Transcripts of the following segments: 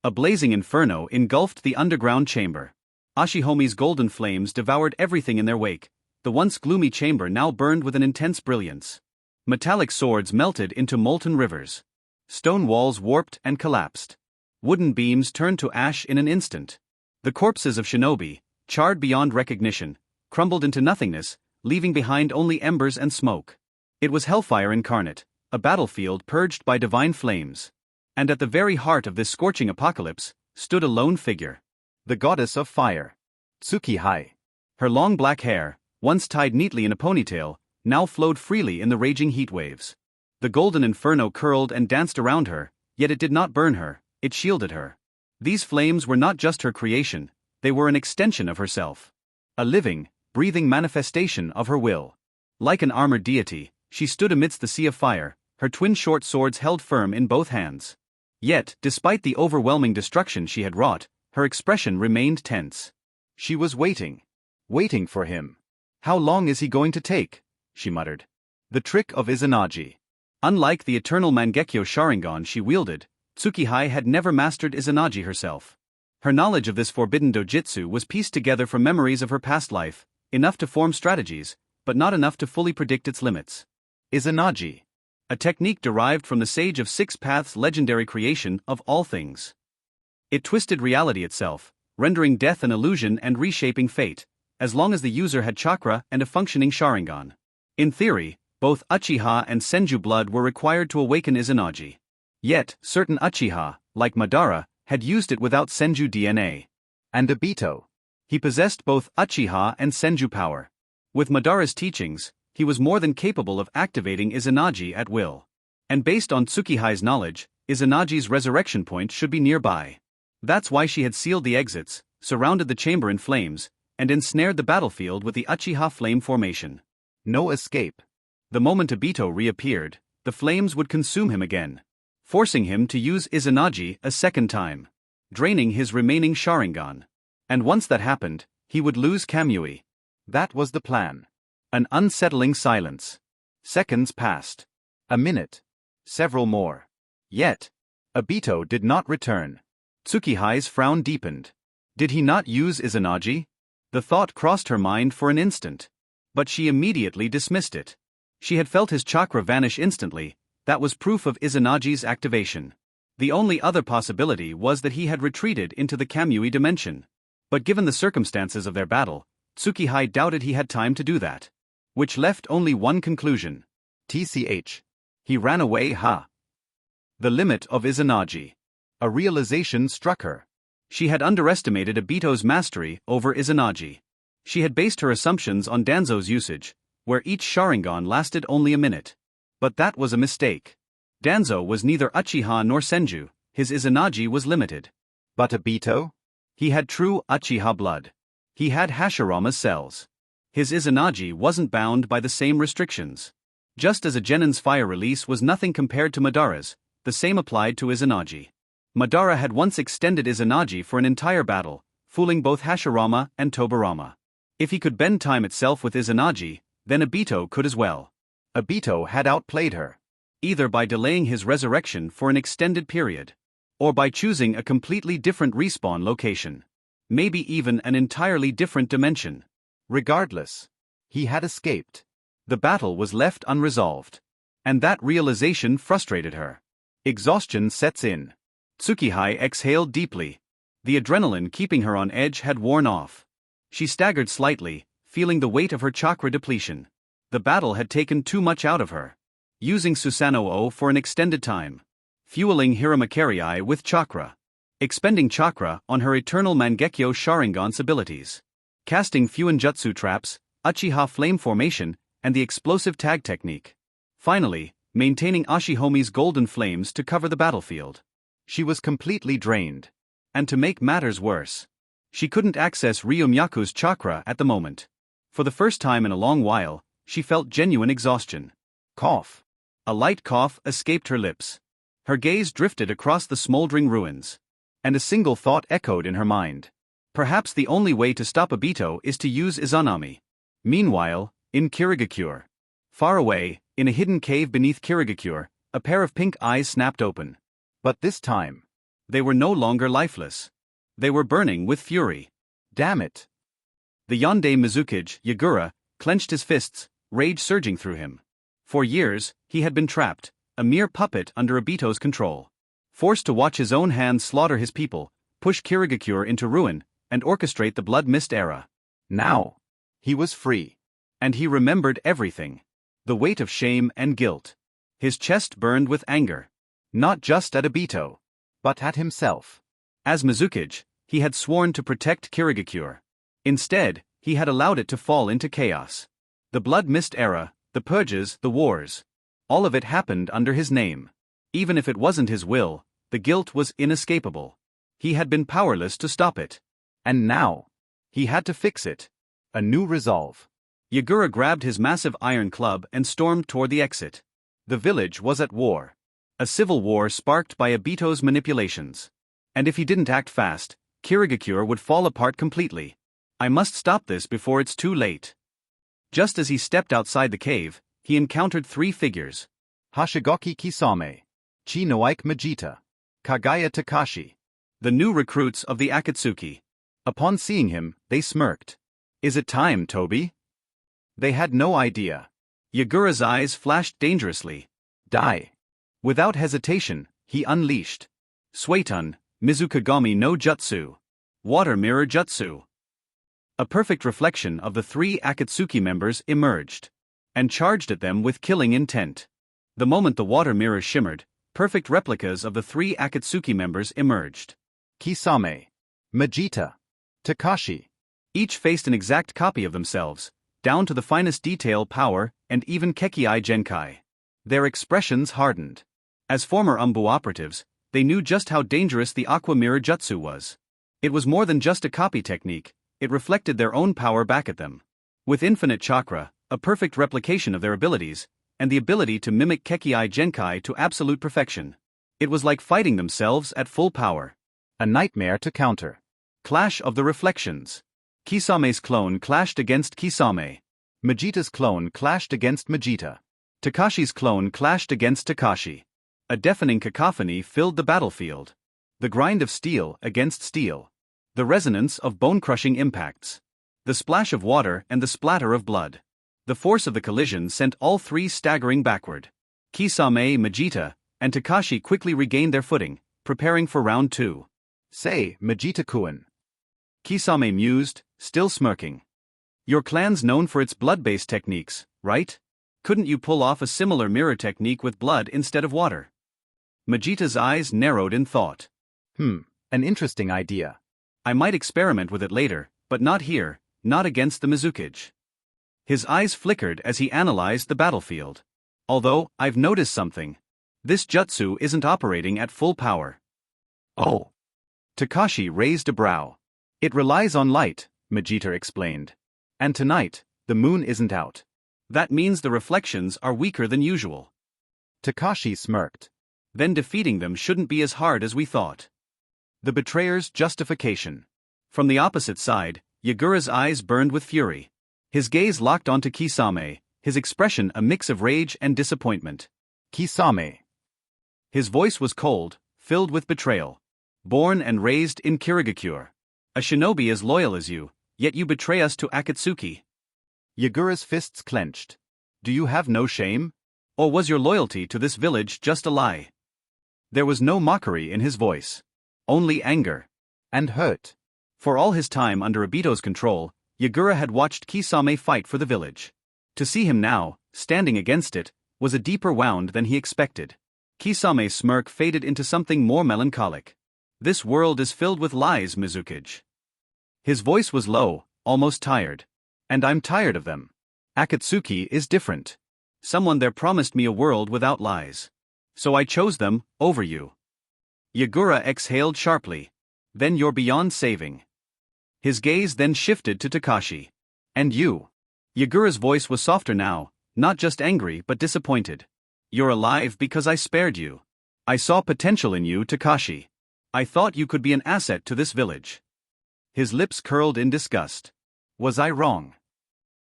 A blazing inferno engulfed the underground chamber. Ashihomi's golden flames devoured everything in their wake. The once gloomy chamber now burned with an intense brilliance. Metallic swords melted into molten rivers. Stone walls warped and collapsed. Wooden beams turned to ash in an instant. The corpses of shinobi, charred beyond recognition, crumbled into nothingness, leaving behind only embers and smoke. It was hellfire incarnate, a battlefield purged by divine flames. And at the very heart of this scorching apocalypse stood a lone figure. The goddess of fire. Tsukihei. Her long black hair, once tied neatly in a ponytail, now flowed freely in the raging heat waves. The golden inferno curled and danced around her, yet it did not burn her, it shielded her. These flames were not just her creation, they were an extension of herself. A living, breathing manifestation of her will. Like an armored deity, she stood amidst the sea of fire, her twin short swords held firm in both hands. Yet, despite the overwhelming destruction she had wrought, her expression remained tense. She was waiting. Waiting for him. "How long is he going to take?" she muttered. The trick of Izanagi. Unlike the eternal Mangekyo Sharingan she wielded, Tsukihei had never mastered Izanagi herself. Her knowledge of this forbidden dojutsu was pieced together from memories of her past life, enough to form strategies, but not enough to fully predict its limits. Izanagi. A technique derived from the Sage of Six Paths' legendary creation of all things. It twisted reality itself, rendering death an illusion and reshaping fate, as long as the user had chakra and a functioning Sharingan. In theory, both Uchiha and Senju blood were required to awaken Izanagi. Yet, certain Uchiha, like Madara, had used it without Senju DNA. And Obito. He possessed both Uchiha and Senju power. With Madara's teachings, he was more than capable of activating Izanagi at will. And based on Tsukihei's knowledge, Izanagi's resurrection point should be nearby. That's why she had sealed the exits, surrounded the chamber in flames, and ensnared the battlefield with the Uchiha flame formation. No escape. The moment Obito reappeared, the flames would consume him again, forcing him to use Izanagi a second time, draining his remaining Sharingan. And once that happened, he would lose Kamui. That was the plan. An unsettling silence. Seconds passed. A minute. Several more. Yet, Obito did not return. Tsukihei's frown deepened. Did he not use Izanagi? The thought crossed her mind for an instant. But she immediately dismissed it. She had felt his chakra vanish instantly, that was proof of Izanagi's activation. The only other possibility was that he had retreated into the Kamui dimension. But given the circumstances of their battle, Tsukihei doubted he had time to do that. Which left only one conclusion. TCH. He ran away, The limit of Izanagi. A realization struck her. She had underestimated Obito's mastery over Izanagi. She had based her assumptions on Danzo's usage, where each Sharingan lasted only a minute. But that was a mistake. Danzo was neither Uchiha nor Senju, his Izanagi was limited. But Obito? He had true Uchiha blood. He had Hashirama's cells. His Izanagi wasn't bound by the same restrictions. Just as a Genin's fire release was nothing compared to Madara's, the same applied to Izanagi. Madara had once extended Izanagi for an entire battle, fooling both Hashirama and Tobirama. If he could bend time itself with Izanagi, then Obito could as well. Obito had outplayed her. Either by delaying his resurrection for an extended period, or by choosing a completely different respawn location. Maybe even an entirely different dimension. Regardless, he had escaped. The battle was left unresolved. And that realization frustrated her. Exhaustion sets in. Tsukihei exhaled deeply. The adrenaline keeping her on edge had worn off. She staggered slightly, feeling the weight of her chakra depletion. The battle had taken too much out of her. Using Susanoo for an extended time. Fueling Hiramakarei with chakra. Expending chakra on her eternal Mangekyo Sharingan's abilities. Casting Fuinjutsu traps, Uchiha flame formation, and the explosive tag technique. Finally, maintaining Ashihomi's golden flames to cover the battlefield. She was completely drained. And to make matters worse, she couldn't access Ryumyaku's chakra at the moment. For the first time in a long while, she felt genuine exhaustion. Cough. A light cough escaped her lips. Her gaze drifted across the smoldering ruins. And a single thought echoed in her mind. Perhaps the only way to stop Obito is to use Izanami. Meanwhile, in Kirigakure. Far away, in a hidden cave beneath Kirigakure, a pair of pink eyes snapped open. But this time, They were no longer lifeless. They were burning with fury. Damn it! The Yonde Mizukage, Yagura, clenched his fists, rage surging through him. For years, he had been trapped, a mere puppet under Obito's control. Forced to watch his own hands slaughter his people, push Kirigakure into ruin, and orchestrate the Blood Mist era. Now, he was free. And he remembered everything. The weight of shame and guilt. His chest burned with anger. Not just at Obito, but at himself. As Mizukage, he had sworn to protect Kirigakure. Instead, he had allowed it to fall into chaos. The Blood Mist era, the purges, the wars. All of it happened under his name. Even if it wasn't his will, the guilt was inescapable. He had been powerless to stop it. And now, he had to fix it. A new resolve. Yagura grabbed his massive iron club and stormed toward the exit. The village was at war. A civil war sparked by Obito's manipulations. And if he didn't act fast, Kirigakure would fall apart completely. I must stop this before it's too late. Just as he stepped outside the cave, he encountered three figures. Hashigaki Kisame, Chi no Ike Majita, Kagaya Takashi. The new recruits of the Akatsuki. Upon seeing him, they smirked. Is it time, Toby? They had no idea. Yagura's eyes flashed dangerously. Die. Without hesitation, he unleashed Suetun, Mizukagami no Jutsu. Water Mirror Jutsu. A perfect reflection of the three Akatsuki members emerged, and charged at them with killing intent. The moment the water mirror shimmered, perfect replicas of the three Akatsuki members emerged. Kisame, Majita, Takashi. Each faced an exact copy of themselves, down to the finest detail, power, and even Kekkei Genkai. Their expressions hardened. As former Umbu operatives, they knew just how dangerous the Aqua Mirror Jutsu was. It was more than just a copy technique, it reflected their own power back at them. With infinite chakra, a perfect replication of their abilities, and the ability to mimic Kekkei Genkai to absolute perfection. It was like fighting themselves at full power. A nightmare to counter. Clash of the Reflections. Kisame's clone clashed against Kisame. Majita's clone clashed against Majita. Takashi's clone clashed against Takashi. A deafening cacophony filled the battlefield. The grind of steel against steel. The resonance of bone-crushing impacts. The splash of water and the splatter of blood. The force of the collision sent all three staggering backward. Kisame, Majita, and Takashi quickly regained their footing, preparing for round two. Say, Majita-kun. Kisame mused, still smirking. Your clan's known for its blood-based techniques, right? Couldn't you pull off a similar mirror technique with blood instead of water? Majita's eyes narrowed in thought. An interesting idea. I might experiment with it later, but not here, not against the Mizukage. His eyes flickered as he analyzed the battlefield. Although, I've noticed something. This jutsu isn't operating at full power. Oh. Takashi raised a brow. It relies on light, Majita explained. And tonight, the moon isn't out. That means the reflections are weaker than usual. Takashi smirked. Then defeating them shouldn't be as hard as we thought. The betrayer's justification. From the opposite side, Yagura's eyes burned with fury. His gaze locked onto Kisame, his expression a mix of rage and disappointment. Kisame. His voice was cold, filled with betrayal. Born and raised in Kirigakure. A shinobi as loyal as you, yet you betray us to Akatsuki. Yagura's fists clenched. Do you have no shame? Or was your loyalty to this village just a lie? There was no mockery in his voice. Only anger. And hurt. For all his time under Obito's control, Yagura had watched Kisame fight for the village. To see him now, standing against it, was a deeper wound than he expected. Kisame's smirk faded into something more melancholic. This world is filled with lies, Mizukage. His voice was low, almost tired. And I'm tired of them. Akatsuki is different. Someone there promised me a world without lies. So I chose them, over you. Yagura exhaled sharply. Then you're beyond saving. His gaze then shifted to Takashi. And you. Yagura's voice was softer now, not just angry but disappointed. You're alive because I spared you. I saw potential in you, Takashi. I thought you could be an asset to this village. His lips curled in disgust. Was I wrong?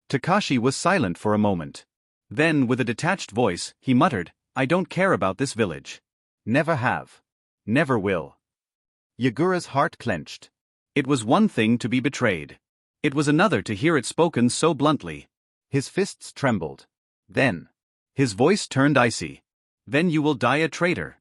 Takashi was silent for a moment. Then, with a detached voice, he muttered, I don't care about this village. Never have. Never will. Yagura's heart clenched. It was one thing to be betrayed. It was another to hear it spoken so bluntly. His fists trembled. Then, his voice turned icy. Then you will die a traitor.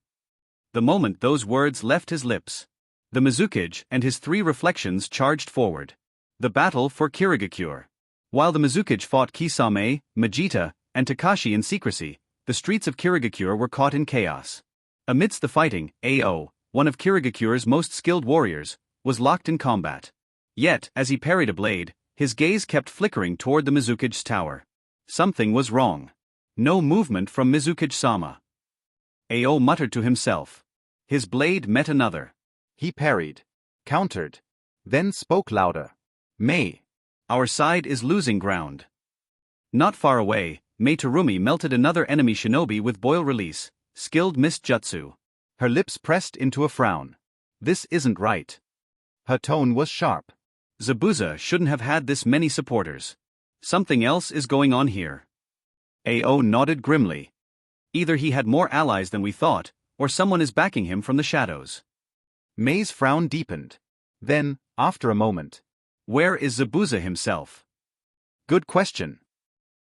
The moment those words left his lips, the Mizukage and his 3 reflections charged forward. The battle for Kirigakure. While the Mizukage fought Kisame, Majita, and Takashi in secrecy, the streets of Kirigakure were caught in chaos. Amidst the fighting, Ao, one of Kirigakure's most skilled warriors, was locked in combat. Yet, as he parried a blade, his gaze kept flickering toward the Mizukage's tower. Something was wrong. No movement from Mizukage-sama. Ao muttered to himself. His blade met another. He parried, countered, then spoke louder. Mei, our side is losing ground. Not far away, Mei Terumi melted another enemy shinobi with boil release, skilled mist jutsu. Her lips pressed into a frown. This isn't right. Her tone was sharp. Zabuza shouldn't have had this many supporters. Something else is going on here. Ao nodded grimly. Either he had more allies than we thought, or someone is backing him from the shadows. Mei's frown deepened. Then, after a moment, where is Zabuza himself? Good question.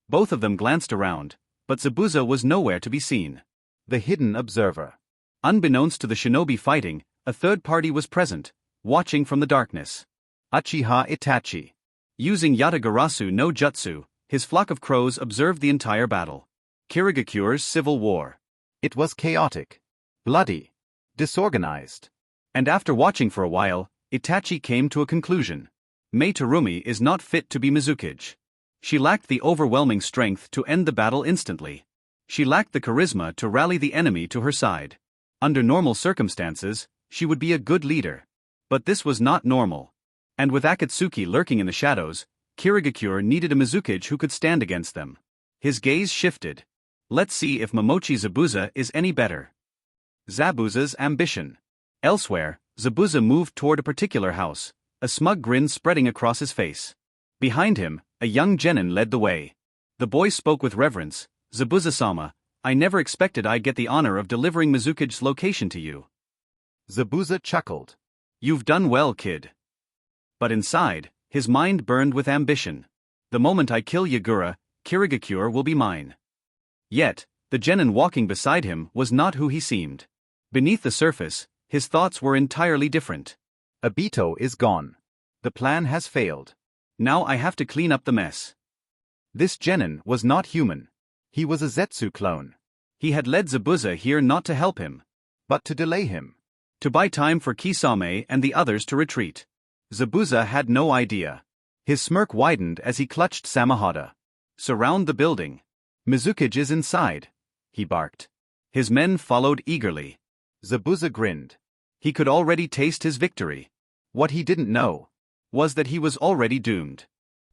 Both of them glanced around, but Zabuza was nowhere to be seen. The hidden observer. Unbeknownst to the shinobi fighting, a third party was present, watching from the darkness. Uchiha Itachi. Using Yatagarasu no Jutsu, his flock of crows observed the entire battle. Kirigakure's civil war. It was chaotic, bloody, disorganized. And after watching for a while, Itachi came to a conclusion. Mei Terumi is not fit to be Mizukage. She lacked the overwhelming strength to end the battle instantly. She lacked the charisma to rally the enemy to her side. Under normal circumstances, she would be a good leader. But this was not normal. And with Akatsuki lurking in the shadows, Kirigakure needed a Mizukage who could stand against them. His gaze shifted. Let's see if Momochi Zabuza is any better. Zabuza's ambition. Elsewhere, Zabuza moved toward a particular house, a smug grin spreading across his face. Behind him, a young genin led the way. The boy spoke with reverence. Zabuza-sama, I never expected I'd get the honor of delivering Mizukage's location to you. Zabuza chuckled. You've done well, kid. But inside, his mind burned with ambition. The moment I kill Yagura, Kirigakure will be mine. Yet, the genin walking beside him was not who he seemed. Beneath the surface, his thoughts were entirely different. Obito is gone. The plan has failed. Now I have to clean up the mess. This genin was not human. He was a Zetsu clone. He had led Zabuza here not to help him, but to delay him. To buy time for Kisame and the others to retreat. Zabuza had no idea. His smirk widened as he clutched Samahada. Surround the building. Mizukage is inside, he barked. His men followed eagerly. Zabuza grinned. He could already taste his victory. What he didn't know was that he was already doomed.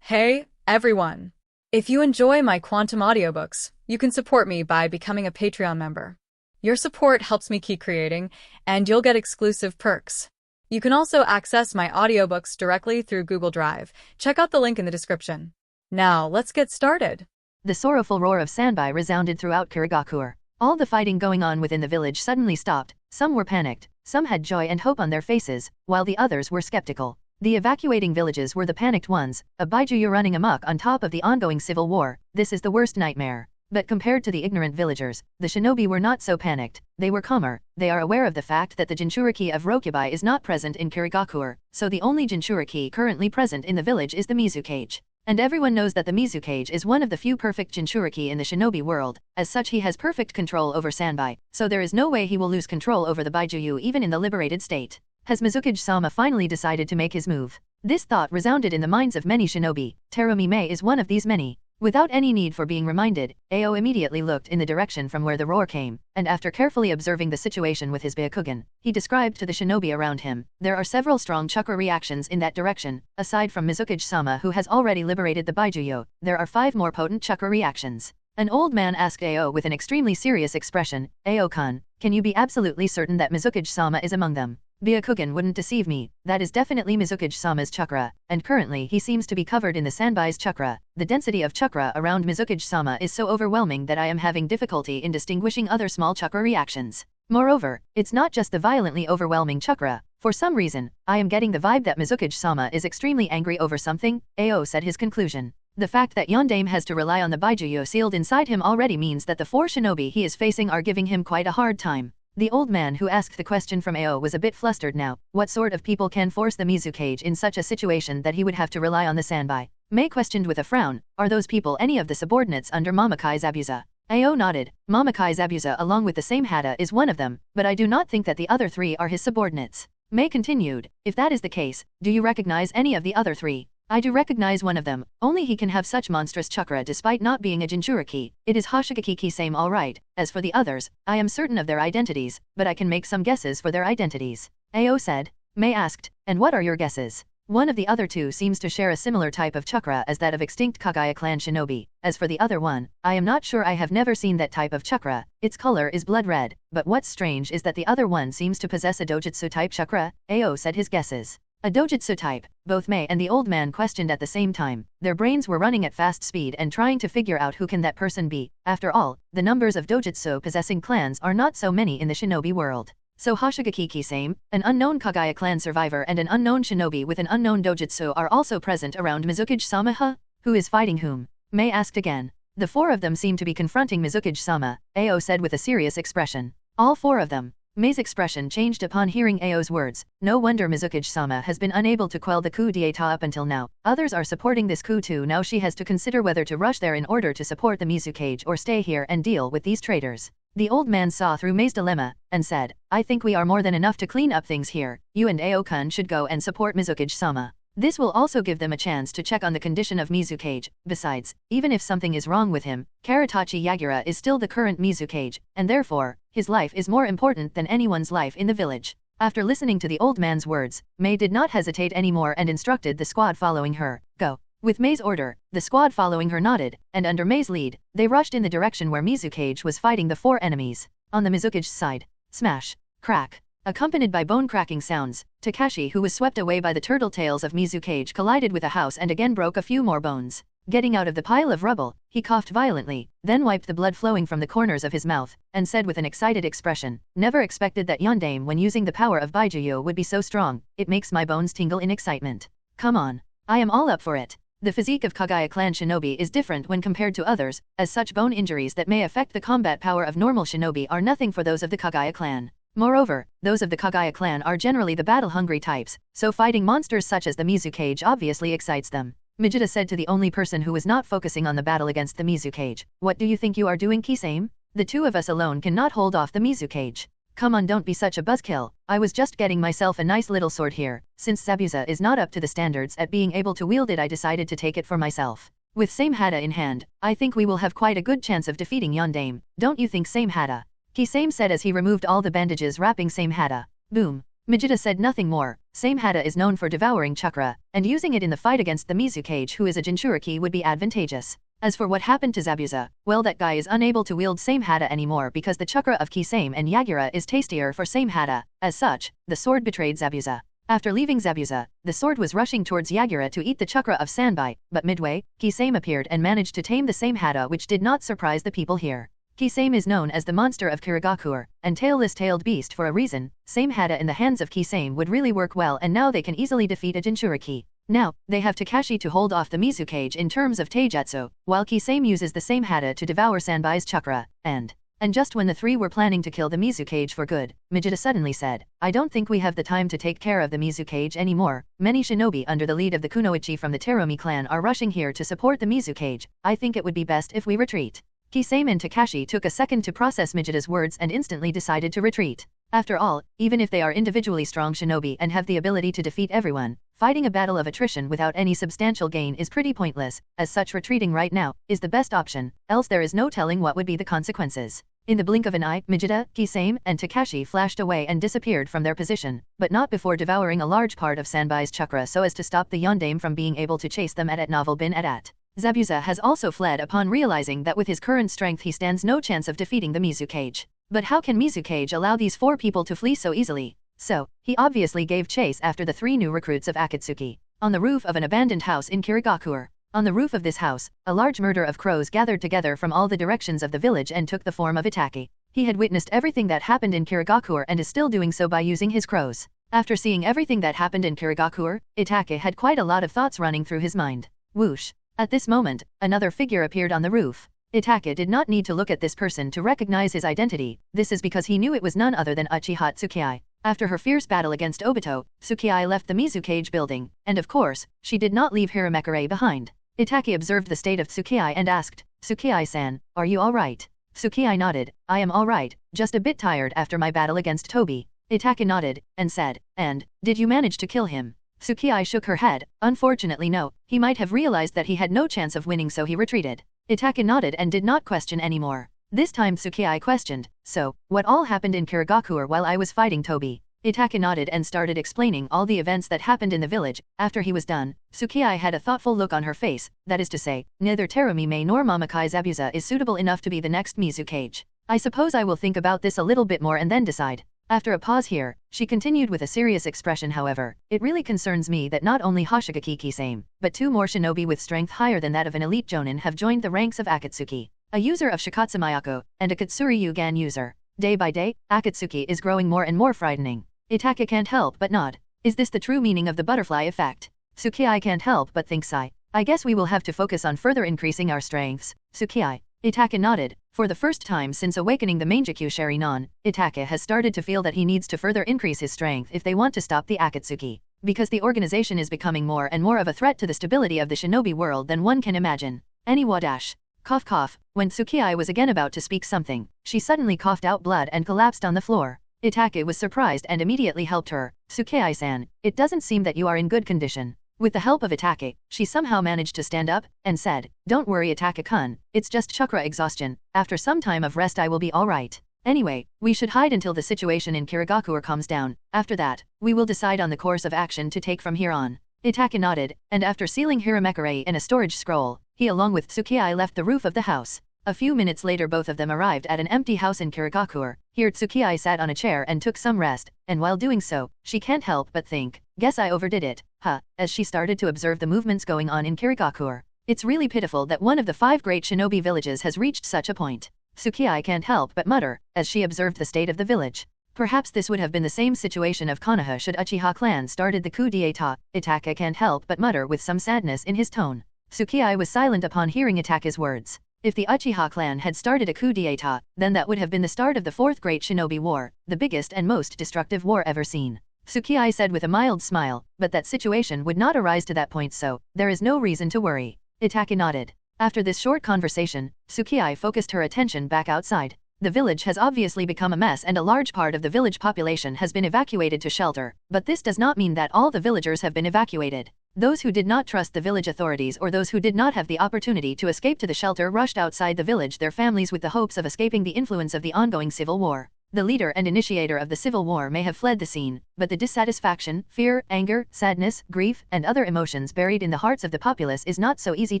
Hey, everyone. If you enjoy my quantum audiobooks, you can support me by becoming a Patreon member. Your support helps me keep creating, and you'll get exclusive perks. You can also access my audiobooks directly through Google Drive. Check out the link in the description. Now, let's get started. The sorrowful roar of Sanbai resounded throughout Kirigakure. All the fighting going on within the village suddenly stopped. Some were panicked, some had joy and hope on their faces, while the others were skeptical. The evacuating villages were the panicked ones, a Baijuyu running amok on top of the ongoing civil war. This is the worst nightmare. But compared to the ignorant villagers, the shinobi were not so panicked. They were calmer. They are aware of the fact that the Jinchuriki of Rokubai is not present in Kirigakure, so the only Jinchuriki currently present in the village is the Mizukage. And everyone knows that the Mizukage is one of the few perfect Jinchuriki in the shinobi world. As such, he has perfect control over Sanbai, so there is no way he will lose control over the Baijuyu even in the liberated state. Has Mizukage-sama finally decided to make his move? This thought resounded in the minds of many shinobi. Terumi Mei is one of these many. Without any need for being reminded, Ao immediately looked in the direction from where the roar came, and after carefully observing the situation with his Byakugan, he described to the shinobi around him, there are several strong chakra reactions in that direction. Aside from Mizukage-sama who has already liberated the Baijuyo, there are 5 more potent chakra reactions. An old man asked Ao with an extremely serious expression, Ao-kun, can you be absolutely certain that Mizukage-sama is among them? Byakugan wouldn't deceive me, that is definitely Mizukage-sama's chakra, and currently he seems to be covered in the Sanbai's chakra. The density of chakra around Mizukage-sama is so overwhelming that I am having difficulty in distinguishing other small chakra reactions. Moreover, it's not just the violently overwhelming chakra, For some reason, I am getting the vibe that Mizukage-sama is extremely angry over something, Ao said his conclusion. The fact that Yondaime has to rely on the Baijuyo sealed inside him already means that the 4 shinobi he is facing are giving him quite a hard time. The old man who asked the question from Ao was a bit flustered now. What sort of people can force the Mizukage in such a situation that he would have to rely on the Sanbai? Mei questioned with a frown, are those people any of the subordinates under Mamakai Zabuza? Ao nodded. Mamakai Zabuza along with the same Hada is one of them, but I do not think that the other 3 are his subordinates. Mei continued, if that is the case, do you recognize any of the other 3? I do recognize one of them, only he can have such monstrous chakra despite not being a Jinchuriki. It is Hoshigaki Kisame alright. As for the others, I am certain of their identities, but I can make some guesses for their identities. Ao said. Mei asked, and what are your guesses? One of the other 2 seems to share a similar type of chakra as that of extinct Kagaya clan shinobi. As for the other one, I am not sure, I have never seen that type of chakra. Its color is blood red, but what's strange is that the other one seems to possess a dojutsu type chakra. Ao said his guesses. A dojutsu type. Both Mei and the old man questioned at the same time. Their brains were running at fast speed and trying to figure out who can that person be. After all, the numbers of dojutsu possessing clans are not so many in the shinobi world. So Hoshigaki Kisame, an unknown Kagaya clan survivor and an unknown shinobi with an unknown dojutsu are also present around Mizukage-sama? Who is fighting whom? Mei asked again. The 4 of them seem to be confronting Mizukage-sama, Ao said with a serious expression. All 4 of them. Mei's expression changed upon hearing Ao's words. No wonder Mizukage-sama has been unable to quell the coup d'état up until now. Others are supporting this coup too. Now she has to consider whether to rush there in order to support the Mizukage or stay here and deal with these traitors. The old man saw through Mei's dilemma, and said, I think we are more than enough to clean up things here. You and Ao-kun should go and support Mizukage-sama. This will also give them a chance to check on the condition of Mizukage. Besides, even if something is wrong with him, Karatachi Yagura is still the current Mizukage, and therefore, his life is more important than anyone's life in the village. After listening to the old man's words, Mei did not hesitate anymore and instructed the squad following her, go. With Mei's order, the squad following her nodded, and under Mei's lead, they rushed in the direction where Mizukage was fighting the 4 enemies. On the Mizukage's side, smash, crack. Accompanied by bone-cracking sounds, Takashi, who was swept away by the turtle tails of Mizukage, collided with a house and again broke a few more bones. Getting out of the pile of rubble, he coughed violently, then wiped the blood flowing from the corners of his mouth, and said with an excited expression, never expected that Yondaime when using the power of Baijuyo would be so strong, it makes my bones tingle in excitement. Come on. I am all up for it. The physique of Kagaya clan shinobi is different when compared to others, as such bone injuries that may affect the combat power of normal shinobi are nothing for those of the Kagaya clan. Moreover, those of the Kagaya clan are generally the battle-hungry types, so fighting monsters such as the Mizukage obviously excites them. Mijita said to the only person who was not focusing on the battle against the Mizukage, what do you think you are doing, Kisame? The 2 of us alone cannot hold off the Mizukage. Come on, don't be such a buzzkill. I was just getting myself a nice little sword here. Since Zabuza is not up to the standards at being able to wield it, I decided to take it for myself. With Same Hada in hand, I think we will have quite a good chance of defeating Yondaime. Don't you think, Same Hada? Kisame said as he removed all the bandages wrapping Same Hada. Boom. Mijita said nothing more. Same Hada is known for devouring chakra, and using it in the fight against the Mizukage who is a Jinchuriki would be advantageous. As for what happened to Zabuza, well, that guy is unable to wield Same Hada anymore because the chakra of Kisame and Yagura is tastier for Same Hada. As such, the sword betrayed Zabuza. After leaving Zabuza, the sword was rushing towards Yagura to eat the chakra of Sanbai, but midway, Kisame appeared and managed to tame the Same Hada, which did not surprise the people here. Kisame is known as the monster of Kirigakuer, and tailless-tailed beast for a reason. Same Hada in the hands of Kisame would really work well, and now they can easily defeat a Jinchuriki. Now, they have Takashi to hold off the Mizukage in terms of taijutsu, while Kisame uses the Same Hada to devour Sanbai's chakra, and just when the 3 were planning to kill the Mizukage for good, Mijita suddenly said, I don't think we have the time to take care of the Mizukage anymore. Many shinobi under the lead of the Kunoichi from the Terumi clan are rushing here to support the Mizukage. I think it would be best if we retreat. Kisame and Takashi took a second to process Mijita's words and instantly decided to retreat. After all, even if they are individually strong shinobi and have the ability to defeat everyone, fighting a battle of attrition without any substantial gain is pretty pointless. As such, retreating right now is the best option, else there is no telling what would be the consequences. In the blink of an eye, Mijita, Kisame, and Takashi flashed away and disappeared from their position, but not before devouring a large part of Sanbai's chakra so as to stop the Yondaime from being able to chase them at Novel Bin at. Zabuza has also fled upon realizing that with his current strength he stands no chance of defeating the Mizukage. But how can Mizukage allow these 4 people to flee so easily? So, he obviously gave chase after the 3 new recruits of Akatsuki. On the roof of an abandoned house in Kirigakuer. On the roof of this house, a large murder of crows gathered together from all the directions of the village and took the form of Itaki. He had witnessed everything that happened in Kirigakuer and is still doing so by using his crows. After seeing everything that happened in Kirigakure, Itake had quite a lot of thoughts running through his mind. Whoosh! At this moment, another figure appeared on the roof. Itake did not need to look at this person to recognize his identity. This is because he knew it was none other than Uchiha Tsukii. After her fierce battle against Obito, Tsukii left the Mizukage building, and of course, she did not leave Hiramekure behind. Itake observed the state of Tsukii and asked, "Tsukii-san, are you alright?" Tsukii nodded, "I am alright, just a bit tired after my battle against Tobi." Itake nodded, and said, "And, did you manage to kill him?" Tsukii shook her head, "Unfortunately no, he might have realized that he had no chance of winning so he retreated." Itake nodded and did not question anymore. This time Tsukii questioned, "So, what all happened in Kirigakure while I was fighting Tobi?" Itake nodded and started explaining all the events that happened in the village. After he was done, Tsukii had a thoughtful look on her face, that is to say, neither Terumi nor Mamakai Zabuza is suitable enough to be the next Mizukage. I suppose I will think about this a little bit more and then decide. After a pause here, she continued with a serious expression however, it really concerns me that not only Hoshigaki Kisame, but 2 more shinobi with strength higher than that of an elite jonin have joined the ranks of Akatsuki. A user of Shikatsu Mayako, and a Katsuri Yugan user. Day by day, Akatsuki is growing more and more frightening. Itake can't help but nod. Is this the true meaning of the butterfly effect? Tsukii can't help but think sigh. I guess we will have to focus on further increasing our strengths. Tsukii. Itake nodded. For the first time since awakening the Mangekyo Sharinon, Itake has started to feel that he needs to further increase his strength if they want to stop the Akatsuki. Because the organization is becoming more and more of a threat to the stability of the shinobi world than one can imagine. Any wadash. Cough cough. When Tsukii was again about to speak something, she suddenly coughed out blood and collapsed on the floor. Itake was surprised and immediately helped her. "Tsukii-san, it doesn't seem that you are in good condition." With the help of Itake, she somehow managed to stand up, and said, "Don't worry Itake-kun, it's just chakra exhaustion, after some time of rest I will be alright. Anyway, we should hide until the situation in Kirigakure calms down, after that, we will decide on the course of action to take from here on." Itake nodded, and after sealing Hiramekure in a storage scroll, he along with Tsukii left the roof of the house. A few minutes later both of them arrived at an empty house in Kirigakure. Here Tsukii sat on a chair and took some rest, and while doing so, she can't help but think, "Guess I overdid it, huh," as she started to observe the movements going on in Kirigakure. It's really pitiful that one of the 5 great shinobi villages has reached such a point. Tsukii can't help but mutter, as she observed the state of the village. Perhaps this would have been the same situation of Konoha should Uchiha clan started the coup d'état. Itake can't help but mutter with some sadness in his tone. Tsukii was silent upon hearing Itake's words. If the Uchiha clan had started a coup d'état, then that would have been the start of the 4th Great Shinobi War, the biggest and most destructive war ever seen. Tsukii said with a mild smile, but that situation would not arise to that point so, there is no reason to worry. Itake nodded. After this short conversation, Tsukii focused her attention back outside. The village has obviously become a mess and a large part of the village population has been evacuated to shelter, but this does not mean that all the villagers have been evacuated. Those who did not trust the village authorities or those who did not have the opportunity to escape to the shelter rushed outside the village their families with the hopes of escaping the influence of the ongoing civil war. The leader and initiator of the civil war may have fled the scene, but the dissatisfaction, fear, anger, sadness, grief, and other emotions buried in the hearts of the populace is not so easy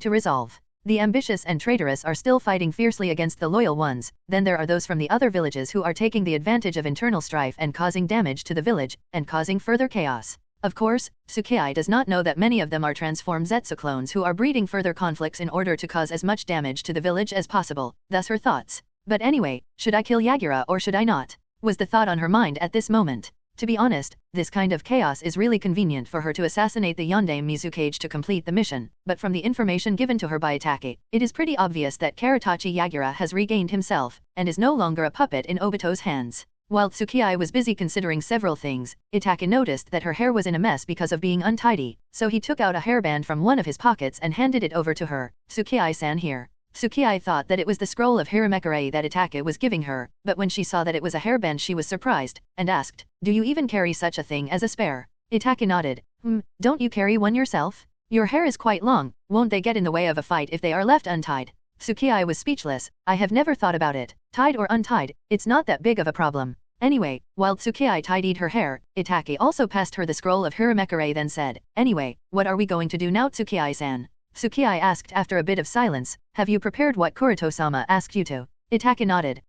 to resolve. The ambitious and traitorous are still fighting fiercely against the loyal ones, then there are those from the other villages who are taking the advantage of internal strife and causing damage to the village, and causing further chaos. Of course, Tsukii does not know that many of them are transformed Zetsu clones who are breeding further conflicts in order to cause as much damage to the village as possible, thus her thoughts. But anyway, should I kill Yagura or should I not? Was the thought on her mind at this moment. To be honest, this kind of chaos is really convenient for her to assassinate the Yondaime Mizukage to complete the mission, but from the information given to her by Itake, it is pretty obvious that Karatachi Yagura has regained himself, and is no longer a puppet in Obito's hands. While Tsukii was busy considering several things, Itake noticed that her hair was in a mess because of being untidy, so he took out a hairband from one of his pockets and handed it over to her. "Tsukii-san here." Tsukii thought that it was the scroll of Hiramekure that Itake was giving her, but when she saw that it was a hairband she was surprised, and asked, "Do you even carry such a thing as a spare?" Itake nodded. Don't you carry one yourself? Your hair is quite long, won't they get in the way of a fight if they are left untied?" Tsukii was speechless. "I have never thought about it. Tied or untied, it's not that big of a problem." Anyway, while Tsukii tidied her hair, Itake also passed her the scroll of Hiramekure then said, "Anyway, what are we going to do now Tsukii-san?" Tsukii asked after a bit of silence, "Have you prepared what Kuroto-sama asked you to?" Itake nodded.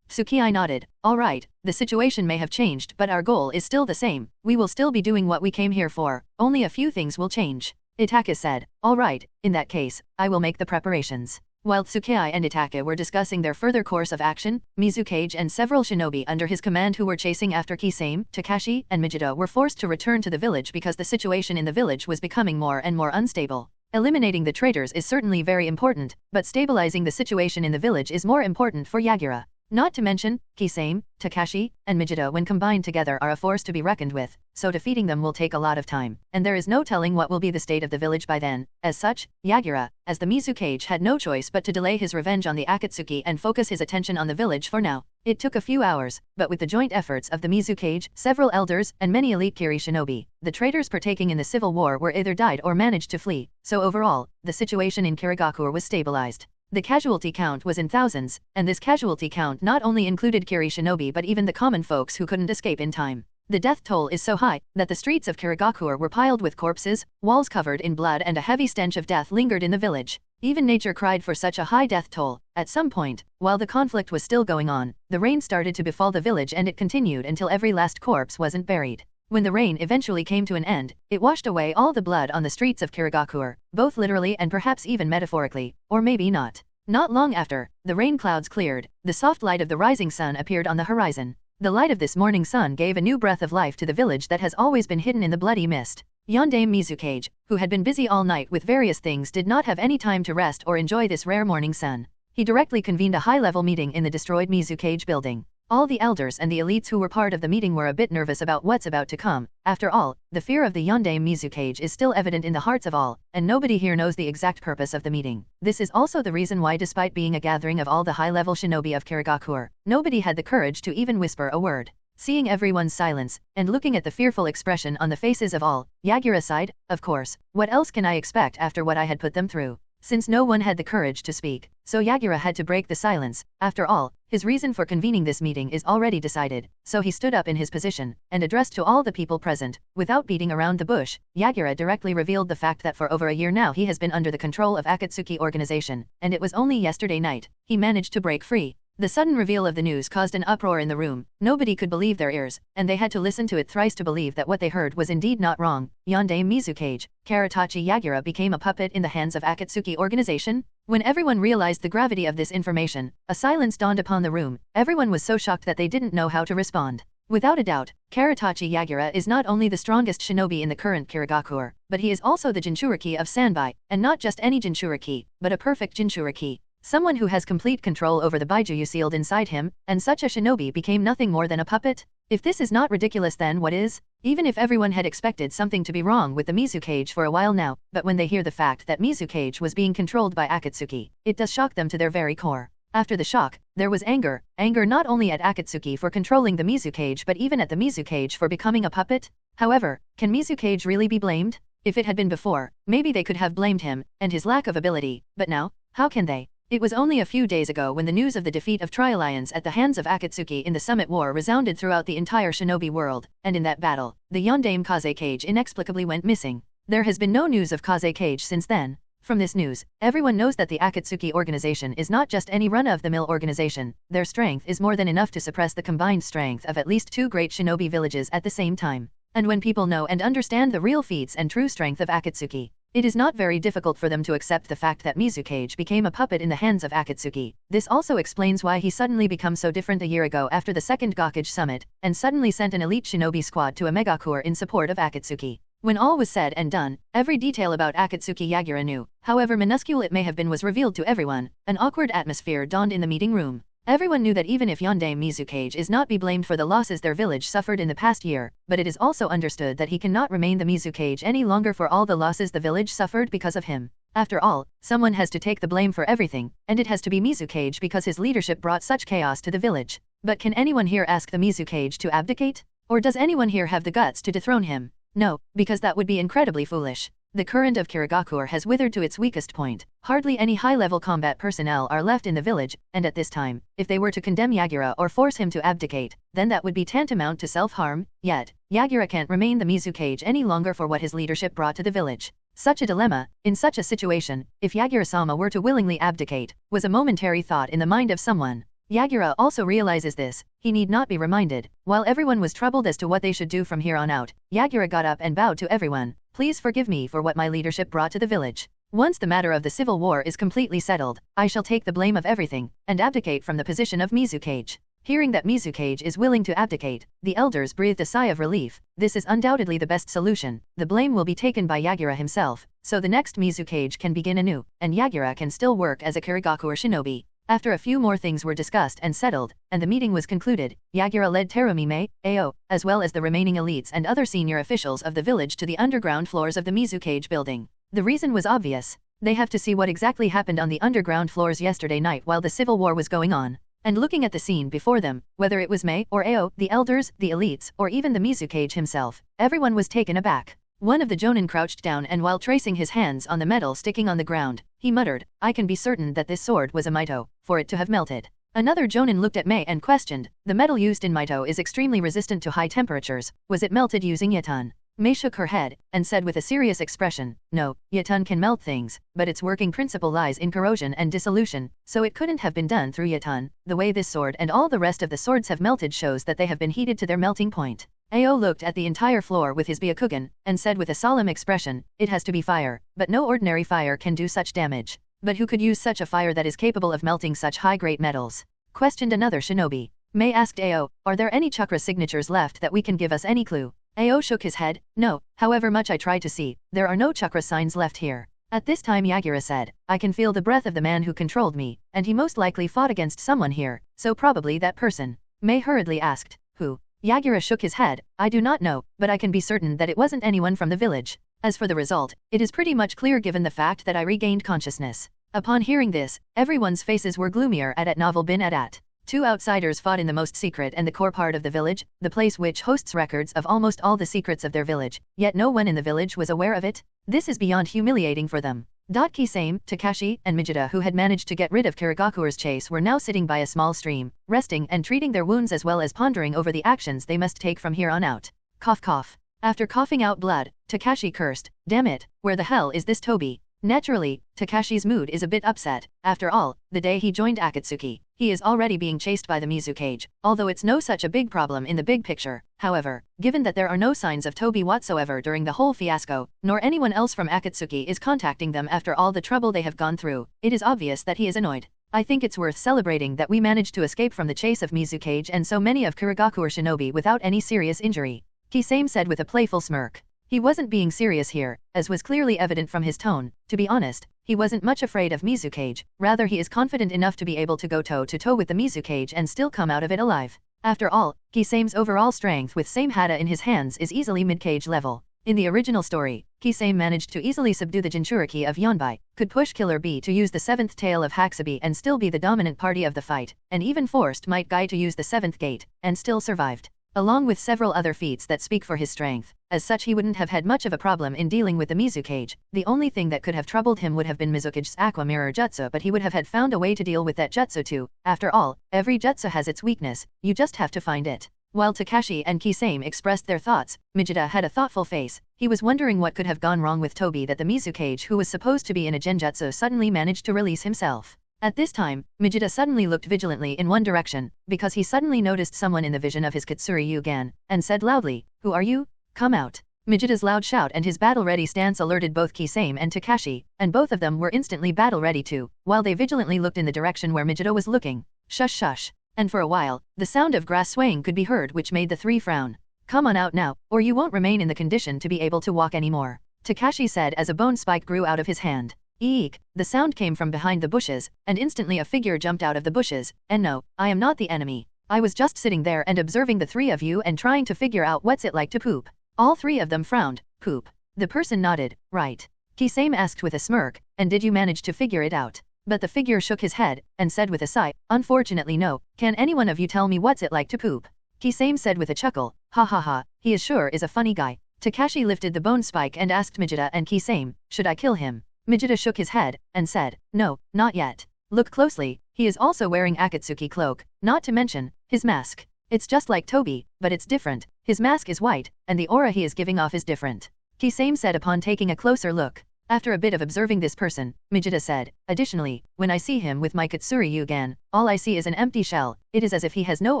Tsukii nodded. "All right, the situation may have changed but our goal is still the same. We will still be doing what we came here for, only a few things will change." Itake said, "All right, in that case, I will make the preparations." While Tsukei and Itake were discussing their further course of action, Mizukage and several shinobi under his command who were chasing after Kisame, Takashi, and Mijito were forced to return to the village because the situation in the village was becoming more and more unstable. Eliminating the traitors is certainly very important, but stabilizing the situation in the village is more important for Yagura. Not to mention, Kisame, Takashi, and Mijito when combined together are a force to be reckoned with, so defeating them will take a lot of time, and there is no telling what will be the state of the village by then. As such, Yagura, as the Mizukage, had no choice but to delay his revenge on the Akatsuki and focus his attention on the village for now. It took a few hours, but with the joint efforts of the Mizukage, several elders, and many elite Kiri shinobi, the traitors partaking in the civil war were either died or managed to flee, so overall, the situation in Kirigakure was stabilized. The casualty count was in thousands, and this casualty count not only included Kiri shinobi but even the common folks who couldn't escape in time. The death toll is so high that the streets of Kirigakure were piled with corpses, walls covered in blood, and a heavy stench of death lingered in the village. Even nature cried for such a high death toll. At some point, while the conflict was still going on, the rain started to befall the village and it continued until every last corpse wasn't buried. When the rain eventually came to an end, it washed away all the blood on the streets of Kirigakure, both literally and perhaps even metaphorically, or maybe not. Not long after, the rain clouds cleared, the soft light of the rising sun appeared on the horizon. The light of this morning sun gave a new breath of life to the village that has always been hidden in the bloody mist. Yondaime Mizukage, who had been busy all night with various things, did not have any time to rest or enjoy this rare morning sun. He directly convened a high-level meeting in the destroyed Mizukage building. All the elders and the elites who were part of the meeting were a bit nervous about what's about to come. After all, the fear of the Yondaime Mizukage is still evident in the hearts of all, and nobody here knows the exact purpose of the meeting. This is also the reason why, despite being a gathering of all the high-level shinobi of Kirigakure, nobody had the courage to even whisper a word. Seeing everyone's silence, and looking at the fearful expression on the faces of all, Yagura sighed. Of course, what else can I expect after what I had put them through? Since no one had the courage to speak, so Yagura had to break the silence. After all, his reason for convening this meeting is already decided, so he stood up in his position, and addressed to all the people present. Without beating around the bush, Yagura directly revealed the fact that for over a year now he has been under the control of Akatsuki organization, and it was only yesterday night he managed to break free. The sudden reveal of the news caused an uproar in the room. Nobody could believe their ears, and they had to listen to it thrice to believe that what they heard was indeed not wrong. Yondaime Mizukage, Karatachi Yagura became a puppet in the hands of Akatsuki organization? When everyone realized the gravity of this information, a silence dawned upon the room. Everyone was so shocked that they didn't know how to respond. Without a doubt, Karatachi Yagura is not only the strongest shinobi in the current Kirigakure, but he is also the Jinchuriki of Sanbai, and not just any Jinchuriki, but a perfect Jinchuriki. Someone who has complete control over the Baijuyu sealed inside him, and such a shinobi became nothing more than a puppet? If this is not ridiculous, then what is? Even if everyone had expected something to be wrong with the Mizukage for a while now, but when they hear the fact that Mizukage was being controlled by Akatsuki, it does shock them to their very core. After the shock, there was anger not only at Akatsuki for controlling the Mizukage but even at the Mizukage for becoming a puppet. However, can Mizukage really be blamed? If it had been before, maybe they could have blamed him, and his lack of ability, but now, how can they? It was only a few days ago when the news of the defeat of Tri-Alliance at the hands of Akatsuki in the Summit War resounded throughout the entire shinobi world, and in that battle, the Yondaime Kazekage inexplicably went missing. There has been no news of Kazekage since then. From this news, everyone knows that the Akatsuki organization is not just any run-of-the-mill organization. Their strength is more than enough to suppress the combined strength of at least 2 great shinobi villages at the same time. And when people know and understand the real feats and true strength of Akatsuki, it is not very difficult for them to accept the fact that Mizukage became a puppet in the hands of Akatsuki. This also explains why he suddenly became so different a year ago after the second Gakage summit, and suddenly sent an elite shinobi squad to a megakure in support of Akatsuki. When all was said and done, every detail about Akatsuki Yagura knew, however minuscule it may have been, was revealed to everyone. An awkward atmosphere dawned in the meeting room. Everyone knew that even if Yondaime Mizukage is not be blamed for the losses their village suffered in the past year, but it is also understood that he cannot remain the Mizukage any longer for all the losses the village suffered because of him. After all, someone has to take the blame for everything, and it has to be Mizukage because his leadership brought such chaos to the village. But can anyone here ask the Mizukage to abdicate? Or does anyone here have the guts to dethrone him? No, because that would be incredibly foolish. The current of Kirigakure has withered to its weakest point. Hardly any high-level combat personnel are left in the village, and at this time, if they were to condemn Yagura or force him to abdicate, then that would be tantamount to self-harm. Yet, Yagura can't remain the Mizukage any longer for what his leadership brought to the village. Such a dilemma, in such a situation, if Yagura-sama were to willingly abdicate, was a momentary thought in the mind of someone. Yagura also realizes this. He need not be reminded. While everyone was troubled as to what they should do from here on out, Yagura got up and bowed to everyone. Please forgive me for what my leadership brought to the village. Once the matter of the civil war is completely settled, I shall take the blame of everything, and abdicate from the position of Mizukage. Hearing that Mizukage is willing to abdicate, the elders breathed a sigh of relief. This is undoubtedly the best solution. The blame will be taken by Yagura himself, so the next Mizukage can begin anew, and Yagura can still work as a Kirigakuer shinobi. After a few more things were discussed and settled, and the meeting was concluded, Yagura led Terumi-me, Ao, as well as the remaining elites and other senior officials of the village to the underground floors of the Mizukage building. The reason was obvious. They have to see what exactly happened on the underground floors yesterday night while the civil war was going on. And looking at the scene before them, whether it was Mei or Ao, the elders, the elites, or even the Mizukage himself, everyone was taken aback. One of the jonin crouched down and while tracing his hands on the metal sticking on the ground, he muttered, "I can be certain that this sword was a Mito, for it to have melted." Another jonin looked at Mei and questioned, "The metal used in Mito is extremely resistant to high temperatures, was it melted using Yaton?" Mei shook her head, and said with a serious expression, "No, Yaton can melt things, but its working principle lies in corrosion and dissolution, so it couldn't have been done through Yaton. The way this sword and all the rest of the swords have melted shows that they have been heated to their melting point." Ao looked at the entire floor with his Byakugan, and said with a solemn expression, "It has to be fire, but no ordinary fire can do such damage. But who could use such a fire that is capable of melting such high-grade metals?" questioned another shinobi. Mei asked Ao, "Are there any chakra signatures left that we can give us any clue?" Ao shook his head, "No, however much I try to see, there are no chakra signs left here." At this time Yagura said, "I can feel the breath of the man who controlled me, and he most likely fought against someone here, so probably that person." Mei hurriedly asked, "Who?" Yagura shook his head, "I do not know, but I can be certain that it wasn't anyone from the village. As for the result, it is pretty much clear given the fact that I regained consciousness." Upon hearing this, everyone's faces were gloomier at novel bin at. Two outsiders fought in the most secret and the core part of the village, the place which hosts records of almost all the secrets of their village, yet no one in the village was aware of it. This is beyond humiliating for them. Kisame, Takashi, and Mijita, who had managed to get rid of Kirigakure's chase, were now sitting by a small stream, resting and treating their wounds as well as pondering over the actions they must take from here on out. Cough cough. After coughing out blood, Takashi cursed, "Damn it, where the hell is this Toby?" Naturally, Takashi's mood is a bit upset. After all, the day he joined Akatsuki, he is already being chased by the Mizukage, although it's no such a big problem in the big picture. However, given that there are no signs of Toby whatsoever during the whole fiasco, nor anyone else from Akatsuki is contacting them after all the trouble they have gone through, it is obvious that he is annoyed. "I think it's worth celebrating that we managed to escape from the chase of Mizukage and so many of Kirigakuer shinobi without any serious injury," Kisame said with a playful smirk. He wasn't being serious here, as was clearly evident from his tone. To be honest, he wasn't much afraid of Mizukage, rather he is confident enough to be able to go toe-to-toe with the Mizukage and still come out of it alive. After all, Kisame's overall strength with Same Hata in his hands is easily mid-cage level. In the original story, Kisame managed to easily subdue the Jinchuriki of Yonbai, could push Killer B to use the seventh tail of Haxabi and still be the dominant party of the fight, and even forced Might Guy to use the seventh gate, and still survived. Along with several other feats that speak for his strength, as such he wouldn't have had much of a problem in dealing with the Mizukage. The only thing that could have troubled him would have been Mizukage's Aqua Mirror Jutsu, but he would have had found a way to deal with that jutsu too. After all, every jutsu has its weakness, you just have to find it. While Takashi and Kisame expressed their thoughts, Mijita had a thoughtful face. He was wondering what could have gone wrong with Toby that the Mizukage, who was supposed to be in a genjutsu, suddenly managed to release himself. At this time, Mijita suddenly looked vigilantly in one direction, because he suddenly noticed someone in the vision of his Kitsuri Yugan, and said loudly, "Who are you? Come out." Mijita's loud shout and his battle-ready stance alerted both Kisame and Takashi, and both of them were instantly battle-ready too, while they vigilantly looked in the direction where Mijita was looking. Shush shush. And for a while, the sound of grass swaying could be heard, which made the three frown. "Come on out now, or you won't remain in the condition to be able to walk anymore," Takashi said as a bone spike grew out of his hand. Eek! The sound came from behind the bushes, and instantly a figure jumped out of the bushes. "And no, I am not the enemy. I was just sitting there and observing the three of you and trying to figure out what's it like to poop." All three of them frowned. "Poop?" The person nodded. "Right." Kisame asked with a smirk, "And did you manage to figure it out?" But the figure shook his head, and said with a sigh, "Unfortunately no. Can any one of you tell me what's it like to poop?" Kisame said with a chuckle, "Ha ha ha, he sure is a funny guy." Takashi lifted the bone spike and asked Mijita and Kisame, "Should I kill him?" Mijita shook his head, and said, "No, not yet. Look closely, he is also wearing Akatsuki cloak, not to mention his mask. It's just like Toby, but it's different. His mask is white, and the aura he is giving off is different," Kisame said upon taking a closer look. After a bit of observing this person, Mijita said, "Additionally, when I see him with my Kitsuri Yugan, all I see is an empty shell. It is as if he has no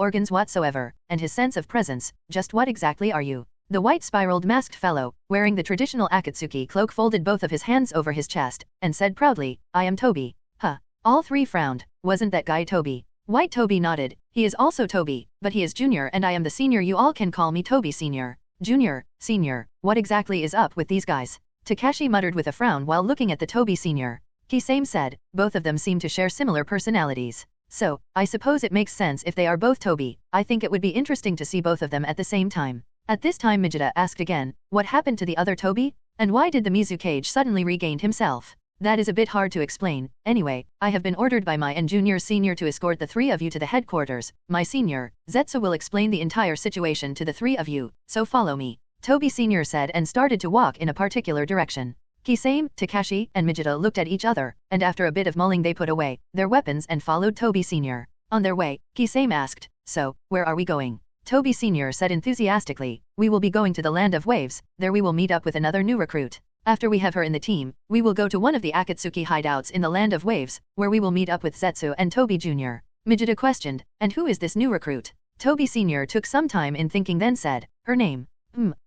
organs whatsoever, and his sense of presence. Just what exactly are you?" The white spiraled masked fellow, wearing the traditional Akatsuki cloak, folded both of his hands over his chest, and said proudly, "I am Toby." Huh. All three frowned. Wasn't that guy Toby? White Toby nodded. He is also Toby, but he is junior and I am the senior. You all can call me Toby Senior. Junior, Senior, what exactly is up with these guys? Takashi muttered with a frown while looking at the Toby Senior. Kisame said, both of them seem to share similar personalities. So, I suppose it makes sense if they are both Toby. I think it would be interesting to see both of them at the same time. At this time Mijita asked again, what happened to the other Toby? And why did the Mizu Cage suddenly regained himself? That is a bit hard to explain. Anyway, I have been ordered by my and Junior Senior to escort the three of you to the headquarters. My senior, Zetsu, will explain the entire situation to the three of you, so follow me. Toby Senior said and started to walk in a particular direction. Kisame, Takashi, and Mijita looked at each other, and after a bit of mulling they put away their weapons and followed Toby Senior. On their way, Kisame asked, so, where are we going? Toby Senior said enthusiastically, we will be going to the Land of Waves, there we will meet up with another new recruit. After we have her in the team, we will go to one of the Akatsuki hideouts in the Land of Waves, where we will meet up with Zetsu and Toby Jr. Mijita questioned, and who is this new recruit? Toby Sr. took some time in thinking, then said, her name.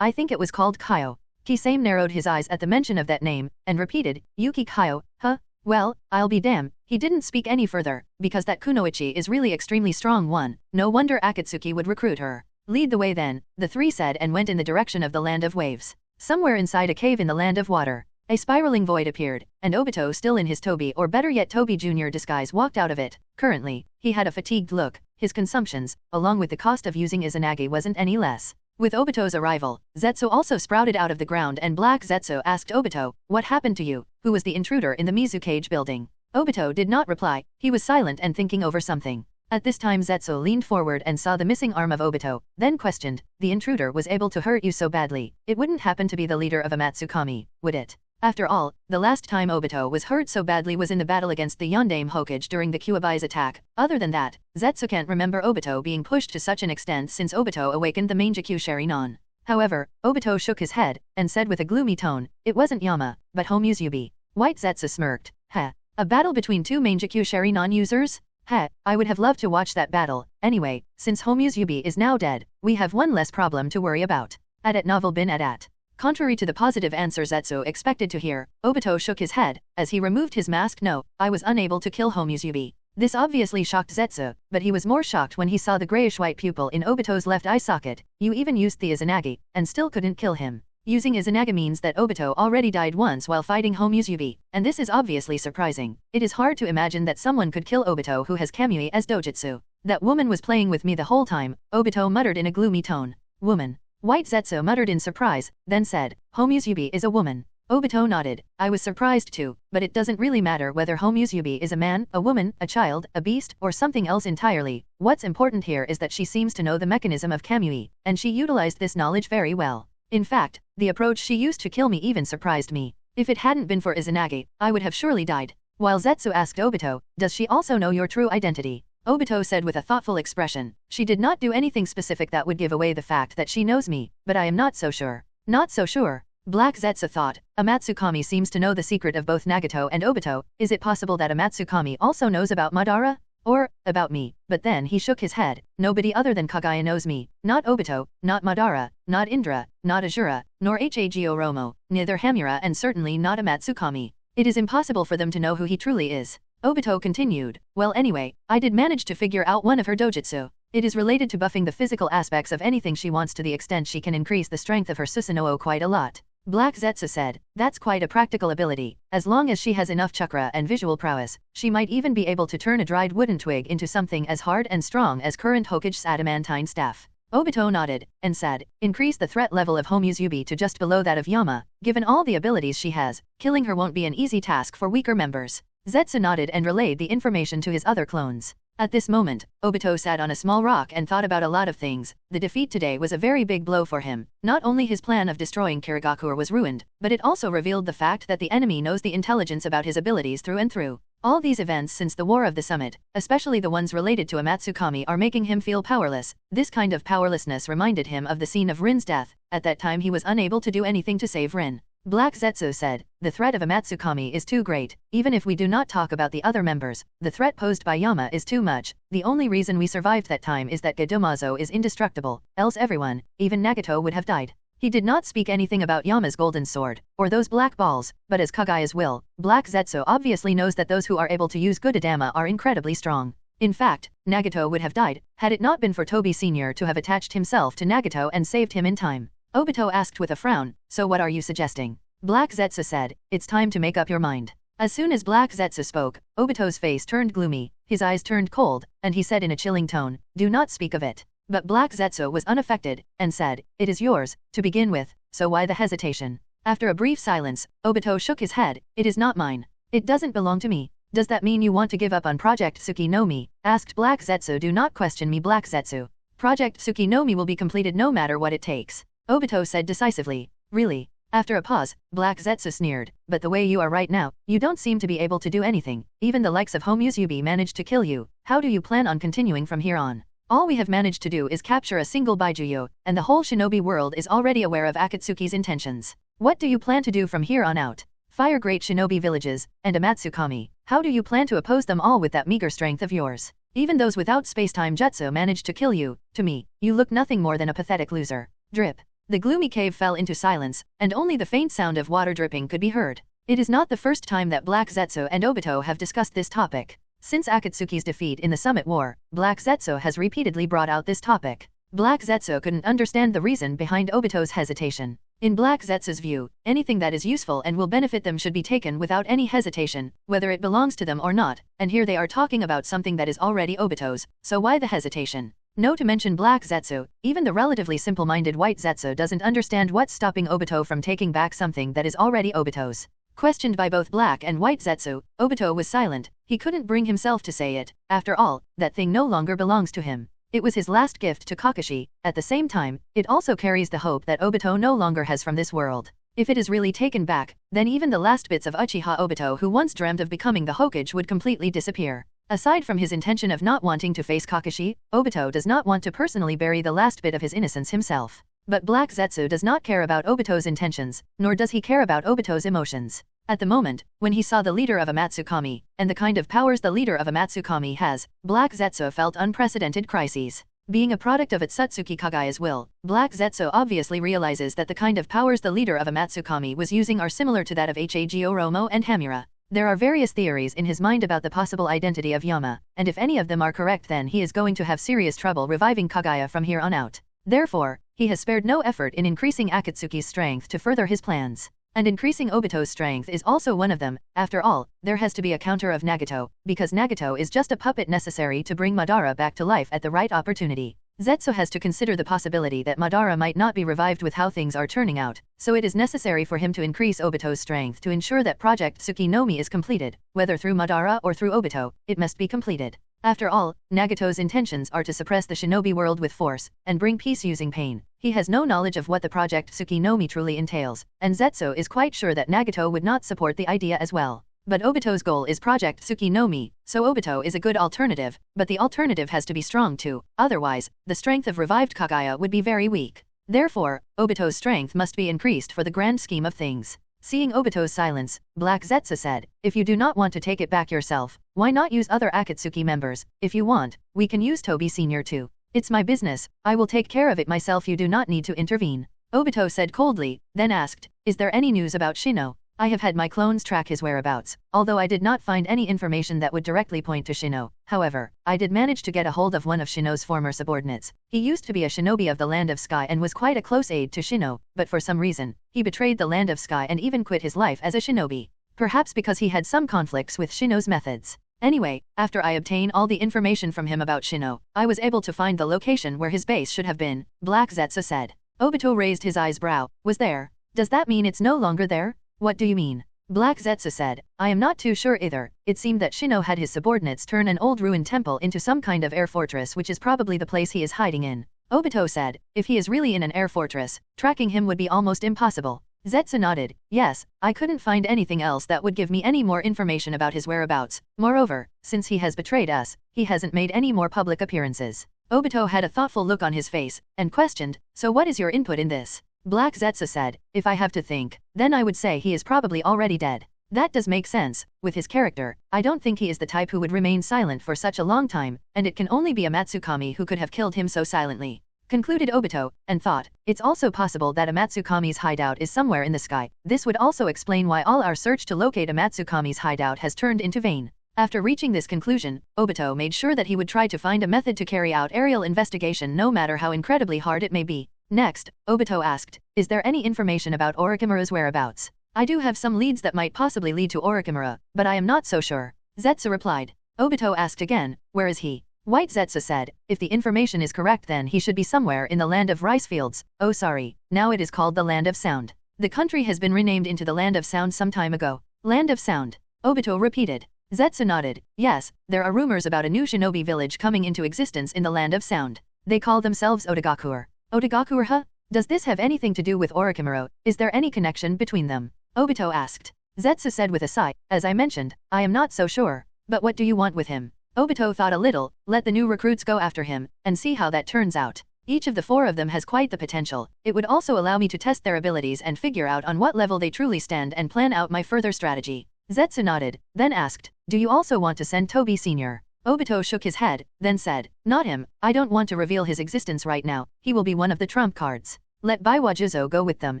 I think it was called Kaio. Kisame narrowed his eyes at the mention of that name, and repeated, Yuki Kaio, huh? Well, I'll be damned. He didn't speak any further, because that kunoichi is really extremely strong one. No wonder Akatsuki would recruit her. Lead the way then, the three said and went in the direction of the Land of Waves. Somewhere inside a cave in the Land of Water, a spiraling void appeared, and Obito, still in his Toby or better yet Toby Jr. disguise, walked out of it. Currently, he had a fatigued look. His consumptions, along with the cost of using Izanagi, wasn't any less. With Obito's arrival, Zetsu also sprouted out of the ground, and Black Zetsu asked Obito, what happened to you? Who was the intruder in the Mizu Cage building? Obito did not reply. He was silent and thinking over something. At this time Zetsu leaned forward and saw the missing arm of Obito, then questioned, the intruder was able to hurt you so badly, it wouldn't happen to be the leader of Amatsukami, would it? After all, the last time Obito was hurt so badly was in the battle against the Yondaime Hokage during the Kyuubi's attack. Other than that, Zetsu can't remember Obito being pushed to such an extent since Obito awakened the Mangekyo Sharingan. However, Obito shook his head, and said with a gloomy tone, it wasn't Yama, but Homusubi. White Zetsu smirked. Heh. A battle between two Mangekyo Sharingan users? Heh, I would have loved to watch that battle. Anyway, since Homusubi is now dead, we have one less problem to worry about. At novel bin at. Contrary to the positive answer Zetsu expected to hear, Obito shook his head, as he removed his mask. No, I was unable to kill Homusubi. This obviously shocked Zetsu, but he was more shocked when he saw the grayish-white pupil in Obito's left eye socket. You even used the Izanagi, and still couldn't kill him. Using Izanagi means that Obito already died once while fighting Homusubi, and this is obviously surprising. It is hard to imagine that someone could kill Obito who has Kamui as dojutsu. That woman was playing with me the whole time, Obito muttered in a gloomy tone. Woman. White Zetsu muttered in surprise, then said, Homusubi is a woman. Obito nodded. I was surprised too, but it doesn't really matter whether Homusubi is a man, a woman, a child, a beast, or something else entirely. What's important here is that she seems to know the mechanism of Kamui, and she utilized this knowledge very well. In fact, the approach she used to kill me even surprised me. If it hadn't been for Izanagi, I would have surely died. While Zetsu asked Obito, does she also know your true identity? Obito said with a thoughtful expression, she did not do anything specific that would give away the fact that she knows me, but I am not so sure. Not so sure? Black Zetsu thought, Amatsukami seems to know the secret of both Nagato and Obito. Is it possible that Amatsukami also knows about Madara? Or, about me? But then he shook his head. Nobody other than Kagaya knows me. Not Obito, not Madara, not Indra, not Ajura, nor Hago Romo, neither Hamura, and certainly not Amatsukami. It is impossible for them to know who he truly is. Obito continued, well anyway, I did manage to figure out one of her dojutsu. It is related to buffing the physical aspects of anything she wants to the extent she can increase the strength of her Susanoo quite a lot. Black Zetsu said, that's quite a practical ability. As long as she has enough chakra and visual prowess, she might even be able to turn a dried wooden twig into something as hard and strong as current Hokage's adamantine staff. Obito nodded, and said, increase the threat level of Homusubi to just below that of Yama. Given all the abilities she has, killing her won't be an easy task for weaker members. Zetsu nodded and relayed the information to his other clones. At this moment, Obito sat on a small rock and thought about a lot of things. The defeat today was a very big blow for him. Not only his plan of destroying Kirigakure was ruined, but it also revealed the fact that the enemy knows the intelligence about his abilities through and through. All these events since the War of the Summit, especially the ones related to Amatsukami, are making him feel powerless. This kind of powerlessness reminded him of the scene of Rin's death. At that time he was unable to do anything to save Rin. Black Zetsu said, the threat of Amatsukami is too great. Even if we do not talk about the other members, the threat posed by Yama is too much. The only reason we survived that time is that Gedomazo is indestructible, else everyone, even Nagato, would have died. He did not speak anything about Yama's golden sword, or those black balls, but as Kagaya's will, Black Zetsu obviously knows that those who are able to use Gudadama are incredibly strong. In fact, Nagato would have died, had it not been for Tobi Sr. to have attached himself to Nagato and saved him in time. Obito asked with a frown, so what are you suggesting? Black Zetsu said, it's time to make up your mind. As soon as Black Zetsu spoke, Obito's face turned gloomy, his eyes turned cold, and he said in a chilling tone, do not speak of it. But Black Zetsu was unaffected, and said, it is yours, to begin with, so why the hesitation? After a brief silence, Obito shook his head, it is not mine. It doesn't belong to me. Does that mean you want to give up on Project Tsuki no Mi? Asked Black Zetsu. Do not question me, Black Zetsu. Project Tsuki no Mi will be completed no matter what it takes. Obito said decisively. Really? After a pause, Black Zetsu sneered, but the way you are right now, you don't seem to be able to do anything. Even the likes of Homusubi managed to kill you. How do you plan on continuing from here on? All we have managed to do is capture a single Baijuyo, and the whole shinobi world is already aware of Akatsuki's intentions. What do you plan to do from here on out? Fire great shinobi villages, and a Matsukami. How do you plan to oppose them all with that meager strength of yours? Even those without space-time jutsu managed to kill you. To me, you look nothing more than a pathetic loser. Drip. The gloomy cave fell into silence, and only the faint sound of water dripping could be heard. It is not the first time that Black Zetsu and Obito have discussed this topic. Since Akatsuki's defeat in the Summit War, Black Zetsu has repeatedly brought out this topic. Black Zetsu couldn't understand the reason behind Obito's hesitation. In Black Zetsu's view, anything that is useful and will benefit them should be taken without any hesitation, whether it belongs to them or not, and here they are talking about something that is already Obito's, so why the hesitation? No, to mention Black Zetsu, even the relatively simple-minded White Zetsu doesn't understand what's stopping Obito from taking back something that is already Obito's. Questioned by both Black and White Zetsu, Obito was silent. He couldn't bring himself to say it. After all, that thing no longer belongs to him. It was his last gift to Kakashi. At the same time, it also carries the hope that Obito no longer has from this world. If it is really taken back, then even the last bits of Uchiha Obito who once dreamt of becoming the Hokage would completely disappear. Aside from his intention of not wanting to face Kakashi, Obito does not want to personally bury the last bit of his innocence himself. But Black Zetsu does not care about Obito's intentions, nor does he care about Obito's emotions. At the moment, when he saw the leader of a Matsukami, and the kind of powers the leader of a Matsukami has, Black Zetsu felt unprecedented crises. Being a product of Otsutsuki Kagaya's will, Black Zetsu obviously realizes that the kind of powers the leader of a Matsukami was using are similar to that of Hagi Oromo and Hamura. There are various theories in his mind about the possible identity of Yama, and if any of them are correct, then he is going to have serious trouble reviving Kagaya from here on out. Therefore, he has spared no effort in increasing Akatsuki's strength to further his plans. And increasing Obito's strength is also one of them. After all, there has to be a counter of Nagato, because Nagato is just a puppet necessary to bring Madara back to life at the right opportunity. Zetsu has to consider the possibility that Madara might not be revived with how things are turning out, so it is necessary for him to increase Obito's strength to ensure that Project Tsuki no Mi is completed. Whether through Madara or through Obito, it must be completed. After all, Nagato's intentions are to suppress the shinobi world with force, and bring peace using pain. He has no knowledge of what the Project Tsuki no Mi truly entails, and Zetsu is quite sure that Nagato would not support the idea as well. But Obito's goal is Project Tsuki no Mi, so Obito is a good alternative, but the alternative has to be strong too, otherwise, the strength of revived Kagaya would be very weak. Therefore, Obito's strength must be increased for the grand scheme of things. Seeing Obito's silence, Black Zetsu said, if you do not want to take it back yourself, why not use other Akatsuki members? If you want, we can use Tobi Sr. too. It's my business, I will take care of it myself, you do not need to intervene. Obito said coldly, then asked, is there any news about Shino? I have had my clones track his whereabouts, although I did not find any information that would directly point to Shino. However, I did manage to get a hold of one of Shino's former subordinates. He used to be a shinobi of the Land of Sky and was quite a close aide to Shino, but for some reason, he betrayed the Land of Sky and even quit his life as a shinobi. Perhaps because he had some conflicts with Shino's methods. Anyway, after I obtained all the information from him about Shino, I was able to find the location where his base should have been, Black Zetsu said. Obito raised his eyebrow. Was there? Does that mean it's no longer there? What do you mean? Black Zetsu said, I am not too sure either. It seemed that Shino had his subordinates turn an old ruined temple into some kind of air fortress, which is probably the place he is hiding in. Obito said, if he is really in an air fortress, tracking him would be almost impossible. Zetsu nodded, yes, I couldn't find anything else that would give me any more information about his whereabouts. Moreover, since he has betrayed us, he hasn't made any more public appearances. Obito had a thoughtful look on his face, and questioned, so what is your input in this? Black Zetsu said, if I have to think, then I would say he is probably already dead. That does make sense. With his character, I don't think he is the type who would remain silent for such a long time, and it can only be a Matsukami who could have killed him so silently. Concluded Obito, and thought, It's also possible that Amatsukami's hideout is somewhere in the sky. This would also explain why all our search to locate Amatsukami's hideout has turned into vain. After reaching this conclusion, Obito made sure that he would try to find a method to carry out aerial investigation no matter how incredibly hard it may be. Next, Obito asked, "Is there any information about Orochimaru's whereabouts? I do have some leads that might possibly lead to Orochimaru, but I am not so sure." Zetsu replied. Obito asked again, "Where is he?" White Zetsu said, "If the information is correct then he should be somewhere in the land of rice fields. Oh sorry, now it is called the Land of Sound. The country has been renamed into the Land of Sound some time ago." Land of Sound. Obito repeated. Zetsu nodded. "Yes, there are rumors about a new shinobi village coming into existence in the Land of Sound. They call themselves Otogakuer." Otogakuer, huh? Does this have anything to do with Orochimaru? Is there any connection between them? Obito asked. Zetsu said with a sigh, "As I mentioned, I am not so sure. But what do you want with him?" Obito thought a little, "Let the new recruits go after him, and see how that turns out. Each of the 4 of them has quite the potential. It would also allow me to test their abilities and figure out on what level they truly stand and plan out my further strategy." Zetsu nodded, then asked, "Do you also want to send Toby Sr.?" Obito shook his head, then said, "Not him, I don't want to reveal his existence right now, he will be one of the trump cards. Let Baiwa Juzo go with them,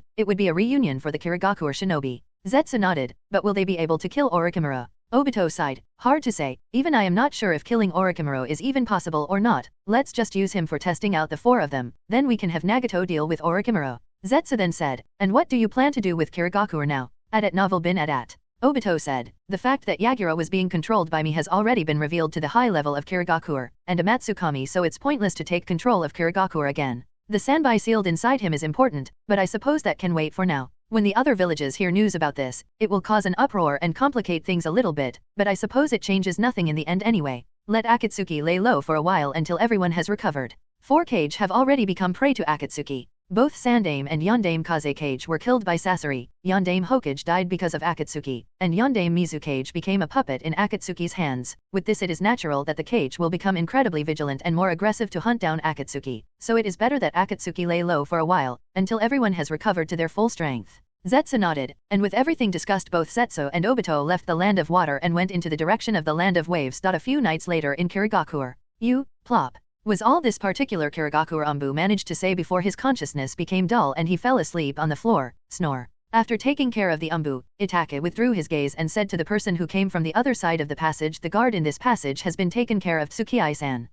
it would be a reunion for the Kirigakuer shinobi." Zetsu nodded, "But will they be able to kill Orochimaru?" Obito sighed, "Hard to say, even I am not sure if killing Orochimaru is even possible or not. Let's just use him for testing out the 4 of them, then we can have Nagato deal with Orochimaru." Zetsu then said, "And what do you plan to do with Kirigakuer now?" At novel bin at. Obito said, "The fact that Yagura was being controlled by me has already been revealed to the high level of Kirigakuer, and Amatsukami, so it's pointless to take control of Kirigakuer again. The Sanbai sealed inside him is important, but I suppose that can wait for now. When the other villages hear news about this, it will cause an uproar and complicate things a little bit, but I suppose it changes nothing in the end anyway. Let Akatsuki lay low for a while until everyone has recovered." 4 Kage have already become prey to Akatsuki. Both Sandame and Yondame Kazekage were killed by Sasori, Yondame Hokage died because of Akatsuki, and Yondame Mizukage became a puppet in Akatsuki's hands. With this it is natural that the Kage will become incredibly vigilant and more aggressive to hunt down Akatsuki, so it is better that Akatsuki lay low for a while, until everyone has recovered to their full strength. Zetsu nodded, and with everything discussed both Zetsu and Obito left the Land of Water and went into the direction of the Land of Waves. A few nights later in Kirigakuer. Plop. Was all this particular Kirigakuer Umbu managed to say before his consciousness became dull and he fell asleep on the floor. Snore. After taking care of the Umbu, Itake withdrew his gaze and said to the person who came from the other side of the passage, "The guard in this passage has been taken care of, Tsukii-san."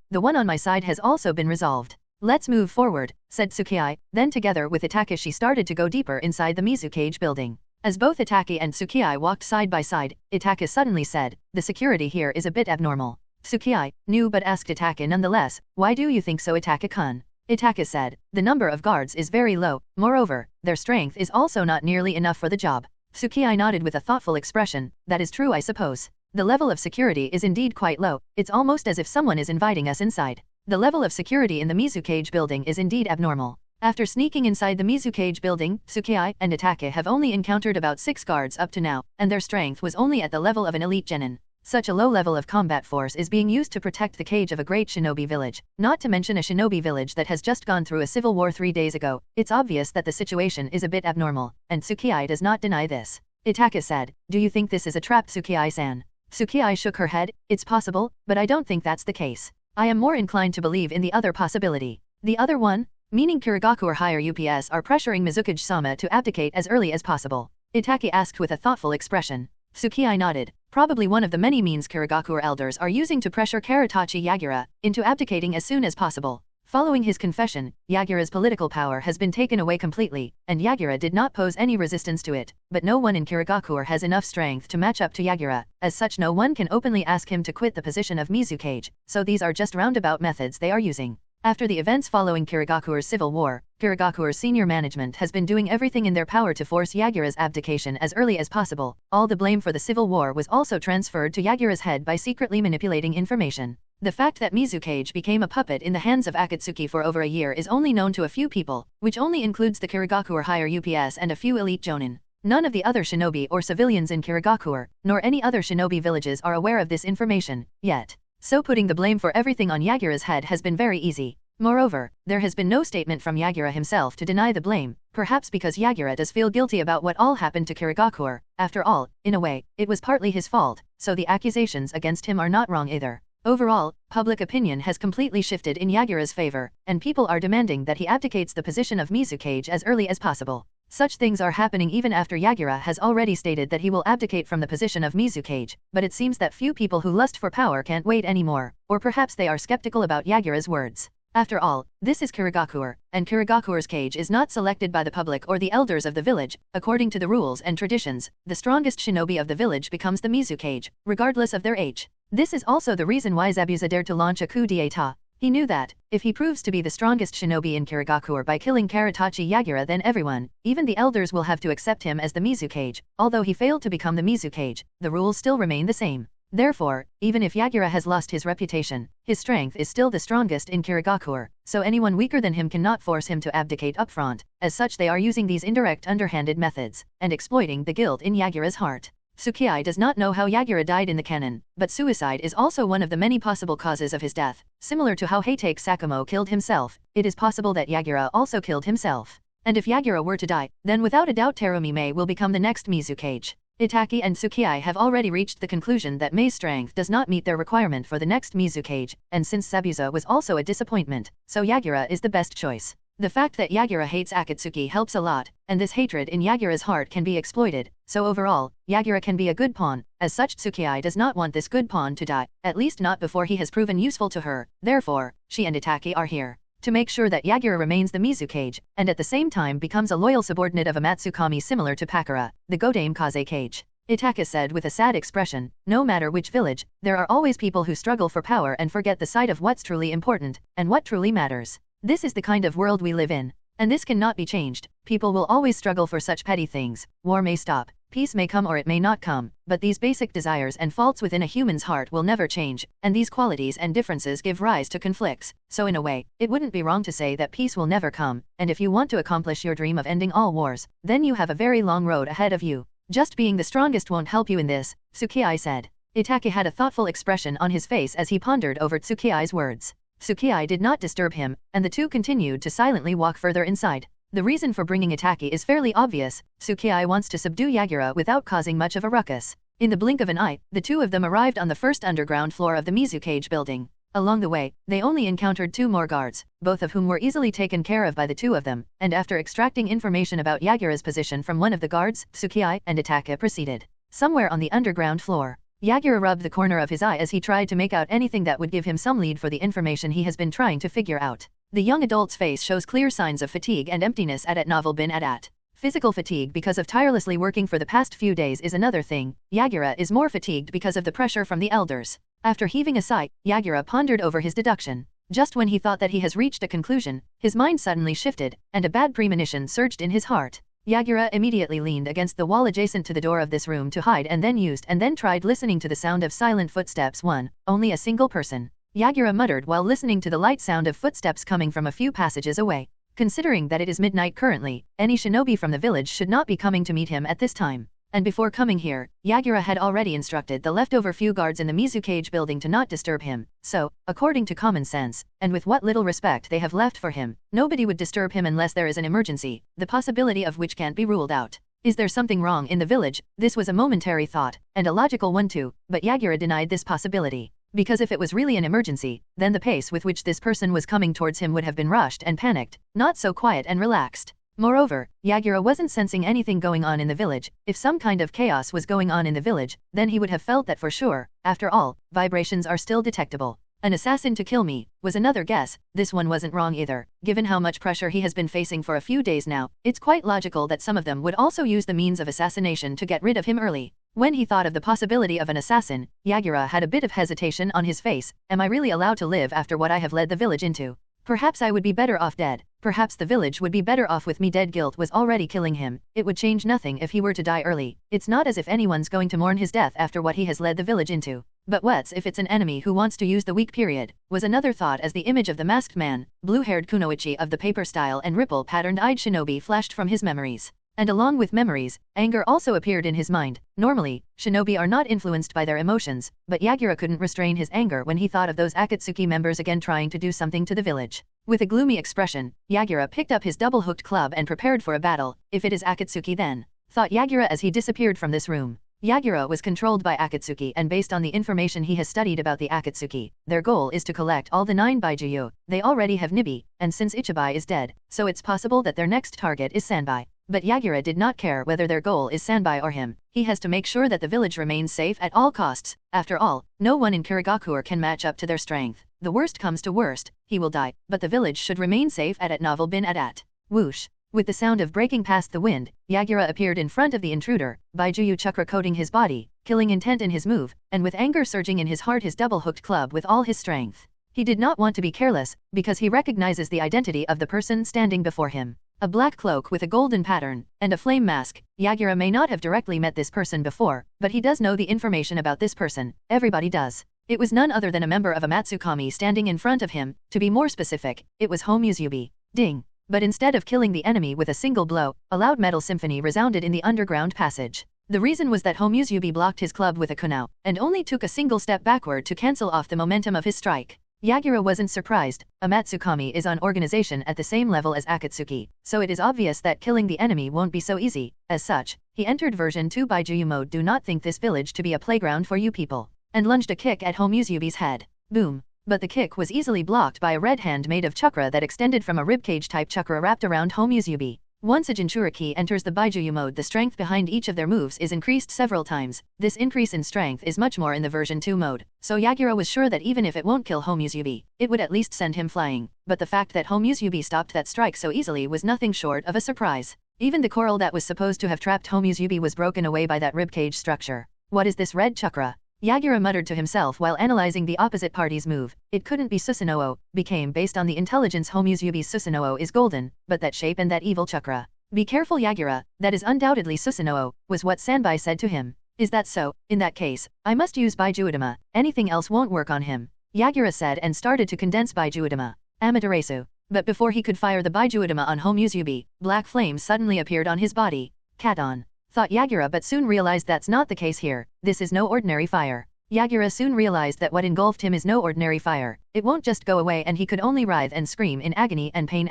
The one on my side has also been resolved. "Let's move forward," said Tsukii, then together with Itake she started to go deeper inside the Mizukage building. As both Itake and Tsukii walked side by side, Itake suddenly said, "The security here is a bit abnormal." Tsukii knew but asked Itake nonetheless, "Why do you think so, Itake-kun?" Itake said, "The number of guards is very low, moreover, their strength is also not nearly enough for the job." Tsukii nodded with a thoughtful expression, "That is true, I suppose. The level of security is indeed quite low, it's almost as if someone is inviting us inside. The level of security in the Mizukage building is indeed abnormal." After sneaking inside the Mizukage building, Tsukii and Itake have only encountered about 6 guards up to now, and their strength was only at the level of an elite genin. Such a low level of combat force is being used to protect the cage of a great shinobi village, not to mention a shinobi village that has just gone through a civil war 3 days ago. It's obvious that the situation is a bit abnormal, and Tsukii does not deny this. Itake said, "Do you think this is a trap, Tsukii-san?" Tsukii shook her head, "It's possible, but I don't think that's the case. I am more inclined to believe in the other possibility." "The other one?" Meaning Kirigakuer higher UPS are pressuring Mizukage-sama to abdicate as early as possible. Itake asked with a thoughtful expression. Tsukii nodded. Probably one of the many means Kirigakuer elders are using to pressure Karatachi Yagura into abdicating as soon as possible. Following his confession, Yagura's political power has been taken away completely, and Yagura did not pose any resistance to it, but no one in Kirigakuer has enough strength to match up to Yagura, as such no one can openly ask him to quit the position of Mizukage, so these are just roundabout methods they are using. After the events following Kirigakuer's civil war, Kirigakuer's senior management has been doing everything in their power to force Yagura's abdication as early as possible. All the blame for the civil war was also transferred to Yagura's head by secretly manipulating information. The fact that Mizukage became a puppet in the hands of Akatsuki for over a year is only known to a few people, which only includes the Kirigakuer higher UPS and a few elite jonin. None of the other shinobi or civilians in Kirigakuer, nor any other shinobi villages are aware of this information, yet. So putting the blame for everything on Yagura's head has been very easy. Moreover, there has been no statement from Yagura himself to deny the blame, perhaps because Yagura does feel guilty about what all happened to Kirigakuer. After all, in a way, it was partly his fault, so the accusations against him are not wrong either. Overall, public opinion has completely shifted in Yagura's favor, and people are demanding that he abdicates the position of Mizukage as early as possible. Such things are happening even after Yagura has already stated that he will abdicate from the position of Mizukage, but it seems that few people who lust for power can't wait anymore, or perhaps they are skeptical about Yagura's words. After all, this is Kirigakuer, and Kirigakuer's cage is not selected by the public or the elders of the village. According to the rules and traditions, the strongest shinobi of the village becomes the Mizukage, regardless of their age. This is also the reason why Zabuza dared to launch a coup d'état. He knew that, if he proves to be the strongest shinobi in Kirigakuer by killing Karatachi Yagura, then everyone, even the elders, will have to accept him as the Mizukage. Although he failed to become the Mizukage, the rules still remain the same. Therefore, even if Yagura has lost his reputation, his strength is still the strongest in Kirigakuer, so anyone weaker than him cannot force him to abdicate upfront. As such, they are using these indirect underhanded methods, and exploiting the guilt in Yagura's heart. Tsukii does not know how Yagura died in the canon, but suicide is also one of the many possible causes of his death. Similar to how Heitake Sakumo killed himself, it is possible that Yagura also killed himself. And if Yagura were to die, then without a doubt Terumi Mei will become the next Mizukage. Itaki and Tsukii have already reached the conclusion that Mei's strength does not meet their requirement for the next Mizukage, and since Zabuza was also a disappointment, so Yagura is the best choice. The fact that Yagura hates Akatsuki helps a lot, and this hatred in Yagura's heart can be exploited, so overall, Yagura can be a good pawn. As such, Tsukii does not want this good pawn to die, at least not before he has proven useful to her. Therefore, she and Itaki are here to make sure that Yagura remains the Mizukage, and at the same time becomes a loyal subordinate of a Matsukami similar to Pakura, the Godame Kaze Cage. Itaka said with a sad expression, no matter which village, there are always people who struggle for power and forget the sight of what's truly important, and what truly matters. This is the kind of world we live in, and this cannot be changed. People will always struggle for such petty things. War may stop, peace may come or it may not come, but these basic desires and faults within a human's heart will never change, and these qualities and differences give rise to conflicts. So in a way, it wouldn't be wrong to say that peace will never come, and if you want to accomplish your dream of ending all wars, then you have a very long road ahead of you. Just being the strongest won't help you in this, Tsukii said. Itaki had a thoughtful expression on his face as he pondered over Tsukii's words. Tsukii did not disturb him, and the two continued to silently walk further inside. The reason for bringing Itaki is fairly obvious. Tsukii wants to subdue Yagura without causing much of a ruckus. In the blink of an eye, the two of them arrived on the first underground floor of the Mizukage building. Along the way, they only encountered two more guards, both of whom were easily taken care of by the two of them, and after extracting information about Yagura's position from one of the guards, Tsukii and Itaka proceeded. Somewhere on the underground floor, Yagura rubbed the corner of his eye as he tried to make out anything that would give him some lead for the information he has been trying to figure out. The young adult's face shows clear signs of fatigue and emptiness at novel bin at. Physical fatigue because of tirelessly working for the past few days is another thing. Yagura is more fatigued because of the pressure from the elders. After heaving a sigh, Yagura pondered over his deduction. Just when he thought that he has reached a conclusion, his mind suddenly shifted, and a bad premonition surged in his heart. Yagura immediately leaned against the wall adjacent to the door of this room to hide and then tried listening to the sound of silent footsteps. Only a single person. Yagura muttered while listening to the light sound of footsteps coming from a few passages away. Considering that it is midnight currently, any shinobi from the village should not be coming to meet him at this time. And before coming here, Yagura had already instructed the leftover few guards in the Mizukage building to not disturb him, so, according to common sense, and with what little respect they have left for him, nobody would disturb him unless there is an emergency, the possibility of which can't be ruled out. Is there something wrong in the village? This was a momentary thought, and a logical one too, but Yagura denied this possibility. Because if it was really an emergency, then the pace with which this person was coming towards him would have been rushed and panicked, not so quiet and relaxed. Moreover, Yagura wasn't sensing anything going on in the village. If some kind of chaos was going on in the village, then he would have felt that for sure. After all, vibrations are still detectable. An assassin to kill me, was another guess. This one wasn't wrong either. Given how much pressure he has been facing for a few days now, it's quite logical that some of them would also use the means of assassination to get rid of him early. When he thought of the possibility of an assassin, Yagura had a bit of hesitation on his face. Am I really allowed to live after what I have led the village into? Perhaps I would be better off dead. Perhaps the village would be better off with me dead. Guilt was already killing him. It would change nothing if he were to die early. It's not as if anyone's going to mourn his death after what he has led the village into. But what's if it's an enemy who wants to use the weak period? Was another thought as the image of the masked man, blue-haired kunoichi of the paper style and ripple-patterned-eyed shinobi flashed from his memories. And along with memories, anger also appeared in his mind. Normally, shinobi are not influenced by their emotions, but Yagura couldn't restrain his anger when he thought of those Akatsuki members again trying to do something to the village. With a gloomy expression, Yagura picked up his double-hooked club and prepared for a battle. If it is Akatsuki then, thought Yagura as he disappeared from this room. Yagura was controlled by Akatsuki, and based on the information he has studied about the Akatsuki, their goal is to collect all the 9 Baijuyu. They already have Nibi, and since Ichibai is dead, so it's possible that their next target is Sanbai. But Yagura did not care whether their goal is Sanbai or him. He has to make sure that the village remains safe at all costs. After all, no one in Kirigakure can match up to their strength. The worst comes to worst, he will die, but the village should remain safe at Novel Bin at. Whoosh! With the sound of breaking past the wind, Yagura appeared in front of the intruder, Baijuyu chakra coating his body, killing intent in his move, and with anger surging in his heart his double-hooked club with all his strength. He did not want to be careless, because he recognizes the identity of the person standing before him. A black cloak with a golden pattern, and a flame mask. Yagura may not have directly met this person before, but he does know the information about this person. Everybody does. It was none other than a member of a Matsukami standing in front of him. To be more specific, it was Homuzubi. Ding! But instead of killing the enemy with a single blow, a loud metal symphony resounded in the underground passage. The reason was that Homuzubi blocked his club with a kunao, and only took a single step backward to cancel off the momentum of his strike. Yagura wasn't surprised. A Matsukami is on organization at the same level as Akatsuki, so it is obvious that killing the enemy won't be so easy. As such, he entered version 2 Baijuyu mode. Do not think this village to be a playground for you people, and lunged a kick at Homuzubi's head. Boom! But the kick was easily blocked by a red hand made of chakra that extended from a ribcage-type chakra wrapped around Homuzubi. Once a Jinchuriki enters the Baijuyu mode, the strength behind each of their moves is increased several times. This increase in strength is much more in the version 2 mode, so Yagura was sure that even if it won't kill Homuzubi, it would at least send him flying. But the fact that Homuzubi stopped that strike so easily was nothing short of a surprise. Even the coral that was supposed to have trapped Homuzubi was broken away by that ribcage structure. What is this red chakra? Yagura muttered to himself while analyzing the opposite party's move. It couldn't be Susanoo, became based on the intelligence Homuzubi's Susanoo is golden, but that shape and that evil chakra. Be careful Yagura, that is undoubtedly Susanoo, was what Sanbai said to him. Is that so? In that case, I must use Baijuudama, anything else won't work on him. Yagura said and started to condense Baijuudama. Amaterasu. But before he could fire the Baijuudama on Homuzubi, black flames suddenly appeared on his body. Cat-on. Thought Yagura, but soon realized that's not the case here. This is no ordinary fire. Yagura soon realized that what engulfed him is no ordinary fire. It won't just go away, and he could only writhe and scream in agony and pain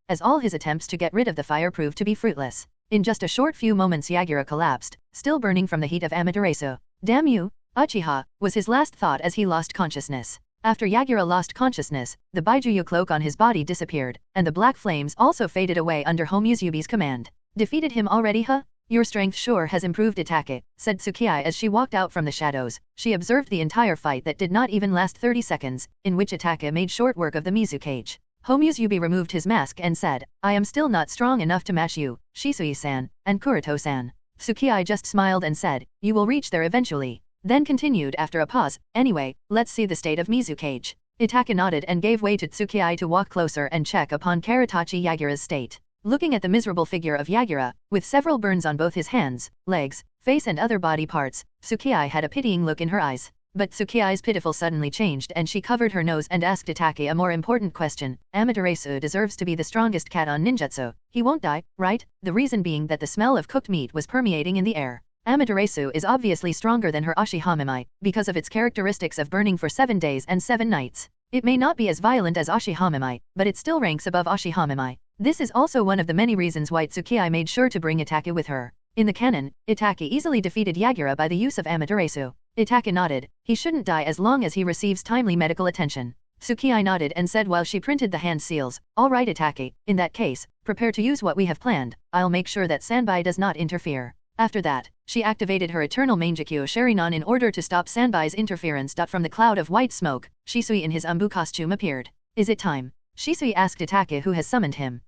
as all his attempts to get rid of the fire proved to be fruitless. In just a short few moments Yagura collapsed, still burning from the heat of Amaterasu. Damn you! Uchiha! Was his last thought as he lost consciousness. After Yagura lost consciousness, the Baijuyu cloak on his body disappeared, and the black flames also faded away under Homuzubi's command. Defeated him already, huh? Your strength sure has improved, Itake, said Tsukii as she walked out from the shadows. She observed the entire fight that did not even last 30 seconds, in which Itake made short work of the Mizukage. Homuzubi removed his mask and said, I am still not strong enough to match you, Shisui-san, and Kuroto-san. Tsukii just smiled and said, you will reach there eventually. Then continued after a pause, anyway, let's see the state of Mizukage. Itake nodded and gave way to Tsukii to walk closer and check upon Karatachi Yagura's state. Looking at the miserable figure of Yagura, with several burns on both his hands, legs, face and other body parts, Tsukii had a pitying look in her eyes. But Tsukii's pitiful suddenly changed and she covered her nose and asked Itake a more important question. Amaterasu deserves to be the strongest cat on ninjutsu. He won't die, right? The reason being that the smell of cooked meat was permeating in the air. Amaterasu is obviously stronger than her Ashihamimai, because of its characteristics of burning for 7 days and 7 nights. It may not be as violent as Ashihamimai, but it still ranks above Ashihamimai. This is also one of the many reasons why Tsukii made sure to bring Itake with her. In the canon, Itake easily defeated Yagura by the use of Amaterasu. Itake nodded. He shouldn't die as long as he receives timely medical attention. Tsukii nodded and said while she printed the hand seals, all right Itake, in that case, prepare to use what we have planned. I'll make sure that Sanbai does not interfere. After that, she activated her eternal Mangekyo Sharinon in order to stop Sanbai's interference. From the cloud of white smoke, Shisui in his Umbu costume appeared. Is it time? Shisui asked Itake who has summoned him.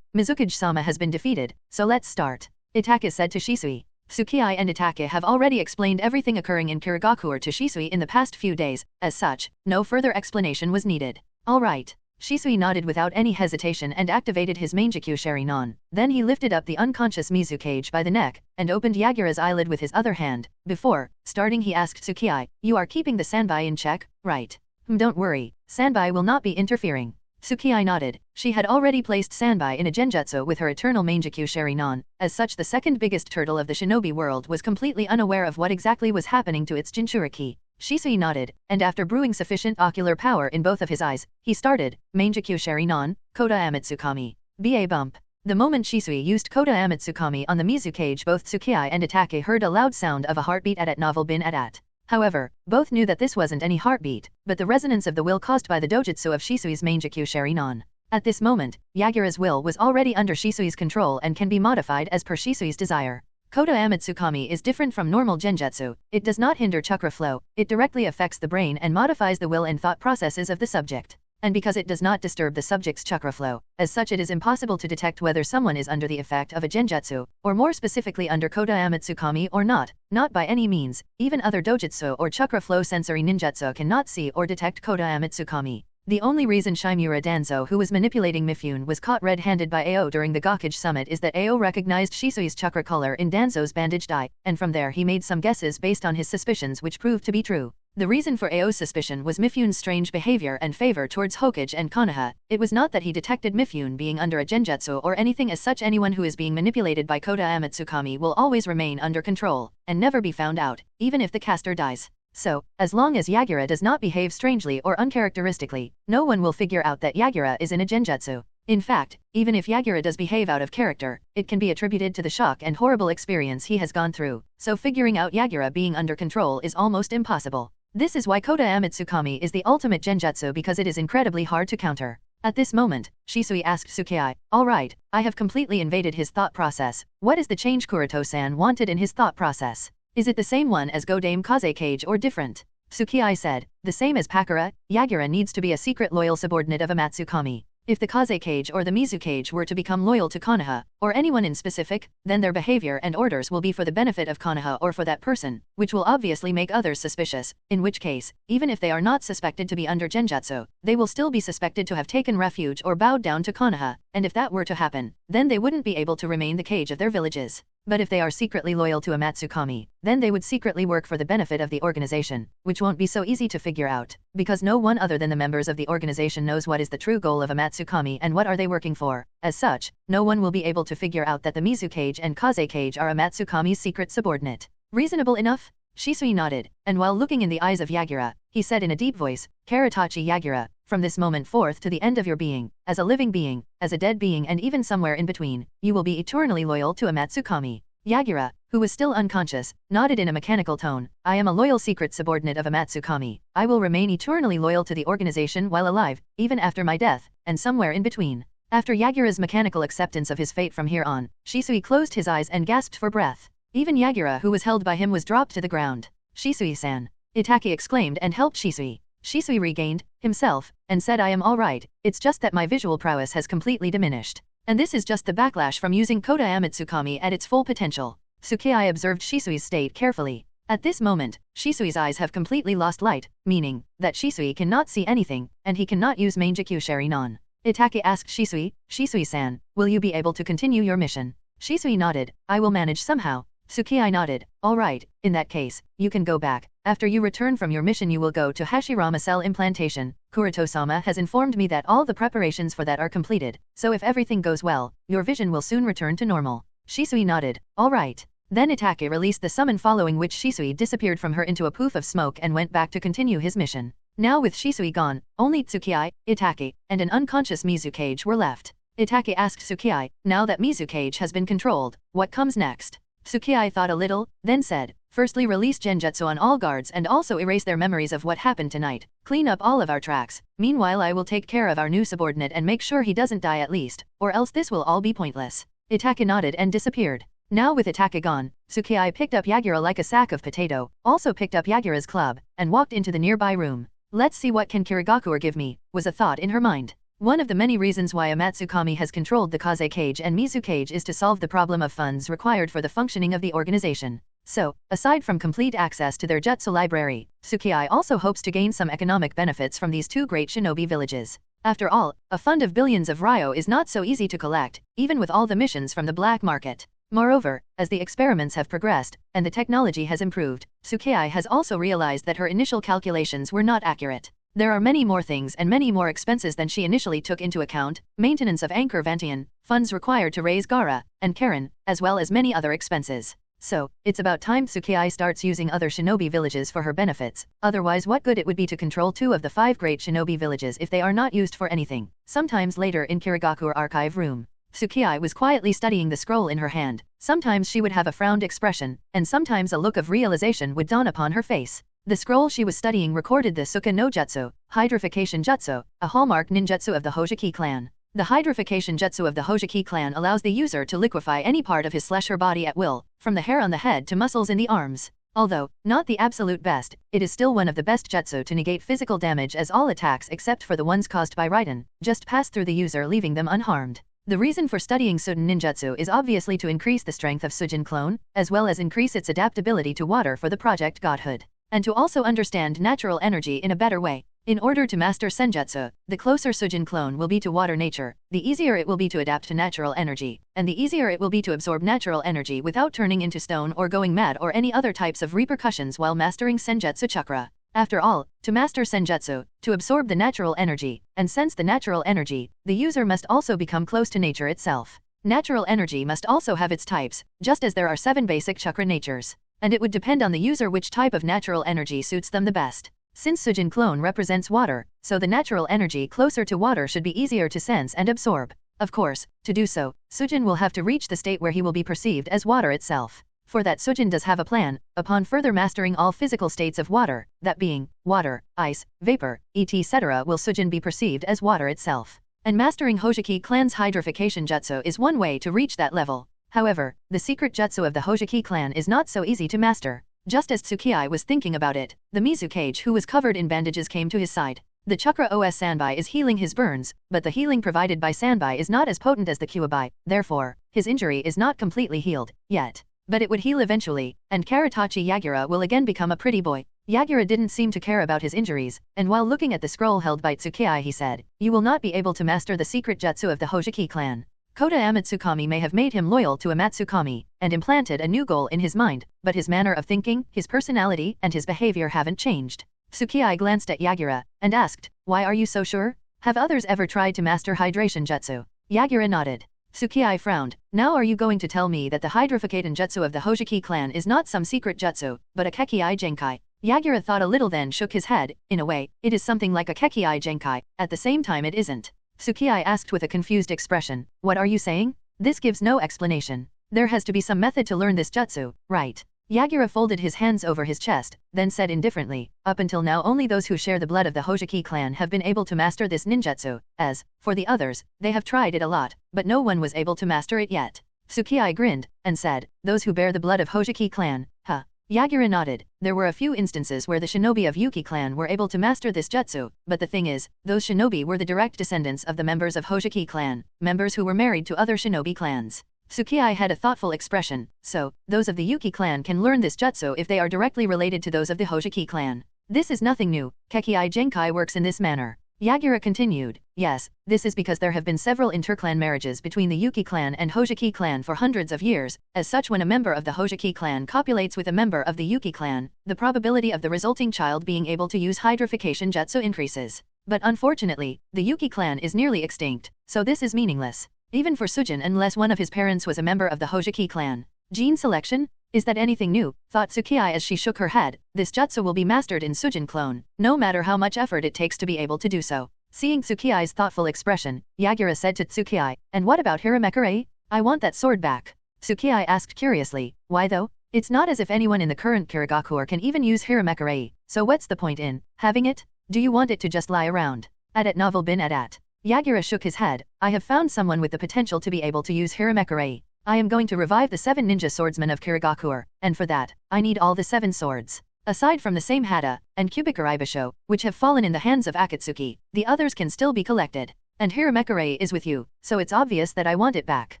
Mizukage-sama has been defeated, so let's start. Itake said to Shisui. Tsukii and Itake have already explained everything occurring in Kirigakure to Shisui in the past few days, as such, no further explanation was needed. All right. Shisui nodded without any hesitation and activated his Mangekyo Sharinon. Then he lifted up the unconscious Mizukage by the neck, and opened Yagura's eyelid with his other hand. Before starting he asked Tsukii, you are keeping the Sanbai in check, right? Don't worry, Sanbai will not be interfering. Tsukii nodded. She had already placed Sanbai in a genjutsu with her eternal Mangekyo Sharinon. As such, the second biggest turtle of the shinobi world was completely unaware of what exactly was happening to its Jinchuriki. Shisui nodded, and after brewing sufficient ocular power in both of his eyes, he started, Mangekyo Sharinon, Kota Amatsukami. BA bump. The moment Shisui used Kota Amatsukami on the Mizu cage, both Tsukii and Itachi heard a loud sound of a heartbeat at novel bin at. However, both knew that this wasn't any heartbeat, but the resonance of the will caused by the dojutsu of Shisui's Mangekyou Sharinon. At this moment, Yagura's will was already under Shisui's control and can be modified as per Shisui's desire. Kota Amatsukami is different from normal genjutsu. It does not hinder chakra flow, it directly affects the brain and modifies the will and thought processes of the subject. And because it does not disturb the subject's chakra flow, as such it is impossible to detect whether someone is under the effect of a genjutsu, or more specifically under Kota Amatsukami or not by any means. Even other dojutsu or chakra flow sensory ninjutsu cannot see or detect Kota Amatsukami. The only reason Shimura Danzo, who was manipulating Mifune, was caught red-handed by Ao during the Gakage summit is that Ao recognized Shisui's chakra color in Danzo's bandaged eye, and from there he made some guesses based on his suspicions which proved to be true. The reason for Ao's suspicion was Mifune's strange behavior and favor towards Hokage and Konoha. It was not that he detected Mifune being under a genjutsu or anything as such. Anyone who is being manipulated by Kota Amatsukami will always remain under control, and never be found out, even if the caster dies. So, as long as Yagura does not behave strangely or uncharacteristically, no one will figure out that Yagura is in a genjutsu. In fact, even if Yagura does behave out of character, it can be attributed to the shock and horrible experience he has gone through, so figuring out Yagura being under control is almost impossible. This is why Kota Amatsukami is the ultimate genjutsu, because it is incredibly hard to counter. At this moment, Shisui asked Tsukii, "Alright, I have completely invaded his thought process. What is the change Kuroto-san wanted in his thought process? Is it the same one as Godame Kaze Cage or different?" Tsukii said, "The same as Pakura. Yagura needs to be a secret loyal subordinate of Amatsukami. If the Kaze Cage or the Mizu Cage were to become loyal to Konoha, or anyone in specific, then their behavior and orders will be for the benefit of Konoha or for that person, which will obviously make others suspicious, in which case, even if they are not suspected to be under genjutsu, they will still be suspected to have taken refuge or bowed down to Konoha, and if that were to happen, then they wouldn't be able to remain the cage of their villages. But if they are secretly loyal to Amatsukami, then they would secretly work for the benefit of the organization, which won't be so easy to figure out, because no one other than the members of the organization knows what is the true goal of Amatsukami and what are they working for. As such, no one will be able to figure out that the Mizu Cage and Kaze Cage are Amatsukami's secret subordinate. Reasonable enough?" Shisui nodded, and while looking in the eyes of Yagura, he said in a deep voice, "Karatachi Yagura, from this moment forth to the end of your being, as a living being, as a dead being and even somewhere in between, you will be eternally loyal to Amatsukami." Yagura, who was still unconscious, nodded in a mechanical tone, "I am a loyal secret subordinate of Amatsukami. I will remain eternally loyal to the organization while alive, even after my death, and somewhere in between." After Yagura's mechanical acceptance of his fate from here on, Shisui closed his eyes and gasped for breath. Even Yagura, who was held by him, was dropped to the ground. "Shisui-san!" Itachi exclaimed and helped Shisui. Shisui regained himself, and said, "I am alright, it's just that my visual prowess has completely diminished. And this is just the backlash from using Kota Amatsukami at its full potential." Tsukii observed Shisui's state carefully. At this moment, Shisui's eyes have completely lost light, meaning that Shisui cannot see anything, and he cannot use Mangekyou Sharinon. Itachi asked Shisui, "Shisui-san, will you be able to continue your mission?" Shisui nodded, "I will manage somehow." Tsukii nodded, "Alright, in that case, you can go back. After you return from your mission you will go to Hashirama cell implantation. Kuroto-sama has informed me that all the preparations for that are completed, so if everything goes well, your vision will soon return to normal." Shisui nodded, "Alright." Then Itachi released the summon, following which Shisui disappeared from her into a poof of smoke and went back to continue his mission. Now with Shisui gone, only Tsukii, Itachi, and an unconscious Mizu Cage were left. Itachi asked Tsukii, "Now that Mizu Cage has been controlled, what comes next?" Tsukii thought a little, then said, "Firstly, release genjutsu on all guards and also erase their memories of what happened tonight. Clean up all of our tracks. Meanwhile I will take care of our new subordinate and make sure he doesn't die at least, or else this will all be pointless." Itachi nodded and disappeared. Now with Itachi gone, Tsukii picked up Yagura like a sack of potato, also picked up Yagura's club, and walked into the nearby room. "Let's see what can Kirigakuer give me," was a thought in her mind. One of the many reasons why Amatsukami has controlled the Kaze Cage and Mizu Cage is to solve the problem of funds required for the functioning of the organization. So, aside from complete access to their jutsu library, Tsukii also hopes to gain some economic benefits from these two great shinobi villages. After all, a fund of billions of ryo is not so easy to collect, even with all the missions from the black market. Moreover, as the experiments have progressed, and the technology has improved, Tsukii has also realized that her initial calculations were not accurate. There are many more things and many more expenses than she initially took into account: maintenance of Anchor Vantian, funds required to raise Gaara, and Karen, as well as many other expenses. So, it's about time Tsukii starts using other shinobi villages for her benefits, otherwise what good it would be to control 2 of the 5 great shinobi villages if they are not used for anything. Sometimes later in Kirigakuer archive room, Tsukii was quietly studying the scroll in her hand. Sometimes she would have a frowned expression, and sometimes a look of realization would dawn upon her face. The scroll she was studying recorded the Suka no Jutsu, Hydrification Jutsu, a hallmark ninjutsu of the Hojiki clan. The Hydrification Jutsu of the Hojiki clan allows the user to liquefy any part of his/her body at will, from the hair on the head to muscles in the arms. Although not the absolute best, it is still one of the best jutsu to negate physical damage, as all attacks except for the ones caused by Raiden just pass through the user, leaving them unharmed. The reason for studying Sujin ninjutsu is obviously to increase the strength of Sujin clone, as well as increase its adaptability to water for the project godhood, and to also understand natural energy in a better way. In order to master senjutsu, the closer Sujin clone will be to water nature, the easier it will be to adapt to natural energy, and the easier it will be to absorb natural energy without turning into stone or going mad or any other types of repercussions while mastering senjutsu chakra. After all, to master senjutsu, to absorb the natural energy, and sense the natural energy, the user must also become close to nature itself. Natural energy must also have its types, just as there are 7 basic chakra natures, and it would depend on the user which type of natural energy suits them the best. Since Sujin clone represents water, so the natural energy closer to water should be easier to sense and absorb. Of course, to do so, Sujin will have to reach the state where he will be perceived as water itself. For that, Sujin does have a plan. Upon further mastering all physical states of water, that being water, ice, vapor, etc., will Sujin be perceived as water itself. And mastering Hojiki clan's Hydrification Jutsu is one way to reach that level. However, the secret jutsu of the Hojiki clan is not so easy to master. Just as Tsukii was thinking about it, the Mizukage who was covered in bandages came to his side. The Chakra OS Sanbai is healing his burns, but the healing provided by Sanbai is not as potent as the Kuwabai, therefore, his injury is not completely healed, yet. But it would heal eventually, and Karatachi Yagura will again become a pretty boy. Yagura didn't seem to care about his injuries, and while looking at the scroll held by Tsukii he said, "You will not be able to master the secret jutsu of the Hojiki clan." Kota Amatsukami may have made him loyal to Amatsukami, and implanted a new goal in his mind, but his manner of thinking, his personality, and his behavior haven't changed. Tsukii glanced at Yagura, and asked, "Why are you so sure? Have others ever tried to master hydration jutsu?" Yagura nodded. Tsukii frowned. "Now are you going to tell me that the Hydrification Jutsu of the Hojiki clan is not some secret jutsu, but a Kekii Genkai?" Yagura thought a little, then shook his head. "In a way, it is something like a Kekii Genkai, at the same time it isn't." Tsukii asked with a confused expression, "What are you saying? This gives no explanation. There has to be some method to learn this jutsu, right?" Yagura folded his hands over his chest, then said indifferently, "Up until now only those who share the blood of the Hojiki clan have been able to master this ninjutsu. As for the others, they have tried it a lot, but no one was able to master it yet." Tsukii grinned, and said, "Those who bear the blood of Hojiki clan, huh?" Yagura nodded. There were a few instances where the shinobi of Yuki clan were able to master this jutsu, but the thing is, those shinobi were the direct descendants of the members of Hojiki clan, members who were married to other shinobi clans. Tsukii had a thoughtful expression. "So, those of the Yuki clan can learn this jutsu if they are directly related to those of the Hojiki clan. This is nothing new. Kekii Genkai works in this manner." Yagura continued, "Yes, this is because there have been several interclan marriages between the Yuki clan and Hojiki clan for hundreds of years. As such, when a member of the Hojiki clan copulates with a member of the Yuki clan, the probability of the resulting child being able to use Hydrification Jutsu increases. But unfortunately, the Yuki clan is nearly extinct, so this is meaningless. Even for Sujin, unless one of his parents was a member of the Hojiki clan. Gene selection? Is that anything new?" thought Tsukii as she shook her head. "This jutsu will be mastered in Sujin clone, no matter how much effort it takes to be able to do so." Seeing Tsukii's thoughtful expression, Yagura said to Tsukii, "And what about Hiramekurei? I want that sword back." Tsukii asked curiously, "Why though? It's not as if anyone in the current Kirigakuer can even use Hiramekurei, so what's the point in having it? Do you want it to just lie around? At novel bin at. Yagura shook his head. "I have found someone with the potential to be able to use Hiramekurei. I am going to revive the 7 ninja swordsmen of Kirigakuer, and for that, I need all the 7 swords. Aside from the same Hata and Kubikaribasho, which have fallen in the hands of Akatsuki, the others can still be collected. And Hiramekurei is with you, so it's obvious that I want it back.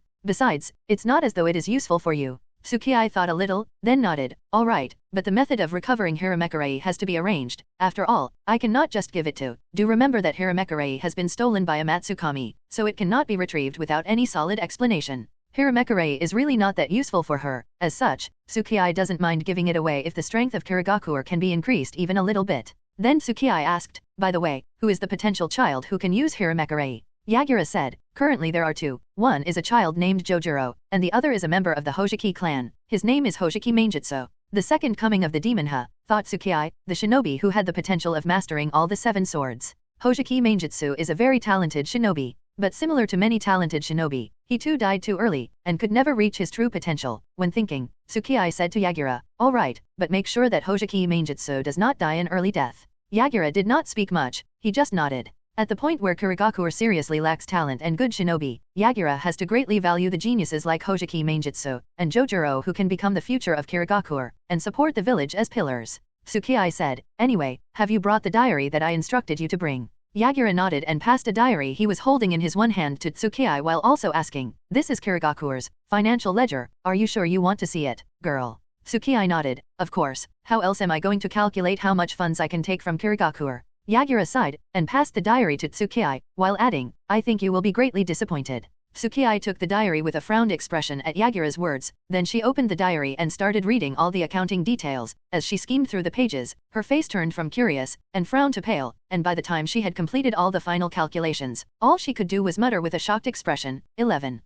Besides, it's not as though it is useful for you." Tsukii thought a little, then nodded. "All right, but the method of recovering Hiramekurei has to be arranged. After all, I cannot just give it to. Do remember that Hiramekurei has been stolen by Amatsukami, so it cannot be retrieved without any solid explanation. Hiramekurei is really not that useful for her. As such, Tsukii doesn't mind giving it away if the strength of Kirigakuer can be increased even a little bit." Then Tsukii asked, "By the way, who is the potential child who can use Hiramekurei?" Yagura said, "Currently there are 2. One is a child named Jojuro, and the other is a member of the Hojiki clan. His name is Hojiki Mainjutsu. The second coming of the demon thought Tsukii, the shinobi who had the potential of mastering all the 7 swords. Hojiki Mainjutsu is a very talented shinobi. But similar to many talented shinobi, He too died too early, and could never reach his true potential. When thinking, Tsukii said to Yagura, "All right, but make sure that Hojiki Manjutsu does not die an early death." Yagura did not speak much, he just nodded. At the point where Kirigakuer seriously lacks talent and good shinobi, Yagura has to greatly value the geniuses like Hojiki Manjutsu and Jojuro who can become the future of Kirigakuer and support the village as pillars. Tsukii said, "Anyway, have you brought the diary that I instructed you to bring?" Yagura nodded and passed a diary he was holding in his one hand to Tsukii while also asking, "This is Kirigakuer's financial ledger, are you sure you want to see it, girl?" Tsukii nodded, "Of course, how else am I going to calculate how much funds I can take from Kirigakuer?" Yagura sighed, and passed the diary to Tsukii, while adding, "I think you will be greatly disappointed." Tsukii took the diary with a frowned expression at Yagura's words, then she opened the diary and started reading all the accounting details. As she skimmed through the pages, her face turned from curious and frown to pale, and by the time she had completed all the final calculations, all she could do was mutter with a shocked expression, 11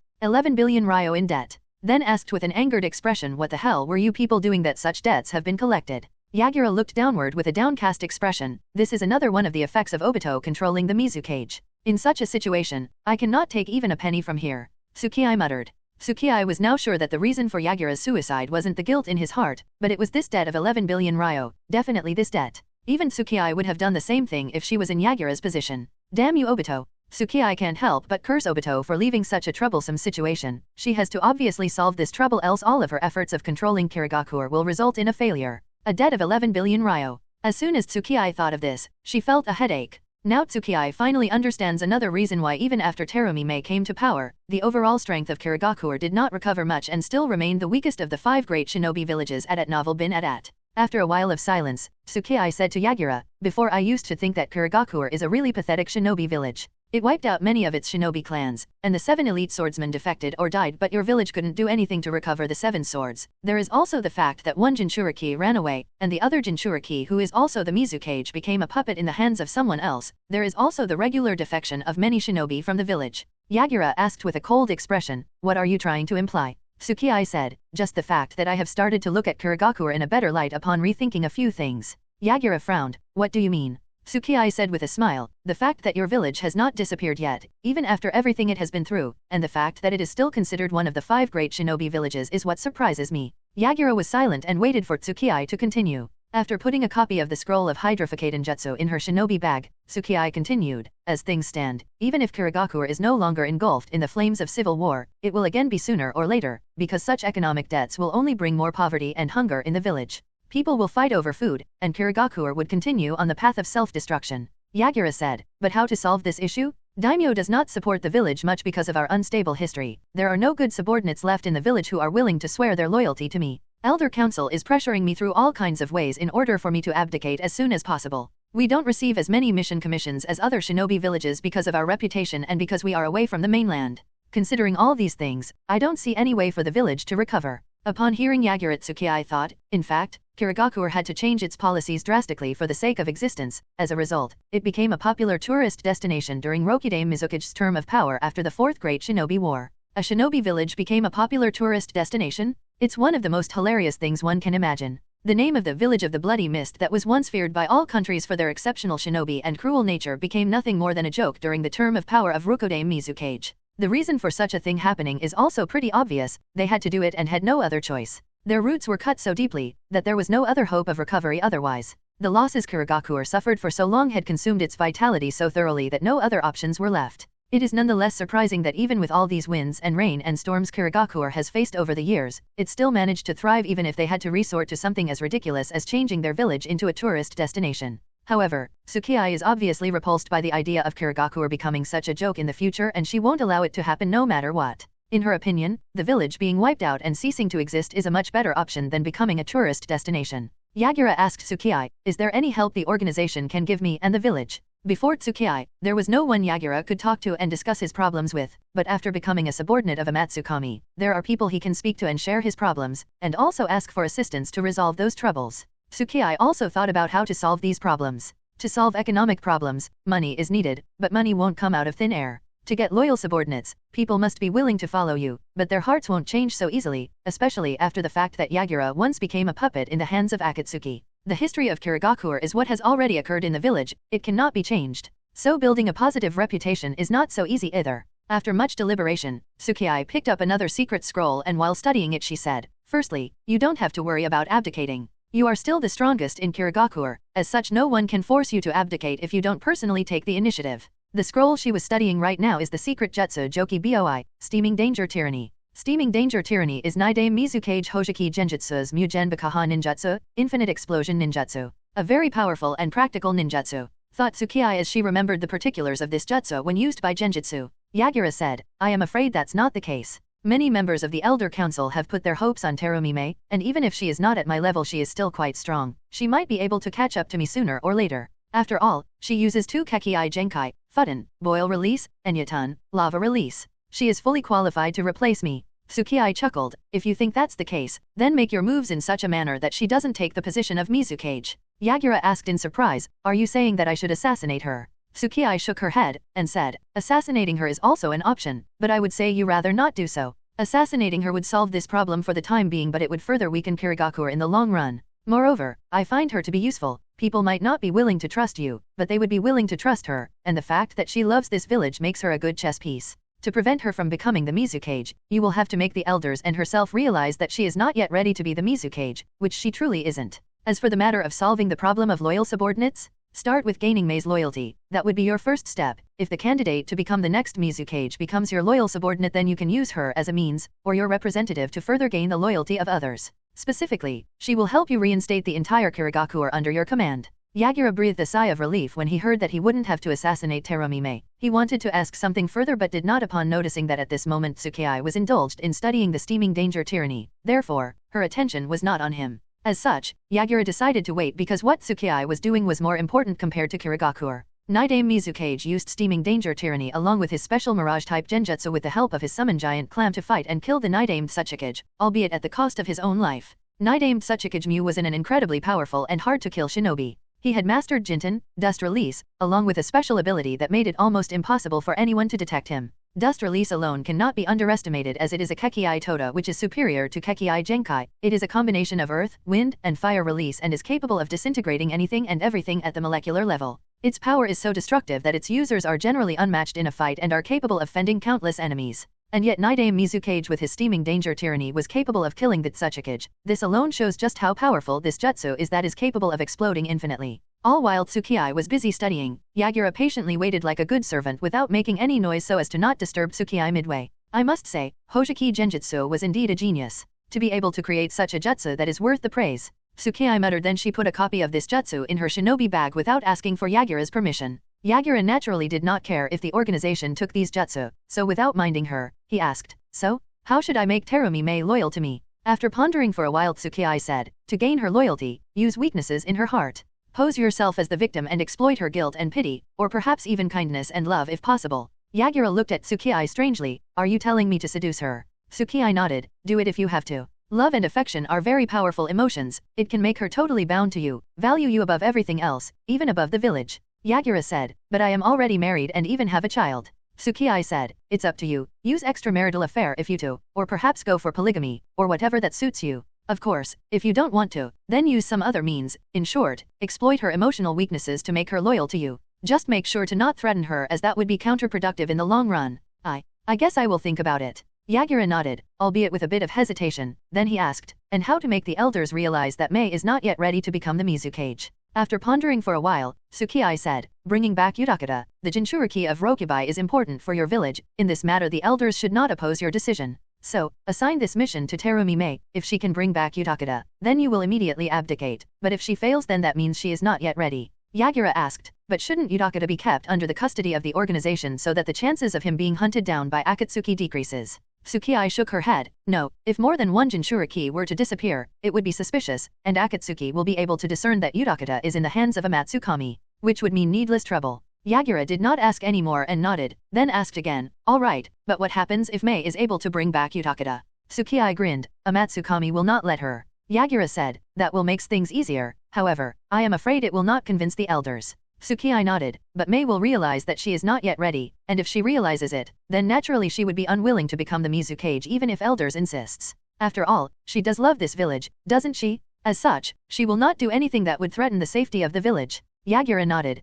billion ryo in debt. Then asked with an angered expression, "What the hell were you people doing that such debts have been collected?" Yagura looked downward with a downcast expression. This is another one of the effects of Obito controlling the Mizu cage. In such a situation, I cannot take even a penny from here. Tsukii muttered. Tsukii was now sure that the reason for Yagura's suicide wasn't the guilt in his heart, but it was this debt of 11 billion ryo, definitely this debt. Even Tsukii would have done the same thing if she was in Yagura's position. Damn you Obito. Tsukii can't help but curse Obito for leaving such a troublesome situation. She has to obviously solve this trouble, else all of her efforts of controlling Kirigakuer will result in a failure. A debt of 11 billion ryo. As soon as Tsukii thought of this, she felt a headache. Now Tsukii finally understands another reason why even after Terumi Mei came to power, the overall strength of Kirigakuer did not recover much and still remained the weakest of the 5 great shinobi villages at Novel Bin At. After a while of silence, Tsukii said to Yagura, "Before I used to think that Kirigakuer is a really pathetic shinobi village. It wiped out many of its shinobi clans, and the 7 elite swordsmen defected or died, but your village couldn't do anything to recover the 7 swords. There is also the fact that one Jinchuriki ran away, and the other Jinchuriki, who is also the Mizu cage, became a puppet in the hands of someone else. There is also the regular defection of many shinobi from the village." Yagura asked with a cold expression, "What are you trying to imply?" Tsukii said, "Just the fact that I have started to look at Kirigakuer in a better light upon rethinking a few things." Yagura frowned. "What do you mean?" Tsukii said with a smile, "The fact that your village has not disappeared yet, even after everything it has been through, and the fact that it is still considered one of the 5 great shinobi villages is what surprises me." Yagura was silent and waited for Tsukii to continue. After putting a copy of the scroll of Hydrofocaton Jutsu in her shinobi bag, Tsukii continued, "As things stand, even if Kirigakuer is no longer engulfed in the flames of civil war, it will again be sooner or later, because such economic debts will only bring more poverty and hunger in the village. People will fight over food, and Kirigakuer would continue on the path of self-destruction." Yagura said, "But how to solve this issue? Daimyo does not support the village much because of our unstable history. There are no good subordinates left in the village who are willing to swear their loyalty to me. Elder Council is pressuring me through all kinds of ways in order for me to abdicate as soon as possible. We don't receive as many mission commissions as other shinobi villages because of our reputation and because we are away from the mainland. Considering all these things, I don't see any way for the village to recover." Upon hearing Yagura, Tsukii thought, in fact, Kirigakuer had to change its policies drastically for the sake of existence. As a result, it became a popular tourist destination during Rokudame Mizukage's term of power after the 4th Great Shinobi War. A shinobi village became a popular tourist destination? It's one of the most hilarious things one can imagine. The name of the village of the Bloody Mist that was once feared by all countries for their exceptional shinobi and cruel nature became nothing more than a joke during the term of power of Rokudame Mizukage. The reason for such a thing happening is also pretty obvious. They had to do it and had no other choice. Their roots were cut so deeply that there was no other hope of recovery otherwise. The losses Kirigakuer suffered for so long had consumed its vitality so thoroughly that no other options were left. It is nonetheless surprising that even with all these winds and rain and storms Kirigakuer has faced over the years, it still managed to thrive even if they had to resort to something as ridiculous as changing their village into a tourist destination. However, Tsukii is obviously repulsed by the idea of Kirigakuer becoming such a joke in the future, and she won't allow it to happen no matter what. In her opinion, the village being wiped out and ceasing to exist is a much better option than becoming a tourist destination. Yagura asked Tsukii, "Is there any help the organization can give me and the village?" Before Tsukii, there was no one Yagura could talk to and discuss his problems with, but after becoming a subordinate of a Matsukami, there are people he can speak to and share his problems, and also ask for assistance to resolve those troubles. Tsukii also thought about how to solve these problems. To solve economic problems, money is needed, but money won't come out of thin air. To get loyal subordinates, people must be willing to follow you, but their hearts won't change so easily, especially after the fact that Yagura once became a puppet in the hands of Akatsuki. The history of Kirigakuer is what has already occurred in the village, it cannot be changed. So building a positive reputation is not so easy either. After much deliberation, Tsukii picked up another secret scroll and while studying it she said, "Firstly, you don't have to worry about abdicating. You are still the strongest in Kirigakure, as such no one can force you to abdicate if you don't personally take the initiative." The scroll she was studying right now is the secret jutsu Joki Boi, Steaming Danger Tyranny. Steaming Danger Tyranny is Nidame Mizukage Hojiki Genjutsu's Mugen Bakaha Ninjutsu, Infinite Explosion Ninjutsu. A very powerful and practical ninjutsu, thought Tsukii as she remembered the particulars of this jutsu when used by genjutsu. Yagura said, "I am afraid that's not the case. Many members of the Elder Council have put their hopes on Terumime, and even if she is not at my level she is still quite strong. She might be able to catch up to me sooner or later. After all, she uses 2 Kekii Genkai, Fuden, Boil Release, and Yatun, Lava Release. She is fully qualified to replace me." Tsukii chuckled, "If you think that's the case, then make your moves in such a manner that she doesn't take the position of Mizukage." Yagura asked in surprise, "Are you saying that I should assassinate her?" Tsukii shook her head, and said, "Assassinating her is also an option, but I would say you rather not do so. Assassinating her would solve this problem for the time being but it would further weaken Kirigakure in the long run. Moreover, I find her to be useful. People might not be willing to trust you, but they would be willing to trust her, and the fact that she loves this village makes her a good chess piece. To prevent her from becoming the Mizukage, you will have to make the elders and herself realize that she is not yet ready to be the Mizukage, which she truly isn't. As for the matter of solving the problem of loyal subordinates, start with gaining Mei's loyalty. That would be your first step. If the candidate to become the next Mizukage becomes your loyal subordinate then you can use her as a means, or your representative to further gain the loyalty of others. Specifically, she will help you reinstate the entire Kirigakure under your command." Yagura breathed a sigh of relief when he heard that he wouldn't have to assassinate Terumime. He wanted to ask something further but did not upon noticing that at this moment Tsukii was indulged in studying the Steaming Danger Tyranny. Therefore, her attention was not on him. As such, Yagura decided to wait because what Tsukii was doing was more important compared to Kirigakure. Nidame Mizukage used Steaming Danger Tyranny along with his special Mirage-type genjutsu with the help of his summoned giant clam to fight and kill the Nidame Tsuchikage, albeit at the cost of his own life. Nidame Tsuchikage Mu was an incredibly powerful and hard-to-kill shinobi. He had mastered Jinten, Dust Release, along with a special ability that made it almost impossible for anyone to detect him. Dust Release alone cannot be underestimated as it is a Kekii Tota which is superior to Kekii Genkai. It is a combination of earth, wind, and fire release and is capable of disintegrating anything and everything at the molecular level. Its power is so destructive that its users are generally unmatched in a fight and are capable of fending countless enemies. And yet Nidame Mizukage with his Steaming Danger Tyranny was capable of killing the Tsuchikage. This alone shows just how powerful this jutsu is that is capable of exploding infinitely. All while Tsukii was busy studying, Yagura patiently waited like a good servant without making any noise so as to not disturb Tsukii midway. I must say, Hojiki Genjutsu was indeed a genius. To be able to create such a jutsu that is worth the praise. Tsukii muttered then she put a copy of this jutsu in her shinobi bag without asking for Yagura's permission. Yagura naturally did not care if the organization took these jutsu, so without minding her, he asked, "So, how should I make Terumime loyal to me?" After pondering for a while Tsukii said, "To gain her loyalty, use weaknesses in her heart. Pose yourself as the victim and exploit her guilt and pity, or perhaps even kindness and love if possible." Yagura looked at Tsukii strangely, "Are you telling me to seduce her?" Tsukii nodded, "Do it if you have to. Love and affection are very powerful emotions, it can make her totally bound to you, value you above everything else, even above the village." Yagura said, "But I am already married and even have a child." Tsukii said, "It's up to you, use extramarital affair if you to, or perhaps go for polygamy, or whatever that suits you. Of course, if you don't want to, then use some other means, in short, exploit her emotional weaknesses to make her loyal to you. Just make sure to not threaten her as that would be counterproductive in the long run." I guess I will think about it." Yagura nodded, albeit with a bit of hesitation, then he asked, "And how to make the elders realize that Mei is not yet ready to become the Mizukage?" After pondering for a while, Tsukii said, "Bringing back Utakata, the Jinchuriki of Rokubai is important for your village. In this matter the elders should not oppose your decision. So, assign this mission to Terumime. If she can bring back Utakata, then you will immediately abdicate, but if she fails then that means she is not yet ready." Yagura asked, "But shouldn't Utakata be kept under the custody of the organization so that the chances of him being hunted down by Akatsuki decreases?" Tsukii shook her head, "No, if more than one Jinchuriki were to disappear, it would be suspicious, and Akatsuki will be able to discern that Utakata is in the hands of a Matsukami, which would mean needless trouble." Yagura did not ask any more and nodded, then asked again, "All right, but what happens if Mei is able to bring back Utakata?" Tsukii grinned, "A Matsukami will not let her." Yagura said, "That will make things easier, however, I am afraid it will not convince the elders." Tsukii nodded, "But Mei will realize that she is not yet ready, and if she realizes it, then naturally she would be unwilling to become the Mizukage even if elders insists. After all, she does love this village, doesn't she? As such, she will not do anything that would threaten the safety of the village." Yagura nodded,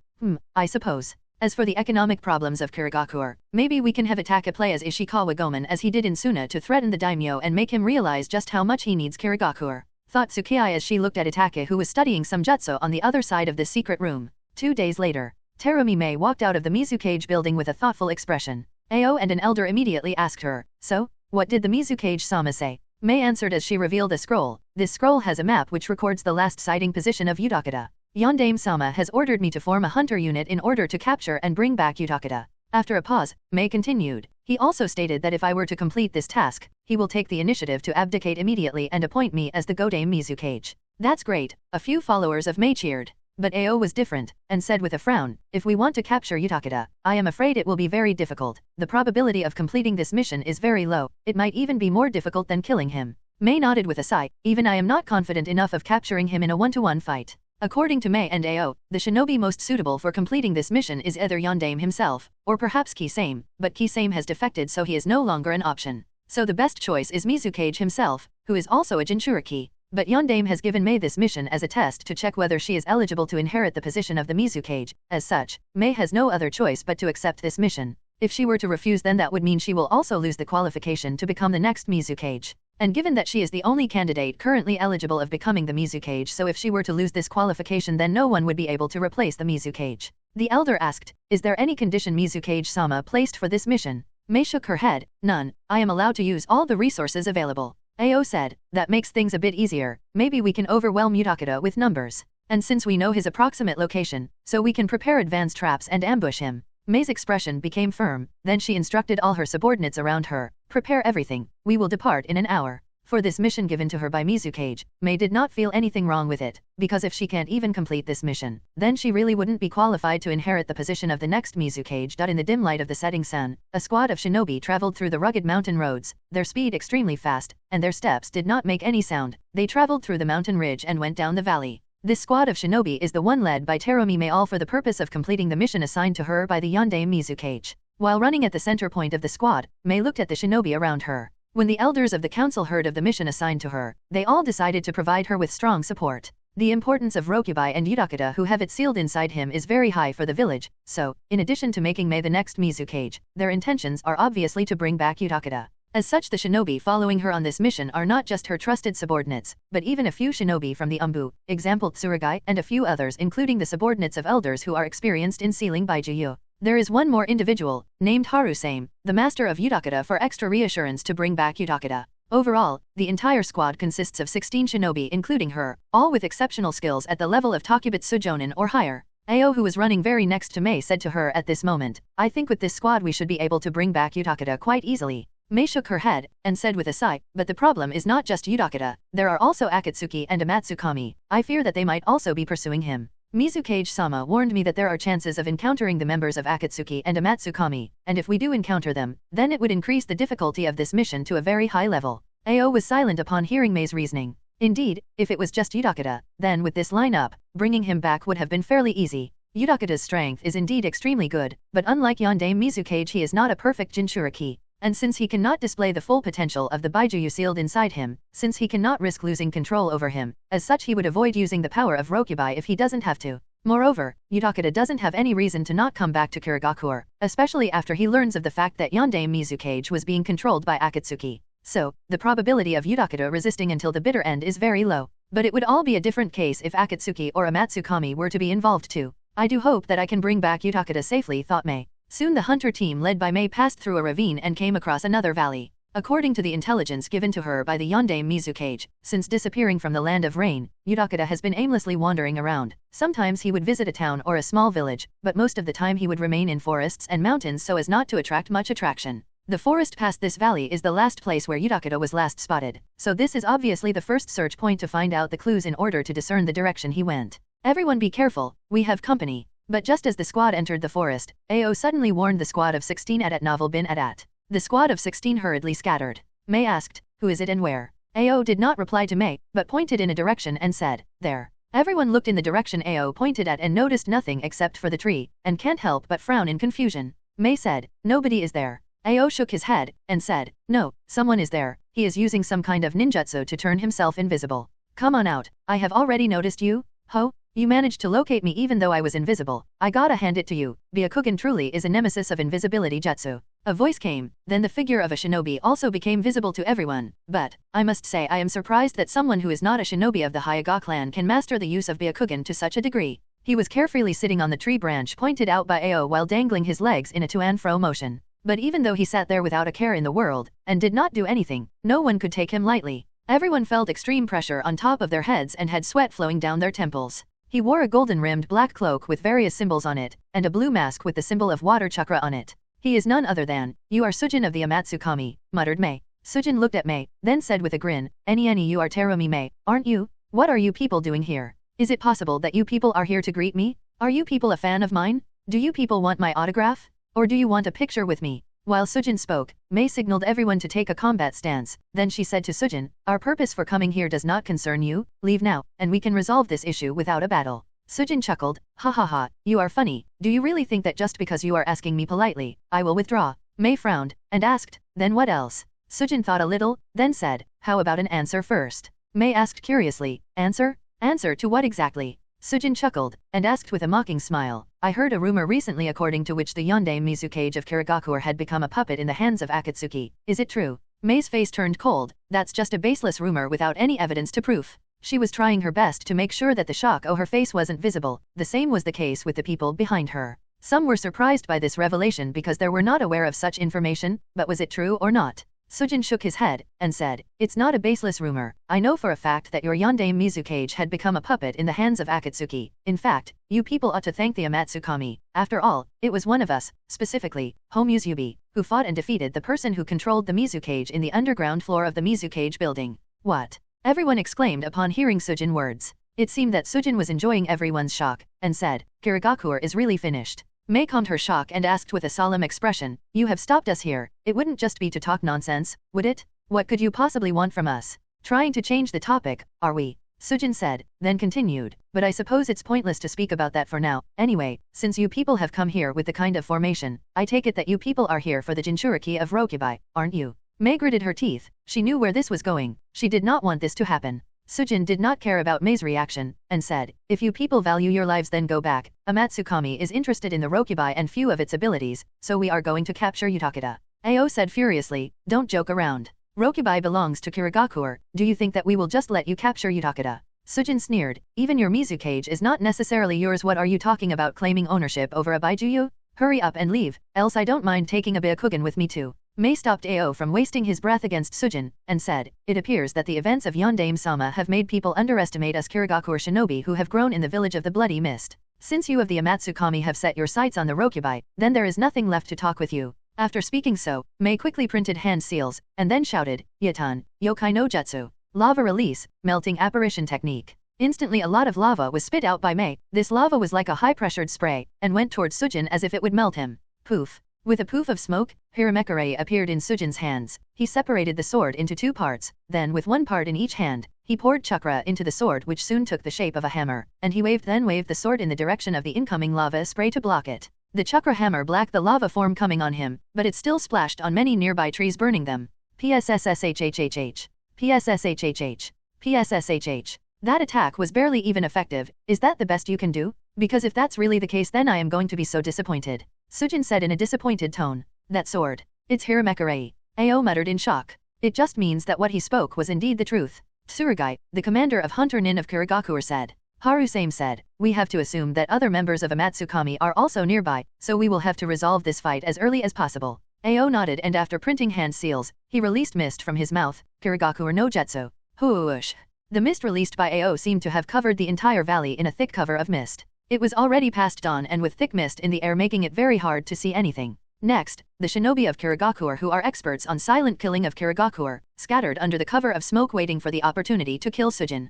I suppose. As for the economic problems of Kirigakure, maybe we can have Itake play as Ishikawa Gomen as he did in Suna to threaten the daimyo and make him realize just how much he needs Kirigakure, thought Tsukii as she looked at Itake, who was studying some jutsu on the other side of the secret room. 2 days later, Terumi Mei walked out of the Mizukage building with a thoughtful expression. Ao and an elder immediately asked her, "So, what did the Mizukage-sama say?" Mei answered as she revealed a scroll. This scroll has a map which records the last sighting position of Utakata. Yondaime-sama has ordered me to form a hunter unit in order to capture and bring back Utakata. After a pause, Mei continued. He also stated that if I were to complete this task, he will take the initiative to abdicate immediately and appoint me as the Godame Mizukage. That's great, a few followers of Mei cheered. But Ao was different, and said with a frown, "If we want to capture Utakata, I am afraid it will be very difficult. The probability of completing this mission is very low, it might even be more difficult than killing him." Mei nodded with a sigh. "Even I am not confident enough of capturing him in a one-to-one fight." According to Mei and Ao, the shinobi most suitable for completing this mission is either Yondaime himself, or perhaps Kisame, but Kisame has defected so he is no longer an option. So the best choice is Mizukage himself, who is also a Jinchuriki. But Yondaime has given Mei this mission as a test to check whether she is eligible to inherit the position of the Mizukage. As such, Mei has no other choice but to accept this mission. If she were to refuse, then that would mean she will also lose the qualification to become the next Mizukage. And given that she is the only candidate currently eligible of becoming the Mizukage, so if she were to lose this qualification, then no one would be able to replace the Mizukage. The elder asked, "Is there any condition Mizukage-sama placed for this mission?" Mei shook her head. "None, I am allowed to use all the resources available." Ao said, "That makes things a bit easier, maybe we can overwhelm Utakata with numbers. And since we know his approximate location, so we can prepare advanced traps and ambush him." Mei's expression became firm, then she instructed all her subordinates around her, "Prepare everything, we will depart in an hour." For this mission given to her by Mizukage, Mei did not feel anything wrong with it, because if she can't even complete this mission, then she really wouldn't be qualified to inherit the position of the next Mizukage. In the dim light of the setting sun, a squad of shinobi traveled through the rugged mountain roads, their speed extremely fast, and their steps did not make any sound. They traveled through the mountain ridge and went down the valley. This squad of shinobi is the one led by Terumi Mei, all for the purpose of completing the mission assigned to her by the Yondaime Mizukage. While running at the center point of the squad, Mei looked at the shinobi around her. When the elders of the council heard of the mission assigned to her, they all decided to provide her with strong support. The importance of Rokubai and Utakata, who have it sealed inside him, is very high for the village, so, in addition to making Mei the next Mizukage, their intentions are obviously to bring back Utakata. As such, the shinobi following her on this mission are not just her trusted subordinates, but even a few shinobi from the Umbu, example Tsurugai, and a few others, including the subordinates of elders who are experienced in sealing Baijuyu. There is one more individual, named Harusame, the master of Utakata, for extra reassurance to bring back Utakata. Overall, the entire squad consists of 16 shinobi including her, all with exceptional skills at the level of Takubitsu Jonin or higher. Ao, who was running very next to Mei, said to her at this moment, "I think with this squad we should be able to bring back Utakata quite easily." Mei shook her head, and said with a sigh, "But the problem is not just Utakata, there are also Akatsuki and Amatsukami. I fear that they might also be pursuing him. Mizukage-sama warned me that there are chances of encountering the members of Akatsuki and Amatsukami, and if we do encounter them, then it would increase the difficulty of this mission to a very high level." Ao was silent upon hearing Mei's reasoning. Indeed, if it was just Utakata, then with this line-up, bringing him back would have been fairly easy. Utakata's strength is indeed extremely good, but unlike Yondaime Mizukage, he is not a perfect Jinchuriki. And since he cannot display the full potential of the Baijuyu sealed inside him, since he cannot risk losing control over him, as such he would avoid using the power of Rokubai if he doesn't have to. Moreover, Utakata doesn't have any reason to not come back to Kirigakure, especially after he learns of the fact that Yondaime Mizukage was being controlled by Akatsuki. So, the probability of Utakata resisting until the bitter end is very low. But it would all be a different case if Akatsuki or Amatsukami were to be involved too. I do hope that I can bring back Utakata safely, thought Mei. Soon the hunter team led by Mei passed through a ravine and came across another valley. According to the intelligence given to her by the Yondaime Mizukage, since disappearing from the land of rain, Utakata has been aimlessly wandering around. Sometimes he would visit a town or a small village, but most of the time he would remain in forests and mountains so as not to attract much attraction. The forest past this valley is the last place where Utakata was last spotted, so this is obviously the first search point to find out the clues in order to discern the direction he went. "Everyone be careful, we have company." But just as the squad entered the forest, Ao suddenly warned the squad of 16 at Novel bin Adat. The squad of 16 hurriedly scattered. Mei asked, "Who is it and where?" Ao did not reply to Mei, but pointed in a direction and said, "There." Everyone looked in the direction Ao pointed at and noticed nothing except for the tree, and can't help but frown in confusion. Mei said, "Nobody is there." Ao shook his head, and said, "No, someone is there, he is using some kind of ninjutsu to turn himself invisible. Come on out, I have already noticed you." "Ho?" You managed to locate me even though I was invisible. I gotta hand it to you. Byakugan truly is a nemesis of invisibility jutsu. A voice came, then the figure of a shinobi also became visible to everyone. But, I must say I am surprised that someone who is not a shinobi of the Hyuga clan can master the use of Byakugan to such a degree. He was carefully sitting on the tree branch pointed out by Ao while dangling his legs in a to and fro motion. But even though he sat there without a care in the world, and did not do anything, no one could take him lightly. Everyone felt extreme pressure on top of their heads and had sweat flowing down their temples. He wore a golden-rimmed black cloak with various symbols on it, and a blue mask with the symbol of water chakra on it. He is none other than, "You are Sujin of the Amatsukami," muttered Mei. Sujin looked at Mei, then said with a grin, Any you are Terumi Mei, aren't you? What are you people doing here? Is it possible that you people are here to greet me? Are you people a fan of mine? Do you people want my autograph? Or do you want a picture with me?" While Sujin spoke, Mei signaled everyone to take a combat stance, then she said to Sujin, "Our purpose for coming here does not concern you, leave now, and we can resolve this issue without a battle." Sujin chuckled, "Ha ha ha, you are funny. Do you really think that just because you are asking me politely, I will withdraw?" Mei frowned, and asked, "Then what else?" Sujin thought a little, then said, "How about an answer first?" Mei asked curiously, "Answer? Answer to what exactly?" Sujin chuckled, and asked with a mocking smile, "I heard a rumor recently according to which the Yondaime Mizukage of Kirigakuer had become a puppet in the hands of Akatsuki. Is it true?" Mei's face turned cold. "That's just a baseless rumor without any evidence to proof." She was trying her best to make sure that the shock on her face wasn't visible. The same was the case with the people behind her. Some were surprised by this revelation because they were not aware of such information, but was it true or not? Sujin shook his head, and said, "It's not a baseless rumor. I know for a fact that your Yondaime Mizukage had become a puppet in the hands of Akatsuki. In fact, you people ought to thank the Amatsukami. After all, it was one of us, specifically, Homuzubi, who fought and defeated the person who controlled the Mizukage in the underground floor of the Mizukage building." What? Everyone exclaimed upon hearing Sujin words. It seemed that Sujin was enjoying everyone's shock, and said, "Kirigakuer is really finished." Mei calmed her shock and asked with a solemn expression, "You have stopped us here. It wouldn't just be to talk nonsense, would it? What could you possibly want from us? Trying to change the topic, are we?" Sujin said, then continued, "But I suppose it's pointless to speak about that for now. Anyway, since you people have come here with the kind of formation, I take it that you people are here for the Jinchuriki of Rokubai, aren't you?" Mei gritted her teeth. She knew where this was going. She did not want this to happen. Sujin did not care about Mei's reaction, and said, "If you people value your lives then go back. Amatsukami is interested in the Rokubai and few of its abilities, so we are going to capture Utakata." Ao said furiously, "Don't joke around. Rokubai belongs to Kirigakuer. Do you think that we will just let you capture Utakata?" Sujin sneered, "Even your Mizukage is not necessarily yours. What are you talking about claiming ownership over a Baijuyu? Hurry up and leave, else I don't mind taking a Byakugan with me too." Mei stopped Ao from wasting his breath against Sujin, and said, "It appears that the events of Yondaime-sama have made people underestimate us Kirigakuer shinobi who have grown in the village of the Bloody Mist. Since you of the Amatsukami have set your sights on the Rokubai, then there is nothing left to talk with you." After speaking so, Mei quickly printed hand seals, and then shouted, "Yatan, Yokai no Jutsu, lava release, melting apparition technique." Instantly a lot of lava was spit out by Mei. This lava was like a high-pressured spray, and went towards Sujin as if it would melt him. Poof. With a poof of smoke, Hiramekare appeared in Sujin's hands. He separated the sword into two parts, then with one part in each hand, he poured chakra into the sword which soon took the shape of a hammer, and he waved the sword in the direction of the incoming lava spray to block it. The chakra hammer blocked the lava form coming on him, but it still splashed on many nearby trees burning them. PSSSHHHH. PSSHHH. PSSHH. That attack was barely even effective. Is that the best you can do? Because if that's really the case then I am going to be so disappointed. Sujin said in a disappointed tone. That sword. It's Hiramekare. Ao muttered in shock. It just means that what he spoke was indeed the truth. Tsurugai, the commander of Hunter Nin of Kirigakuer said. Haru-same said, "We have to assume that other members of Amatsukami are also nearby, so we will have to resolve this fight as early as possible." Ao nodded and after printing hand seals, he released mist from his mouth. Kirigakuer no Jutsu. Whoosh. The mist released by Ao seemed to have covered the entire valley in a thick cover of mist. It was already past dawn and with thick mist in the air making it very hard to see anything. Next, the shinobi of Kirigakuer who are experts on silent killing of Kirigakuer, scattered under the cover of smoke waiting for the opportunity to kill Sujin.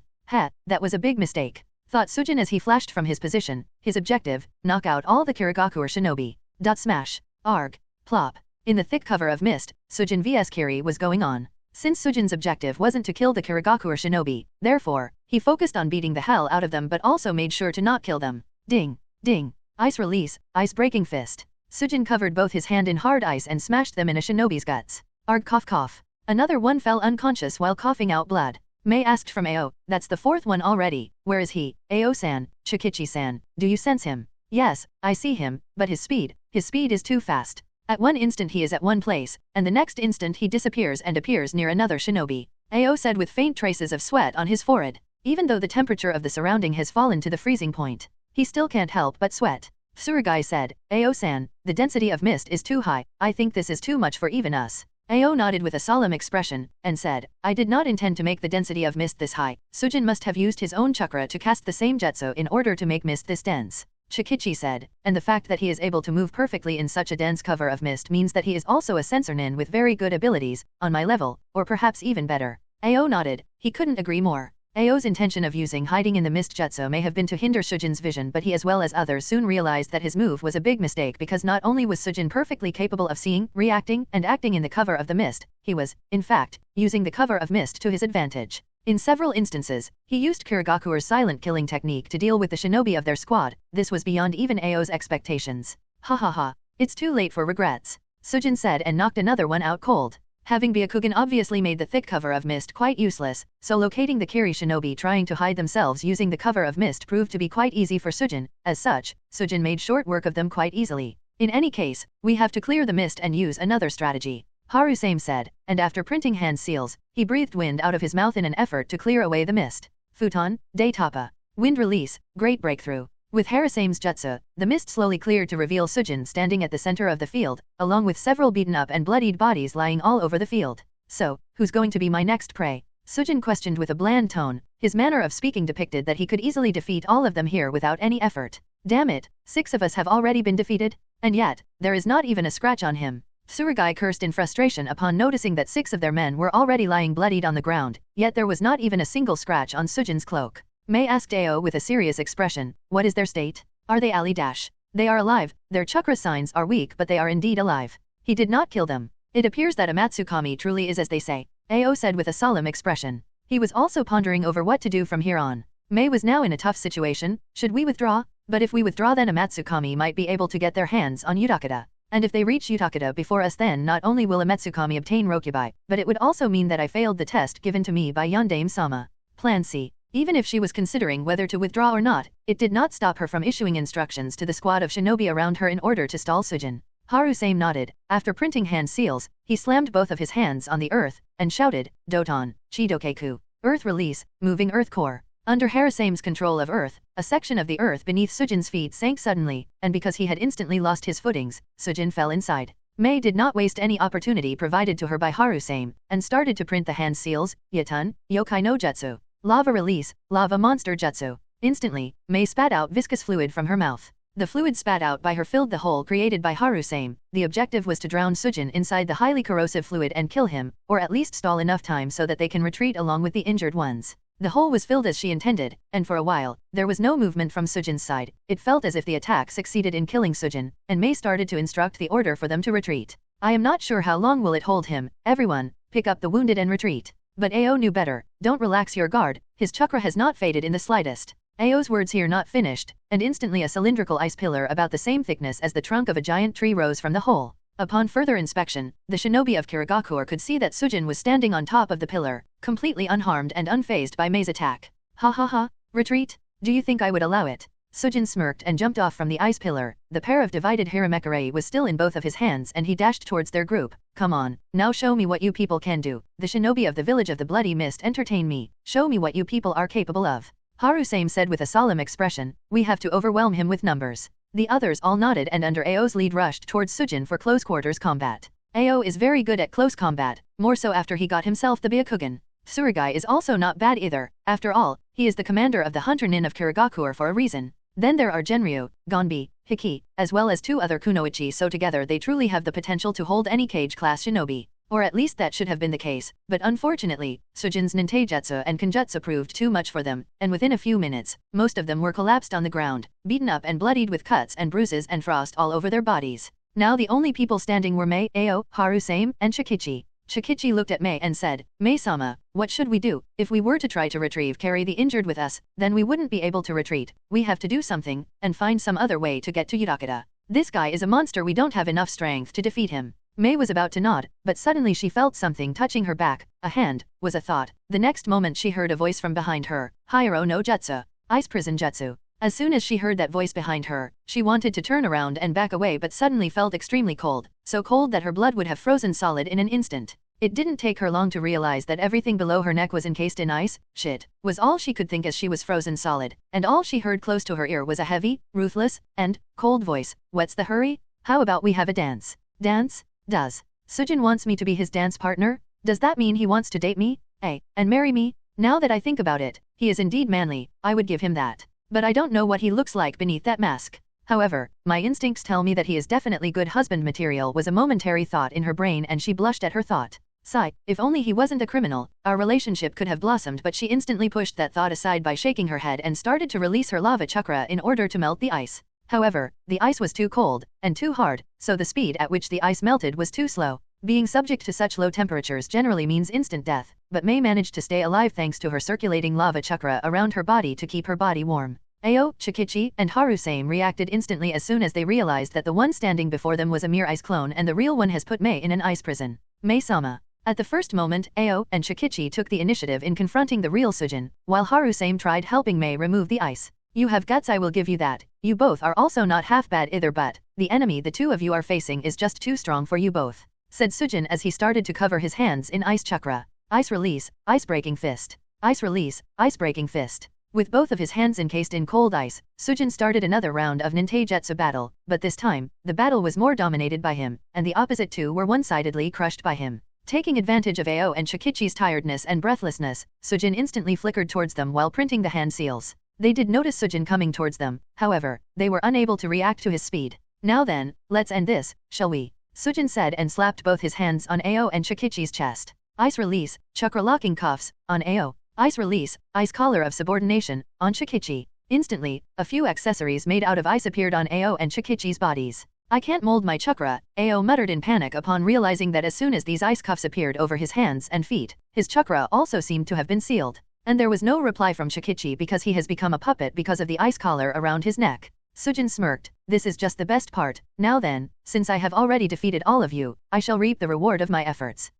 That was a big mistake, thought Sujin as he flashed from his position. His objective, knock out all the Kirigakuer shinobi. Smash. Arg. Plop. In the thick cover of mist, Sujin vs Kiri was going on. Since Sujin's objective wasn't to kill the Kirigakuer shinobi, therefore, he focused on beating the hell out of them but also made sure to not kill them. Ding. Ding. Ice release, ice breaking fist. Sujin covered both his hand in hard ice and smashed them in a shinobi's guts. Arg cough cough. Another one fell unconscious while coughing out blood. Mei asked from Ao. That's the fourth one already. Where is he? Ao-san, Chikichi-san, do you sense him? Yes, I see him, but his speed is too fast. At one instant he is at one place, and the next instant he disappears and appears near another shinobi. Ao said with faint traces of sweat on his forehead. Even though the temperature of the surrounding has fallen to the freezing point, he still can't help but sweat. Tsurugi said, Ao-san, the density of mist is too high, I think this is too much for even us. Ao nodded with a solemn expression, and said, I did not intend to make the density of mist this high. Sujin must have used his own chakra to cast the same jutsu in order to make mist this dense. Chikichi said, and the fact that he is able to move perfectly in such a dense cover of mist means that he is also a sensor nin with very good abilities, on my level, or perhaps even better. Ao nodded, he couldn't agree more. Ao's intention of using hiding in the mist jutsu may have been to hinder Sujin's vision, but he as well as others soon realized that his move was a big mistake because not only was Sujin perfectly capable of seeing, reacting, and acting in the cover of the mist, he was, in fact, using the cover of mist to his advantage. In several instances, he used Kirigaku's silent killing technique to deal with the shinobi of their squad. This was beyond even Ao's expectations. Ha ha ha. It's too late for regrets. Sujin said and knocked another one out cold. Having Byakugan obviously made the thick cover of mist quite useless, so locating the Kiri shinobi trying to hide themselves using the cover of mist proved to be quite easy for Sujin. As such, Sujin made short work of them quite easily. In any case, we have to clear the mist and use another strategy. Harusame said, and after printing hand seals, he breathed wind out of his mouth in an effort to clear away the mist. Futon, Daitapa. Wind release, great breakthrough. With Harasame's jutsu, the mist slowly cleared to reveal Sujin standing at the center of the field, along with several beaten up and bloodied bodies lying all over the field. So, who's going to be my next prey? Sujin questioned with a bland tone. His manner of speaking depicted that he could easily defeat all of them here without any effort. Damn it, 6 of us have already been defeated? And yet, there is not even a scratch on him. Tsurugi cursed in frustration upon noticing that 6 of their men were already lying bloodied on the ground, yet there was not even a single scratch on Sujin's cloak. Mei asked Ao with a serious expression, what is their state? Are they Ali dash? They are alive, their chakra signs are weak but they are indeed alive. He did not kill them. It appears that Amatsukami truly is as they say, Ao said with a solemn expression. He was also pondering over what to do from here on. Mei was now in a tough situation. Should we withdraw? But if we withdraw then Amatsukami might be able to get their hands on Utakata. And if they reach Utakata before us then not only will Amatsukami obtain Rokubai, but it would also mean that I failed the test given to me by Yandame-sama. Plan C. Even if she was considering whether to withdraw or not, it did not stop her from issuing instructions to the squad of shinobi around her in order to stall Sujin. Harusame nodded. After printing hand seals, he slammed both of his hands on the earth, and shouted, Doton, Chidokeku. Earth release, moving earth core. Under Harasame's control of earth, a section of the earth beneath Sujin's feet sank suddenly, and because he had instantly lost his footings, Sujin fell inside. Mei did not waste any opportunity provided to her by Harusame, and started to print the hand seals, Yatun, Yokai no Jutsu. Lava release, lava monster jutsu. Instantly, Mei spat out viscous fluid from her mouth. The fluid spat out by her filled the hole created by Harusame. The objective was to drown Sujin inside the highly corrosive fluid and kill him, or at least stall enough time so that they can retreat along with the injured ones. The hole was filled as she intended, and for a while, there was no movement from Sujin's side. It felt as if the attack succeeded in killing Sujin, and Mei started to instruct the order for them to retreat. I am not sure how long will it hold him. Everyone, pick up the wounded and retreat. But Ao knew better. Don't relax your guard, his chakra has not faded in the slightest. Ao's words here not finished, and instantly a cylindrical ice pillar about the same thickness as the trunk of a giant tree rose from the hole. Upon further inspection, the shinobi of Kirigaku could see that Sujin was standing on top of the pillar, completely unharmed and unfazed by Mei's attack. Ha ha ha, retreat? Do you think I would allow it? Sujin smirked and jumped off from the ice pillar. The pair of divided Hiramekare was still in both of his hands and he dashed towards their group. Come on, now show me what you people can do. The shinobi of the village of the Bloody Mist entertain me. Show me what you people are capable of. Harusame said with a solemn expression, we have to overwhelm him with numbers. The others all nodded and under Ao's lead rushed towards Sujin for close quarters combat. Ao is very good at close combat, more so after he got himself the Byakugan. Tsurugi is also not bad either. After all, he is the commander of the Hunter Nin of Kirigaku for a reason. Then there are Genryu, Gonbi, Hiki, as well as 2 other Kunoichi, so together they truly have the potential to hold any cage-class shinobi. Or at least that should have been the case, but unfortunately, Sujin's ninteijutsu and kenjutsu proved too much for them, and within a few minutes, most of them were collapsed on the ground, beaten up and bloodied with cuts and bruises and frost all over their bodies. Now the only people standing were Mei, Ao, Harusame, and Chikichi. Chikichi looked at Mei and said, Mei-sama, what should we do? If we were to try to carry the injured with us, then we wouldn't be able to retreat. We have to do something, and find some other way to get to Utakata. This guy is a monster, we don't have enough strength to defeat him. Mei was about to nod, but suddenly she felt something touching her back. A hand was a thought. The next moment she heard a voice from behind her. Hyuro no Jutsu. Ice Prison Jutsu. As soon as she heard that voice behind her, she wanted to turn around and back away but suddenly felt extremely cold, so cold that her blood would have frozen solid in an instant. It didn't take her long to realize that everything below her neck was encased in ice. Shit, was all she could think as she was frozen solid, and all she heard close to her ear was a heavy, ruthless, and cold voice. What's the hurry? How about we have a dance? Dance? Does Sujin wants me to be his dance partner? Does that mean he wants to date me? And marry me? Now that I think about it, he is indeed manly, I would give him that. But I don't know what he looks like beneath that mask. However, my instincts tell me that he is definitely good husband material was a momentary thought in her brain and she blushed at her thought. Sigh, if only he wasn't a criminal, our relationship could have blossomed, but she instantly pushed that thought aside by shaking her head and started to release her lava chakra in order to melt the ice. However, the ice was too cold and too hard, so the speed at which the ice melted was too slow. Being subject to such low temperatures generally means instant death, but Mei managed to stay alive thanks to her circulating lava chakra around her body to keep her body warm. Ao, Chikichi, and Harusame reacted instantly as soon as they realized that the one standing before them was a mere ice clone and the real one has put Mei in an ice prison. Mei-sama. At the first moment, Ao and Chikichi took the initiative in confronting the real Sujin, while Harusame tried helping Mei remove the ice. You have guts, I will give you that. You both are also not half bad either, but the enemy the two of you are facing is just too strong for you both, said Sujin as he started to cover his hands in ice chakra. Ice release, ice breaking fist. Ice release, ice breaking fist. With both of his hands encased in cold ice, Sujin started another round of ninteijutsu battle, but this time, the battle was more dominated by him, and the opposite two were one-sidedly crushed by him. Taking advantage of Ao and Chikichi's tiredness and breathlessness, Sujin instantly flickered towards them while printing the hand seals. They did notice Sujin coming towards them, however, they were unable to react to his speed. Now then, let's end this, shall we? Sujin said and slapped both his hands on Ao and Chikichi's chest. Ice release, chakra locking cuffs, on Ao. Ice release, ice collar of subordination, on Chikichi. Instantly, a few accessories made out of ice appeared on Ao and Chikichi's bodies. I can't mold my chakra, Ao muttered in panic upon realizing that as soon as these ice cuffs appeared over his hands and feet, his chakra also seemed to have been sealed. And there was no reply from Chikichi because he has become a puppet because of the ice collar around his neck. Sujin smirked. This is just the best part. Now then, since I have already defeated all of you, I shall reap the reward of my efforts.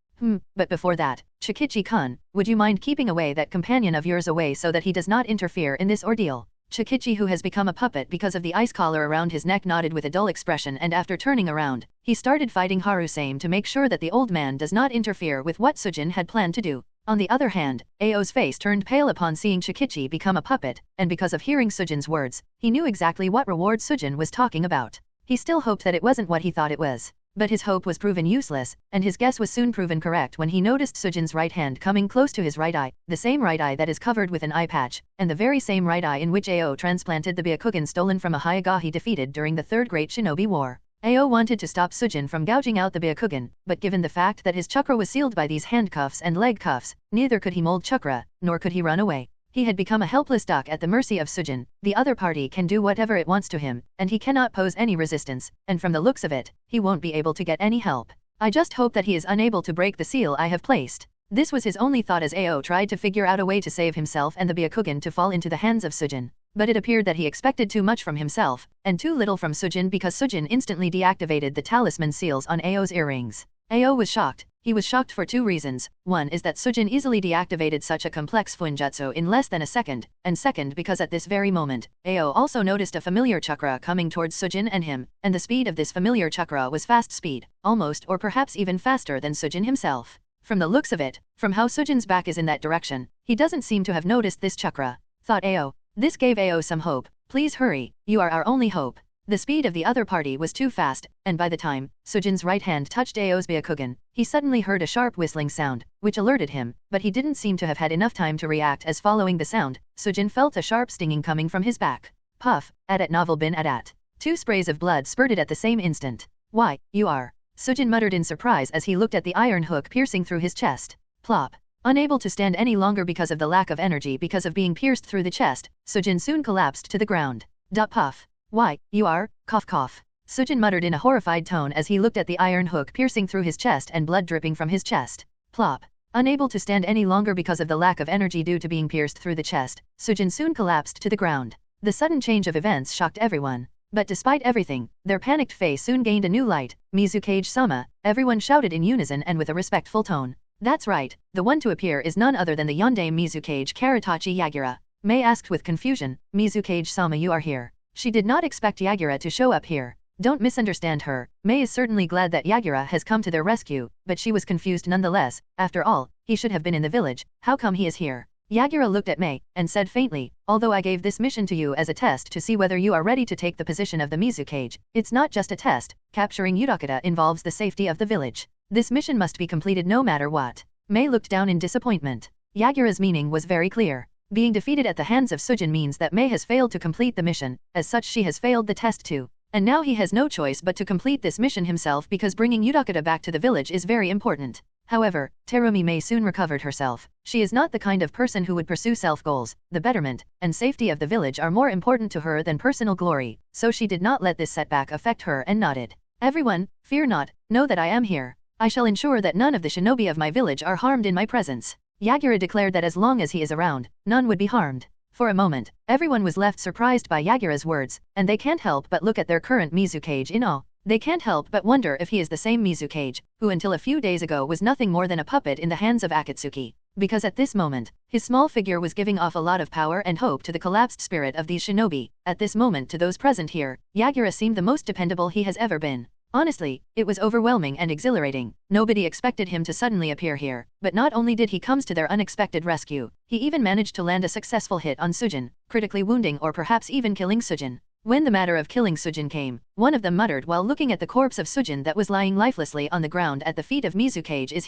But before that, Chikichi-kun, would you mind keeping away that companion of yours away so that he does not interfere in this ordeal? Chikichi, who has become a puppet because of the ice collar around his neck, nodded with a dull expression, and after turning around, he started fighting Harusame to make sure that the old man does not interfere with what Sujin had planned to do. On the other hand, Ao's face turned pale upon seeing Chikichi become a puppet, and because of hearing Sujin's words, he knew exactly what reward Sujin was talking about. He still hoped that it wasn't what he thought it was. But his hope was proven useless, and his guess was soon proven correct when he noticed Sujin's right hand coming close to his right eye, the same right eye that is covered with an eye patch, and the very same right eye in which Ao transplanted the Byakugan stolen from a Hyuga he defeated during the Third Great Shinobi War. Ao wanted to stop Sujin from gouging out the Byakugan, but given the fact that his chakra was sealed by these handcuffs and leg cuffs, neither could he mold chakra, nor could he run away. He had become a helpless duck at the mercy of Sujin. The other party can do whatever it wants to him, and he cannot pose any resistance, and from the looks of it, he won't be able to get any help. I just hope that he is unable to break the seal I have placed. This was his only thought as Ao tried to figure out a way to save himself and the Byakugan to fall into the hands of Sujin. But it appeared that he expected too much from himself, and too little from Sujin, because Sujin instantly deactivated the talisman seals on Ao's earrings. Ao was shocked. He was shocked for two reasons. One is that Sujin easily deactivated such a complex funjutsu in less than a second, and second because at this very moment, Ao also noticed a familiar chakra coming towards Sujin and him, and the speed of this familiar chakra was fast speed, almost or perhaps even faster than Sujin himself. From the looks of it, from how Sujin's back is in that direction, he doesn't seem to have noticed this chakra, thought Ao. This gave Ao some hope. Please hurry, you are our only hope. The speed of the other party was too fast, and by the time Sujin's right hand touched Ao's Byakugan, he suddenly heard a sharp whistling sound, which alerted him, but he didn't seem to have had enough time to react, as following the sound, Sujin felt a sharp stinging coming from his back. Puff, at novel bin at. 2 sprays of blood spurted at the same instant. Why, you are. Sujin muttered in surprise as he looked at the iron hook piercing through his chest. Plop. Unable to stand any longer because of the lack of energy because of being pierced through the chest, Sujin soon collapsed to the ground. Puff. Why, you are, cough cough. Sujin muttered in a horrified tone as he looked at the iron hook piercing through his chest and blood dripping from his chest. Plop. Unable to stand any longer because of the lack of energy due to being pierced through the chest, Sujin soon collapsed to the ground. The sudden change of events shocked everyone. But despite everything, their panicked face soon gained a new light. Mizukage-sama, everyone shouted in unison and with a respectful tone. That's right, the one to appear is none other than the yondaime Mizukage Karatachi Yagura. Mei asked with confusion, Mizukage-sama, you are here. She did not expect Yagura to show up here. Don't misunderstand her. Mei is certainly glad that Yagura has come to their rescue, but she was confused nonetheless. After all, he should have been in the village. How come he is here? Yagura looked at Mei and said faintly, although I gave this mission to you as a test to see whether you are ready to take the position of the Mizukage, it's not just a test. Capturing Udakata involves the safety of the village. This mission must be completed no matter what. Mei looked down in disappointment. Yagura's meaning was very clear. Being defeated at the hands of Sujin means that Mei has failed to complete the mission, as such she has failed the test too. And now he has no choice but to complete this mission himself because bringing Udakata back to the village is very important. However, Terumi Mei soon recovered herself. She is not the kind of person who would pursue self-goals. The betterment and safety of the village are more important to her than personal glory, so she did not let this setback affect her and nodded. Everyone, fear not, know that I am here. I shall ensure that none of the shinobi of my village are harmed in my presence. Yagura declared that as long as he is around, none would be harmed. For a moment, everyone was left surprised by Yagura's words, and they can't help but look at their current Mizukage in awe. They can't help but wonder if he is the same Mizukage, who until a few days ago was nothing more than a puppet in the hands of Akatsuki. Because at this moment, his small figure was giving off a lot of power and hope to the collapsed spirit of these shinobi. At this moment to those present here, Yagura seemed the most dependable he has ever been. Honestly, it was overwhelming and exhilarating. Nobody expected him to suddenly appear here, but not only did he come to their unexpected rescue, he even managed to land a successful hit on Sujin, critically wounding or perhaps even killing Sujin. When the matter of killing Sujin came, one of them muttered while looking at the corpse of Sujin that was lying lifelessly on the ground at the feet of Mizukage, is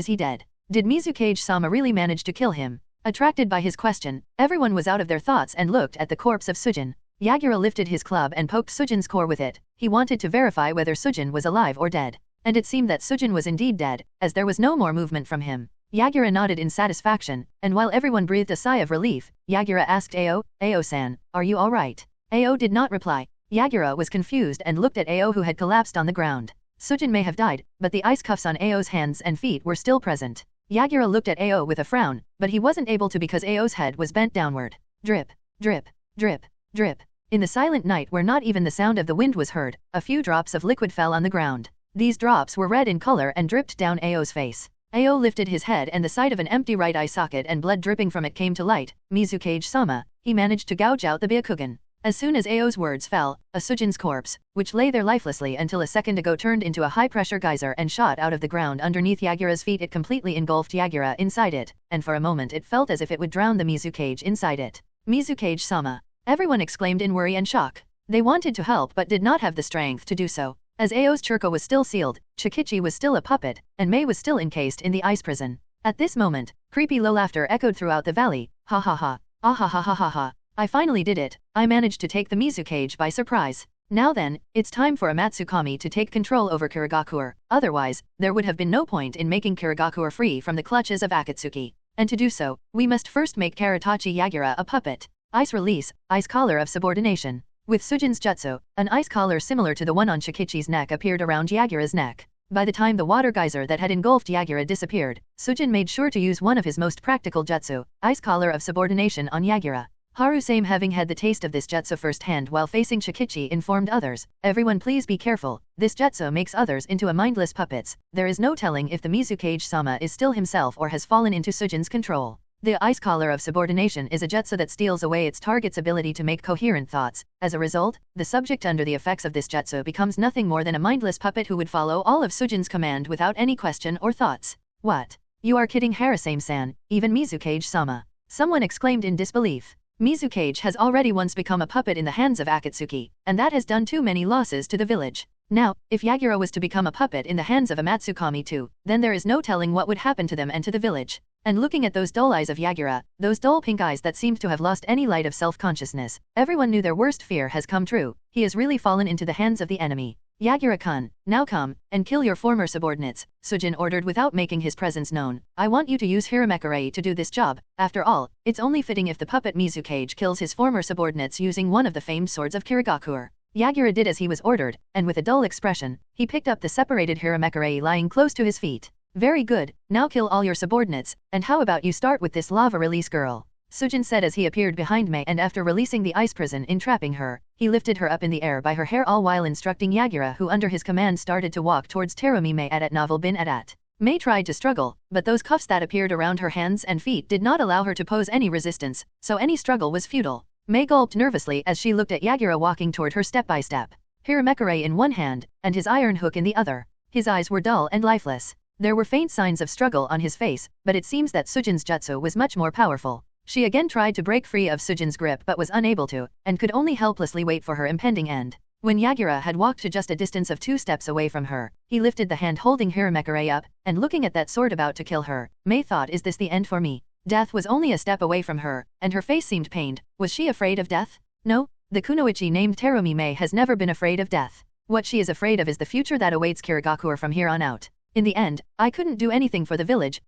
he dead? Did Mizukage-sama really manage to kill him? Attracted by his question, everyone was out of their thoughts and looked at the corpse of Sujin. Yagura lifted his club and poked Sujin's core with it. He wanted to verify whether Sujin was alive or dead. And it seemed that Sujin was indeed dead, as there was no more movement from him. Yagura nodded in satisfaction, and while everyone breathed a sigh of relief, Yagura asked Ao-san, are you alright? Ao did not reply. Yagura was confused and looked at Ao who had collapsed on the ground. Sujin may have died, but the ice cuffs on Ao's hands and feet were still present. Yagura looked at Ao with a frown, but he wasn't able to because Ao's head was bent downward. Drip, drip, drip, drip. In the silent night where not even the sound of the wind was heard, a few drops of liquid fell on the ground. These drops were red in color and dripped down Ao's face. Ao lifted his head and the sight of an empty right eye socket and blood dripping from it came to light. Mizukage-sama, he managed to gouge out the Byakugan. As soon as Ao's words fell, a Sujin's corpse, which lay there lifelessly until a second ago turned into a high-pressure geyser and shot out of the ground underneath Yagura's feet. It completely engulfed Yagura inside it, and for a moment it felt as if it would drown the Mizukage inside it. Mizukage-sama. Everyone exclaimed in worry and shock. They wanted to help but did not have the strength to do so. As Ao's churko was still sealed, Chikichi was still a puppet, and Mei was still encased in the ice prison. At this moment, creepy low laughter echoed throughout the valley. Ha ha ha. Ah ha ha ha ha ha. I finally did it. I managed to take the Mizukage by surprise. Now then, it's time for Amatsukami to take control over Kirigakure. Otherwise, there would have been no point in making Kirigakure free from the clutches of Akatsuki. And to do so, we must first make Karatachi Yagura a puppet. Ice release, ice collar of subordination. With Sujin's jutsu, an ice collar similar to the one on Chikichi's neck appeared around Yagura's neck. By the time the water geyser that had engulfed Yagura disappeared, Sujin made sure to use one of his most practical jutsu, ice collar of subordination on Yagura. Harusame, having had the taste of this jutsu firsthand while facing Chikichi, informed others, everyone please be careful, this jutsu makes others into a mindless puppets. There is no telling if the Mizukage-sama is still himself or has fallen into Sujin's control. The ice collar of subordination is a jutsu that steals away its target's ability to make coherent thoughts. As a result, the subject under the effects of this jutsu becomes nothing more than a mindless puppet who would follow all of Sujin's command without any question or thoughts. What? You are kidding Harusame-san, even Mizukage-sama. Someone exclaimed in disbelief. Mizukage has already once become a puppet in the hands of Akatsuki, and that has done too many losses to the village. Now, if Yagura was to become a puppet in the hands of Amatsukami too, then there is no telling what would happen to them and to the village. And looking at those dull eyes of Yagura, those dull pink eyes that seemed to have lost any light of self-consciousness, everyone knew their worst fear has come true. He has really fallen into the hands of the enemy. Yagura-kun, now come, and kill your former subordinates, Sujin ordered without making his presence known. I want you to use Hiramekarei to do this job. After all, it's only fitting if the puppet Mizukage kills his former subordinates using one of the famed swords of Kirigakure. Yagura did as he was ordered, and with a dull expression, he picked up the separated Hiramekarei lying close to his feet. Very good, now kill all your subordinates, and how about you start with this lava release girl? Sujin said as he appeared behind Mei, and after releasing the ice prison entrapping her, he lifted her up in the air by her hair, all while instructing Yagura, who under his command started to walk towards Terumi Mei at Novel bin Adat. Mei tried to struggle, but those cuffs that appeared around her hands and feet did not allow her to pose any resistance, so any struggle was futile. Mei gulped nervously as she looked at Yagura walking toward her step by step, Hiramekure in one hand, and his iron hook in the other. His eyes were dull and lifeless. There were faint signs of struggle on his face, but it seems that Sujin's jutsu was much more powerful. She again tried to break free of Sujin's grip but was unable to, and could only helplessly wait for her impending end. When Yagura had walked to just a distance of 2 steps away from her, he lifted the hand holding Hiramekure up, and looking at that sword about to kill her, Mei thought, is this the end for me? Death was only a step away from her, and her face seemed pained. Was she afraid of death? No, the kunoichi named Terumi Mei has never been afraid of death. What she is afraid of is the future that awaits Kirigakure from here on out. In the end, I couldn't do anything for the village,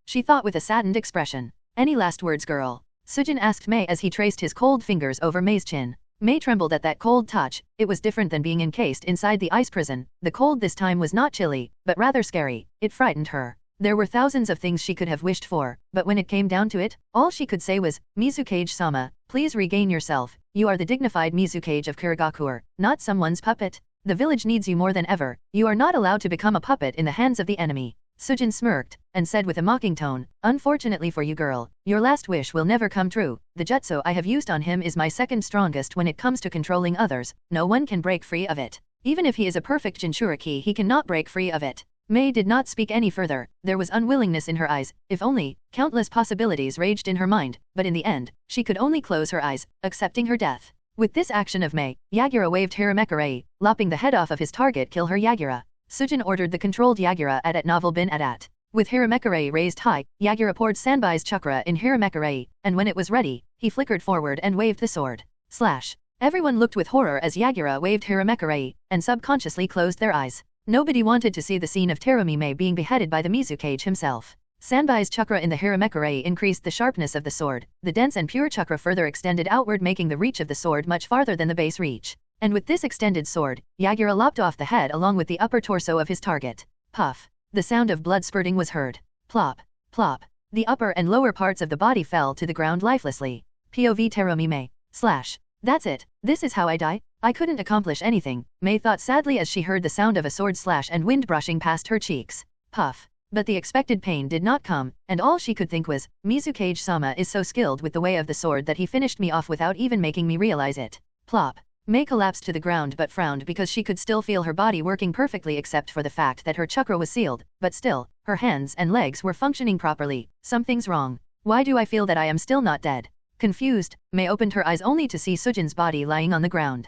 she thought with a saddened expression. Any last words, girl? Sujin asked Mei as he traced his cold fingers over Mei's chin. Mei trembled at that cold touch. It was different than being encased inside the ice prison. The cold this time was not chilly, but rather scary. It frightened her. There were thousands of things she could have wished for, but when it came down to it, all she could say was, Mizukage-sama, please regain yourself. You are the dignified Mizukage of Kirigakure, not someone's puppet. The village needs you more than ever. You are not allowed to become a puppet in the hands of the enemy. Sujin smirked, and said with a mocking tone, unfortunately for you, girl, your last wish will never come true. The jutsu I have used on him is my second strongest when it comes to controlling others. No one can break free of it. Even if he is a perfect Jinchuriki, he cannot break free of it. Mei did not speak any further. There was unwillingness in her eyes. If only, countless possibilities raged in her mind, but in the end, she could only close her eyes, accepting her death. With this action of Mei, Yagura waved Hiramekure, lopping the head off of his target. Kill her, Yagura. Sujin ordered the controlled Yagura at Novel bin Adat. With Hiramekure raised high, Yagura poured Sanbai's chakra in Hiramekure, and when it was ready, he flickered forward and waved the sword. Slash. Everyone looked with horror as Yagura waved Hiramekure, and subconsciously closed their eyes. Nobody wanted to see the scene of Terumi Mei being beheaded by the Mizukage himself. Sanbai's chakra in the Hiramekure increased the sharpness of the sword. The dense and pure chakra further extended outward, making the reach of the sword much farther than the base reach. And with this extended sword, Yagura lopped off the head along with the upper torso of his target. Puff. The sound of blood spurting was heard. Plop. Plop. The upper and lower parts of the body fell to the ground lifelessly. POV Terumi Mei. Slash. That's it. This is how I die? I couldn't accomplish anything, Mei thought sadly as she heard the sound of a sword slash and wind brushing past her cheeks. Puff. But the expected pain did not come, and all she could think was, Mizukage-sama is so skilled with the way of the sword that he finished me off without even making me realize it. Plop. Mei collapsed to the ground but frowned because she could still feel her body working perfectly except for the fact that her chakra was sealed, but still, her hands and legs were functioning properly. Something's wrong. Why do I feel that I am still not dead? Confused, Mei opened her eyes only to see Sujin's body lying on the ground.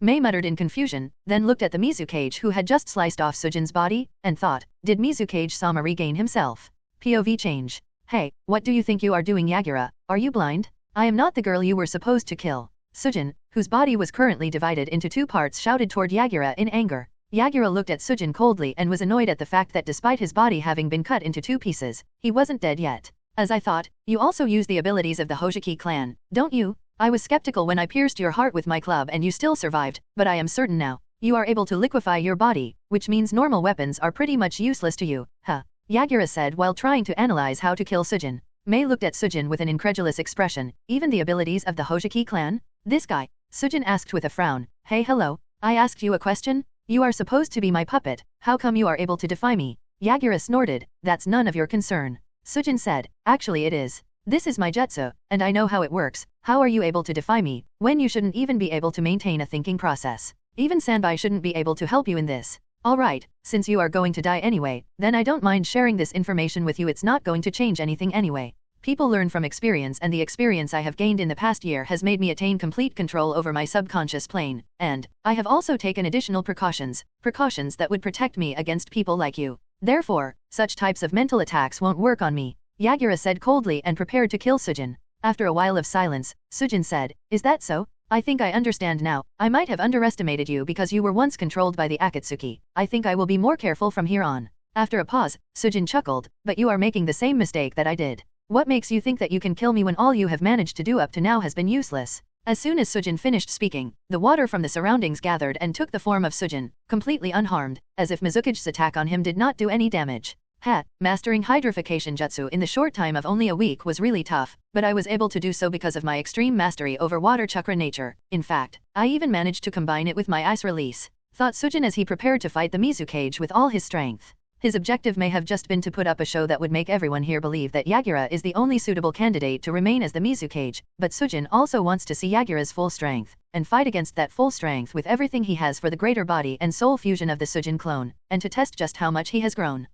Mei muttered in confusion, then looked at the Mizukage who had just sliced off Sujin's body, and thought, did Mizukage-sama regain himself? POV change. Hey, what do you think you are doing, Yagura? Are you blind? I am not the girl you were supposed to kill. Sujin, whose body was currently divided into 2 parts, shouted toward Yagura in anger. Yagura looked at Sujin coldly and was annoyed at the fact that despite his body having been cut into 2 pieces, he wasn't dead yet. As I thought, you also use the abilities of the Hojiki clan, don't you? I was skeptical when I pierced your heart with my club and you still survived, but I am certain now. You are able to liquefy your body, which means normal weapons are pretty much useless to you. Yagura said while trying to analyze how to kill Sujin. Mei looked at Sujin with an incredulous expression. Even the abilities of the Hojiki clan? This guy? Sujin asked with a frown. Hey, hello. I asked you a question? You are supposed to be my puppet. How come you are able to defy me? Yagura snorted. That's none of your concern. Sujin said. Actually it is. This is my jutsu, and I know how it works. How are you able to defy me, when you shouldn't even be able to maintain a thinking process? Even Sanbai shouldn't be able to help you in this. Alright, since you are going to die anyway, then I don't mind sharing this information with you. It's not going to change anything anyway. People learn from experience, and the experience I have gained in the past year has made me attain complete control over my subconscious plane, and I have also taken additional precautions that would protect me against people like you. Therefore, such types of mental attacks won't work on me. Yagura said coldly and prepared to kill Sujin. After a while of silence, Sujin said, is that so? I think I understand now. I might have underestimated you because you were once controlled by the Akatsuki. I think I will be more careful from here on. After a pause, Sujin chuckled, but you are making the same mistake that I did. What makes you think that you can kill me when all you have managed to do up to now has been useless? As soon as Sujin finished speaking, the water from the surroundings gathered and took the form of Sujin, completely unharmed, as if Mizukage's attack on him did not do any damage. Mastering hydrification jutsu in the short time of only a week was really tough, but I was able to do so because of my extreme mastery over water chakra nature. In fact, I even managed to combine it with my ice release, thought Sujin as he prepared to fight the Mizukage with all his strength. His objective may have just been to put up a show that would make everyone here believe that Yagura is the only suitable candidate to remain as the Mizukage, but Sujin also wants to see Yagura's full strength, and fight against that full strength with everything he has for the greater body and soul fusion of the Sujin clone, and to test just how much he has grown.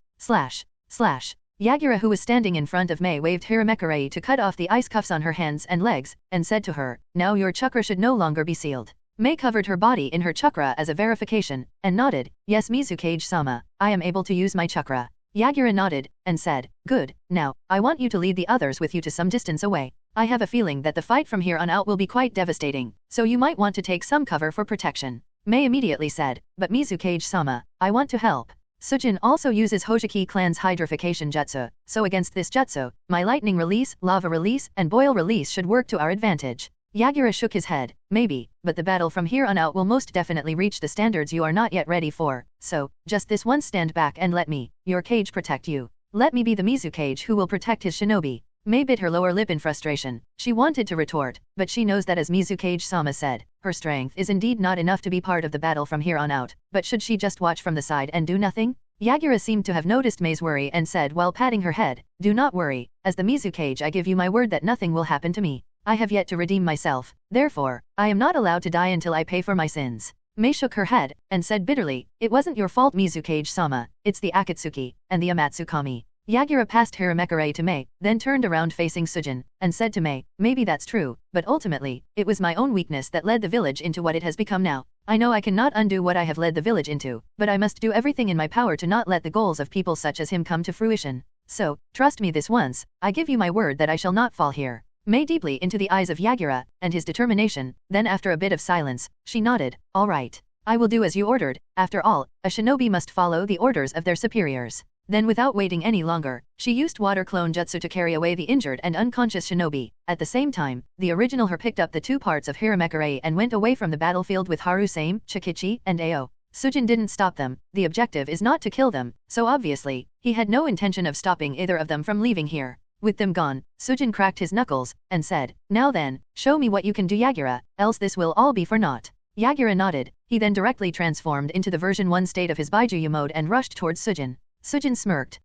Yagura, who was standing in front of Mei, waved Hiramekarei to cut off the ice cuffs on her hands and legs, and said to her, "Now your chakra should no longer be sealed." Mei covered her body in her chakra as a verification, and nodded, "Yes, Mizukage-sama, I am able to use my chakra." Yagura nodded, and said, "Good, now, I want you to lead the others with you to some distance away. I have a feeling that the fight from here on out will be quite devastating, so you might want to take some cover for protection." Mei immediately said, "But Mizukage-sama, I want to help. Sujin also uses Hojiki clan's hydrification jutsu, so against this jutsu, my lightning release, lava release, and boil release should work to our advantage." Yagura shook his head, "Maybe, but the battle from here on out will most definitely reach the standards you are not yet ready for, so, just this once stand back and let me, your cage, protect you. Let me be the Mizukage who will protect his shinobi." Mei bit her lower lip in frustration. She wanted to retort, but she knows that as Mizukage-sama said, her strength is indeed not enough to be part of the battle from here on out, but should she just watch from the side and do nothing? Yagura seemed to have noticed Mei's worry and said while patting her head, "Do not worry, as the Mizukage I give you my word that nothing will happen to me. I have yet to redeem myself, therefore, I am not allowed to die until I pay for my sins." Mei shook her head, and said bitterly, "It wasn't your fault, Mizukage-sama, it's the Akatsuki, and the Amatsukami." Yagura passed Hiramekarei to Mei, then turned around facing Sujin, and said to Mei, "Maybe that's true, but ultimately, it was my own weakness that led the village into what it has become now. I know I cannot undo what I have led the village into, but I must do everything in my power to not let the goals of people such as him come to fruition. So, trust me this once, I give you my word that I shall not fall here." Mei deeply into the eyes of Yagura, and his determination, then after a bit of silence, she nodded, "All right. I will do as you ordered, after all, a shinobi must follow the orders of their superiors." Then without waiting any longer, she used water clone jutsu to carry away the injured and unconscious shinobi. At the same time, the original her picked up the two parts of Hiramekarei and went away from the battlefield with Haru-same, Chikichi, and Ao. Sujin didn't stop them. The objective is not to kill them, so obviously, he had no intention of stopping either of them from leaving here. With them gone, Sujin cracked his knuckles, and said, "Now then, show me what you can do, Yagura, else this will all be for naught." Yagura nodded. He then directly transformed into the version 1 state of his Baijuyu mode and rushed towards Sujin. Sujin smirked.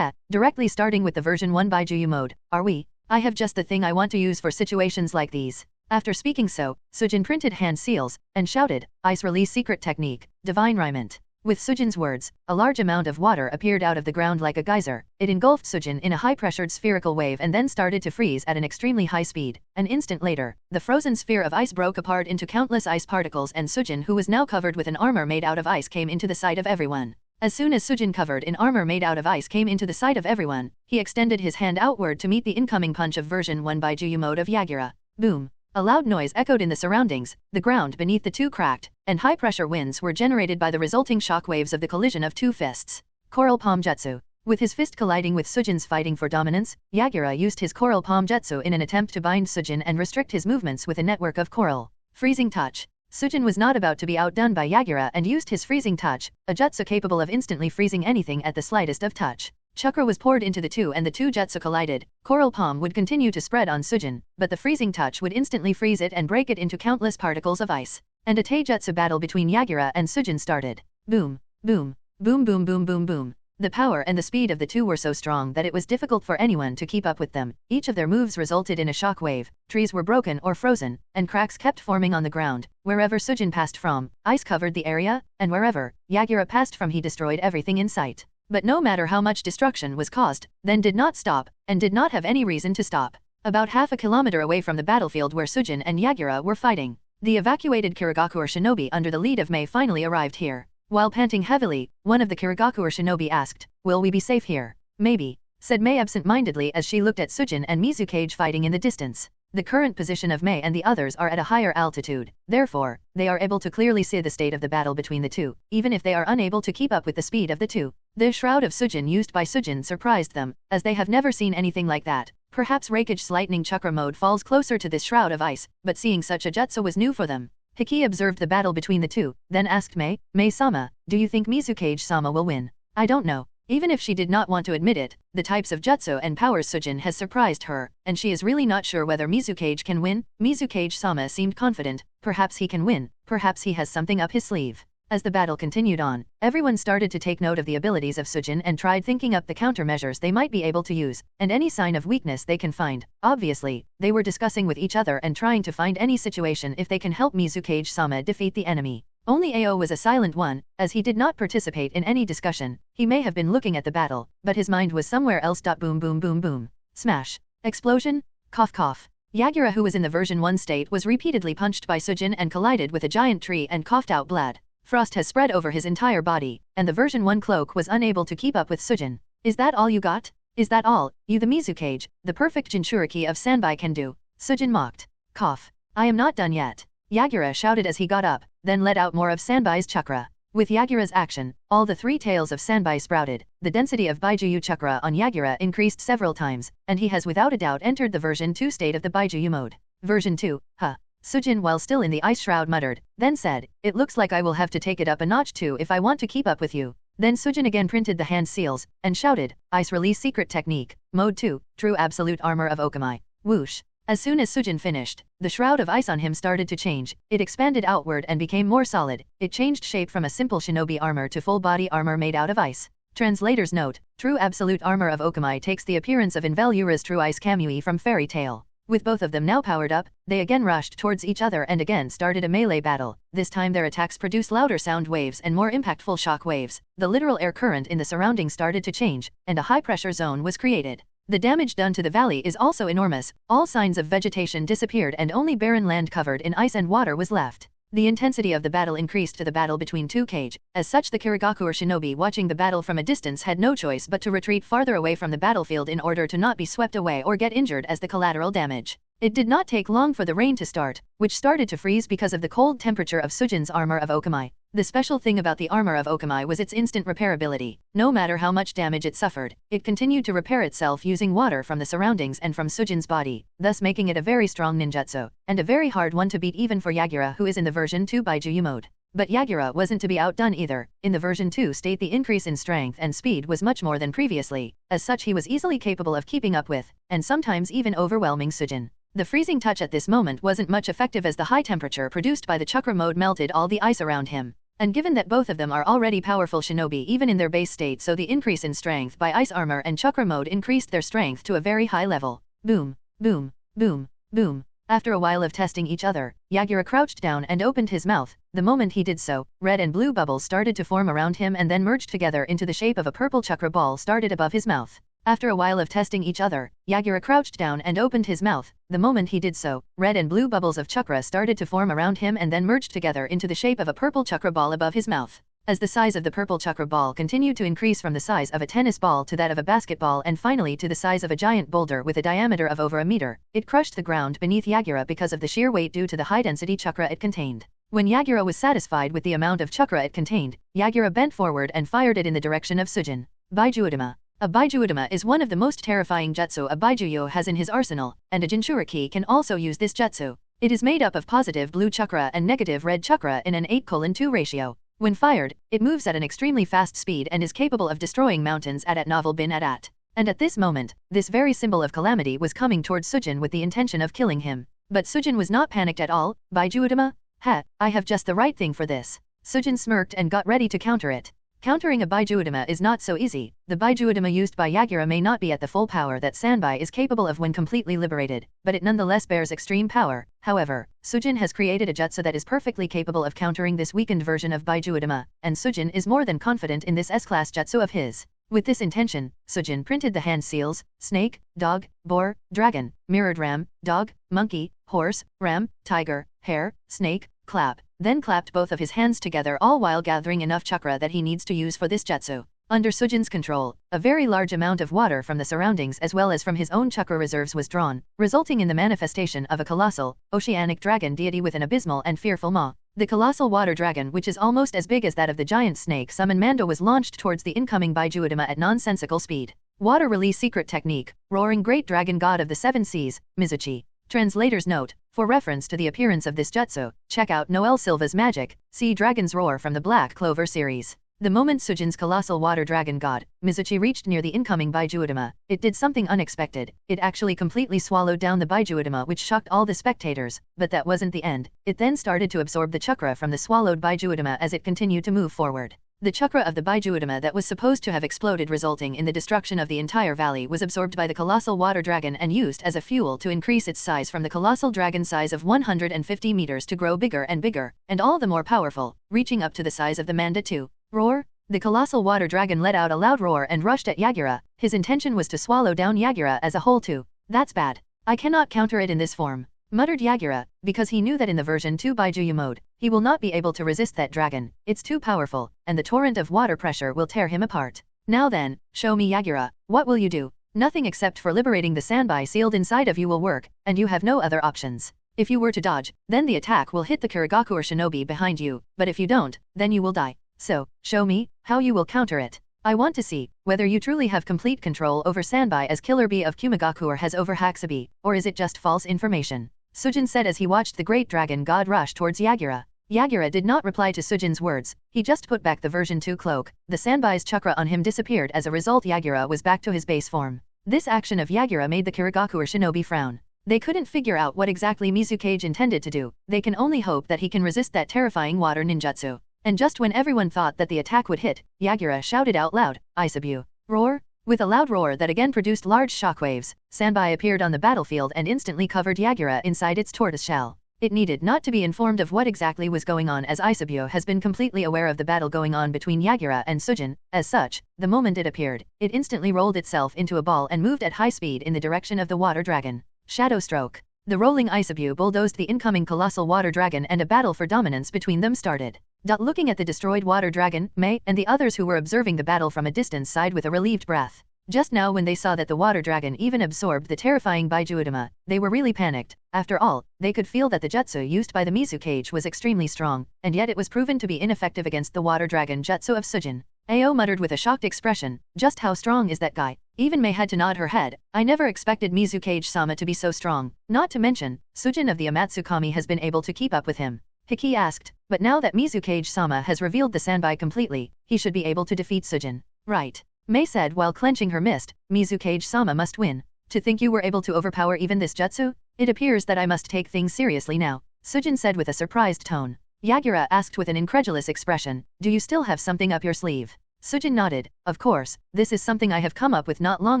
Directly starting with the version 1 Baijuyu mode, are we? I have just the thing I want to use for situations like these. After speaking so, Sujin printed hand seals, and shouted, "Ice release secret technique, divine raiment." With Sujin's words, a large amount of water appeared out of the ground like a geyser. It engulfed Sujin in a high-pressured spherical wave and then started to freeze at an extremely high speed. An instant later, the frozen sphere of ice broke apart into countless ice particles, and Sujin, who was now covered with an armor made out of ice, came into the sight of everyone. As soon as Sujin, covered in armor made out of ice, came into the sight of everyone, he extended his hand outward to meet the incoming punch of version 1 Baijuyu mode of Yagura. Boom! A loud noise echoed in the surroundings, the ground beneath the two cracked, and high-pressure winds were generated by the resulting shock waves of the collision of two fists. Coral Palm Jutsu. With his fist colliding with Sujin's fighting for dominance, Yagura used his Coral Palm Jutsu in an attempt to bind Sujin and restrict his movements with a network of coral. Freezing Touch. Sujin was not about to be outdone by Yagura and used his Freezing Touch, a jutsu capable of instantly freezing anything at the slightest of touch. Chakra was poured into the two and the two jutsu collided. Coral Palm would continue to spread on Sujin, but the Freezing Touch would instantly freeze it and break it into countless particles of ice. And a taijutsu battle between Yagura and Sujin started. Boom, boom, boom, boom, boom, boom, boom. The power and the speed of the two were so strong that it was difficult for anyone to keep up with them. Each of their moves resulted in a shock wave, trees were broken or frozen, and cracks kept forming on the ground. Wherever Sujin passed from, ice covered the area, and wherever Yagura passed from, he destroyed everything in sight. But no matter how much destruction was caused, then did not stop, and did not have any reason to stop. About half a kilometer away from the battlefield where Sujin and Yagura were fighting, the evacuated Kirigakure shinobi under the lead of Mei finally arrived here. While panting heavily, one of the Kirigakure shinobi asked, "Will we be safe here?" "Maybe," said Mei absent-mindedly as she looked at Sujin and Mizukage fighting in the distance. The current position of Mei and the others are at a higher altitude, therefore, they are able to clearly see the state of the battle between the two, even if they are unable to keep up with the speed of the two. The shroud of Sujin used by Sujin surprised them, as they have never seen anything like that. Perhaps Raikage's lightning chakra mode falls closer to this shroud of ice, but seeing such a jutsu was new for them. Hiki observed the battle between the two, then asked Mei, "Mei-sama, do you think Mizukage-sama will win?" "I don't know. Even if she did not want to admit it, the types of jutsu and powers Sujin has surprised her, and she is really not sure whether Mizukage can win. Mizukage-sama seemed confident, perhaps he can win, perhaps he has something up his sleeve. As the battle continued on, everyone started to take note of the abilities of Sujin and tried thinking up the countermeasures they might be able to use, and any sign of weakness they can find. Obviously, they were discussing with each other and trying to find any situation if they can help Mizukage-sama defeat the enemy. Only Ao was a silent one, as he did not participate in any discussion. He may have been looking at the battle, but his mind was somewhere else. Boom boom boom boom. Smash. Explosion. Cough cough. Yagura, who was in the version 1 state, was repeatedly punched by Sujin and collided with a giant tree and coughed out blood. Frost has spread over his entire body, and the version 1 cloak was unable to keep up with Sujin. Is that all you got? Is that all, you the Mizukage, the perfect Jinchuriki of Sanbai can do? Sujin mocked. Cough. I am not done yet. Yagura shouted as he got up, then let out more of Sanbai's chakra. With Yagura's action, all the 3 tails of Sanbai sprouted. The density of Baijuyu chakra on Yagura increased several times, and he has without a doubt entered the version 2 state of the Baijuyu mode. Version 2, huh. Sujin, while still in the ice shroud, muttered, then said, it looks like I will have to take it up a notch too if I want to keep up with you. Then Sujin again printed the hand seals, and shouted, Ice Release Secret Technique, Mode 2, True Absolute Armor of Okamai. Whoosh. As soon as Sujin finished, the shroud of ice on him started to change. It expanded outward and became more solid. It changed shape from a simple shinobi armor to full body armor made out of ice. Translator's note, True Absolute Armor of Okamai takes the appearance of Invelura's True Ice Kamui from Fairy Tail. With both of them now powered up, they again rushed towards each other and again started a melee battle. This time their attacks produced louder sound waves and more impactful shock waves. The literal air current in the surroundings started to change, and a high-pressure zone was created. The damage done to the valley is also enormous. All signs of vegetation disappeared and only barren land covered in ice and water was left. The intensity of the battle increased to the battle between 2 kage. As such, the Kirigakuer shinobi watching the battle from a distance had no choice but to retreat farther away from the battlefield in order to not be swept away or get injured as the collateral damage. It did not take long for the rain to start, which started to freeze because of the cold temperature of Sujin's armor of Okamai. The special thing about the armor of Okamai was its instant repairability. No matter how much damage it suffered, it continued to repair itself using water from the surroundings and from Sujin's body, thus making it a very strong ninjutsu, and a very hard one to beat even for Yagura, who is in the version 2 Baijuyu mode. But Yagura wasn't to be outdone either. In the version 2 state, the increase in strength and speed was much more than previously. As such, he was easily capable of keeping up with, and sometimes even overwhelming Sujin. The freezing touch at this moment wasn't much effective as the high temperature produced by the chakra mode melted all the ice around him. And given that both of them are already powerful shinobi even in their base state, so the increase in strength by ice armor and chakra mode increased their strength to a very high level. Boom, boom, boom, boom. After a while of testing each other, Yagura crouched down and opened his mouth. The moment he did so, red and blue bubbles started to form around him and then merged together into the shape of a purple chakra ball started above his mouth. After a while of testing each other, Yagura crouched down and opened his mouth. The moment he did so, red and blue bubbles of chakra started to form around him and then merged together into the shape of a purple chakra ball above his mouth. As the size of the purple chakra ball continued to increase from the size of a tennis ball to that of a basketball and finally to the size of a giant boulder with a diameter of over a meter, it crushed the ground beneath Yagura because of the sheer weight due to the high-density chakra it contained. When Yagura was satisfied with the amount of chakra it contained, Yagura bent forward and fired it in the direction of Sujin. Baijuudama. A Baijuudama is one of the most terrifying jutsu a Baijuyo has in his arsenal, and a Jinchuriki can also use this jutsu. It is made up of positive blue chakra and negative red chakra in an 8:2 ratio. When fired, it moves at an extremely fast speed and is capable of destroying mountains at novel bin at. And at this moment, this very symbol of calamity was coming towards Sujin with the intention of killing him. But Sujin was not panicked at all. Baijuudama? Ha, I have just the right thing for this. Sujin smirked and got ready to counter it. Countering a Baijuudama is not so easy. The Baijuudama used by Yagura may not be at the full power that Sanbai is capable of when completely liberated, but it nonetheless bears extreme power. However, Sujin has created a jutsu that is perfectly capable of countering this weakened version of Baijuudama, and Sujin is more than confident in this S-class jutsu of his. With this intention, Sujin printed the hand seals: snake, dog, boar, dragon, mirrored ram, dog, monkey, horse, ram, tiger, hare, snake, clap, then clapped both of his hands together, all while gathering enough chakra that he needs to use for this jutsu. Under Sujin's control, a very large amount of water from the surroundings as well as from his own chakra reserves was drawn, resulting in the manifestation of a colossal, oceanic dragon deity with an abysmal and fearful maw. The colossal water dragon, which is almost as big as that of the giant snake summon Mando, was launched towards the incoming Baijuudama at nonsensical speed. Water Release Secret Technique, Roaring Great Dragon God of the Seven Seas, Mizuchi. Translator's note: for reference to the appearance of this jutsu, check out Noel Silva's Magic, see Dragon's Roar from the Black Clover series. The moment Sujin's colossal water dragon god, Mizuchi, reached near the incoming Baijuodama, it did something unexpected. It actually completely swallowed down the Baijuodama, which shocked all the spectators, but that wasn't the end. It then started to absorb the chakra from the swallowed Baijuodama as it continued to move forward. The chakra of the Baijuodama that was supposed to have exploded, resulting in the destruction of the entire valley, was absorbed by the colossal water dragon and used as a fuel to increase its size from the colossal dragon size of 150 meters to grow bigger and bigger, and all the more powerful, reaching up to the size of the Manda 2. Roar! The colossal water dragon let out a loud roar and rushed at Yagura. His intention was to swallow down Yagura as a whole too. That's bad. I cannot counter it in this form, muttered Yagura, because he knew that in the version 2 Baijuyu mode, he will not be able to resist that dragon. It's too powerful, and the torrent of water pressure will tear him apart. Now then, show me, Yagura, what will you do? Nothing except for liberating the Sanbai sealed inside of you will work, and you have no other options. If you were to dodge, then the attack will hit the Kirigaku or shinobi behind you, but if you don't, then you will die. So, show me how you will counter it. I want to see whether you truly have complete control over Sanbai as Killer Bee of Kumigakuer has over Hakusabi, or is it just false information? Sujin said as he watched the great dragon god rush towards Yagura. Yagura did not reply to Sujin's words, he just put back the version 2 cloak. The Sanbai's chakra on him disappeared. As a result, Yagura was back to his base form. This action of Yagura made the Kirigakuer shinobi frown. They couldn't figure out what exactly Mizukage intended to do. They can only hope that he can resist that terrifying water ninjutsu. And just when everyone thought that the attack would hit, Yagura shouted out loud, "Isabu!" Roar! With a loud roar that again produced large shockwaves, Sanbai appeared on the battlefield and instantly covered Yagura inside its tortoise shell. It needed not to be informed of what exactly was going on, as Isabu has been completely aware of the battle going on between Yagura and Sujin. As such, the moment it appeared, it instantly rolled itself into a ball and moved at high speed in the direction of the water dragon. Shadow stroke. The rolling Isabu bulldozed the incoming colossal water dragon and a battle for dominance between them started. Looking at the destroyed water dragon, Mei and the others who were observing the battle from a distance sighed with a relieved breath. Just now, when they saw that the water dragon even absorbed the terrifying Baijuodama, they were really panicked. After all, they could feel that the jutsu used by the Mizukage was extremely strong, and yet it was proven to be ineffective against the water dragon jutsu of Sujin. Ao muttered with a shocked expression, "Just how strong is that guy?" Even Mei had to nod her head. "I never expected Mizukage-sama to be so strong. Not to mention, Sujin of the Amatsukami has been able to keep up with him." Hiki asked, "But now that Mizukage-sama has revealed the Sanbai completely, he should be able to defeat Sujin." "Right," Mei said while clenching her fist. "Mizukage-sama must win. To think you were able to overpower even this jutsu? It appears that I must take things seriously now," Sujin said with a surprised tone. Yagura asked with an incredulous expression, "Do you still have something up your sleeve?" Sujin nodded. "Of course, this is something I have come up with not long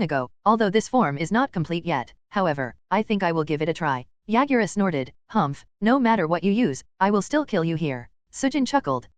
ago, although this form is not complete yet. However, I think I will give it a try." Yagura snorted, "Humph, no matter what you use, I will still kill you here." Sujin chuckled,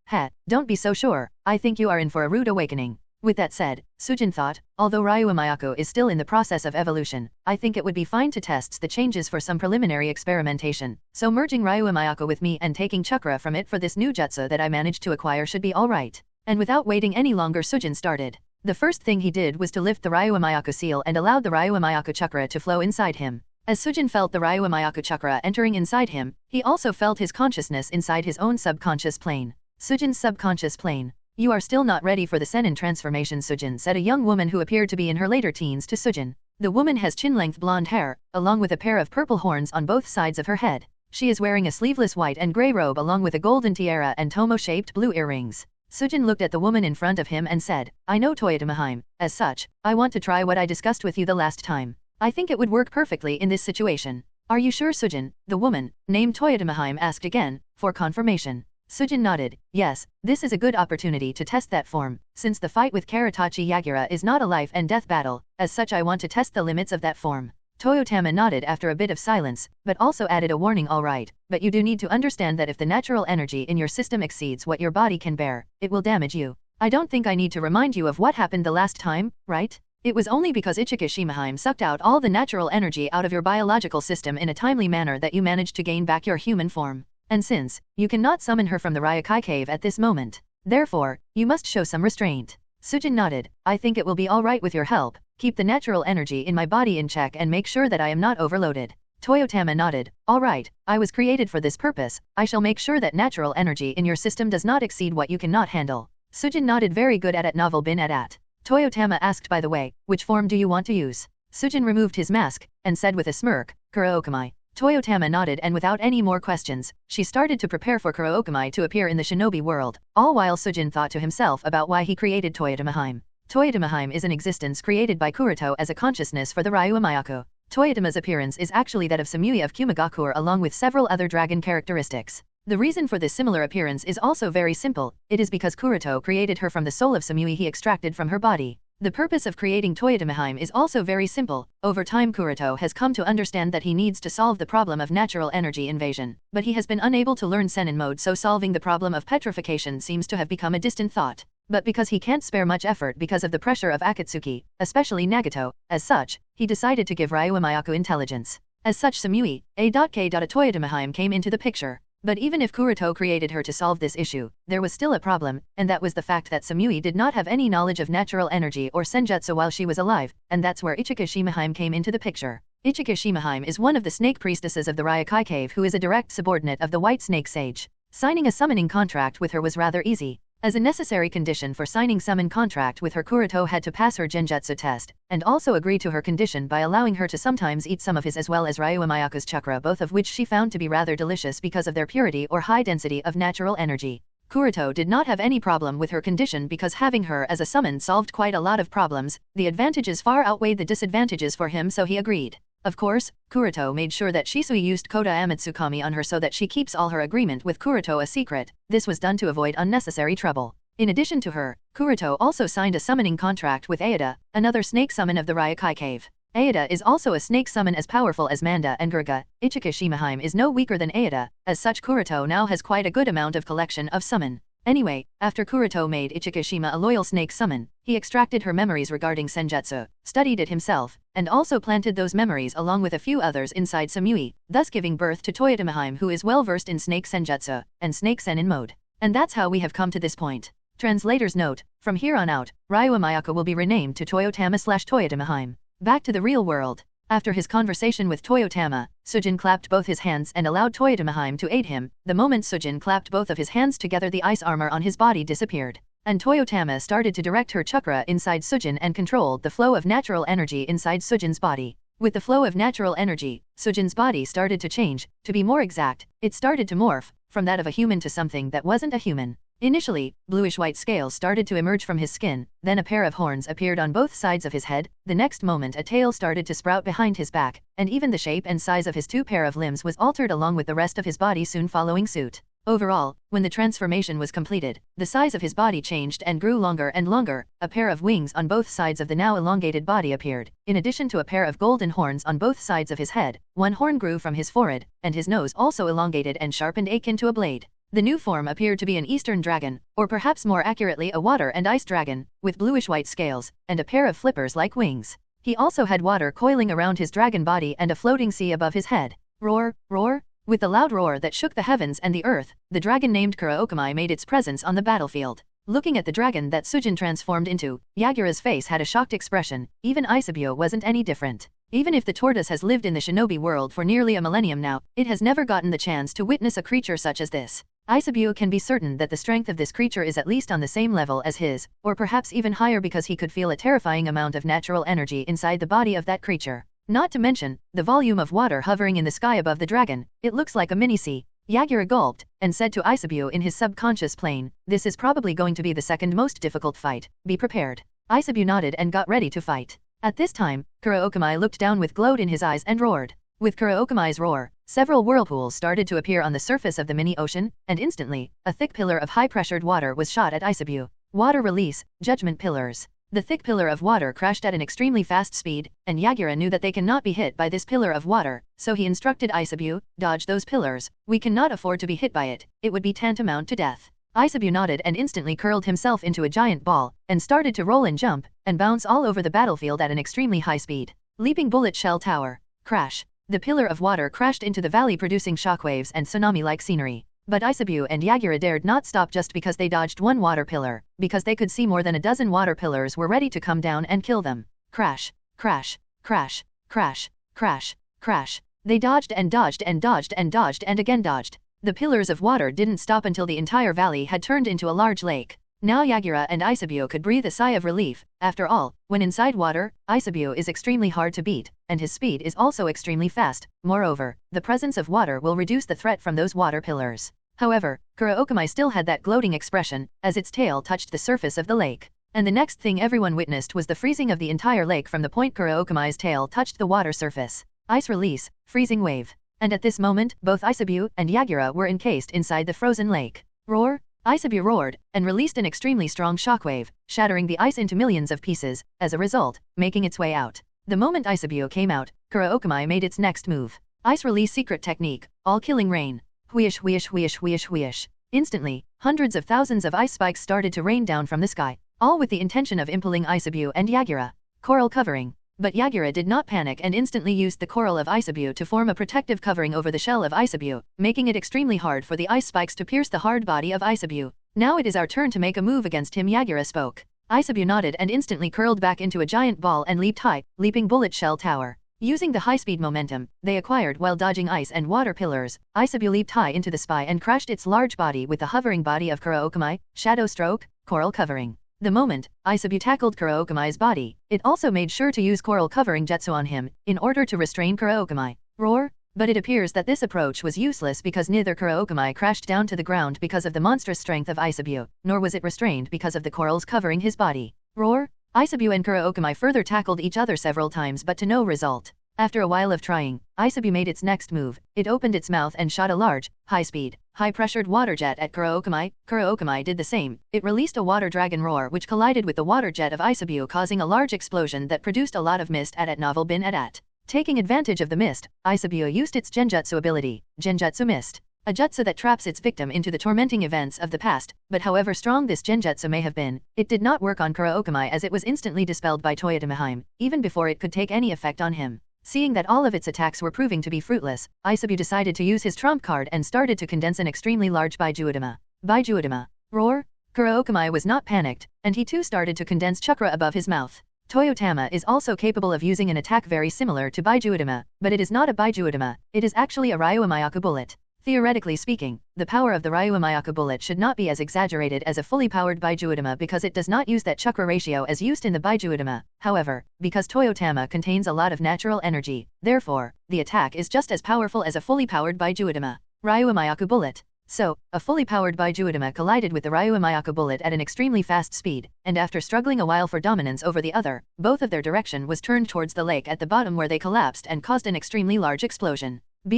Don't be so sure, I think you are in for a rude awakening." With that said, Sujin thought, although Ryua Mayako is still in the process of evolution, I think it would be fine to test the changes for some preliminary experimentation, so merging Ryua Mayako with me and taking chakra from it for this new jutsu that I managed to acquire should be alright. And without waiting any longer, Sujin started. The first thing he did was to lift the Ryua Mayako seal and allowed the Ryua Mayako chakra to flow inside him. As Sujin felt the Ryua Mayako chakra entering inside him, he also felt his consciousness inside his own subconscious plane. Sujin's subconscious plane. "You are still not ready for the Senin transformation," Sujin said, a young woman who appeared to be in her later teens, to Sujin. The woman has chin-length blonde hair, along with a pair of purple horns on both sides of her head. She is wearing a sleeveless white and grey robe along with a golden tiara and tomo-shaped blue earrings. Sujin looked at the woman in front of him and said, "I know Toyota Maheim. As such, I want to try what I discussed with you the last time. I think it would work perfectly in this situation." "Are you sure, Sujin?" the woman, named Toyota Maheim, asked again, for confirmation. Sujin nodded. "Yes, this is a good opportunity to test that form, since the fight with Karatachi Yagura is not a life and death battle, as such I want to test the limits of that form." Toyotama nodded after a bit of silence, but also added a warning, "All right, but you do need to understand that if the natural energy in your system exceeds what your body can bear, it will damage you. I don't think I need to remind you of what happened the last time, right? It was only because Ichika Shimaheim sucked out all the natural energy out of your biological system in a timely manner that you managed to gain back your human form. And since you cannot summon her from the Ryokai cave at this moment, therefore, you must show some restraint." Sujin nodded. "I think it will be alright with your help. Keep the natural energy in my body in check and make sure that I am not overloaded." Toyotama nodded. "Alright, I was created for this purpose. I shall make sure that natural energy in your system does not exceed what you cannot handle." Sujin nodded. "Very good at novel bin at. Toyotama asked, "By the way, which form do you want to use?" Sujin removed his mask and said with a smirk, "Kuraokamai." Toyotama nodded, and without any more questions, she started to prepare for Kurokamai to appear in the shinobi world, all while Sujin thought to himself about why he created Toyotamahime. Toyotamahime is an existence created by Kuroto as a consciousness for the Ryuamayaku. Toyotama's appearance is actually that of Samui of Kumagakur along with several other dragon characteristics. The reason for this similar appearance is also very simple. It is because Kuroto created her from the soul of Samui he extracted from her body. The purpose of creating Toyotamahime is also very simple. Over time Kuroto has come to understand that he needs to solve the problem of natural energy invasion, but he has been unable to learn Senin mode, so solving the problem of petrification seems to have become a distant thought. But because he can't spare much effort because of the pressure of Akatsuki, especially Nagato, as such, he decided to give Ryuamayaku intelligence. As such Samui, A.K. Toyotamahime came into the picture. But even if Kuroto created her to solve this issue, there was still a problem, and that was the fact that Samui did not have any knowledge of natural energy or senjutsu while she was alive, and that's where Ichika Shimahime came into the picture. Ichika Shimahime is one of the snake priestesses of the Ryokai Cave who is a direct subordinate of the White Snake Sage. Signing a summoning contract with her was rather easy. As a necessary condition for signing summon contract with her, Kuroto had to pass her genjutsu test, and also agree to her condition by allowing her to sometimes eat some of his as well as Ryuamayaku's chakra, both of which she found to be rather delicious because of their purity or high density of natural energy. Kuroto did not have any problem with her condition because having her as a summon solved quite a lot of problems. The advantages far outweighed the disadvantages for him, so he agreed. Of course, Kuroto made sure that Shisui used Kota Amatsukami on her so that she keeps all her agreement with Kuroto a secret. This was done to avoid unnecessary trouble. In addition to her, Kuroto also signed a summoning contract with Aida, another snake summon of the Ryokai Cave. Aida is also a snake summon as powerful as Manda and Gurga. Ichika Shimahime is no weaker than Aida, as such Kuroto now has quite a good amount of collection of summon. Anyway, after Kuroto made Ichikashima a loyal snake summon, he extracted her memories regarding senjutsu, studied it himself, and also planted those memories along with a few others inside Samui, thus giving birth to Toyotamahime, who is well versed in snake senjutsu and snake senin mode. And that's how we have come to this point. Translator's note: from here on out, Ryuamayaku will be renamed to Toyotama/Toyotamahime. Back to the real world. After his conversation with Toyotama, Sujin clapped both his hands and allowed Toyotamahime to aid him. The moment Sujin clapped both of his hands together, the ice armor on his body disappeared, and Toyotama started to direct her chakra inside Sujin and controlled the flow of natural energy inside Sujin's body. With the flow of natural energy, Sujin's body started to change. To be more exact, it started to morph from that of a human to something that wasn't a human. Initially, bluish-white scales started to emerge from his skin, then a pair of horns appeared on both sides of his head, the next moment a tail started to sprout behind his back, and even the shape and size of his two pair of limbs was altered along with the rest of his body soon following suit. Overall, when the transformation was completed, the size of his body changed and grew longer and longer. A pair of wings on both sides of the now elongated body appeared, in addition to a pair of golden horns on both sides of his head. One horn grew from his forehead, and his nose also elongated and sharpened akin to a blade. The new form appeared to be an eastern dragon, or perhaps more accurately a water and ice dragon, with bluish-white scales, and a pair of flippers-like wings. He also had water coiling around his dragon body and a floating sea above his head. Roar, roar! With a loud roar that shook the heavens and the earth, the dragon named Kurokamai made its presence on the battlefield. Looking at the dragon that Sujin transformed into, Yagura's face had a shocked expression. Even Isabue wasn't any different. Even if the tortoise has lived in the shinobi world for nearly a millennium now, it has never gotten the chance to witness a creature such as this. Isabue can be certain that the strength of this creature is at least on the same level as his, or perhaps even higher, because he could feel a terrifying amount of natural energy inside the body of that creature. Not to mention, the volume of water hovering in the sky above the dragon. It looks like a mini-sea. Yagura gulped, and said to Isabue in his subconscious plane, "This is probably going to be the second most difficult fight. Be prepared." Isabue nodded and got ready to fight. At this time, Kurokamai looked down with glow in his eyes and roared. With Kurokamai's roar, several whirlpools started to appear on the surface of the mini-ocean, and instantly, a thick pillar of high-pressured water was shot at Isabue. Water release, judgment pillars. The thick pillar of water crashed at an extremely fast speed, and Yagura knew that they cannot be hit by this pillar of water, so he instructed Isabue, "Dodge those pillars. We cannot afford to be hit by it. It would be tantamount to death." Isabue nodded and instantly curled himself into a giant ball, and started to roll and jump, and bounce all over the battlefield at an extremely high speed. Leaping bullet shell tower. Crash. The pillar of water crashed into the valley, producing shockwaves and tsunami-like scenery. But Isabue and Yagura dared not stop just because they dodged one water pillar, because they could see more than a dozen water pillars were ready to come down and kill them. Crash, crash, crash, crash, crash, crash. They dodged and dodged and dodged and dodged and again dodged. The pillars of water didn't stop until the entire valley had turned into a large lake. Now Yagura and Isabu could breathe a sigh of relief. After all, when inside water, Isabu is extremely hard to beat, and his speed is also extremely fast. Moreover, the presence of water will reduce the threat from those water pillars. However, Kurookami still had that gloating expression, as its tail touched the surface of the lake. And the next thing everyone witnessed was the freezing of the entire lake from the point Kurookami's tail touched the water surface. Ice release, freezing wave. And at this moment, both Isabu and Yagura were encased inside the frozen lake. Roar! Isabu roared, and released an extremely strong shockwave, shattering the ice into millions of pieces, as a result, making its way out. The moment Isabu came out, Kurookami made its next move. Ice release secret technique, all-killing rain. Whoosh whoosh whoosh whoosh whoosh. Instantly, hundreds of thousands of ice spikes started to rain down from the sky, all with the intention of impaling Isabu and Yagura. Coral covering. But Yagura did not panic and instantly used the coral of Isabu to form a protective covering over the shell of Isabu, making it extremely hard for the ice spikes to pierce the hard body of Isabu. Now it is our turn to make a move against him, Yagura spoke. Isabu nodded and instantly curled back into a giant ball and leaped high, leaping bullet shell tower. Using the high-speed momentum they acquired while dodging ice and water pillars, Isabu leaped high into the sky and crashed its large body with the hovering body of Kurookami, shadow stroke, coral covering. The moment Isabu tackled Kurookami's body, it also made sure to use coral covering jutsu on him, in order to restrain Kurookami. Roar! But it appears that this approach was useless because neither Kurookami crashed down to the ground because of the monstrous strength of Isabu, nor was it restrained because of the corals covering his body. Roar! Isabu and Kurookami further tackled each other several times but to no result. After a while of trying, Isabu made its next move. It opened its mouth and shot a large, high-speed, high-pressured water jet at Kurookami. Kurookami did the same. It released a water dragon roar which collided with the water jet of Isabu, causing a large explosion that produced a lot of mist at novel bin at. Taking advantage of the mist, Isabu used its genjutsu ability, Genjutsu Mist. A jutsu that traps its victim into the tormenting events of the past, but however strong this genjutsu may have been, it did not work on Kurookami as it was instantly dispelled by Toyotamahime, even before it could take any effect on him. Seeing that all of its attacks were proving to be fruitless, Isabu decided to use his trump card and started to condense an extremely large Baijuodama. Baijuodama. Roar! Kurookami was not panicked, and he too started to condense chakra above his mouth. Toyotama is also capable of using an attack very similar to Baijuodama, but it is not a Baijuodama, it is actually a Ryuumayaku bullet. Theoretically speaking, the power of the Ryuumayaku bullet should not be as exaggerated as a fully powered Baijuodama because it does not use that chakra ratio as used in the Baijuodama. However, because Toyotama contains a lot of natural energy, therefore, the attack is just as powerful as a fully powered Baijuodama. Ryuumayaku bullet. So, a fully powered Baijuodama collided with the Ryuumayaku bullet at an extremely fast speed, and after struggling a while for dominance over the other, both of their direction was turned towards the lake at the bottom where they collapsed and caused an extremely large explosion. On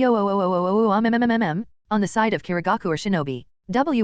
the side of Kirigakure shinobi.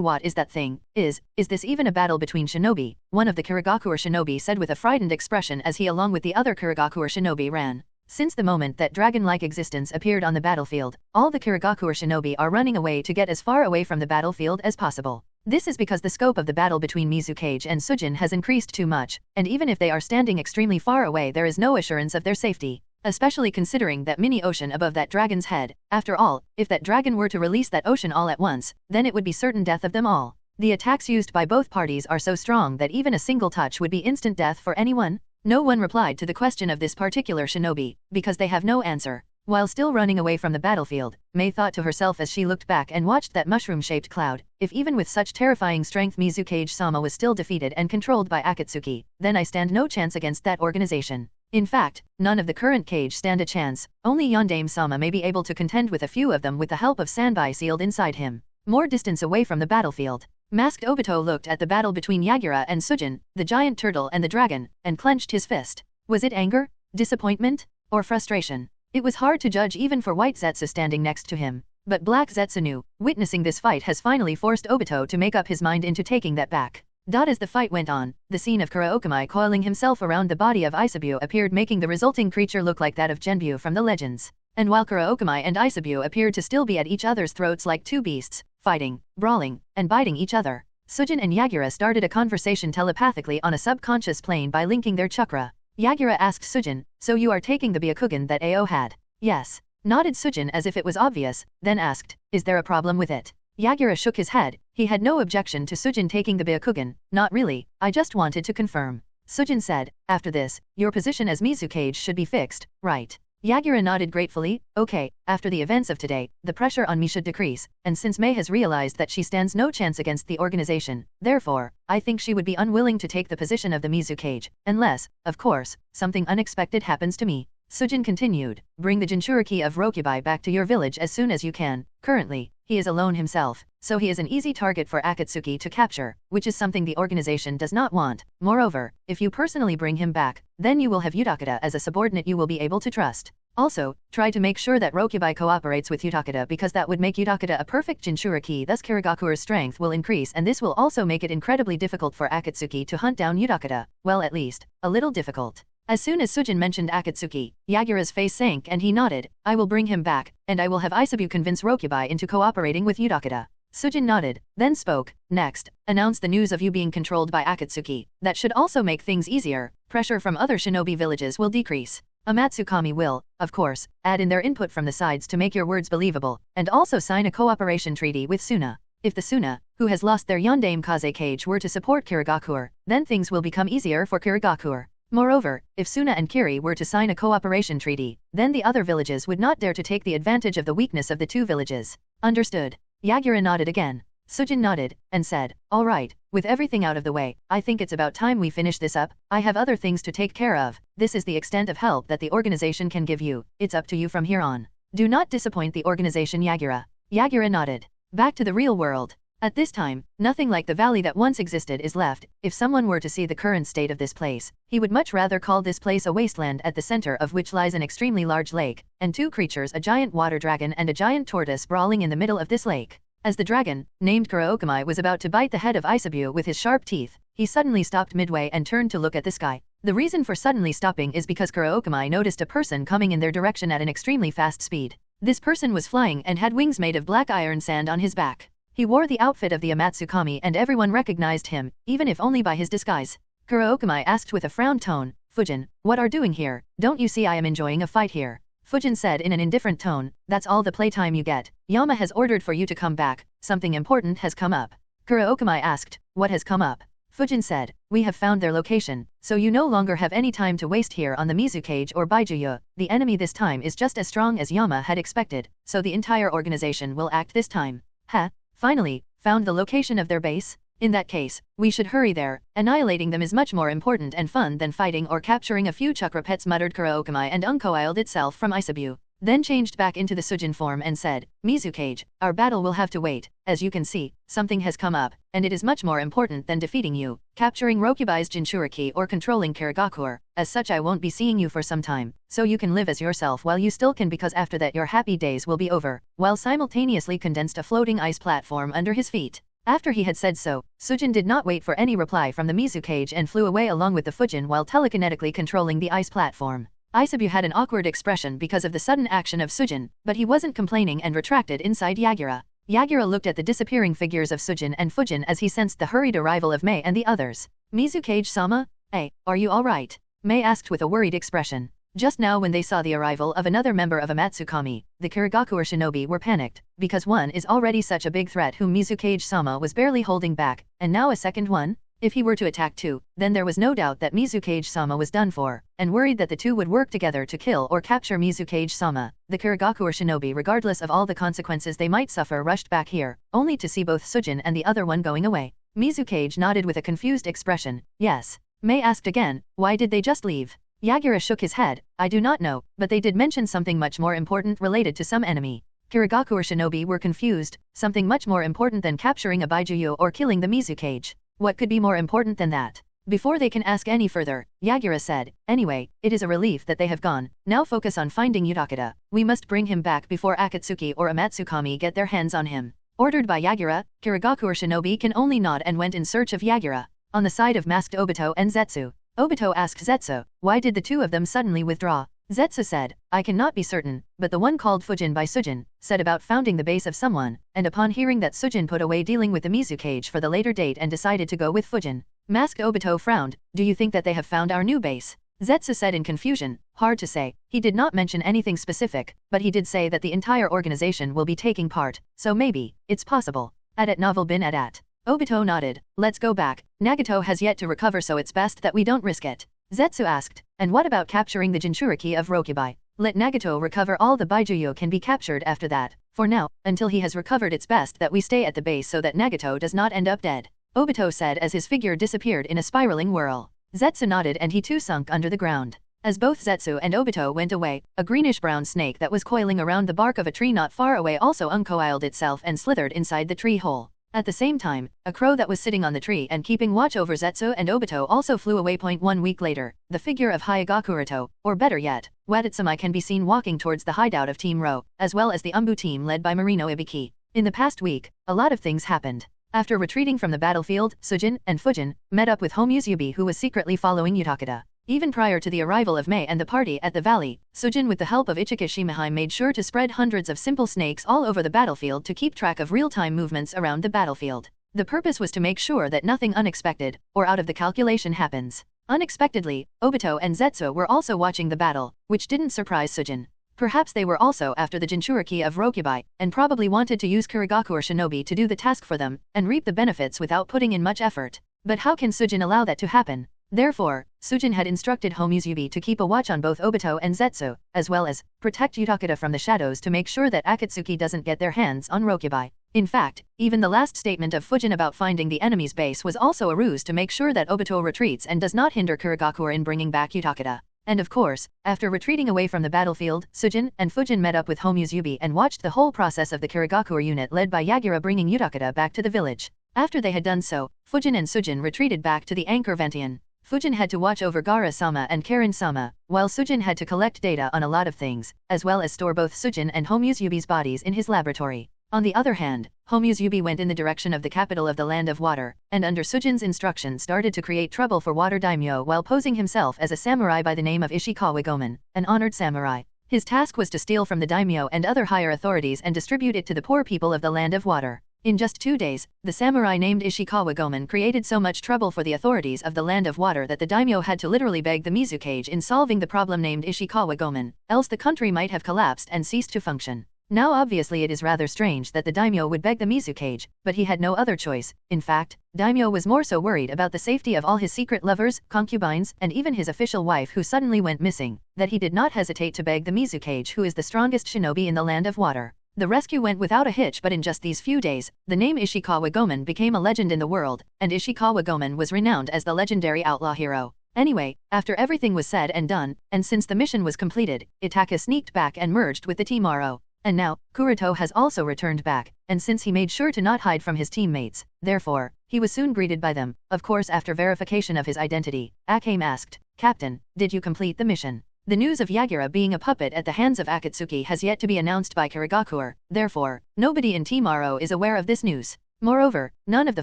What is that thing? Is this even a battle between shinobi? One of the Kirigakure shinobi said with a frightened expression as he along with the other Kirigakure shinobi ran. Since the moment that dragon-like existence appeared on the battlefield, all the Kirigakure shinobi are running away to get as far away from the battlefield as possible. This is because the scope of the battle between Mizukage and Sujin has increased too much, and even if they are standing extremely far away there is no assurance of their safety. Especially considering that mini ocean above that dragon's head. After all, if that dragon were to release that ocean all at once, then it would be certain death of them all. The attacks used by both parties are so strong that even a single touch would be instant death for anyone. No one replied to the question of this particular shinobi, because they have no answer. While still running away from the battlefield, Mei thought to herself as she looked back and watched that mushroom-shaped cloud, if even with such terrifying strength Mizukage-sama was still defeated and controlled by Akatsuki, then I stand no chance against that organization. In fact, none of the current cage stand a chance, only Yondaime-sama may be able to contend with a few of them with the help of Sanbai sealed inside him. More distance away from the battlefield, Masked Obito looked at the battle between Yagura and Sujin, the giant turtle and the dragon, and clenched his fist. Was it anger, disappointment, or frustration? It was hard to judge even for White Zetsu standing next to him, but Black Zetsu knew, witnessing this fight has finally forced Obito to make up his mind into taking that back. As the fight went on, the scene of Kurookami coiling himself around the body of Isabu appeared, making the resulting creature look like that of Genbu from the legends. And while Kurookami and Isabu appeared to still be at each other's throats like two beasts, fighting, brawling, and biting each other, Sujin and Yagura started a conversation telepathically on a subconscious plane by linking their chakra. Yagura asked Sujin, "So you are taking the Byakugan that Ao had?" "Yes," nodded Sujin as if it was obvious, then asked, "Is there a problem with it?" Yagura shook his head. He had no objection to Sujin taking the Byakugan. "Not really, I just wanted to confirm." Sujin said, "After this, your position as Mizukage should be fixed, right?" Yagura nodded gratefully. Okay, after the events of today, the pressure on me should decrease, and since Mei has realized that she stands no chance against the organization, therefore, I think she would be unwilling to take the position of the Mizukage, unless, of course, something unexpected happens to me. Sujin continued, bring the Jinchuriki of Rokubai back to your village as soon as you can. Currently, he is alone himself, so he is an easy target for Akatsuki to capture, which is something the organization does not want. Moreover, if you personally bring him back, then you will have Utakata as a subordinate you will be able to trust. Also, try to make sure that Rokubai cooperates with Utakata because that would make Utakata a perfect Jinchuriki, thus Kirigakuru's strength will increase and this will also make it incredibly difficult for Akatsuki to hunt down Utakata, well at least, a little difficult. As soon as Sujin mentioned Akatsuki, Yagura's face sank and he nodded, I will bring him back, and I will have Isabu convince Rokubai into cooperating with Utakata. Sujin nodded, then spoke, next, announce the news of you being controlled by Akatsuki. That should also make things easier, pressure from other shinobi villages will decrease. Amatsukami will, of course, add in their input from the sides to make your words believable, and also sign a cooperation treaty with Suna. If the Suna, who has lost their Yondaime Kaze cage were to support Kirigakur, then things will become easier for Kirigakur. Moreover, if Suna and Kiri were to sign a cooperation treaty, then the other villages would not dare to take the advantage of the weakness of the two villages. Understood. Yagura nodded again. Sujin nodded, and said, all right, with everything out of the way, I think it's about time we finish this up. I have other things to take care of. This is the extent of help that the organization can give you. It's up to you from here on. Do not disappoint the organization, Yagura. Yagura nodded. Back to the real world. At this time, nothing like the valley that once existed is left. If someone were to see the current state of this place, he would much rather call this place a wasteland, at the center of which lies an extremely large lake, and two creatures, a giant water dragon and a giant tortoise, brawling in the middle of this lake. As the dragon, named Kurokamai, was about to bite the head of Isabu with his sharp teeth, he suddenly stopped midway and turned to look at the sky. The reason for suddenly stopping is because Kurokamai noticed a person coming in their direction at an extremely fast speed. This person was flying and had wings made of black iron sand on his back. He wore the outfit of the Amatsukami and everyone recognized him, even if only by his disguise. Kurokamai asked with a frowned tone, Fujin, what are doing here? Don't you see I am enjoying a fight here? Fujin said in an indifferent tone, that's all the playtime you get. Yama has ordered for you to come back. Something important has come up. Kurokamai asked, what has come up? Fujin said, we have found their location, so you no longer have any time to waste here on the Mizukage or Baijuya. The enemy this time is just as strong as Yama had expected, so the entire organization will act this time. Ha? Finally, found the location of their base? In that case, we should hurry there. Annihilating them is much more important and fun than fighting or capturing a few chakra pets, muttered Kurokamai and uncoiled itself from Isabu. Then changed back into the Sujin form and said, Mizukage, our battle will have to wait. As you can see, something has come up, and it is much more important than defeating you, capturing Rokubai's Jinchuriki or controlling Kirigakur. As such, I won't be seeing you for some time, so you can live as yourself while you still can, because after that your happy days will be over, while simultaneously condensed a floating ice platform under his feet. After he had said so, Sujin did not wait for any reply from the Mizukage and flew away along with the Fujin while telekinetically controlling the ice platform. Isabu had an awkward expression because of the sudden action of Sujin, but he wasn't complaining and retracted inside Yagura. Yagura looked at the disappearing figures of Sujin and Fujin as he sensed the hurried arrival of Mei and the others. Mizukage-sama? Hey, are you alright? Mei asked with a worried expression. Just now when they saw the arrival of another member of Amatsukami, the Kirigakuer shinobi were panicked, because one is already such a big threat whom Mizukage-sama was barely holding back, and now a second one? If he were to attack too, then there was no doubt that Mizukage-sama was done for, and worried that the two would work together to kill or capture Mizukage-sama. The Kirigakuer shinobi, regardless of all the consequences they might suffer, rushed back here, only to see both Sujin and the other one going away. Mizukage nodded with a confused expression. Yes. Mei asked again, why did they just leave? Yagura shook his head. I do not know, but they did mention something much more important related to some enemy. Kirigakuer shinobi were confused, something much more important than capturing a Baijuyo or killing the Mizukage. What could be more important than that? Before they can ask any further, Yagura said, anyway, it is a relief that they have gone. Now focus on finding Utakata. We must bring him back before Akatsuki or Amatsukami get their hands on him. Ordered by Yagura, Kirigakuer shinobi can only nod and went in search of Yagura. On the side of masked Obito and Zetsu, Obito asked Zetsu, why did the two of them suddenly withdraw? Zetsu said, I cannot be certain, but the one called Fujin by Sujin said about founding the base of someone, and upon hearing that Sujin put away dealing with the Mizukage for the later date and decided to go with Fujin. Masked Obito frowned, do you think that they have found our new base? Zetsu said in confusion, hard to say. He did not mention anything specific, but he did say that the entire organization will be taking part, so maybe, it's possible. At novel bin at. Obito nodded, let's go back. Nagato has yet to recover, so it's best that we don't risk it. Zetsu asked, and what about capturing the Jinchuriki of Rokubai? Let Nagato recover all the Baijuyo can be captured after that. For now, until he has recovered, it's best that we stay at the base so that Nagato does not end up dead. Obito said as his figure disappeared in a spiraling whirl. Zetsu nodded and he too sunk under the ground. As both Zetsu and Obito went away, a greenish-brown snake that was coiling around the bark of a tree not far away also uncoiled itself and slithered inside the tree hole. At the same time, a crow that was sitting on the tree and keeping watch over Zetsu and Obito also flew away. 1 week later, the figure of Hyuga Kuroto, or better yet, Watatsumi can be seen walking towards the hideout of Team Ro, as well as the Umbu team led by Marino Ibiki. In the past week, a lot of things happened. After retreating from the battlefield, Sujin and Fujin met up with Homusubi, who was secretly following Utakata. Even prior to the arrival of Mei and the party at the valley, Sujin with the help of Ichika Shimahime made sure to spread hundreds of simple snakes all over the battlefield to keep track of real-time movements around the battlefield. The purpose was to make sure that nothing unexpected or out of the calculation happens. Unexpectedly, Obito and Zetsu were also watching the battle, which didn't surprise Sujin. Perhaps they were also after the Jinchuriki of Rokubai, and probably wanted to use Kurigakure Shinobi to do the task for them, and reap the benefits without putting in much effort. But how can Sujin allow that to happen? Therefore, Sujin had instructed Homusubi to keep a watch on both Obito and Zetsu, as well as protect Utakata from the shadows to make sure that Akatsuki doesn't get their hands on Rokubai. In fact, even the last statement of Fujin about finding the enemy's base was also a ruse to make sure that Obito retreats and does not hinder Kurigakure in bringing back Utakata. And of course, after retreating away from the battlefield, Sujin and Fujin met up with Homusubi and watched the whole process of the Kurigakure unit led by Yagura bringing Utakata back to the village. After they had done so, Fujin and Sujin retreated back to the Anchor Vantian. Fujin had to watch over Gara-sama and Karen-sama, while Sujin had to collect data on a lot of things, as well as store both Sujin and Homusubi's bodies in his laboratory. On the other hand, Homusubi went in the direction of the capital of the Land of Water, and under Sujin's instruction started to create trouble for Water Daimyo while posing himself as a samurai by the name of Ishikawa Gomen, an honored samurai. His task was to steal from the daimyo and other higher authorities and distribute it to the poor people of the Land of Water. In just 2 days, the samurai named Ishikawa Gomen created so much trouble for the authorities of the Land of Water that the daimyo had to literally beg the Mizukage in solving the problem named Ishikawa Gomen, else the country might have collapsed and ceased to function. Now obviously it is rather strange that the daimyo would beg the Mizukage, but he had no other choice. In fact, daimyo was more so worried about the safety of all his secret lovers, concubines, and even his official wife who suddenly went missing, that he did not hesitate to beg the Mizukage, who is the strongest shinobi in the Land of Water. The rescue went without a hitch, but in just these few days, the name Ishikawa Gomen became a legend in the world, and Ishikawa Gomen was renowned as the legendary outlaw hero. Anyway, after everything was said and done, and since the mission was completed, Itaka sneaked back and merged with the Team Aro. And now, Kuroto has also returned back, and since he made sure to not hide from his teammates, therefore, he was soon greeted by them. Of course, after verification of his identity, Akame asked, "Captain, did you complete the mission?" The news of Yagura being a puppet at the hands of Akatsuki has yet to be announced by Kurigakure, therefore, nobody in Team Aro is aware of this news. Moreover, none of the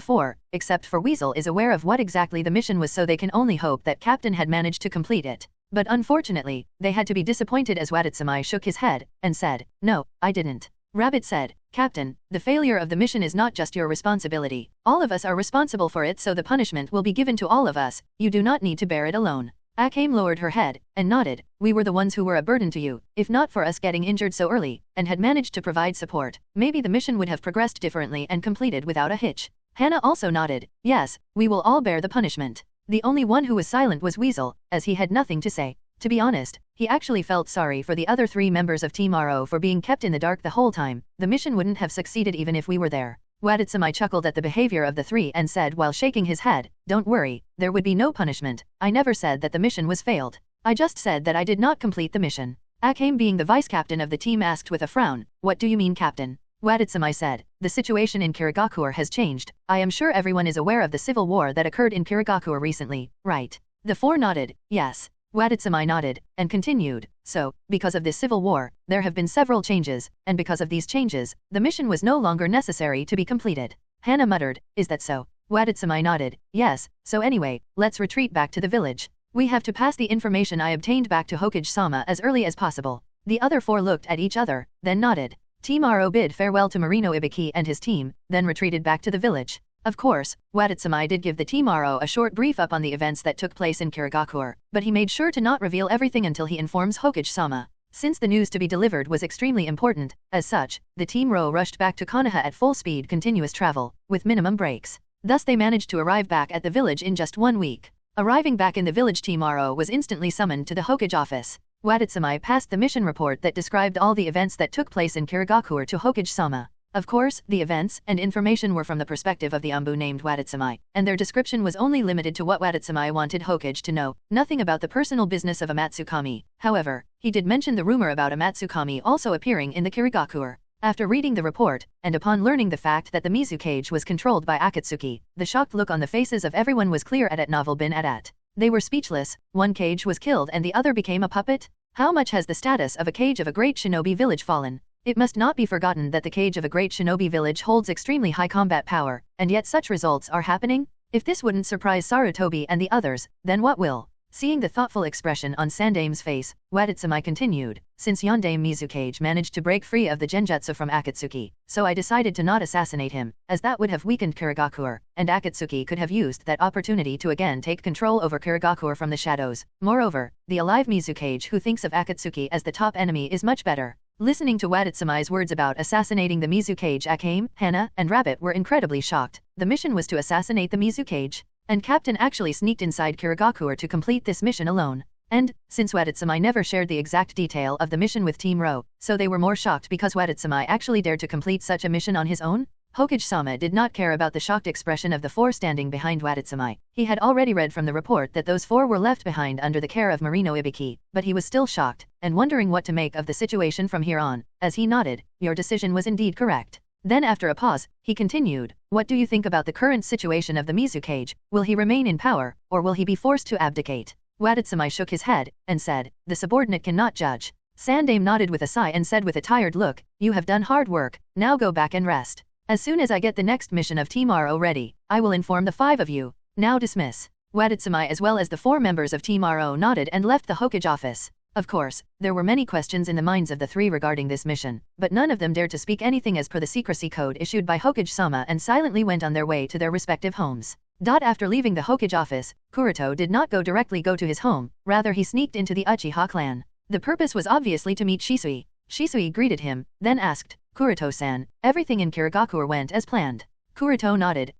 four, except for Weasel, is aware of what exactly the mission was, so they can only hope that Captain had managed to complete it. But unfortunately, they had to be disappointed as Watatsumi shook his head and said, "No, I didn't." Rabbit said, "Captain, the failure of the mission is not just your responsibility. All of us are responsible for it, so the punishment will be given to all of us. You do not need to bear it alone." Akame lowered her head and nodded. "We were the ones who were a burden to you. If not for us getting injured so early and had managed to provide support, maybe the mission would have progressed differently and completed without a hitch." Hana also nodded. "Yes, we will all bear the punishment." The only one who was silent was Weasel, as he had nothing to say. To be honest, he actually felt sorry for the other 3 members of Team Aro for being kept in the dark the whole time. The mission wouldn't have succeeded even if we were there. Watatsumi chuckled at the behavior of the 3 and said while shaking his head, "Don't worry, there would be no punishment. I never said that the mission was failed. I just said that I did not complete the mission." Akame, being the vice-captain of the team, asked with a frown, "What do you mean, Captain?" Watatsumi said, "The situation in Kurigakure has changed. I am sure everyone is aware of the civil war that occurred in Kurigakure recently, right?" The 4 nodded, yes. Watatsumi nodded, and continued, "So, because of this civil war, there have been several changes, and because of these changes, the mission was no longer necessary to be completed." Hana muttered, "Is that so?" Watatsumi nodded, "Yes, so anyway, let's retreat back to the village. We have to pass the information I obtained back to Hokage-sama as early as possible." The other 4 looked at each other, then nodded. Team Aro bid farewell to Marino Ibiki and his team, then retreated back to the village. Of course, Watatsumi did give the Team Aro a short brief up on the events that took place in Kurigakure, but he made sure to not reveal everything until he informs Hokage-sama. Since the news to be delivered was extremely important, as such, the Team Ro rushed back to Konoha at full speed continuous travel, with minimum breaks. Thus they managed to arrive back at the village in just 1 week. Arriving back in the village, Team Aro was instantly summoned to the Hokage office. Waditsumi passed the mission report that described all the events that took place in Kirigakure to Hokage-sama. Of course, the events and information were from the perspective of the Umbu named Waditsumi, and their description was only limited to what Waditsumi wanted Hokage to know, nothing about the personal business of Amatsukami. However, he did mention the rumor about Amatsukami also appearing in the Kirigakure. After reading the report, and upon learning the fact that the Mizu cage was controlled by Akatsuki, the shocked look on the faces of everyone was clear at novel bin at. They were speechless. One cage was killed and the other became a puppet? How much has the status of a cage of a great shinobi village fallen? It must not be forgotten that the cage of a great shinobi village holds extremely high combat power, and yet such results are happening? If this wouldn't surprise Sarutobi and the others, then what will? Seeing the thoughtful expression on Sandame's face, Waditsumi continued, since Yondame Mizukage managed to break free of the genjutsu from Akatsuki, so I decided to not assassinate him, as that would have weakened Kirigakure, and Akatsuki could have used that opportunity to again take control over Kirigakure from the shadows. Moreover, the alive Mizukage who thinks of Akatsuki as the top enemy is much better. Listening to Waditsumi's words about assassinating the Mizukage, Akame, Hana, and Rabbit were incredibly shocked. The mission was to assassinate the Mizukage, and Captain actually sneaked inside Kirigakure to complete this mission alone. And, since Waditsumi never shared the exact detail of the mission with Team Ro, so they were more shocked because Waditsumi actually dared to complete such a mission on his own? Hokage-sama did not care about the shocked expression of the four standing behind Waditsumi. He had already read from the report that those four were left behind under the care of Marino Ibiki, but he was still shocked, and wondering what to make of the situation from here on. As he nodded, your decision was indeed correct. Then after a pause, he continued, what do you think about the current situation of the Mizukage? Will he remain in power, or will he be forced to abdicate? Waditsumi shook his head, and said, the subordinate cannot judge. Sandame nodded with a sigh and said with a tired look, you have done hard work, now go back and rest. As soon as I get the next mission of Team RO ready, I will inform the 5 of you. Now dismiss. Waditsumi as well as the 4 members of Team RO nodded and left the Hokage office. Of course, there were many questions in the minds of the 3 regarding this mission, but none of them dared to speak anything as per the secrecy code issued by Hokage-sama and silently went on their way to their respective homes. After leaving the Hokage office, Kuroto did not directly go to his home, rather he sneaked into the Uchiha clan. The purpose was obviously to meet Shisui. Shisui greeted him, then asked, Kuroto-san, everything in Kirigakure went as planned. Kuroto nodded,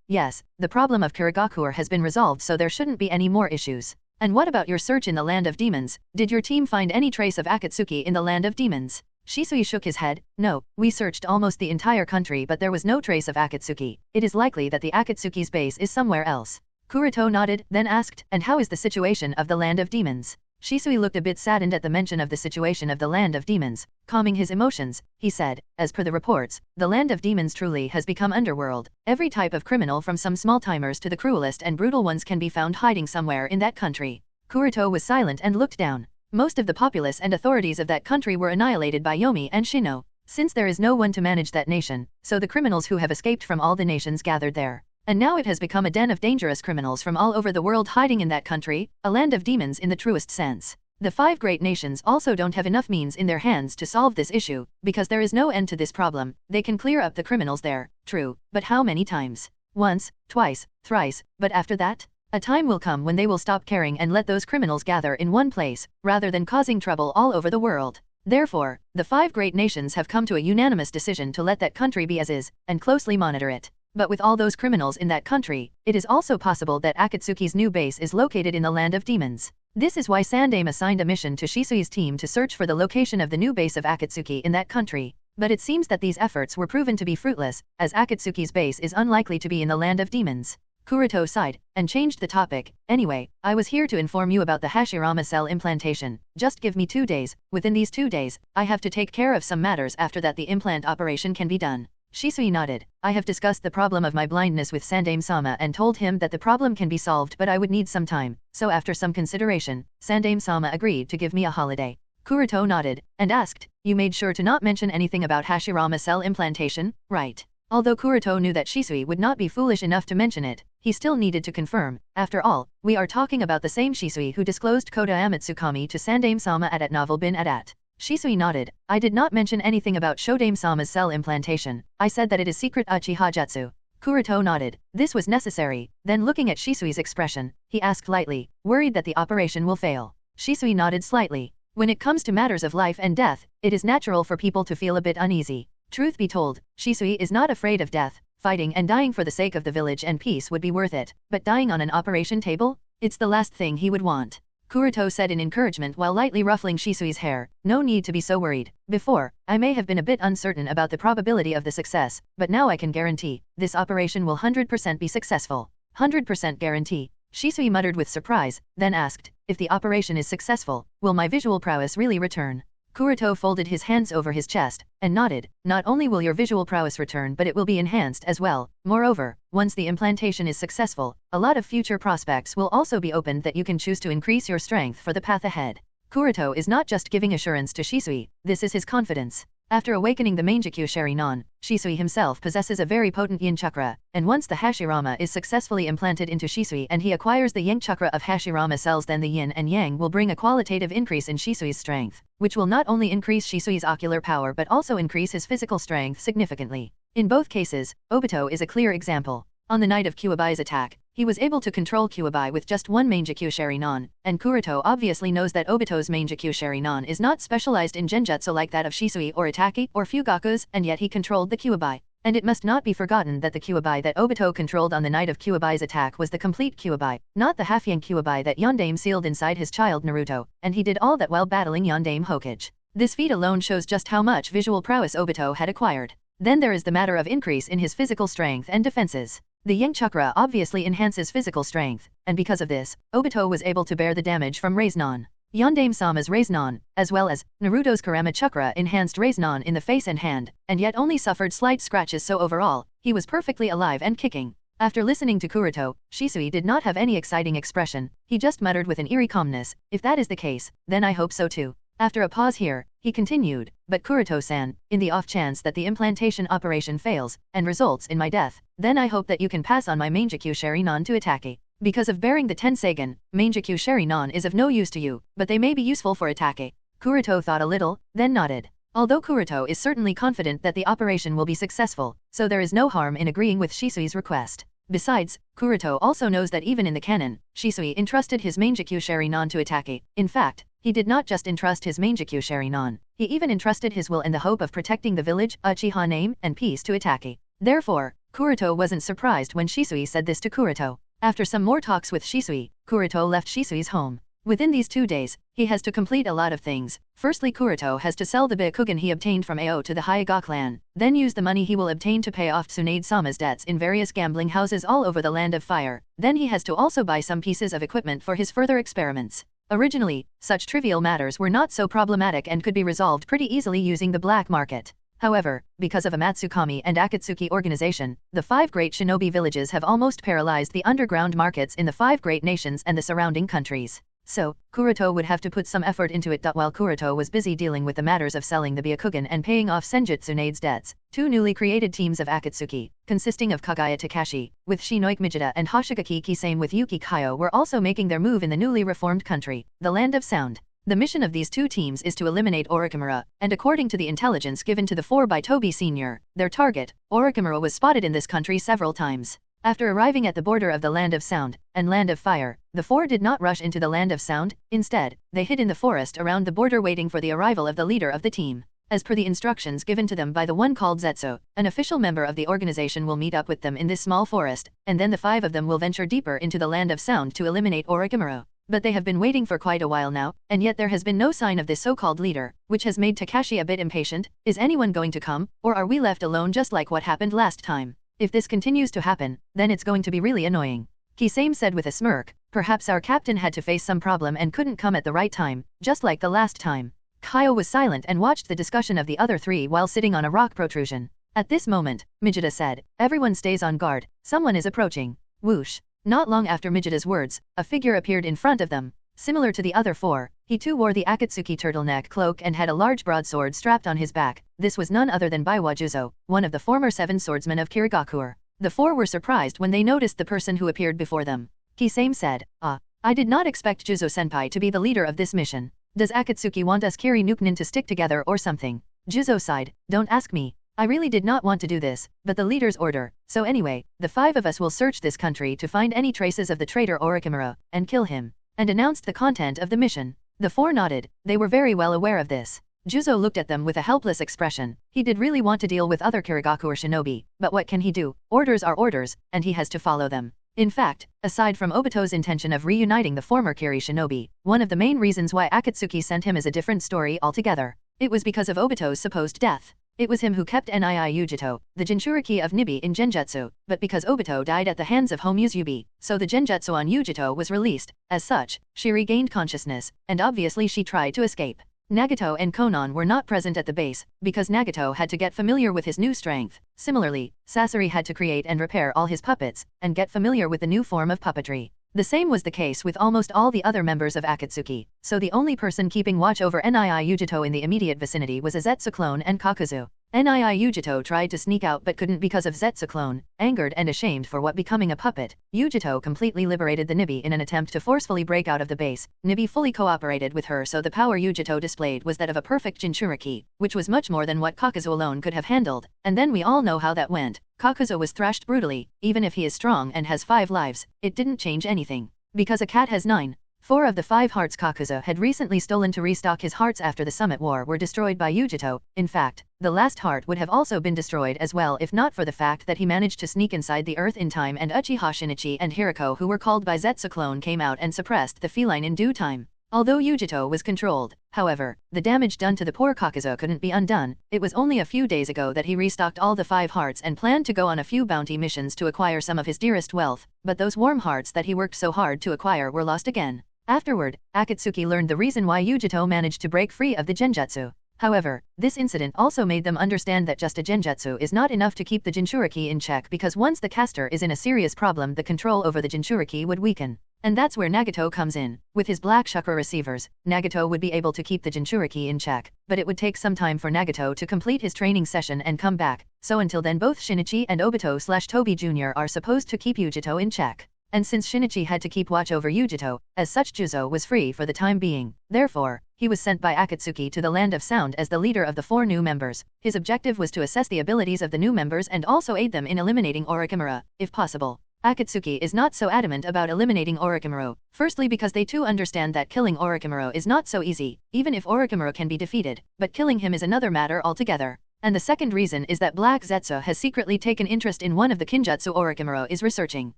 yes, the problem of Kirigakure has been resolved so there shouldn't be any more issues. And what about your search in the Land of Demons? Did your team find any trace of Akatsuki in the Land of Demons? Shisui shook his head, no, we searched almost the entire country but there was no trace of Akatsuki. It is likely that the Akatsuki's base is somewhere else. Kuroto nodded, then asked, and how is the situation of the Land of Demons? Shisui looked a bit saddened at the mention of the situation of the Land of Demons. Calming his emotions, he said, as per the reports, the Land of Demons truly has become underworld. Every type of criminal from some small-timers to the cruelest and brutal ones can be found hiding somewhere in that country. Kuroto was silent and looked down. Most of the populace and authorities of that country were annihilated by Yomi and Shino. Since there is no one to manage that nation, so the criminals who have escaped from all the nations gathered there. And now it has become a den of dangerous criminals from all over the world hiding in that country, a land of demons in the truest sense. The 5 great nations also don't have enough means in their hands to solve this issue, because there is no end to this problem. They can clear up the criminals there, true, but how many times? Once, twice, thrice, but after that? A time will come when they will stop caring and let those criminals gather in one place, rather than causing trouble all over the world. Therefore, the 5 great nations have come to a unanimous decision to let that country be as is, and closely monitor it. But with all those criminals in that country, it is also possible that Akatsuki's new base is located in the Land of Demons. This is why Sandame assigned a mission to Shisui's team to search for the location of the new base of Akatsuki in that country. But it seems that these efforts were proven to be fruitless, as Akatsuki's base is unlikely to be in the Land of Demons. Kuroto sighed, and changed the topic. Anyway, I was here to inform you about the Hashirama cell implantation. Just give me 2 days. Within these 2 days, I have to take care of some matters. After that the implant operation can be done. Shisui nodded. I have discussed the problem of my blindness with Sandame-sama and told him that the problem can be solved but I would need some time. So after some consideration, Sandame-sama agreed to give me a holiday. Kuroto nodded, and asked, you made sure to not mention anything about Hashirama cell implantation, right? Although Kuroto knew that Shisui would not be foolish enough to mention it, he still needed to confirm. After all, we are talking about the same Shisui who disclosed Kota Amatsukami to Sandame-sama at novel bin at. Shisui nodded. I did not mention anything about Shodame-sama's cell implantation. I said that it is secret Uchiha Jutsu. Kuroto nodded. This was necessary. Then looking at Shisui's expression, he asked lightly, worried that the operation will fail. Shisui nodded slightly. When it comes to matters of life and death, it is natural for people to feel a bit uneasy. Truth be told, Shisui is not afraid of death. Fighting and dying for the sake of the village and peace would be worth it, but dying on an operation table? It's the last thing he would want. Kuroto said in encouragement while lightly ruffling Shisui's hair. No need to be so worried. Before, I may have been a bit uncertain about the probability of the success, but now I can guarantee, this operation will 100% be successful. 100% guarantee. Shisui muttered with surprise, then asked, if the operation is successful, will my visual prowess really return? Kuroto folded his hands over his chest, and nodded. Not only will your visual prowess return but it will be enhanced as well. Moreover, once the implantation is successful, a lot of future prospects will also be opened that you can choose to increase your strength for the path ahead. Kuroto is not just giving assurance to Shisui, this is his confidence. After awakening the Mangekyo Sharinon, Shisui himself possesses a very potent yin chakra, and once the Hashirama is successfully implanted into Shisui and he acquires the yang chakra of Hashirama cells, then the yin and yang will bring a qualitative increase in Shisui's strength, which will not only increase Shisui's ocular power but also increase his physical strength significantly. In both cases, Obito is a clear example. On the night of Kyubai's attack, he was able to control Kyubai with just one Mangekyo Sharinon, and Kuroto obviously knows that Obito's Mangekyo Sharinon is not specialized in genjutsu like that of Shisui or Itaki or Fugaku's, and yet he controlled the Kyubai. And it must not be forgotten that the Kyubai that Obito controlled on the night of Kyubai's attack was the complete Kyubai, not the half-yang Kyubai that Yondaime sealed inside his child Naruto, and he did all that while battling Yondaime Hokage. This feat alone shows just how much visual prowess Obito had acquired. Then there is the matter of increase in his physical strength and defenses. The Yang Chakra obviously enhances physical strength, and because of this, Obito was able to bear the damage from Raiznon. Yondaime-sama's Raiznon, as well as Naruto's Kurama Chakra enhanced Raiznon in the face and hand, and yet only suffered slight scratches, so overall, he was perfectly alive and kicking. After listening to Kuroto, Shisui did not have any exciting expression, he just muttered with an eerie calmness, if that is the case, then I hope so too. After a pause here, he continued, but Kuroto-san, in the off chance that the implantation operation fails, and results in my death, then I hope that you can pass on my Mangekyo Sharinon to Itaki. Because of bearing the Tenseigan, Mangekyo Sharinon is of no use to you, but they may be useful for Itaki. Kuroto thought a little, then nodded. Although Kuroto is certainly confident that the operation will be successful, so there is no harm in agreeing with Shisui's request. Besides, Kuroto also knows that even in the canon, Shisui entrusted his Mangekyo Sharinon to Itaki. In fact, he did not just entrust his Mangekyo Sharinon, he even entrusted his will and the hope of protecting the village, Uchiha name, and peace to Itaki. Therefore, Kuroto wasn't surprised when Shisui said this to Kuroto. After some more talks with Shisui, Kuroto left Shisui's home. Within these 2 days, he has to complete a lot of things. Firstly, Kuroto has to sell the Byakugan he obtained from Ao to the Hyuga clan, then use the money he will obtain to pay off Tsunade-sama's debts in various gambling houses all over the Land of Fire. Then he has to also buy some pieces of equipment for his further experiments. Originally, such trivial matters were not so problematic and could be resolved pretty easily using the black market. However, because of a Matsukami and Akatsuki organization, the 5 great shinobi villages have almost paralyzed the underground markets in the 5 great nations and the surrounding countries. So, Kuroto would have to put some effort into it. While Kuroto was busy dealing with the matters of selling the Byakugan and paying off Senjutsunade's debts, 2 newly created teams of Akatsuki, consisting of Kagaya Takashi, with Shinoik Mijita and Hoshigaki Kisame with Yuki Kaio, were also making their move in the newly reformed country, the Land of Sound. The mission of these 2 teams is to eliminate Orochimaru, and according to the intelligence given to the 4 by Toby Sr., their target, Orochimaru, was spotted in this country several times. After arriving at the border of the Land of Sound and Land of Fire, the 4 did not rush into the Land of Sound. Instead, they hid in the forest around the border waiting for the arrival of the leader of the team. As per the instructions given to them by the one called Zetsu, an official member of the organization will meet up with them in this small forest, and then the 5 of them will venture deeper into the Land of Sound to eliminate Orochimaru. But they have been waiting for quite a while now, and yet there has been no sign of this so-called leader, which has made Takashi a bit impatient. Is anyone going to come, or are we left alone just like what happened last time? If this continues to happen, then it's going to be really annoying. Kisame said with a smirk, perhaps our captain had to face some problem and couldn't come at the right time, just like the last time. Kaio was silent and watched the discussion of the other 3 while sitting on a rock protrusion. At this moment, Mijita said, everyone stays on guard, someone is approaching. Whoosh. Not long after Mijita's words, a figure appeared in front of them. Similar to the other 4, he too wore the Akatsuki turtleneck cloak and had a large broadsword strapped on his back. This was none other than Baiwa Juzo, one of the former 7 swordsmen of Kirigakuer. The 4 were surprised when they noticed the person who appeared before them. Kisame said, I did not expect Juzo-senpai to be the leader of this mission. Does Akatsuki want us Kiri Nukenin to stick together or something? Juzo sighed, don't ask me. I really did not want to do this, but the leader's order. So anyway, the 5 of us will search this country to find any traces of the traitor Orochimaru, and kill him. And announced the content of the mission. The 4 nodded, they were very well aware of this. Juzo looked at them with a helpless expression. He did really want to deal with other Kirigakuer shinobi, but what can he do? Orders are orders, and he has to follow them. In fact, aside from Obito's intention of reuniting the former Kiri shinobi, one of the main reasons why Akatsuki sent him is a different story altogether. It was because of Obito's supposed death. It was him who kept Nii Yujito, the Jinchuriki of Nibi in Genjutsu, but because Obito died at the hands of Homeuse Yubi, so the Genjutsu on Yujito was released. As such, she regained consciousness, and obviously she tried to escape. Nagato and Konan were not present at the base, because Nagato had to get familiar with his new strength. Similarly, Sasori had to create and repair all his puppets, and get familiar with the new form of puppetry. The same was the case with almost all the other members of Akatsuki, so the only person keeping watch over Nii Yujito in the immediate vicinity was a Zetsu clone and Kakuzu. Nii Yujito tried to sneak out but couldn't because of Zetsu clone. Angered and ashamed for what becoming a puppet, Yujito completely liberated the Nibi in an attempt to forcefully break out of the base. Nibi fully cooperated with her, so the power Yujito displayed was that of a perfect Jinchuriki, which was much more than what Kakuzu alone could have handled, and then we all know how that went. Kakuzu was thrashed brutally. Even if he is strong and has 5 lives, it didn't change anything. Because a cat has 9. 4 of the 5 hearts Kakuzu had recently stolen to restock his hearts after the Summit War were destroyed by Yujito. In fact, the last heart would have also been destroyed as well if not for the fact that he managed to sneak inside the earth in time, and Uchiha Shinichi and Hiriko, who were called by Zetsu clone, came out and suppressed the feline in due time. Although Yujito was controlled, however, the damage done to the poor Kakuzu couldn't be undone. It was only a few days ago that he restocked all the 5 hearts and planned to go on a few bounty missions to acquire some of his dearest wealth, but those warm hearts that he worked so hard to acquire were lost again. Afterward, Akatsuki learned the reason why Yujito managed to break free of the Genjutsu. However, this incident also made them understand that just a Genjutsu is not enough to keep the Jinchuriki in check, because once the caster is in a serious problem, the control over the Jinchuriki would weaken. And that's where Nagato comes in. With his black chakra receivers, Nagato would be able to keep the Jinchuriki in check, but it would take some time for Nagato to complete his training session and come back, so until then both Shinichi and Obito/Tobi Jr. are supposed to keep Yujito in check. And since Shinichi had to keep watch over Yujito, as such Juzo was free for the time being. Therefore, he was sent by Akatsuki to the Land of Sound as the leader of the 4 new members. His objective was to assess the abilities of the new members and also aid them in eliminating Orochimaru, if possible. Akatsuki is not so adamant about eliminating Orochimaru, firstly because they too understand that killing Orochimaru is not so easy, even if Orochimaru can be defeated, but killing him is another matter altogether. And the second reason is that Black Zetsu has secretly taken interest in one of the kinjutsu Orochimaru is researching.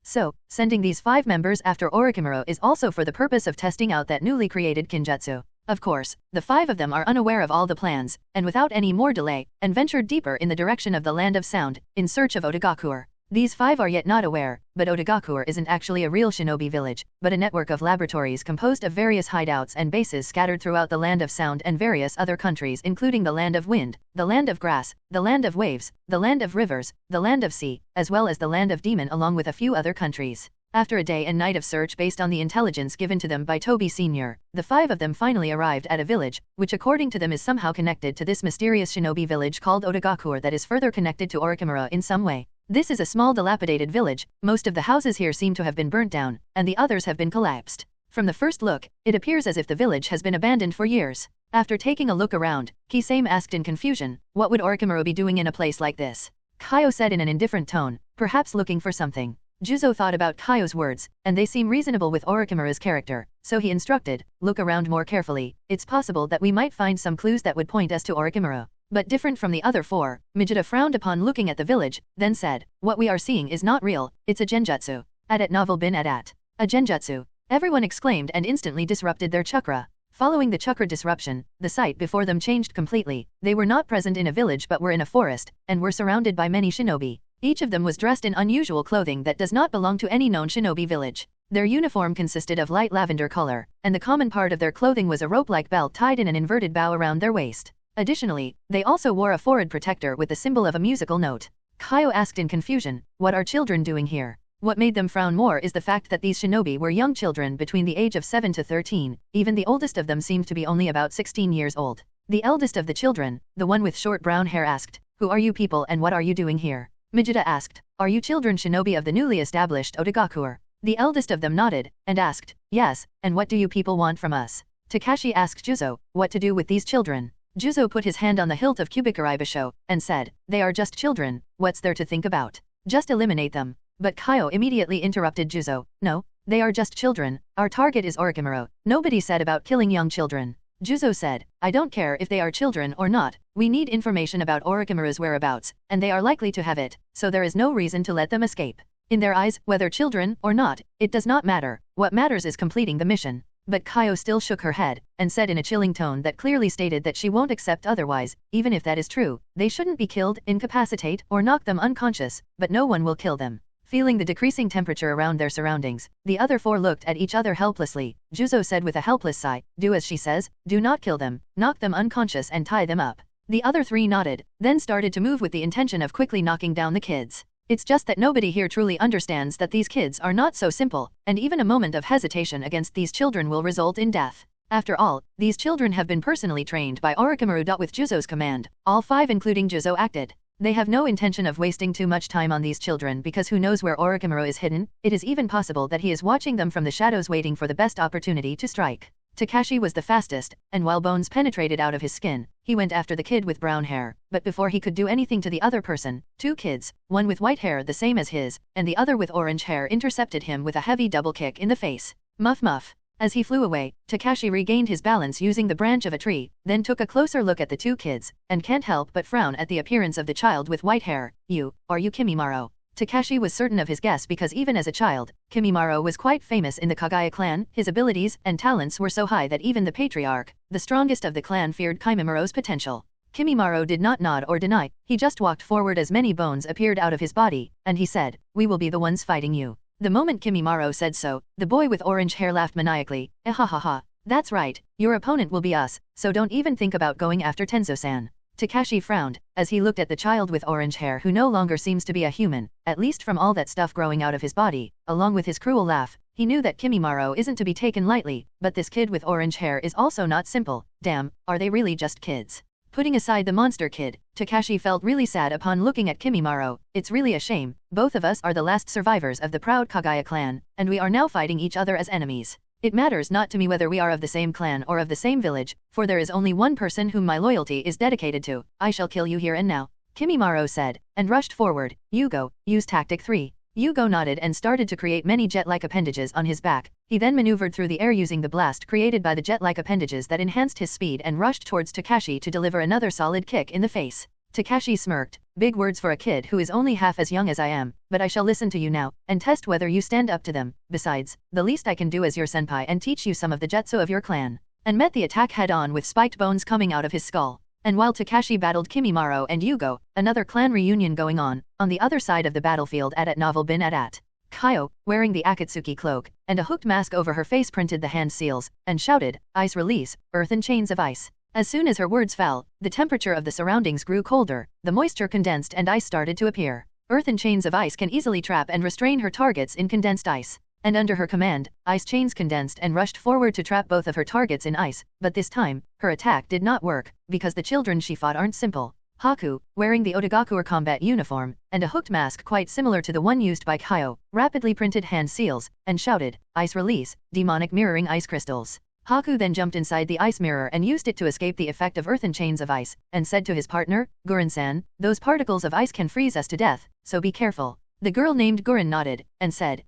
So, sending these 5 members after Orochimaru is also for the purpose of testing out that newly created kinjutsu. Of course, the 5 of them are unaware of all the plans, and without any more delay, and ventured deeper in the direction of the Land of Sound, in search of Otogakuer. These 5 are yet not aware, but Otogakuer isn't actually a real shinobi village, but a network of laboratories composed of various hideouts and bases scattered throughout the Land of Sound and various other countries, including the Land of Wind, the Land of Grass, the Land of Waves, the Land of Rivers, the Land of Sea, as well as the Land of Demon, along with a few other countries. After a day and night of search based on the intelligence given to them by Tobi Sr., the 5 of them finally arrived at a village, which according to them is somehow connected to this mysterious shinobi village called Otogakuer that is further connected to Orochimaru in some way. This is a small dilapidated village. Most of the houses here seem to have been burnt down, and the others have been collapsed. From the first look, it appears as if the village has been abandoned for years. After taking a look around, Kisame asked in confusion, what would Orochimaru be doing in a place like this? Kaio said in an indifferent tone, perhaps looking for something. Juzo thought about Kaio's words, and they seem reasonable with Orochimaru's character, so he instructed, look around more carefully. It's possible that we might find some clues that would point us to Orochimaru. But different from the other 4, Mijita frowned upon looking at the village, then said, what we are seeing is not real, it's a genjutsu. At novel bin at. A genjutsu. Everyone exclaimed and instantly disrupted their chakra. Following the chakra disruption, the sight before them changed completely. They were not present in a village but were in a forest, and were surrounded by many shinobi. Each of them was dressed in unusual clothing that does not belong to any known shinobi village. Their uniform consisted of light lavender color, and the common part of their clothing was a rope-like belt tied in an inverted bow around their waist. Additionally, they also wore a forehead protector with the symbol of a musical note. Kaio asked in confusion, what are children doing here? What made them frown more is the fact that these shinobi were young children between the age of 7 to 13, even the oldest of them seemed to be only about 16 years old. The eldest of the children, the one with short brown hair, asked, who are you people and what are you doing here? Mijita asked, are you children shinobi of the newly established Otogakuer? The eldest of them nodded, and asked, yes, and what do you people want from us? Takashi asked Juzo, what to do with these children? Juzo put his hand on the hilt of Kubikuri Basho, and said, they are just children, what's there to think about? Just eliminate them. But Kaio immediately interrupted Juzo, no, they are just children, our target is Orochimaru. Nobody said about killing young children. Juzo said, I don't care if they are children or not, we need information about Orochimaru's whereabouts, and they are likely to have it, so there is no reason to let them escape. In their eyes, whether children or not, it does not matter. What matters is completing the mission. But Kaio still shook her head, and said in a chilling tone that clearly stated that she won't accept otherwise. Even if that is true, they shouldn't be killed, incapacitate, or knock them unconscious, but no one will kill them. Feeling the decreasing temperature around their surroundings, the other four looked at each other helplessly. Juzo said with a helpless sigh, "Do as she says, do not kill them, knock them unconscious and tie them up." The other three nodded, then started to move with the intention of quickly knocking down the kids. It's just that nobody here truly understands that these kids are not so simple, and even a moment of hesitation against these children will result in death. After all, these children have been personally trained by Orochimaru. With Juzo's command, all five including Juzo acted. They have no intention of wasting too much time on these children because who knows where Orochimaru is hidden. It is even possible that he is watching them from the shadows waiting for the best opportunity to strike. Takashi was the fastest, and while bones penetrated out of his skin, he went after the kid with brown hair, but before he could do anything to the other person, two kids, one with white hair the same as his, and the other with orange hair intercepted him with a heavy double kick in the face. Muff muff. As he flew away, Takashi regained his balance using the branch of a tree, then took a closer look at the two kids, and can't help but frown at the appearance of the child with white hair. Are you Kimimaro? Takashi was certain of his guess because even as a child, Kimimaro was quite famous in the Kagaya clan. His abilities and talents were so high that even the patriarch, the strongest of the clan, feared Kimimaro's potential. Kimimaro did not nod or deny, he just walked forward as many bones appeared out of his body, and he said, "We will be the ones fighting you." The moment Kimimaro said so, the boy with orange hair laughed maniacally. Ha ha ha. That's right, your opponent will be us, so don't even think about going after Tenzo-san. Takashi frowned, as he looked at the child with orange hair who no longer seems to be a human, at least from all that stuff growing out of his body. Along with his cruel laugh, he knew that Kimimaro isn't to be taken lightly, but this kid with orange hair is also not simple. Damn, are they really just kids? Putting aside the monster kid, Takashi felt really sad upon looking at Kimimaro. It's really a shame, both of us are the last survivors of the proud Kagaya clan, and we are now fighting each other as enemies. It matters not to me whether we are of the same clan or of the same village, for there is only one person whom my loyalty is dedicated to. I shall kill you here and now. Kimimaro said, and rushed forward. Yugo, use tactic 3. Yugo nodded and started to create many jet-like appendages on his back. He then maneuvered through the air using the blast created by the jet-like appendages that enhanced his speed and rushed towards Takashi to deliver another solid kick in the face. Takashi smirked. Big words for a kid who is only half as young as I am, but I shall listen to you now, and test whether you stand up to them. Besides, the least I can do as your senpai and teach you some of the jutsu of your clan. And met the attack head-on with spiked bones coming out of his skull. And while Takashi battled Kimimaro and Yugo, another clan reunion going on the other side of the battlefield at Novel Bin at. Kaio, wearing the Akatsuki cloak, and a hooked mask over her face printed the hand seals, and shouted, "Ice release, earth and chains of ice." As soon as her words fell, the temperature of the surroundings grew colder, the moisture condensed and ice started to appear. Earth and chains of ice can easily trap and restrain her targets in condensed ice. And under her command, ice chains condensed and rushed forward to trap both of her targets in ice, but this time, her attack did not work, because the children she fought aren't simple. Haku, wearing the Otogakuer combat uniform, and a hooked mask quite similar to the one used by Kaio, rapidly printed hand seals, and shouted, "Ice release, demonic mirroring ice crystals." Haku then jumped inside the ice mirror and used it to escape the effect of earth and chains of ice, and said to his partner, "Guren-san, those particles of ice can freeze us to death, so be careful." The girl named Guren nodded, and said,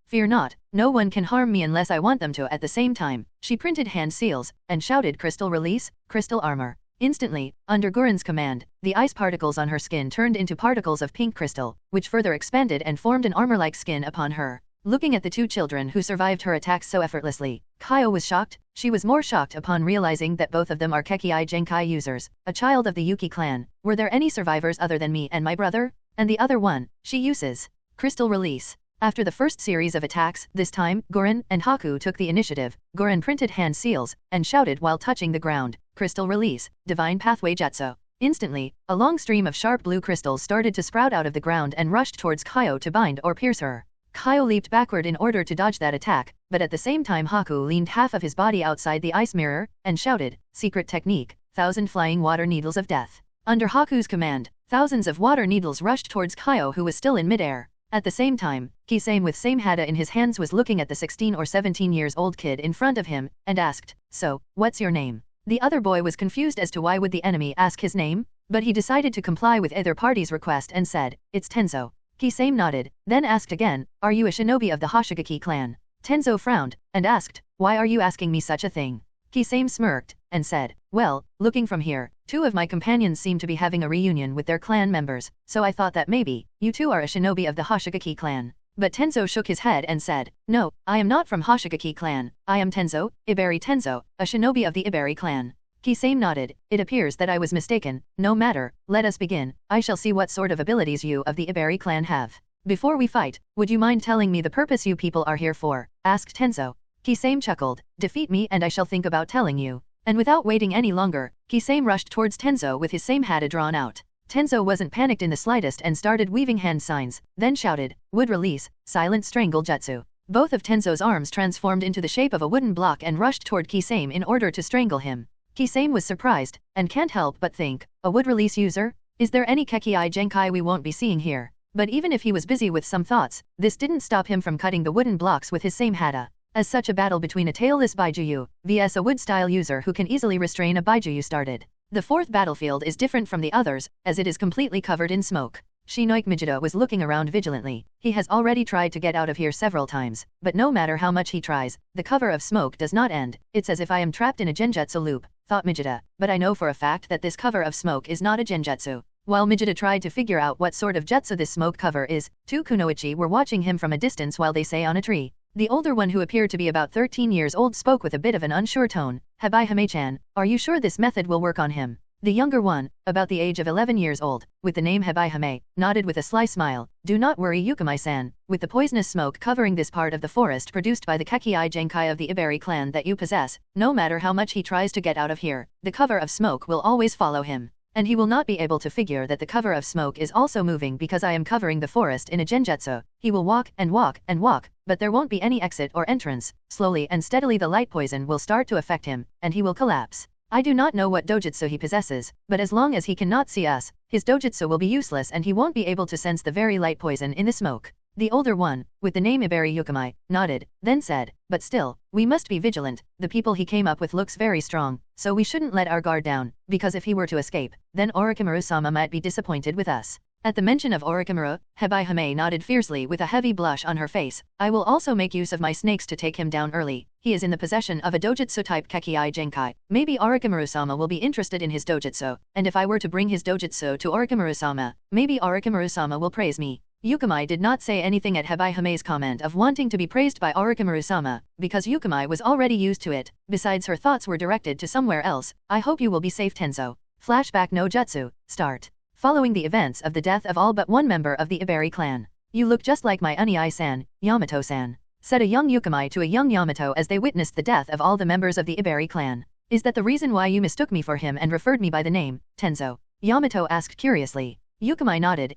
Fear not, no one can harm me unless I want them to." At the same time, she printed hand seals, and shouted, "Crystal release, crystal armor." Instantly, under Guren's command, the ice particles on her skin turned into particles of pink crystal, which further expanded and formed an armor-like skin upon her. Looking at the two children who survived her attacks so effortlessly, Kaio was shocked. She was more shocked upon realizing that both of them are Kekii Genkai users, a child of the Yuki clan. Were there any survivors other than me and my brother? And the other one, she uses crystal release. After the first series of attacks, this time, Guren and Haku took the initiative. Guren printed hand seals, and shouted while touching the ground, "Crystal release, divine pathway jutsu." Instantly, a long stream of sharp blue crystals started to sprout out of the ground and rushed towards Kaio to bind or pierce her. Kaio leaped backward in order to dodge that attack, but at the same time Haku leaned half of his body outside the ice mirror, and shouted, "Secret technique, 1,000 flying water needles of death." Under Haku's command, thousands of water needles rushed towards Kaio who was still in midair. At the same time, Kisame with same hada in his hands was looking at the 16 or 17 years old kid in front of him, and asked, "So, what's your name?" The other boy was confused as to why would the enemy ask his name, but he decided to comply with either party's request and said, "It's Tenzo." Kisame nodded, then asked again, "Are you a shinobi of the Hoshigaki clan?" Tenzo frowned, and asked, "Why are you asking me such a thing?" Kisame smirked, and said, "Well, looking from here, 2 of my companions seem to be having a reunion with their clan members, so I thought that maybe, you two are a shinobi of the Hoshigaki clan." But Tenzo shook his head and said, "No, I am not from Hoshigaki clan. I am Tenzo, Iberi Tenzo, a shinobi of the Iberi clan." Kisame nodded. "It appears that I was mistaken. No matter, let us begin. I shall see what sort of abilities you of the Iberi clan have. Before we fight, would you mind telling me the purpose you people are here for?" asked Tenzo. Kisame chuckled. "Defeat me and I shall think about telling you." And without waiting any longer, Kisame rushed towards Tenzo with his same hata drawn out. Tenzo wasn't panicked in the slightest and started weaving hand signs, then shouted, "Wood release, silent strangle jutsu." Both of Tenzo's arms transformed into the shape of a wooden block and rushed toward Kisame in order to strangle him. Kisame was surprised, and can't help but think, a wood release user? Is there any Kekii Genkai we won't be seeing here? But even if he was busy with some thoughts, this didn't stop him from cutting the wooden blocks with his same hata. As such, a battle between a tailless Baijuyu vs a wood-style user who can easily restrain a Baijuyu started. The fourth battlefield is different from the others, as it is completely covered in smoke. Shinoik Mijita was looking around vigilantly. He has already tried to get out of here several times, but no matter how much he tries, the cover of smoke does not end. "It's as if I am trapped in a genjutsu loop," thought Mijita, "but I know for a fact that this cover of smoke is not a genjutsu." While Mijita tried to figure out what sort of jutsu this smoke cover is, two kunoichi were watching him from a distance while they sat on a tree. The older one, who appeared to be about 13 years old, spoke with a bit of an unsure tone. "Habai Hime-chan, are you sure this method will work on him?" The younger one, about the age of 11 years old, with the name Habai Hime, nodded with a sly smile. "Do not worry, Yukimai-san. With the poisonous smoke covering this part of the forest produced by the Kekii Genkai of the Iberi clan that you possess, no matter how much he tries to get out of here, the cover of smoke will always follow him. And he will not be able to figure that the cover of smoke is also moving because I am covering the forest in a genjutsu. He will walk and walk and walk, but there won't be any exit or entrance. Slowly and steadily the light poison will start to affect him, and he will collapse. I do not know what dojutsu he possesses, but as long as he cannot see us, his dojutsu will be useless and he won't be able to sense the very light poison in the smoke." The older one, with the name Iberi Yukimai, nodded, then said, "But still, we must be vigilant. The people he came up with looks very strong, so we shouldn't let our guard down, because if he were to escape, then Orochimaru-sama might be disappointed with us." At the mention of Orochimaru, Habai Hime nodded fiercely with a heavy blush on her face. "I will also make use of my snakes to take him down early. He is in the possession of a dojutsu-type Kekii Genkai. Maybe Orochimaru-sama will be interested in his dojutsu, and if I were to bring his dojutsu to Orochimaru-sama, maybe Orochimaru-sama will praise me." Yukimai did not say anything at Habai Hime's comment of wanting to be praised by Orochimaru-sama, because Yukimai was already used to it. Besides, her thoughts were directed to somewhere else. "I hope you will be safe, Tenzo." Flashback no Jutsu, start. Following the events of the death of all but one member of the Iberi clan. "You look just like my Unii-san, Yamato-san," said a young Yukimai to a young Yamato as they witnessed the death of all the members of the Iberi clan. "Is that the reason why you mistook me for him and referred me by the name, Tenzo?" Yamato asked curiously. Yukimai nodded.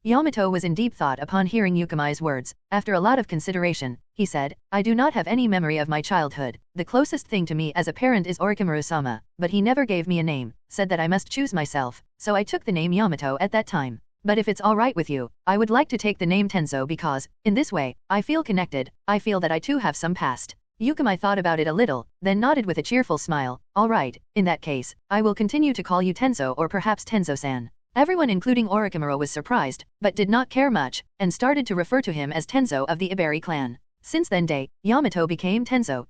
Yamato was in deep thought upon hearing Yukimai's words. After a lot of consideration, he said, "I do not have any memory of my childhood. The closest thing to me as a parent is Orochimaru-sama, but he never gave me a name, said that I must choose myself, so I took the name Yamato at that time. But if it's alright with you, I would like to take the name Tenzo because, in this way, I feel connected. I feel that I too have some past." Yukimai thought about it a little, then nodded with a cheerful smile. "Alright, in that case, I will continue to call you Tenzo or perhaps Tenzo-san." Everyone including Orochimaru was surprised, but did not care much, and started to refer to him as Tenzo of the Iberi clan. Since then day, Yamato became Tenzo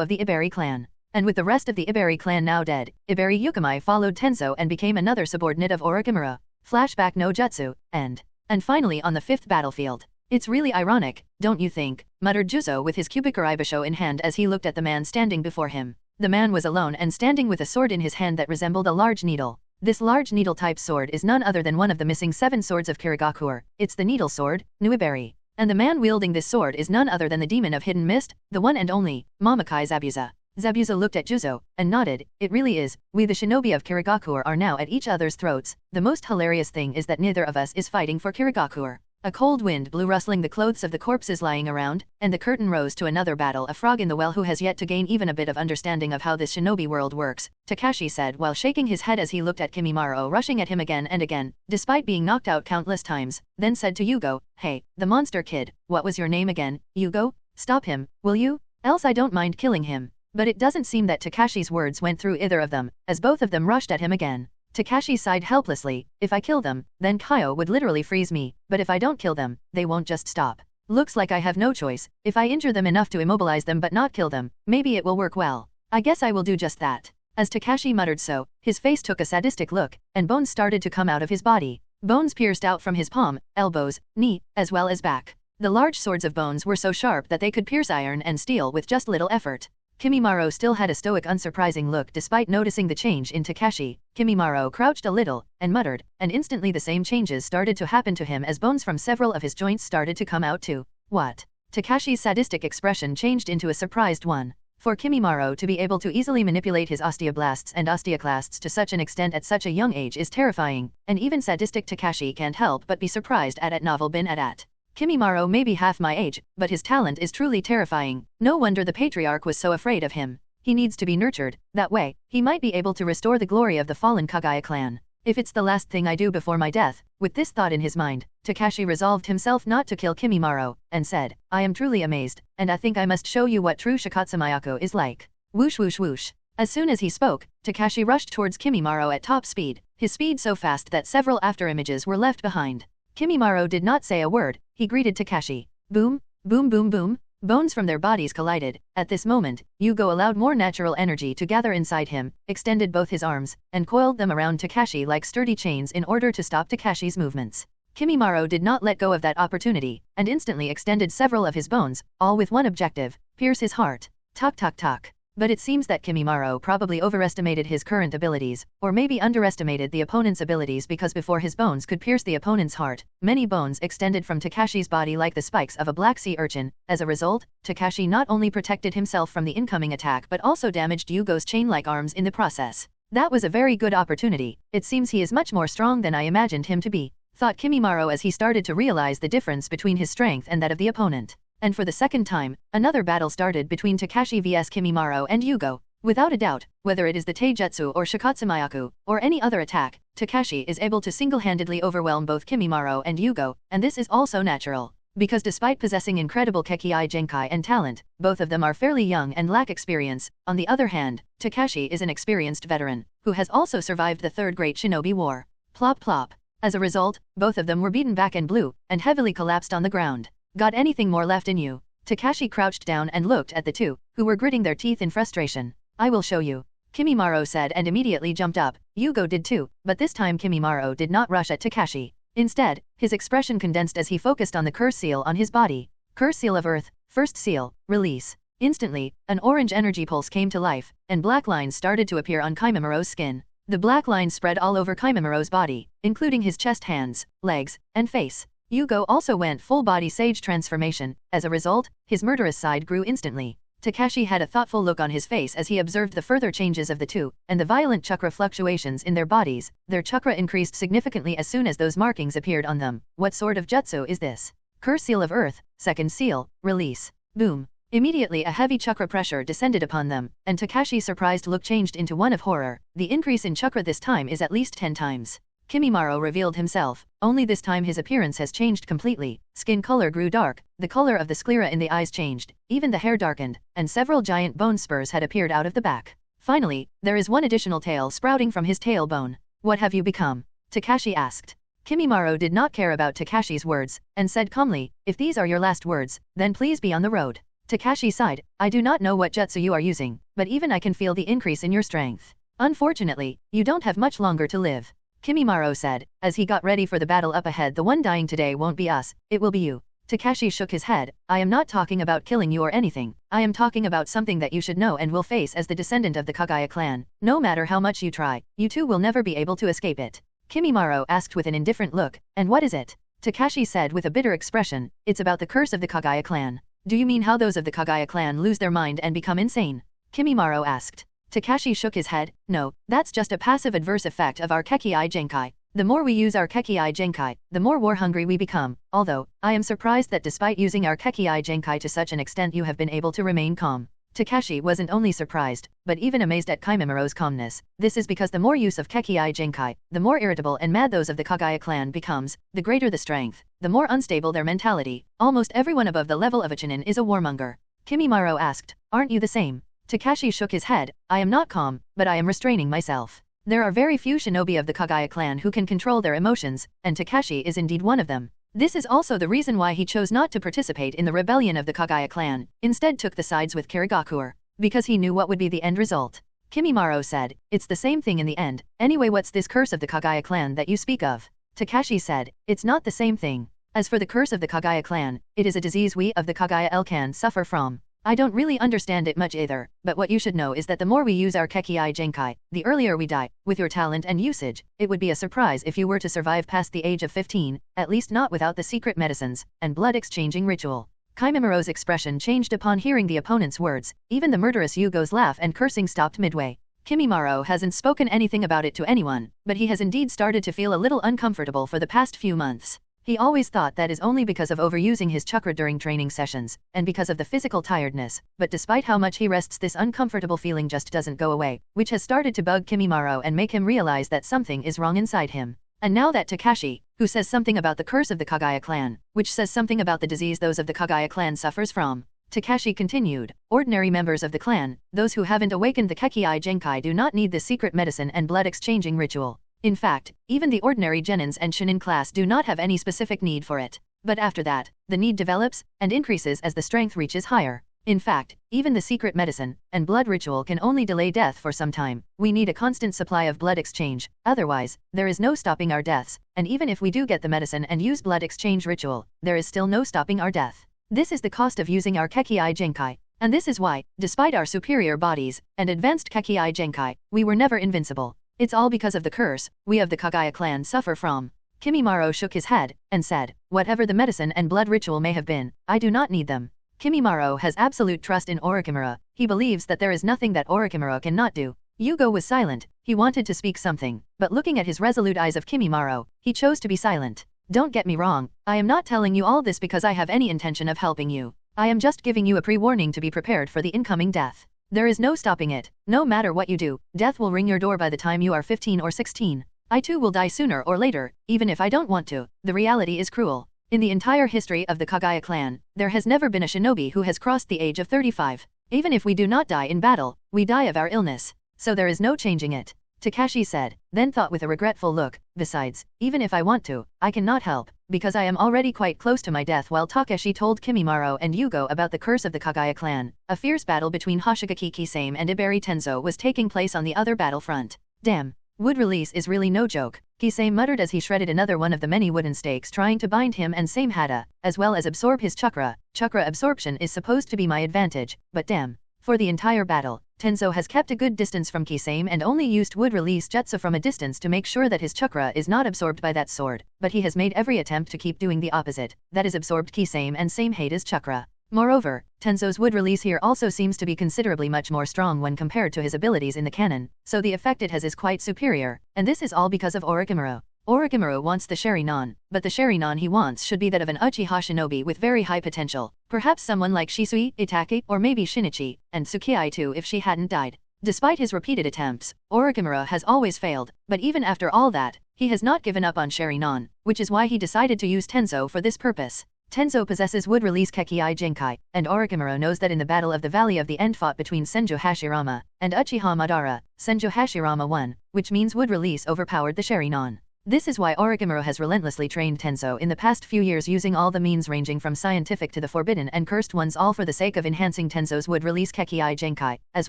of the Iberi clan. And with the rest of the Iberi clan now dead, Iberi Yukimai followed Tenzo and became another subordinate of Orochimaru. Flashback no Jutsu, end. And finally on the fifth battlefield. "It's really ironic, don't you think?" muttered Juzo with his Kubikuribasho in hand as he looked at the man standing before him. The man was alone and standing with a sword in his hand that resembled a large needle. This large needle-type sword is none other than one of the missing 7 swords of Kirigakuer. It's the needle sword, Nuiberi. And the man wielding this sword is none other than the demon of hidden mist, the one and only, Mamakai Zabuza. Zabuza looked at Juzo, and nodded. "It really is. We the shinobi of Kirigakuer are now at each other's throats. The most hilarious thing is that neither of us is fighting for Kirigakuer." A cold wind blew rustling the clothes of the corpses lying around, and the curtain rose to another battle. "A frog in the well who has yet to gain even a bit of understanding of how this shinobi world works," Takashi said while shaking his head as he looked at Kimimaro rushing at him again and again, despite being knocked out countless times, then said to Yugo, "Hey, the monster kid, what was your name again, Yugo? Stop him, will you? Else I don't mind killing him." But it doesn't seem that Takashi's words went through either of them, as both of them rushed at him again. Takashi sighed helplessly. "If I kill them, then Kaio would literally freeze me, but if I don't kill them, they won't just stop. Looks like I have no choice. If I injure them enough to immobilize them but not kill them, maybe it will work well. I guess I will do just that." As Takashi muttered so, his face took a sadistic look, and bones started to come out of his body. Bones pierced out from his palm, elbows, knee, as well as back. The large swords of bones were so sharp that they could pierce iron and steel with just little effort. Kimimaro still had a stoic, unsurprising look despite noticing the change in Takashi. Kimimaro crouched a little and muttered, and instantly the same changes started to happen to him as bones from several of his joints started to come out too. What? Takashi's sadistic expression changed into a surprised one. For Kimimaro to be able to easily manipulate his osteoblasts and osteoclasts to such an extent at such a young age is terrifying, and even sadistic Takashi can't help but be surprised at novel been at. Kimimaro may be half my age, but his talent is truly terrifying. No wonder the patriarch was so afraid of him. He needs to be nurtured, that way, he might be able to restore the glory of the fallen Kagaya clan. If it's the last thing I do before my death, with this thought in his mind, Takashi resolved himself not to kill Kimimaro, and said, I am truly amazed, and I think I must show you what true Shikatsumayako is like. Whoosh whoosh whoosh. As soon as he spoke, Takashi rushed towards Kimimaro at top speed, his speed so fast that several afterimages were left behind. Kimimaro did not say a word, he greeted Takashi. Boom, boom boom boom. Bones from their bodies collided. At this moment, Hyuga allowed more natural energy to gather inside him, extended both his arms, and coiled them around Takashi like sturdy chains in order to stop Takashi's movements. Kimimaro did not let go of that opportunity, and instantly extended several of his bones, all with one objective, pierce his heart. Talk talk talk. But it seems that Kimimaro probably overestimated his current abilities, or maybe underestimated the opponent's abilities, because before his bones could pierce the opponent's heart, many bones extended from Takashi's body like the spikes of a black sea urchin. As a result, Takashi not only protected himself from the incoming attack but also damaged Yugo's chain-like arms in the process. That was a very good opportunity. It seems he is much more strong than I imagined him to be, thought Kimimaro as he started to realize the difference between his strength and that of the opponent. And for the second time, another battle started between Takashi vs Kimimaro and Hyuga. Without a doubt, whether it is the Taijutsu or Shikatsumayaku, or any other attack, Takashi is able to single-handedly overwhelm both Kimimaro and Hyuga, and this is also natural. Because despite possessing incredible Kekkei Genkai and talent, both of them are fairly young and lack experience. On the other hand, Takashi is an experienced veteran, who has also survived the Third Great Shinobi War. Plop plop. As a result, both of them were beaten back and blue, and heavily collapsed on the ground. Got anything more left in you? Takashi crouched down and looked at the two, who were gritting their teeth in frustration. I will show you. Kimimaro said and immediately jumped up. Hyuga did too, but this time Kimimaro did not rush at Takashi. Instead, his expression condensed as he focused on the curse seal on his body. Curse seal of earth, first seal, release. Instantly, an orange energy pulse came to life, and black lines started to appear on Kimimoro's skin. The black lines spread all over Kimimoro's body, including his chest, hands, legs, and face. Hyuga also went full-body sage transformation. As a result, his murderous side grew instantly. Takashi had a thoughtful look on his face as he observed the further changes of the two, and the violent chakra fluctuations in their bodies. Their chakra increased significantly as soon as those markings appeared on them. What sort of jutsu is this? Curse seal of earth, second seal, release. Boom. Immediately a heavy chakra pressure descended upon them, and Takashi's surprised look changed into one of horror. The increase in chakra this time is at least 10 times. Kimimaro revealed himself, only this time his appearance has changed completely. Skin color grew dark, the color of the sclera in the eyes changed, even the hair darkened, and several giant bone spurs had appeared out of the back. Finally, there is one additional tail sprouting from his tailbone. What have you become? Takashi asked. Kimimaro did not care about Takashi's words, and said calmly, if these are your last words, then please be on the road. Takashi sighed, I do not know what jutsu you are using, but even I can feel the increase in your strength. Unfortunately, you don't have much longer to live. Kimimaro said, as he got ready for the battle up ahead. The one dying today won't be us, it will be you. Takashi shook his head, I am not talking about killing you or anything, I am talking about something that you should know and will face as the descendant of the Kagaya clan. No matter how much you try, you two will never be able to escape it. Kimimaro asked with an indifferent look, and what is it? Takashi said with a bitter expression, it's about the curse of the Kagaya clan. Do you mean how those of the Kagaya clan lose their mind and become insane? Kimimaro asked. Takashi shook his head, no, that's just a passive adverse effect of our Kekkei Genkai. The more we use our Kekkei Genkai, the more war-hungry we become, although, I am surprised that despite using our Kekkei Genkai to such an extent you have been able to remain calm. Takashi wasn't only surprised, but even amazed at Kimimoro's calmness. This is because the more use of Kekkei Genkai, the more irritable and mad those of the Kagaya clan becomes, the greater the strength, the more unstable their mentality. Almost everyone above the level of a Chunin is a warmonger. Kimimaro asked, aren't you the same? Takashi shook his head, I am not calm, but I am restraining myself. There are very few shinobi of the Kagaya clan who can control their emotions, and Takashi is indeed one of them. This is also the reason why he chose not to participate in the rebellion of the Kagaya clan, instead took the sides with Kirigakuer, because he knew what would be the end result. Kimimaro said, it's the same thing in the end. Anyway, what's this curse of the Kagaya clan that you speak of? Takashi said, it's not the same thing. As for the curse of the Kagaya clan, it is a disease we of the Kagaya clan suffer from. I don't really understand it much either, but what you should know is that the more we use our Kekkei Genkai, the earlier we die. With your talent and usage, it would be a surprise if you were to survive past the age of 15, at least not without the secret medicines and blood exchanging ritual. Kimimoro's expression changed upon hearing the opponent's words. Even the murderous Yugo's laugh and cursing stopped midway. Kimimaro hasn't spoken anything about it to anyone, but he has indeed started to feel a little uncomfortable for the past few months. He always thought that is only because of overusing his chakra during training sessions, and because of the physical tiredness, but despite how much he rests, this uncomfortable feeling just doesn't go away, which has started to bug Kimimaro and make him realize that something is wrong inside him. And now that Takashi, who says something about the curse of the Kagaya clan, which says something about the disease those of the Kagaya clan suffers from. Takashi continued, ordinary members of the clan, those who haven't awakened the Kekkei Genkai do not need this secret medicine and blood exchanging ritual. In fact, even the ordinary genins and shinin class do not have any specific need for it. But after that, the need develops and increases as the strength reaches higher. In fact, even the secret medicine and blood ritual can only delay death for some time. We need a constant supply of blood exchange, otherwise, there is no stopping our deaths, and even if we do get the medicine and use blood exchange ritual, there is still no stopping our death. This is the cost of using our Kekkei Genkai. And this is why, despite our superior bodies and advanced Kekkei Genkai, we were never invincible. It's all because of the curse we of the Kagaya clan suffer from. Kimimaro shook his head and said, whatever the medicine and blood ritual may have been, I do not need them. Kimimaro has absolute trust in Orochimaru. He believes that there is nothing that Orochimaru cannot do. Yugo was silent. He wanted to speak something, but looking at his resolute eyes of Kimimaro, he chose to be silent. Don't get me wrong, I am not telling you all this because I have any intention of helping you. I am just giving you a pre-warning to be prepared for the incoming death. There is no stopping it. No matter what you do, death will ring your door by the time you are 15 or 16. I too will die sooner or later, even if I don't want to. The reality is cruel. In the entire history of the Kagaya clan, there has never been a shinobi who has crossed the age of 35. Even if we do not die in battle, we die of our illness. So there is no changing it. Takashi said, then thought with a regretful look, besides, even if I want to, I cannot help, because I am already quite close to my death. While Takeshi told Kimimaro and Yugo about the curse of the Kagaya clan, a fierce battle between Hoshigaki Kisame and Iberi Tenzo was taking place on the other battlefront. Damn. Wood release is really no joke, Kisame muttered as he shredded another one of the many wooden stakes trying to bind him and Samehada, as well as absorb his chakra. Chakra absorption is supposed to be my advantage, but damn. For the entire battle, Tenzo has kept a good distance from Kisame and only used wood release jutsu from a distance to make sure that his chakra is not absorbed by that sword, but he has made every attempt to keep doing the opposite, that is absorbed Kisame and Samehada's chakra. Moreover, Tenzo's wood release here also seems to be considerably much more strong when compared to his abilities in the canon, so the effect it has is quite superior, and this is all because of Orochimaru. Orochimaru wants the Sharingan, but the Sharingan he wants should be that of an Uchiha shinobi with very high potential, perhaps someone like Shisui, Itachi, or maybe Shinichi, and Tsukii too if she hadn't died. Despite his repeated attempts, Orochimaru has always failed, but even after all that, he has not given up on Sharingan, which is why he decided to use Tenzo for this purpose. Tenzo possesses wood release Kekkei Genkai, and Orochimaru knows that in the Battle of the Valley of the End fought between Senju Hashirama and Uchiha Madara, Senju Hashirama won, which means wood release overpowered the Sharingan. This is why Orochimaru has relentlessly trained Tenzo in the past few years using all the means ranging from scientific to the forbidden and cursed ones, all for the sake of enhancing Tenzo's wood release Kekkei Genkai, as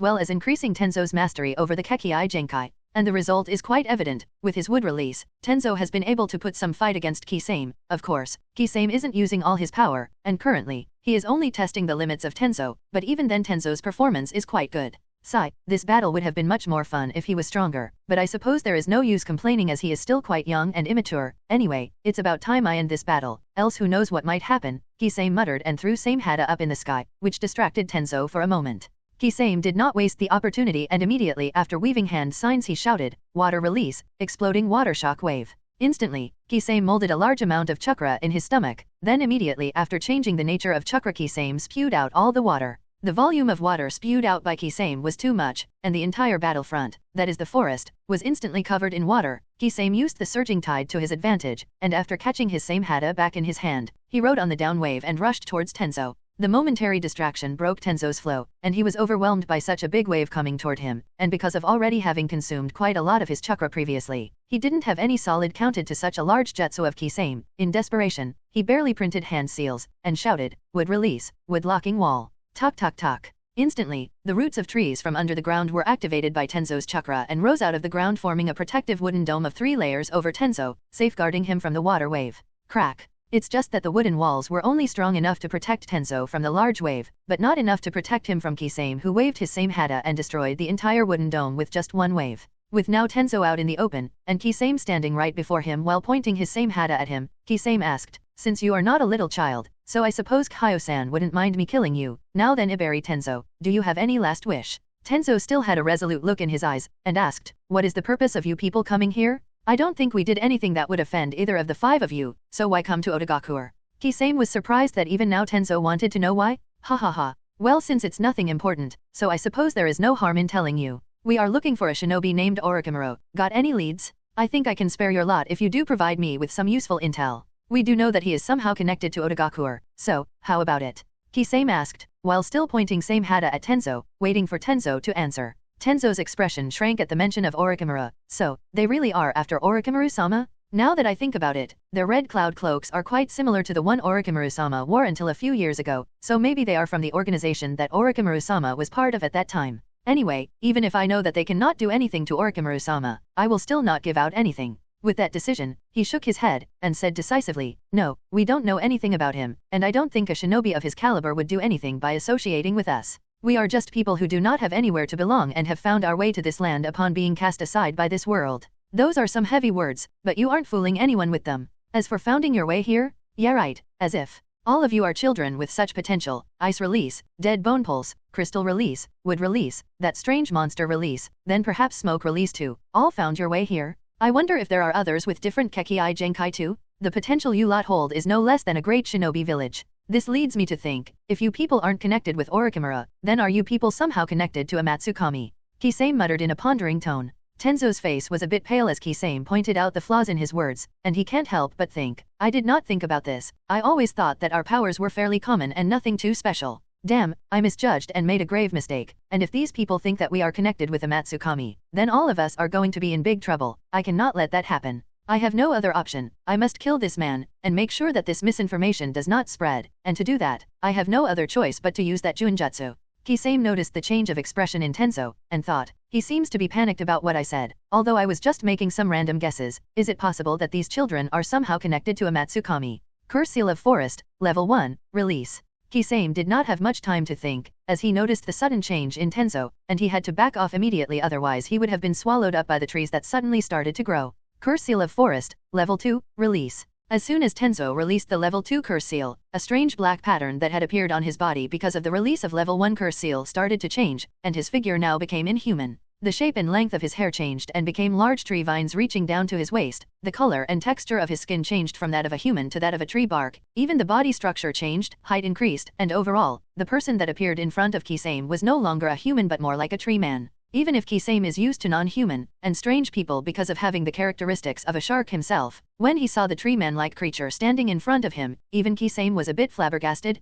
well as increasing Tenzo's mastery over the Kekkei Genkai. And the result is quite evident. With his wood release, Tenzo has been able to put some fight against Kisame. Of course, Kisame isn't using all his power, and currently, he is only testing the limits of Tenzo, but even then Tenzo's performance is quite good. Sigh, this battle would have been much more fun if he was stronger, but I suppose there is no use complaining as he is still quite young and immature. Anyway, it's about time I end this battle, else who knows what might happen, Kisame muttered and threw Samehada up in the sky, which distracted Tenzo for a moment. Kisame did not waste the opportunity and immediately after weaving hand signs he shouted, water release, exploding water shock wave. Instantly, Kisame molded a large amount of chakra in his stomach, then immediately after changing the nature of chakra Kisame spewed out all the water. The volume of water spewed out by Kisame was too much, and the entire battlefront, that is the forest, was instantly covered in water. Kisame used the surging tide to his advantage, and after catching his Samehada back in his hand, he rode on the down wave and rushed towards Tenzo. The momentary distraction broke Tenzo's flow, and he was overwhelmed by such a big wave coming toward him, and because of already having consumed quite a lot of his chakra previously, he didn't have any solid counted to such a large jutsu of Kisame. In desperation, he barely printed hand seals, and shouted, wood release, wood locking wall. Tok tok tok. Instantly, the roots of trees from under the ground were activated by Tenzo's chakra and rose out of the ground, forming a protective wooden dome of 3 layers over Tenzo, safeguarding him from the water wave. Crack. It's just that the wooden walls were only strong enough to protect Tenzo from the large wave, but not enough to protect him from Kisame, who waved his same hata and destroyed the entire wooden dome with just one wave. With now Tenzo out in the open, and Kisame standing right before him while pointing his same hata at him, Kisame asked, "Since you are not a little child, so I suppose Kaio-san wouldn't mind me killing you. Now then, Iberi Tenzo, do you have any last wish?" Tenzo still had a resolute look in his eyes, and asked, "What is the purpose of you people coming here? I don't think we did anything that would offend either of the 5 of you, so why come to Odagakure?" Kisame was surprised that even now Tenzo wanted to know why. "Ha ha ha. Well, since it's nothing important, so I suppose there is no harm in telling you. We are looking for a shinobi named Orochimaru. Got any leads? I think I can spare your lot if you do provide me with some useful intel. We do know that he is somehow connected to Odagakure, so, how about it?" Kisame asked, while still pointing same hata at Tenzo, waiting for Tenzo to answer. Tenzo's expression shrank at the mention of Orochimaru. "So, they really are after Orochimaru-sama? Now that I think about it, their red cloud cloaks are quite similar to the one Orochimaru-sama wore until a few years ago, so maybe they are from the organization that Orochimaru-sama was part of at that time. Anyway, even if I know that they cannot do anything to Orochimaru-sama, I will still not give out anything." With that decision, he shook his head, and said decisively, "No, we don't know anything about him, and I don't think a shinobi of his caliber would do anything by associating with us. We are just people who do not have anywhere to belong and have found our way to this land upon being cast aside by this world." Those are some heavy words, but you aren't fooling anyone with them. As for founding your way here? Yeah, right, as if. All of you are children with such potential. Ice release, dead bone pulse, crystal release, wood release, that strange monster release, then perhaps smoke release too. All found your way here? I wonder if there are others with different Kekkei Genkai too? The potential you lot hold is no less than a great shinobi village. This leads me to think, if you people aren't connected with Orochimaru, then are you people somehow connected to a Matsukami? Kisame muttered in a pondering tone. Tenzo's face was a bit pale as Kisame pointed out the flaws in his words, and he can't help but think, "I did not think about this. I always thought that our powers were fairly common and nothing too special. Damn, I misjudged and made a grave mistake, and if these people think that we are connected with a Matsukami, then all of us are going to be in big trouble. I cannot let that happen. I have no other option. I must kill this man, and make sure that this misinformation does not spread, and to do that, I have no other choice but to use that Junjutsu." Kisame noticed the change of expression in Tenzo, and thought, "He seems to be panicked about what I said, although I was just making some random guesses. Is it possible that these children are somehow connected to a Matsukami?" Curse Seal of Forest, Level 1, Release. Kisame did not have much time to think, as he noticed the sudden change in Tenzo, and he had to back off immediately, otherwise he would have been swallowed up by the trees that suddenly started to grow. Curse Seal of Forest, Level 2, Release. As soon as Tenzo released the Level 2 Curse Seal, a strange black pattern that had appeared on his body because of the release of Level 1 Curse Seal started to change, and his figure now became inhuman. The shape and length of his hair changed and became large tree vines reaching down to his waist. The color and texture of his skin changed from that of a human to that of a tree bark. Even the body structure changed, height increased, and overall, the person that appeared in front of Kisame was no longer a human but more like a tree man. Even if Kisame is used to non-human and strange people because of having the characteristics of a shark himself, when he saw the tree man-like creature standing in front of him, even Kisame was a bit flabbergasted.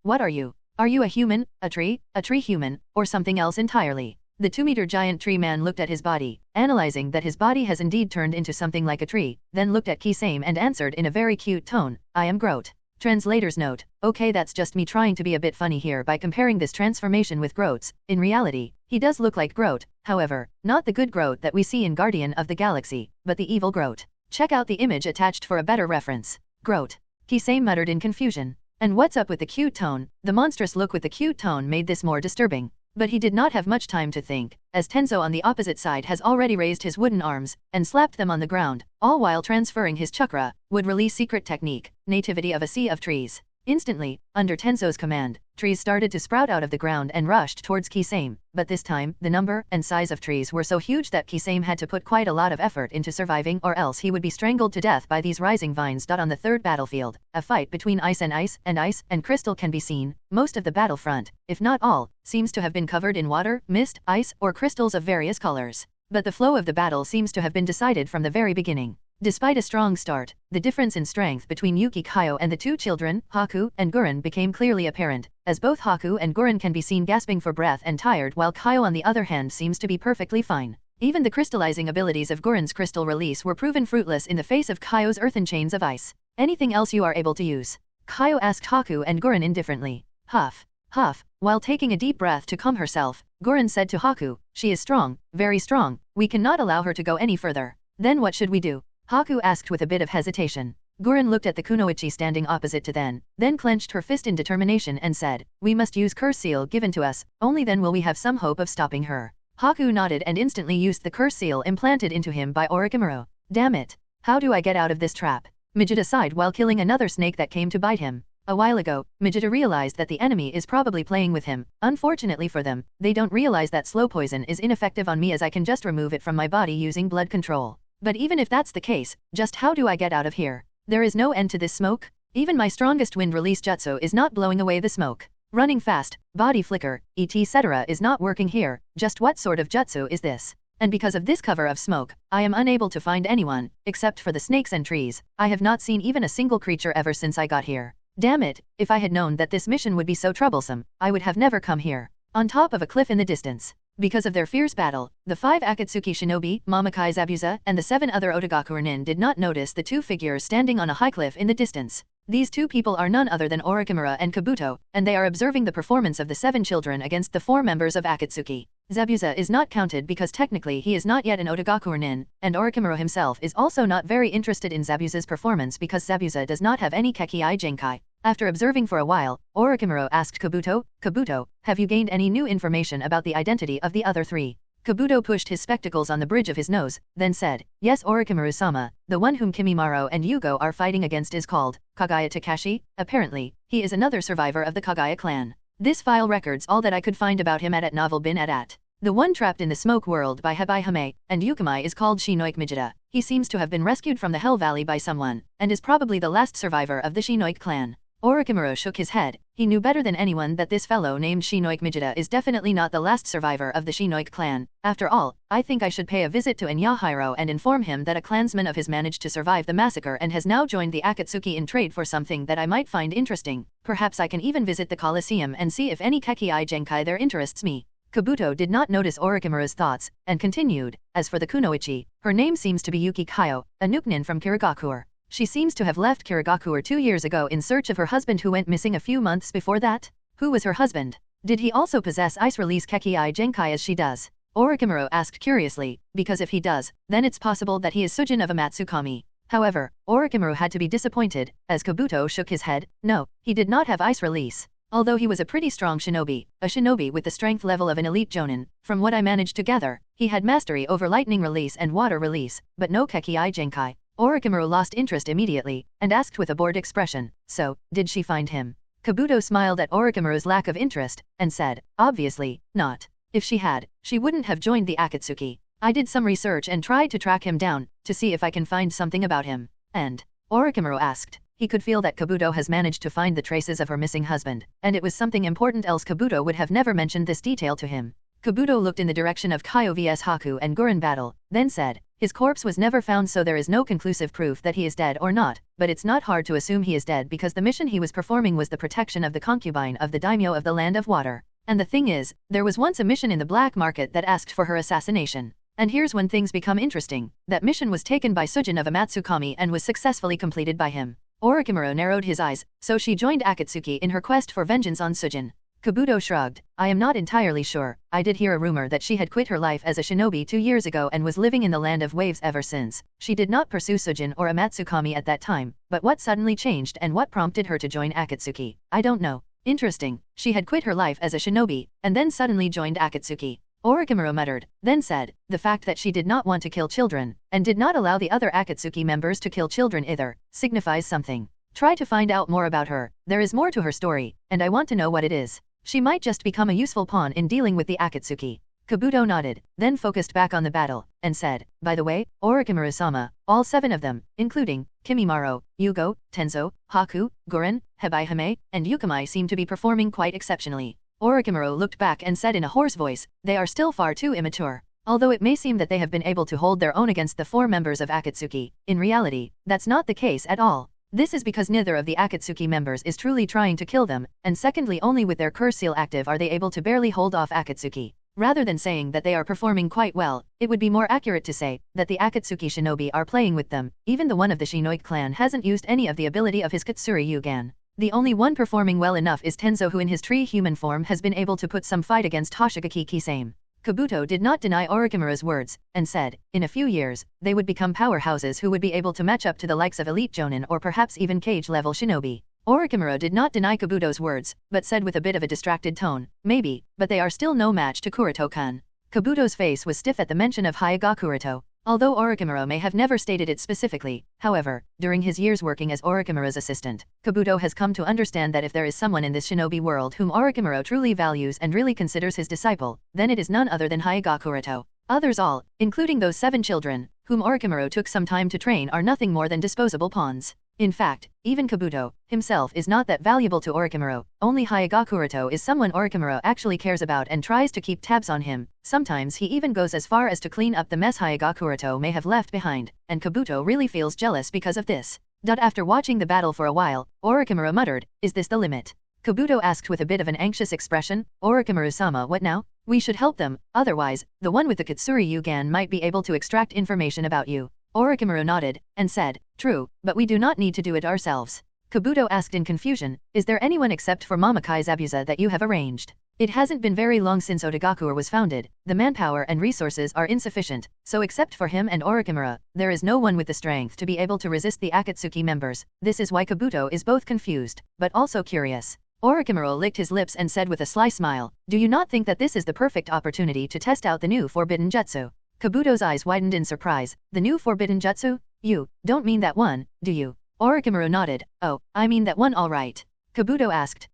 What are you? Are you a human, a tree human, or something else entirely? The 2-meter giant tree man looked at his body, analyzing that his body has indeed turned into something like a tree, then looked at Kisame and answered in a very cute tone, "I am Groot." Translator's note: okay, that's just me trying to be a bit funny here by comparing this transformation with Groot's. In reality, he does look like Groot, however, not the good Groot that we see in Guardian of the Galaxy, but the evil Groot. Check out the image attached for a better reference. Groot. Kisame muttered in confusion. And what's up with the cute tone? The monstrous look with the cute tone made this more disturbing. But he did not have much time to think, as Tenzo on the opposite side has already raised his wooden arms, and slapped them on the ground, all while transferring his chakra, would release secret technique, nativity of a sea of trees. Instantly, under Tenzo's command, trees started to sprout out of the ground and rushed towards Kisame, but this time, the number and size of trees were so huge that Kisame had to put quite a lot of effort into surviving, or else he would be strangled to death by these rising vines. On the third battlefield, a fight between ice and crystal can be seen. Most of the battlefront, if not all, seems to have been covered in water, mist, ice, or crystals of various colors. But the flow of the battle seems to have been decided from the very beginning. Despite a strong start, the difference in strength between Yuki Kaio and the two children, Haku and Gurren, became clearly apparent, as both Haku and Gurren can be seen gasping for breath and tired, while Kaio on the other hand seems to be perfectly fine. Even the crystallizing abilities of Gurren's crystal release were proven fruitless in the face of Kaio's earthen chains of ice. "Anything else you are able to use?" Kaio asked Haku and Gurren indifferently. Huff. Huff. While taking a deep breath to calm herself, Gurren said to Haku, "She is strong, very strong. We cannot allow her to go any further." "Then what should we do?" Haku asked with a bit of hesitation. Gurren looked at the kunoichi standing opposite to then clenched her fist in determination and said, "We must use curse seal given to us, only then will we have some hope of stopping her." Haku nodded and instantly used the curse seal implanted into him by Orochimaru. "Damn it. How do I get out of this trap?" Mijita sighed while killing another snake that came to bite him. A while ago, Mijita realized that the enemy is probably playing with him. Unfortunately for them, they don't realize that slow poison is ineffective on me as I can just remove it from my body using blood control. But even if that's the case, just how do I get out of here? There is no end to this smoke? Even my strongest wind release jutsu is not blowing away the smoke. Running fast, body flicker, etc. is not working here. Just what sort of jutsu is this? And because of this cover of smoke, I am unable to find anyone, except for the snakes and trees. I have not seen even a single creature ever since I got here. Damn it, if I had known that this mission would be so troublesome, I would have never come here. On top of a cliff in the distance. Because of their fierce battle, the 5 Akatsuki shinobi, Mamakai Zabuza, and the 7 other Otogaku nin did not notice the 2 figures standing on a high cliff in the distance. These 2 people are none other than Orochimaru and Kabuto, and they are observing the performance of the 7 children against the 4 members of Akatsuki. Zabuza is not counted because technically he is not yet an Otogaku nin, and Orochimaru himself is also not very interested in Zabuza's performance because Zabuza does not have any Kekii Genkai. After observing for a while, Orochimaru asked Kabuto, "Kabuto, have you gained any new information about the identity of the other 3? Kabuto pushed his spectacles on the bridge of his nose, then said, "Yes, Orochimaru-sama, the one whom Kimimaro and Yugo are fighting against is called Kagaya Takashi. Apparently, he is another survivor of the Kagaya clan. This file records all that I could find about him at novel bin at. The one trapped in the smoke world by Hebai Hime and Yukimai is called Shinoik Mijita. He seems to have been rescued from the Hell Valley by someone, and is probably the last survivor of the Shinoik clan." Orochimaru shook his head. He knew better than anyone that this fellow named Shinoik Mijita is definitely not the last survivor of the Shinoik clan. After all, I think I should pay a visit to Inyahiro and inform him that a clansman of his managed to survive the massacre and has now joined the Akatsuki in trade for something that I might find interesting. Perhaps I can even visit the Colosseum and see if any Kekii Genkai there interests me. Kabuto did not notice Orochimaru's thoughts, and continued, "As for the kunoichi, her name seems to be Yuki Kaio, a nukenin from Kirigakure. She seems to have left Kirigakure 2 years ago in search of her husband who went missing a few months before that. Who was her husband? Did he also possess ice release Kekii Genkai as she does?" Orochimaru asked curiously, because if he does, then it's possible that he is Sujin of Amatsukami. However, Orochimaru had to be disappointed, as Kabuto shook his head. No, he did not have ice release. Although he was a pretty strong shinobi, a shinobi with the strength level of an elite jonin, from what I managed to gather, he had mastery over lightning release and water release, but no Kekii Genkai. Orochimaru lost interest immediately, and asked with a bored expression, "So, did she find him?" Kabuto smiled at Orochimaru's lack of interest, and said, "Obviously, not. If she had, she wouldn't have joined the Akatsuki. I did some research and tried to track him down, to see if I can find something about him." And Orochimaru asked. He could feel that Kabuto has managed to find the traces of her missing husband, and it was something important else Kabuto would have never mentioned this detail to him. Kabuto looked in the direction of Kaio vs Haku and Gurren battle, then said, "His corpse was never found, so there is no conclusive proof that he is dead or not, but it's not hard to assume he is dead because the mission he was performing was the protection of the concubine of the daimyo of the Land of Water. And the thing is, there was once a mission in the black market that asked for her assassination. And here's when things become interesting. That mission was taken by Sujin of Amatsukami and was successfully completed by him." Orochimaru narrowed his eyes, so she joined Akatsuki in her quest for vengeance on Sujin. Kabuto shrugged. "I am not entirely sure. I did hear a rumor that she had quit her life as a shinobi 2 years ago and was living in the Land of Waves ever since. She did not pursue Sujin or Amatsukami at that time, but what suddenly changed and what prompted her to join Akatsuki? I don't know." "Interesting. She had quit her life as a shinobi, and then suddenly joined Akatsuki." Orochimaru muttered, then said, "The fact that she did not want to kill children, and did not allow the other Akatsuki members to kill children either, signifies something. Try to find out more about her. There is more to her story, and I want to know what it is. She might just become a useful pawn in dealing with the Akatsuki." Kabuto nodded, then focused back on the battle, and said, "By the way, Orochimaru-sama, all 7 of them, including Kimimaro, Yugo, Tenzo, Haku, Gurren, Hebai Hime, and Yukimai seem to be performing quite exceptionally." Orochimaru looked back and said in a hoarse voice, "They are still far too immature. Although it may seem that they have been able to hold their own against the 4 members of Akatsuki, in reality, that's not the case at all. This is because neither of the Akatsuki members is truly trying to kill them, and secondly only with their curse seal active are they able to barely hold off Akatsuki. Rather than saying that they are performing quite well, it would be more accurate to say that the Akatsuki shinobi are playing with them. Even the one of the Shinoik clan hasn't used any of the ability of his Katsuri Yugan. The only one performing well enough is Tenzo, who in his tree human form has been able to put some fight against Hoshigaki Kisame." Kabuto did not deny Orochimaru's words, and said, in a few years, they would become powerhouses who would be able to match up to the likes of elite Jonin or perhaps even cage-level shinobi. Orochimaru did not deny Kabuto's words, but said with a bit of a distracted tone, maybe, but they are still no match to Kuroto-kun. Kabuto's face was stiff at the mention of Hyuga Kuroto. Although Orochimaru may have never stated it specifically, however, during his years working as Orochimaru's assistant, Kabuto has come to understand that if there is someone in this shinobi world whom Orochimaru truly values and really considers his disciple, then it is none other than Hyuga Kuroto. Others all, including those 7 children, whom Orochimaru took some time to train, are nothing more than disposable pawns. In fact, even Kabuto himself is not that valuable to Orochimaru. Only Hyuga Kuroto is someone Orochimaru actually cares about and tries to keep tabs on him. Sometimes he even goes as far as to clean up the mess Hyuga Kuroto may have left behind, and Kabuto really feels jealous because of this. After watching the battle for a while, Orochimaru muttered, "Is this the limit?" Kabuto asked with a bit of an anxious expression, "Orochimaru-sama, what now?" "We should help them, otherwise, the one with the Katsuri Yugan might be able to extract information about you." Orochimaru nodded, and said, "True, but we do not need to do it ourselves." Kabuto asked in confusion, "Is there anyone except for Mamakai Zabuza that you have arranged?" It hasn't been very long since Otogakuur was founded, the manpower and resources are insufficient, so except for him and Orochimaru, there is no one with the strength to be able to resist the Akatsuki members. This is why Kabuto is both confused, but also curious. Orochimaru licked his lips and said with a sly smile, "Do you not think that this is the perfect opportunity to test out the new forbidden jutsu?" Kabuto's eyes widened in surprise. "The new forbidden jutsu? You don't mean that one, do you?" Orochimaru nodded. "Oh, I mean that one all right." Kabuto asked,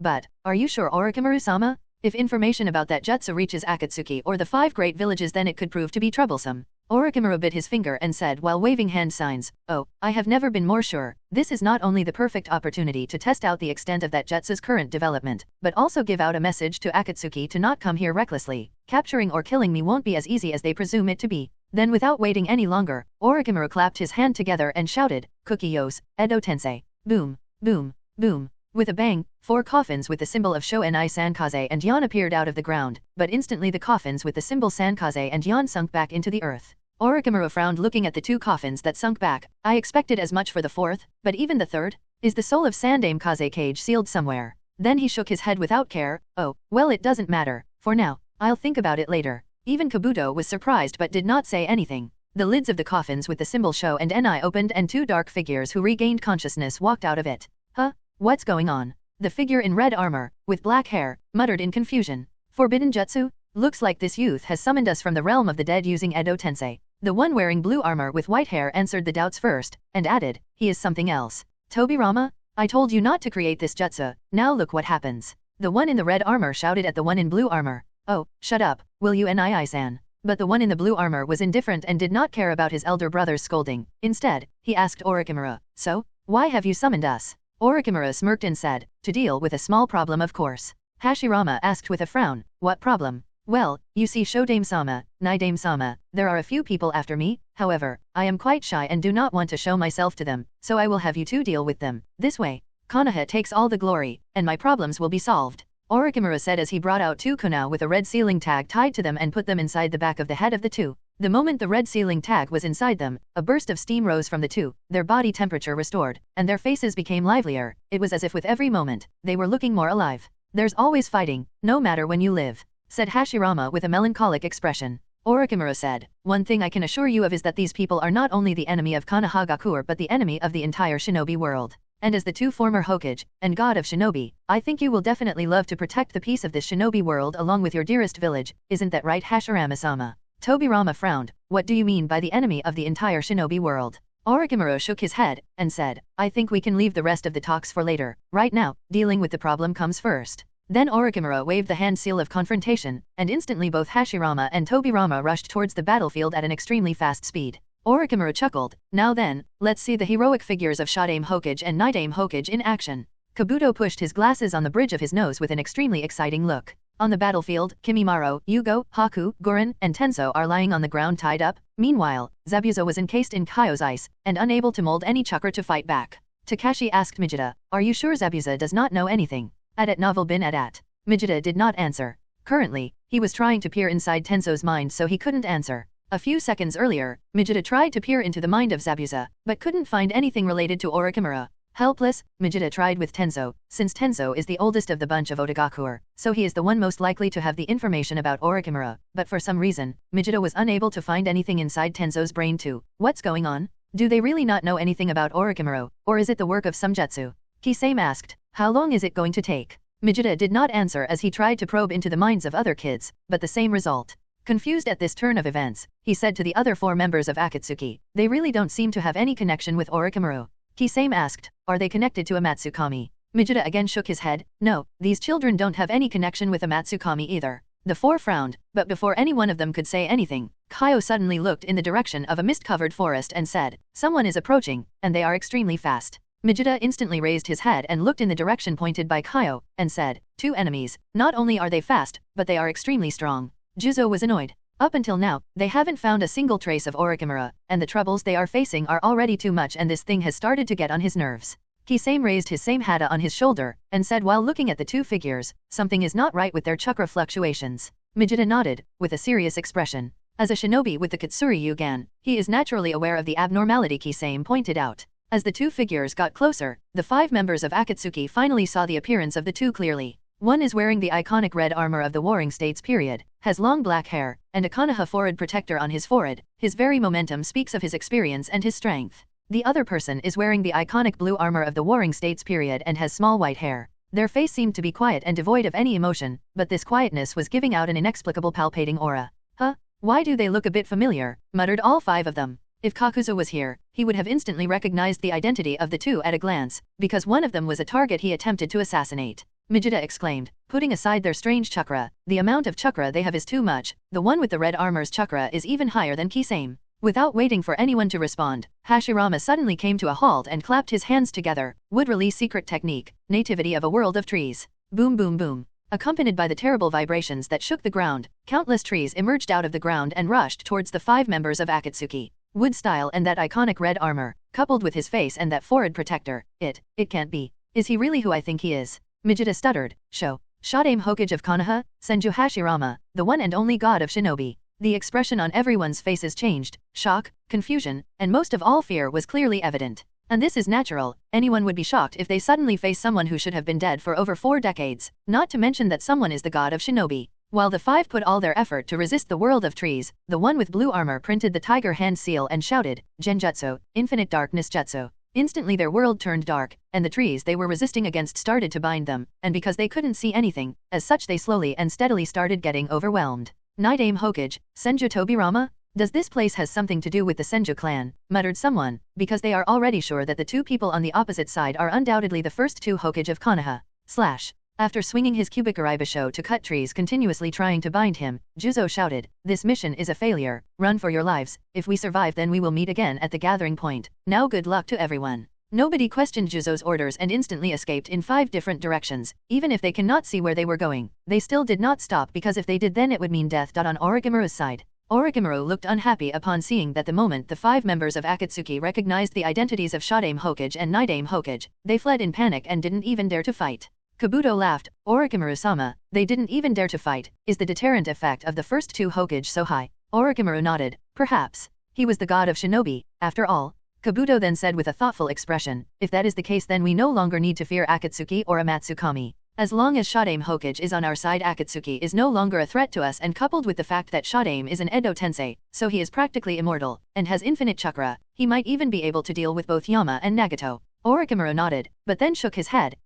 But, are you sure, Orochimaru-sama? If information about that jutsu reaches Akatsuki or the 5 great villages, then it could prove to be troublesome." Orochimaru bit his finger and said while waving hand signs, "Oh, I have never been more sure. This is not only the perfect opportunity to test out the extent of that jutsu's current development, but also give out a message to Akatsuki to not come here recklessly. Capturing or killing me won't be as easy as they presume it to be." Then without waiting any longer, Orochimaru clapped his hand together and shouted, "Kuki-yos, Edo Tensei." Boom, boom, boom. With a bang, 4 coffins with the symbol of Shoenai Sankaze and Yan appeared out of the ground, but instantly the coffins with the symbol Sankaze and Yan sunk back into the earth. Orochimaru frowned looking at the 2 coffins that sunk back. "I expected as much for the 4th, but even the 3rd? Is the soul of Sandame Kaze cage sealed somewhere?" Then he shook his head without care. "Oh, well, it doesn't matter. For now, I'll think about it later." Even Kabuto was surprised but did not say anything. The lids of the coffins with the symbol Sho and Ni opened and 2 dark figures who regained consciousness walked out of it. "Huh? What's going on?" The figure in red armor, with black hair, muttered in confusion. "Forbidden jutsu? Looks like this youth has summoned us from the realm of the dead using Edo Tensei." The one wearing blue armor with white hair answered the doubts first, and added, "He is something else." "Tobirama? I told you not to create this jutsu, now look what happens." The one in the red armor shouted at the one in blue armor. "Oh, shut up, will you, Nii-san?" But the one in the blue armor was indifferent and did not care about his elder brother's scolding. Instead, he asked Orochimaru, "So, why have you summoned us?" Orochimaru smirked and said, "To deal with a small problem, of course." Hashirama asked with a frown, "What problem?" "Well, you see, Shodame-sama, Nidame-sama, there are a few people after me, however, I am quite shy and do not want to show myself to them, so I will have you 2 deal with them. This way, Konoha takes all the glory, and my problems will be solved." Orochimaru said as he brought out 2 kunai with a red sealing tag tied to them and put them inside the back of the head of the 2. The moment the red sealing tag was inside them, a burst of steam rose from the 2, their body temperature restored, and their faces became livelier. It was as if with every moment, they were looking more alive. "There's always fighting, no matter when you live," said Hashirama with a melancholic expression. Orochimaru said, "One thing I can assure you of is that these people are not only the enemy of Konohagakuur but the enemy of the entire shinobi world. And as the 2 former Hokage, and god of shinobi, I think you will definitely love to protect the peace of this shinobi world along with your dearest village, isn't that right, Hashirama-sama?" Tobirama frowned. "What do you mean by the enemy of the entire shinobi world?" Orochimaru shook his head, and said, "I think we can leave the rest of the talks for later. Right now, dealing with the problem comes first." Then Orochimaru waved the hand seal of confrontation, and instantly both Hashirama and Tobirama rushed towards the battlefield at an extremely fast speed. Orochimaru chuckled, "Now then, let's see the heroic figures of Shodame Hokage and Nidame Hokage in action." Kabuto pushed his glasses on the bridge of his nose with an extremely exciting look. On the battlefield, Kimimaro, Yugo, Haku, Gurren, and Tenso are lying on the ground tied up. Meanwhile, Zabuza was encased in Kyo's ice, and unable to mold any chakra to fight back. Takashi asked Mijita, "Are you sure Zabuza does not know anything?" At novel bin at. Mijita did not answer. Currently, he was trying to peer inside Tenso's mind so he couldn't answer. A few seconds earlier, Mijita tried to peer into the mind of Zabuza, but couldn't find anything related to Orochimaru. Helpless, Mijita tried with Tenzo, since Tenzo is the oldest of the bunch of Otogakuer, so he is the one most likely to have the information about Orochimaru, but for some reason, Mijita was unable to find anything inside Tenzo's brain too. What's going on? Do they really not know anything about Orochimaru, or is it the work of some jutsu? Kisame asked. How long is it going to take? Mijita did not answer as he tried to probe into the minds of other kids, but the same result. Confused at this turn of events, he said to the other 4 members of Akatsuki, they really don't seem to have any connection with Orochimaru. Kisame asked, are they connected to a Matsukami? Mijita again shook his head, no, these children don't have any connection with a Matsukami either. The 4 frowned, but before any one of them could say anything, Kaio suddenly looked in the direction of a mist-covered forest and said, someone is approaching, and they are extremely fast. Mijita instantly raised his head and looked in the direction pointed by Kaio, and said, 2 enemies, not only are they fast, but they are extremely strong. Juzo was annoyed. Up until now, they haven't found a single trace of Orochimaru, and the troubles they are facing are already too much and this thing has started to get on his nerves. Kisame raised his same hata on his shoulder, and said while looking at the 2 figures, something is not right with their chakra fluctuations. Mijita nodded, with a serious expression. As a shinobi with the Katsuri Yugan, he is naturally aware of the abnormality Kisame pointed out. As the 2 figures got closer, the 5 members of Akatsuki finally saw the appearance of the 2 clearly. One is wearing the iconic red armor of the Warring States period, has long black hair, and a Konoha forehead protector on his forehead. His very momentum speaks of his experience and his strength. The other person is wearing the iconic blue armor of the Warring States period and has small white hair. Their face seemed to be quiet and devoid of any emotion, but this quietness was giving out an inexplicable palpating aura. Huh? Why do they look a bit familiar? Muttered all 5 of them. If Kakuzu was here, he would have instantly recognized the identity of the 2 at a glance, because one of them was a target he attempted to assassinate. Mijita exclaimed, putting aside their strange chakra, the amount of chakra they have is too much, the one with the red armor's chakra is even higher than Kisame. Without waiting for anyone to respond, Hashirama suddenly came to a halt and clapped his hands together, would release secret technique, nativity of a world of trees. Boom boom boom. Accompanied by the terrible vibrations that shook the ground, countless trees emerged out of the ground and rushed towards the 5 members of Akatsuki. Wood style and that iconic red armor, coupled with his face and that forehead protector, it can't be. Is he really who I think he is? Mijita stuttered, Shadame Hokage of Konoha, Senju Hashirama, the one and only god of shinobi. The expression on everyone's faces changed, shock, confusion, and most of all fear was clearly evident. And this is natural, anyone would be shocked if they suddenly face someone who should have been dead for over 4 decades, not to mention that someone is the god of shinobi. While the 5 put all their effort to resist the world of trees, the one with blue armor printed the tiger hand seal and shouted, Genjutsu, infinite darkness jutsu. Instantly their world turned dark, and the trees they were resisting against started to bind them, and because they couldn't see anything, as such they slowly and steadily started getting overwhelmed. Night-Aim Hokage, Senju Tobirama? Does this place has something to do with the Senju clan? Muttered someone, because they are already sure that the 2 people on the opposite side are undoubtedly the first 2 Hokage of Konoha. After swinging his cubic Araibasho to cut trees continuously trying to bind him, Juzo shouted, this mission is a failure, run for your lives, if we survive then we will meet again at the gathering point, now good luck to everyone. Nobody questioned Juzo's orders and instantly escaped in 5 different directions, even if they cannot see where they were going, they still did not stop because if they did then it would mean death. On Orochimaru's side. Orochimaru looked unhappy upon seeing that the moment the 5 members of Akatsuki recognized the identities of Shadame Hokage and Night-Aim Hokage, they fled in panic and didn't even dare to fight. Kabuto laughed, Orochimaru-sama, they didn't even dare to fight, is the deterrent effect of the first 2 Hokage so high? Orochimaru nodded, perhaps. He was the god of shinobi, after all. Kabuto then said with a thoughtful expression, if that is the case then we no longer need to fear Akatsuki or a Matsukami. As long as Shadame Hokage is on our side Akatsuki is no longer a threat to us and coupled with the fact that Shadame is an Edo Tensei, so he is practically immortal, and has infinite chakra, he might even be able to deal with both Yama and Nagato. Orochimaru nodded, but then shook his head.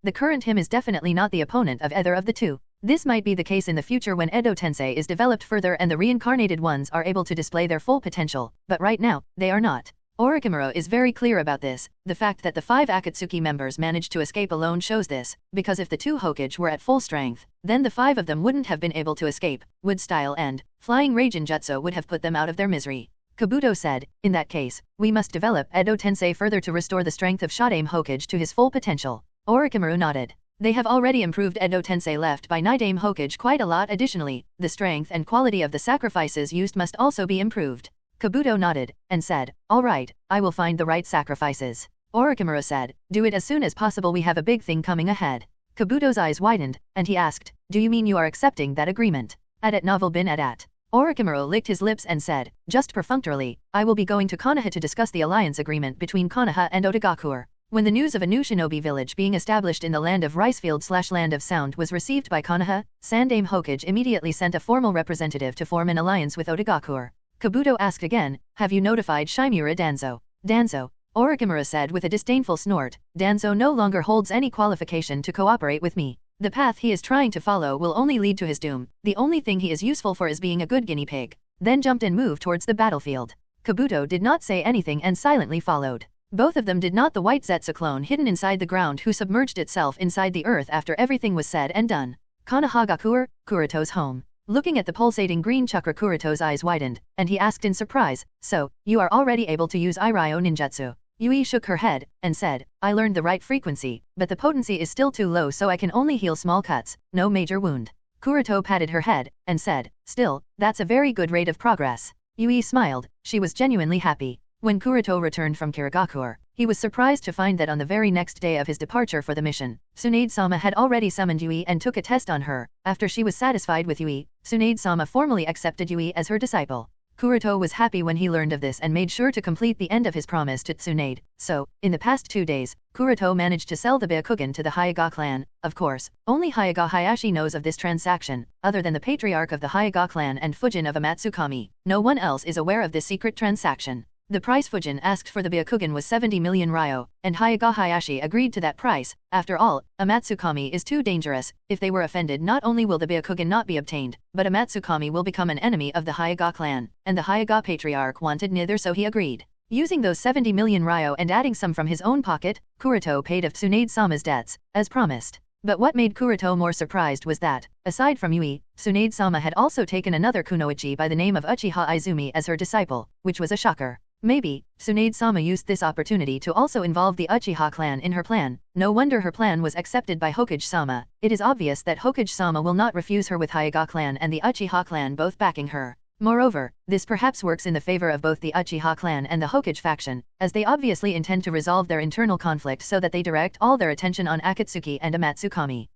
The current him is definitely not the opponent of either of the 2. This might be the case in the future when Edo Tensei is developed further and the reincarnated ones are able to display their full potential, but right now, they are not. Orochimaru is very clear about this, the fact that the 5 Akatsuki members managed to escape alone shows this, because if the 2 Hokage were at full strength, then the 5 of them wouldn't have been able to escape, wood style and flying Raijin Jutsu would have put them out of their misery. Kabuto said, in that case, we must develop Edo Tensei further to restore the strength of Shadame Hokage to his full potential. Orochimaru nodded. They have already improved Edo Tensei left by Night-Aim Hokage quite a lot additionally, the strength and quality of the sacrifices used must also be improved. Kabuto nodded, and said, alright, I will find the right sacrifices. Orochimaru said, do it as soon as possible we have a big thing coming ahead. Kabuto's eyes widened, and he asked, do you mean you are accepting that agreement? Adat novel bin adat. Orochimaru licked his lips and said, just perfunctorily, I will be going to Konoha to discuss the alliance agreement between Konoha and Otogakuer. When the news of a new shinobi village being established in the land of Ricefield/Land of Sound was received by Konoha, Sandaime Hokage immediately sent a formal representative to form an alliance with Otogakuer. Kabuto asked again, have you notified Shimura Danzo? Danzo, Orochimaru said with a disdainful snort, Danzo no longer holds any qualification to cooperate with me. The path he is trying to follow will only lead to his doom. The only thing he is useful for is being a good guinea pig. Then jumped and moved towards the battlefield. Kabuto did not say anything and silently followed. Both of them did not. The white Zetsu clone hidden inside the ground who submerged itself inside the earth after everything was said and done. Konohagakuer, Kuroto's home. Looking at the pulsating green chakra, Kuroto's eyes widened, and he asked in surprise, so, you are already able to use Iryo ninjutsu? Yui shook her head, and said, I learned the right frequency, but the potency is still too low so I can only heal small cuts, no major wound. Kuroto patted her head, and said, still, that's a very good rate of progress. Yui smiled, she was genuinely happy. When Kuroto returned from Kirigakuer, he was surprised to find that on the very next day of his departure for the mission, Tsunade-sama had already summoned Yui and took a test on her. After she was satisfied with Yui, Tsunade-sama formally accepted Yui as her disciple. Kuroto was happy when he learned of this and made sure to complete the end of his promise to Tsunade. So, in the past 2 days, Kuroto managed to sell the Byakugan to the Hyuga clan. Of course, only Hyuga Hayashi knows of this transaction. Other than the patriarch of the Hyuga clan and Fujin of Amatsukami, no one else is aware of this secret transaction. The price Fujin asked for the Byakugan was 70 million ryo, and Hyuga Hayashi agreed to that price. After all, Amatsukami is too dangerous. If they were offended, not only will the Byakugan not be obtained, but Amatsukami will become an enemy of the Hyuga clan, and the Hyuga patriarch wanted neither, so he agreed. Using those 70 million ryo and adding some from his own pocket, Kuroto paid off Tsunade-sama's debts, as promised. But what made Kuroto more surprised was that, aside from Yui, Tsunade-sama had also taken another kunoichi by the name of Uchiha Izumi as her disciple, which was a shocker. Maybe, Tsunade-sama used this opportunity to also involve the Uchiha clan in her plan. No wonder her plan was accepted by Hokage-sama. It is obvious that Hokage-sama will not refuse her with Hyuga clan and the Uchiha clan both backing her. Moreover, this perhaps works in the favor of both the Uchiha clan and the Hokage faction, as they obviously intend to resolve their internal conflict so that they direct all their attention on Akatsuki and Amatsukami.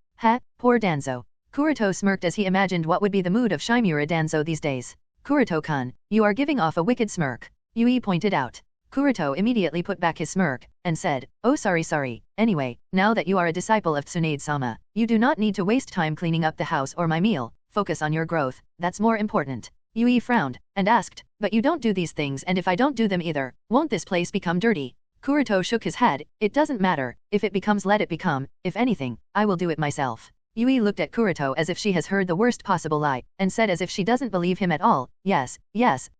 Poor Danzo. Kuroto smirked as he imagined what would be the mood of Shimura Danzo these days. Kuroto-kun, you are giving off a wicked smirk, Yui pointed out. Kuroto immediately put back his smirk, and said, oh sorry. Anyway, now that you are a disciple of Tsunade-sama, you do not need to waste time cleaning up the house or my meal. Focus on your growth, that's more important. Yui frowned, and asked, but you don't do these things, and if I don't do them either, won't this place become dirty? Kuroto shook his head, it doesn't matter, if it becomes let it become, if anything, I will do it myself. Yui looked at Kuroto as if she has heard the worst possible lie, and said as if she doesn't believe him at all, yes,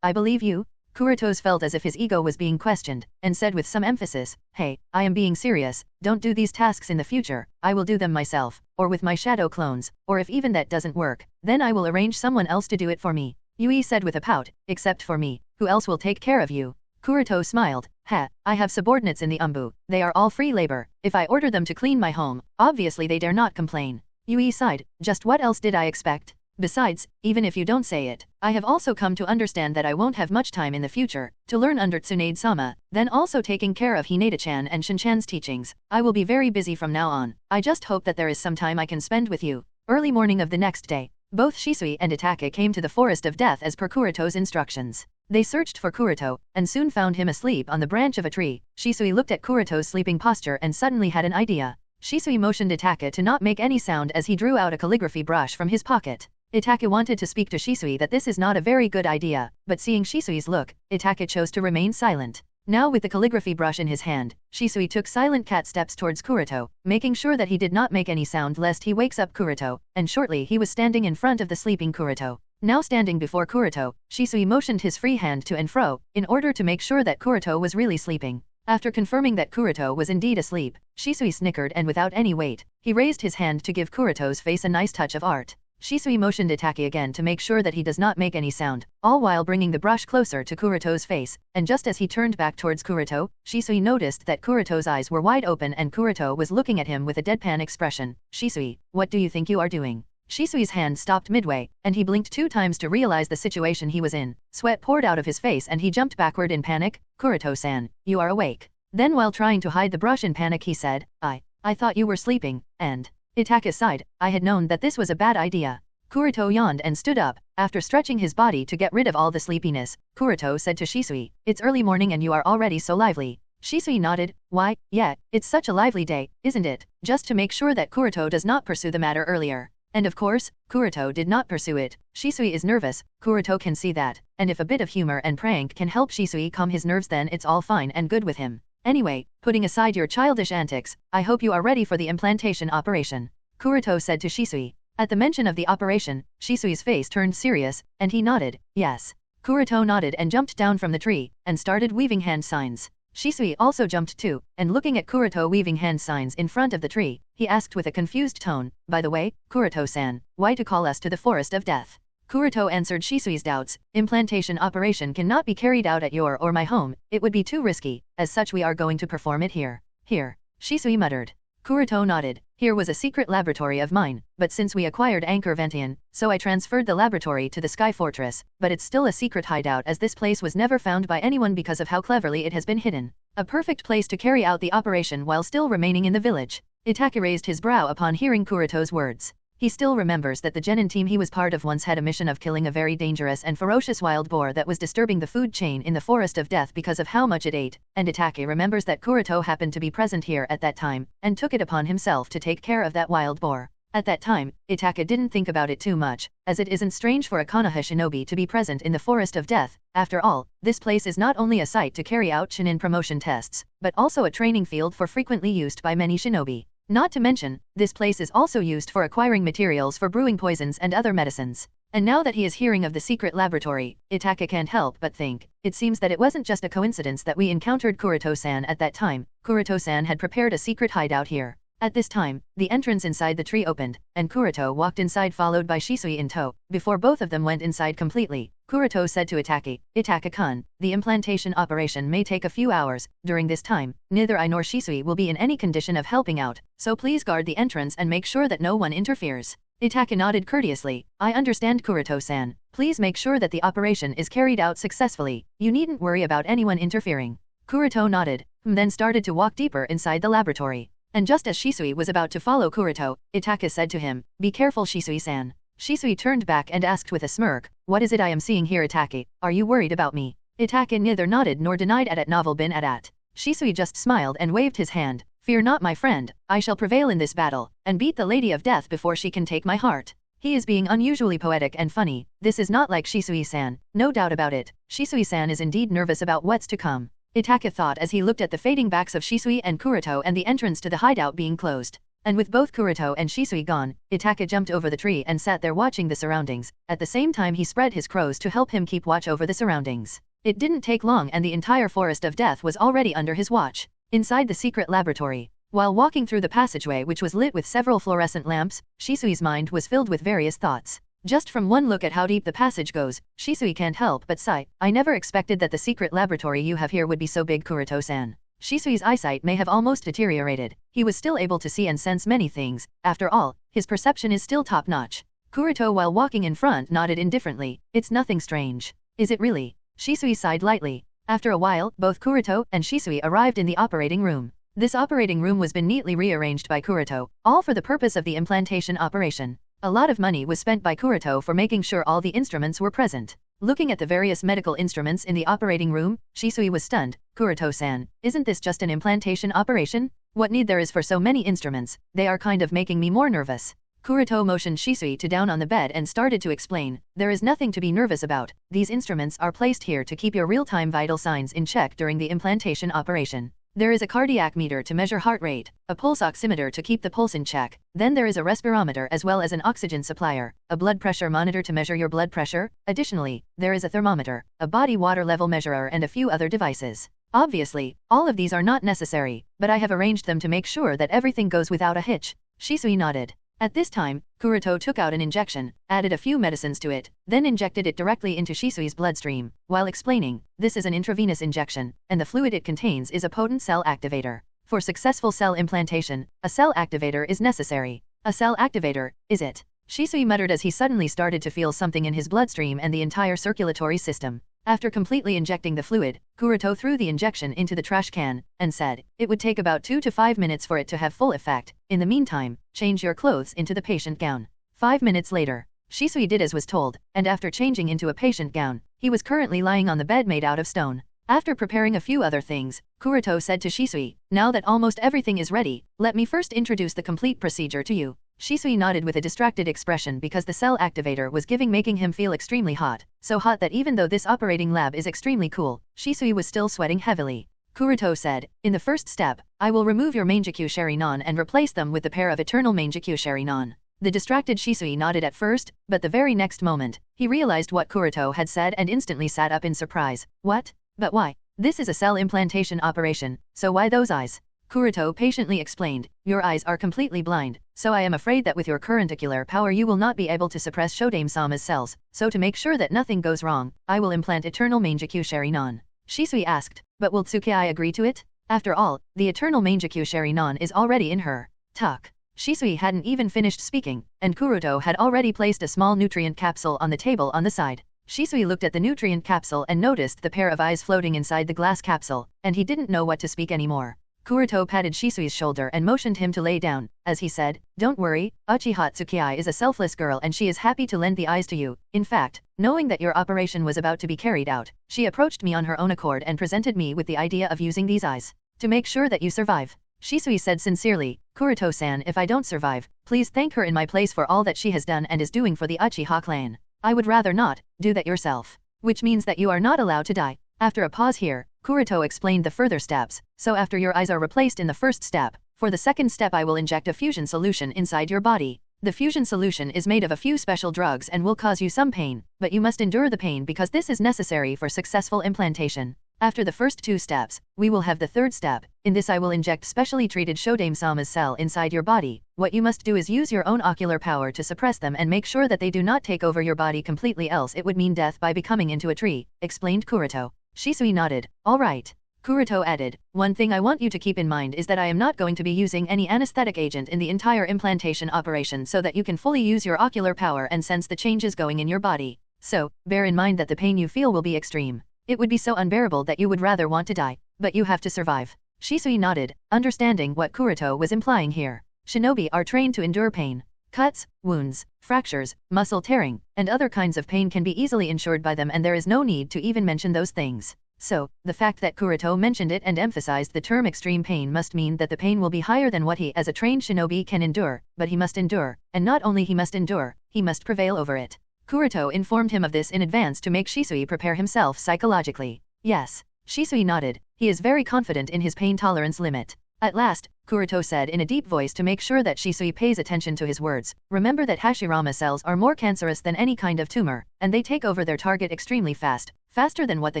I believe you. Kuroto's felt as if his ego was being questioned, and said with some emphasis, hey, I am being serious, don't do these tasks in the future, I will do them myself, or with my shadow clones, or if even that doesn't work, then I will arrange someone else to do it for me. Yui said with a pout, except for me, who else will take care of you? Kuroto smiled, I have subordinates in the Umbu, they are all free labor, if I order them to clean my home, obviously they dare not complain. Yui sighed, just what else did I expect? Besides, even if you don't say it, I have also come to understand that I won't have much time in the future to learn under Tsunade-sama, then also taking care of Hinata-chan and Shin-chan's teachings. I will be very busy from now on. I just hope that there is some time I can spend with you. Early morning of the next day, both Shisui and Itachi came to the Forest of Death as per Kuroto's instructions. They searched for Kuroto, and soon found him asleep on the branch of a tree. Shisui looked at Kuroto's sleeping posture and suddenly had an idea. Shisui motioned Itachi to not make any sound as he drew out a calligraphy brush from his pocket. Itachi wanted to speak to Shisui that this is not a very good idea, but seeing Shisui's look, Itachi chose to remain silent. Now with the calligraphy brush in his hand, Shisui took silent cat steps towards Kuroto, making sure that he did not make any sound lest he wakes up Kuroto, and shortly he was standing in front of the sleeping Kuroto. Now standing before Kuroto, Shisui motioned his free hand to and fro, in order to make sure that Kuroto was really sleeping. After confirming that Kuroto was indeed asleep, Shisui snickered and without any weight, he raised his hand to give Kuroto's face a nice touch of art. Shisui motioned Itachi again to make sure that he does not make any sound, all while bringing the brush closer to Kuroto's face, and just as he turned back towards Kuroto, Shisui noticed that Kuroto's eyes were wide open and Kuroto was looking at him with a deadpan expression. Shisui, what do you think you are doing? Shisui's hand stopped midway, and he blinked 2 times to realize the situation he was in. Sweat poured out of his face and he jumped backward in panic. Kuroto-san, you are awake. Then while trying to hide the brush in panic he said, I thought you were sleeping, and... Itachi sighed, I had known that this was a bad idea. Kuroto yawned and stood up. After stretching his body to get rid of all the sleepiness, Kuroto said to Shisui, it's early morning and you are already so lively. Shisui nodded. Why, yeah, it's such a lively day, isn't it? Just to make sure that Kuroto does not pursue the matter earlier. And of course, Kuroto did not pursue it. Shisui is nervous, Kuroto can see that. And if a bit of humor and prank can help Shisui calm his nerves, then it's all fine and good with him. Anyway, putting aside your childish antics, I hope you are ready for the implantation operation, Kuroto said to Shisui. At the mention of the operation, Shisui's face turned serious, and he nodded. Yes. Kuroto nodded and jumped down from the tree, and started weaving hand signs. Shisui also jumped too, and looking at Kuroto weaving hand signs in front of the tree, he asked with a confused tone, by the way, Kuroto-san, why to call us to the forest of death? Kuroto answered Shisui's doubts. Implantation operation cannot be carried out at your or my home, it would be too risky, as such we are going to perform it here. Here. Shisui muttered. Kuroto nodded. Here was a secret laboratory of mine, but since we acquired Anchor Vantian, so I transferred the laboratory to the Sky Fortress, but it's still a secret hideout as this place was never found by anyone because of how cleverly it has been hidden. A perfect place to carry out the operation while still remaining in the village. Itake raised his brow upon hearing Kuroto's words. He still remembers that the genin team he was part of once had a mission of killing a very dangerous and ferocious wild boar that was disturbing the food chain in the Forest of Death because of how much it ate, and Itake remembers that Kuroto happened to be present here at that time, and took it upon himself to take care of that wild boar. At that time, Itake didn't think about it too much, as it isn't strange for a Konoha shinobi to be present in the Forest of Death. After all, this place is not only a site to carry out shinin promotion tests, but also a training field for frequently used by many shinobi. Not to mention, this place is also used for acquiring materials for brewing poisons and other medicines. And now that he is hearing of the secret laboratory, Itake can't help but think, it seems that it wasn't just a coincidence that we encountered Kuroto-san at that time. Kuroto-san had prepared a secret hideout here. At this time, the entrance inside the tree opened, and Kuroto walked inside followed by Shisui in tow. Before both of them went inside completely, Kuroto said to Itake, Itake-kun, the implantation operation may take a few hours. During this time, neither I nor Shisui will be in any condition of helping out, so please guard the entrance and make sure that no one interferes. Itake nodded courteously. I understand, Kuroto-san. Please make sure that the operation is carried out successfully. You needn't worry about anyone interfering. Kuroto nodded, then started to walk deeper inside the laboratory. And just as Shisui was about to follow Kuroto, Itake said to him, Be careful, Shisui-san. Shisui turned back and asked with a smirk, What is it I am seeing here, Itake? Are you worried about me? Itake neither nodded nor denied at novel bin at. Shisui just smiled and waved his hand. Fear not, my friend, I shall prevail in this battle, and beat the Lady of Death before she can take my heart. He is being unusually poetic and funny. This is not like Shisui-san, no doubt about it. Shisui-san is indeed nervous about what's to come. Itake thought as he looked at the fading backs of Shisui and Kuroto and the entrance to the hideout being closed. And with both Kuroto and Shisui gone, Itake jumped over the tree and sat there watching the surroundings. At the same time he spread his crows to help him keep watch over the surroundings. It didn't take long and the entire Forest of Death was already under his watch. Inside the secret laboratory, while walking through the passageway which was lit with several fluorescent lamps, Shisui's mind was filled with various thoughts. Just from one look at how deep the passage goes, Shisui can't help but sigh. I never expected that the secret laboratory you have here would be so big, Kuroto-san. Shisui's eyesight may have almost deteriorated. He was still able to see and sense many things. After all, his perception is still top-notch. Kuroto, while walking in front, nodded indifferently. It's nothing strange. Is it really? Shisui sighed lightly. After a while, both Kuroto and Shisui arrived in the operating room. This operating room was been neatly rearranged by Kuroto, all for the purpose of the implantation operation. A lot of money was spent by Kuroto for making sure all the instruments were present. Looking at the various medical instruments in the operating room, Shisui was stunned. Kuroto-san, isn't this just an implantation operation? What need there is for so many instruments? They are kind of making me more nervous. Kuroto motioned Shisui to down on the bed and started to explain, there is nothing to be nervous about. These instruments are placed here to keep your real-time vital signs in check during the implantation operation. There is a cardiac meter to measure heart rate, a pulse oximeter to keep the pulse in check, then there is a respirometer as well as an oxygen supplier, a blood pressure monitor to measure your blood pressure. Additionally, there is a thermometer, a body water level measurer and a few other devices. Obviously, all of these are not necessary, but I have arranged them to make sure that everything goes without a hitch. Shisui nodded. At this time, Kuroto took out an injection, added a few medicines to it, then injected it directly into Shisui's bloodstream, while explaining, this is an intravenous injection, and the fluid it contains is a potent cell activator. For successful cell implantation, a cell activator is necessary. A cell activator, is it? Shisui muttered as he suddenly started to feel something in his bloodstream and the entire circulatory system. After completely injecting the fluid, Kuroto threw the injection into the trash can, and said, it would take about 2 to 5 minutes for it to have full effect. In the meantime, change your clothes into the patient gown. 5 minutes later, Shisui did as was told, and after changing into a patient gown, he was currently lying on the bed made out of stone. After preparing a few other things, Kuroto said to Shisui, "Now that almost everything is ready, let me first introduce the complete procedure to you." Shisui nodded with a distracted expression because the cell activator was making him feel extremely hot, so hot that even though this operating lab is extremely cool, Shisui was still sweating heavily. Kuroto said, "In the first step, I will remove your Mangekyo Sharinon and replace them with the pair of Eternal Mangekyo Sharinon." The distracted Shisui nodded at first, but the very next moment, he realized what Kuroto had said and instantly sat up in surprise. "What? But why? This is a cell implantation operation, so why those eyes?" Kuroto patiently explained, "Your eyes are completely blind, so I am afraid that with your current ocular power you will not be able to suppress Shodame-sama's cells, so to make sure that nothing goes wrong, I will implant Eternal Mangekyo Sharinon." Shisui asked, "But will Tsukei agree to it? After all, the Eternal Mangekyo Sharinon is already in her." Tuck. Shisui hadn't even finished speaking, and Kuroto had already placed a small nutrient capsule on the table on the side. Shisui looked at the nutrient capsule and noticed the pair of eyes floating inside the glass capsule, and he didn't know what to speak anymore. Kuroto patted Shisui's shoulder and motioned him to lay down, as he said, "Don't worry, Uchiha Tsukei is a selfless girl and she is happy to lend the eyes to you. In fact, knowing that your operation was about to be carried out, she approached me on her own accord and presented me with the idea of using these eyes to make sure that you survive." Shisui said sincerely, "Kuroto-san, if I don't survive, please thank her in my place for all that she has done and is doing for the Uchiha clan. I would rather not do that yourself. Which means that you are not allowed to die." After a pause here, Kuroto explained the further steps. "So after your eyes are replaced in the first step, for the second step I will inject a fusion solution inside your body. The fusion solution is made of a few special drugs and will cause you some pain, but you must endure the pain because this is necessary for successful implantation. After the first two steps, we will have the third step. In this I will inject specially treated Shodame-sama's cell inside your body. What you must do is use your own ocular power to suppress them and make sure that they do not take over your body completely, else it would mean death by becoming into a tree," explained Kuroto. Shisui nodded. "All right." Kuroto added, "One thing I want you to keep in mind is that I am not going to be using any anesthetic agent in the entire implantation operation so that you can fully use your ocular power and sense the changes going in your body. So, bear in mind that the pain you feel will be extreme. It would be so unbearable that you would rather want to die, but you have to survive." Shisui nodded, understanding what Kuroto was implying here. Shinobi are trained to endure pain. Cuts, wounds, fractures, muscle tearing, and other kinds of pain can be easily endured by them, and there is no need to even mention those things. So, the fact that Kuroto mentioned it and emphasized the term extreme pain must mean that the pain will be higher than what he as a trained shinobi can endure, but he must endure, and not only he must endure, he must prevail over it. Kuroto informed him of this in advance to make Shisui prepare himself psychologically. Yes. Shisui nodded, he is very confident in his pain tolerance limit. At last, Kuroto said in a deep voice to make sure that Shisui pays attention to his words, "Remember that Hashirama cells are more cancerous than any kind of tumor, and they take over their target extremely fast, faster than what the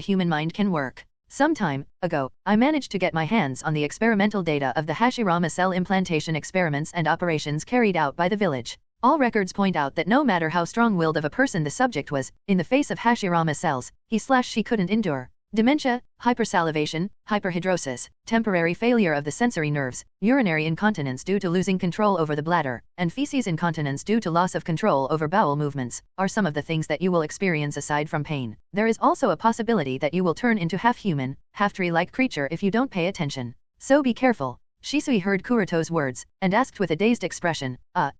human mind can work. Some time ago, I managed to get my hands on the experimental data of the Hashirama cell implantation experiments and operations carried out by the village. All records point out that no matter how strong-willed of a person the subject was, in the face of Hashirama cells, he/she couldn't endure. Dementia, hypersalivation, hyperhidrosis, temporary failure of the sensory nerves, urinary incontinence due to losing control over the bladder, and feces incontinence due to loss of control over bowel movements, are some of the things that you will experience aside from pain. There is also a possibility that you will turn into half-human, half-tree-like creature if you don't pay attention. So be careful." Shisui heard Kuroto's words, and asked with a dazed expression,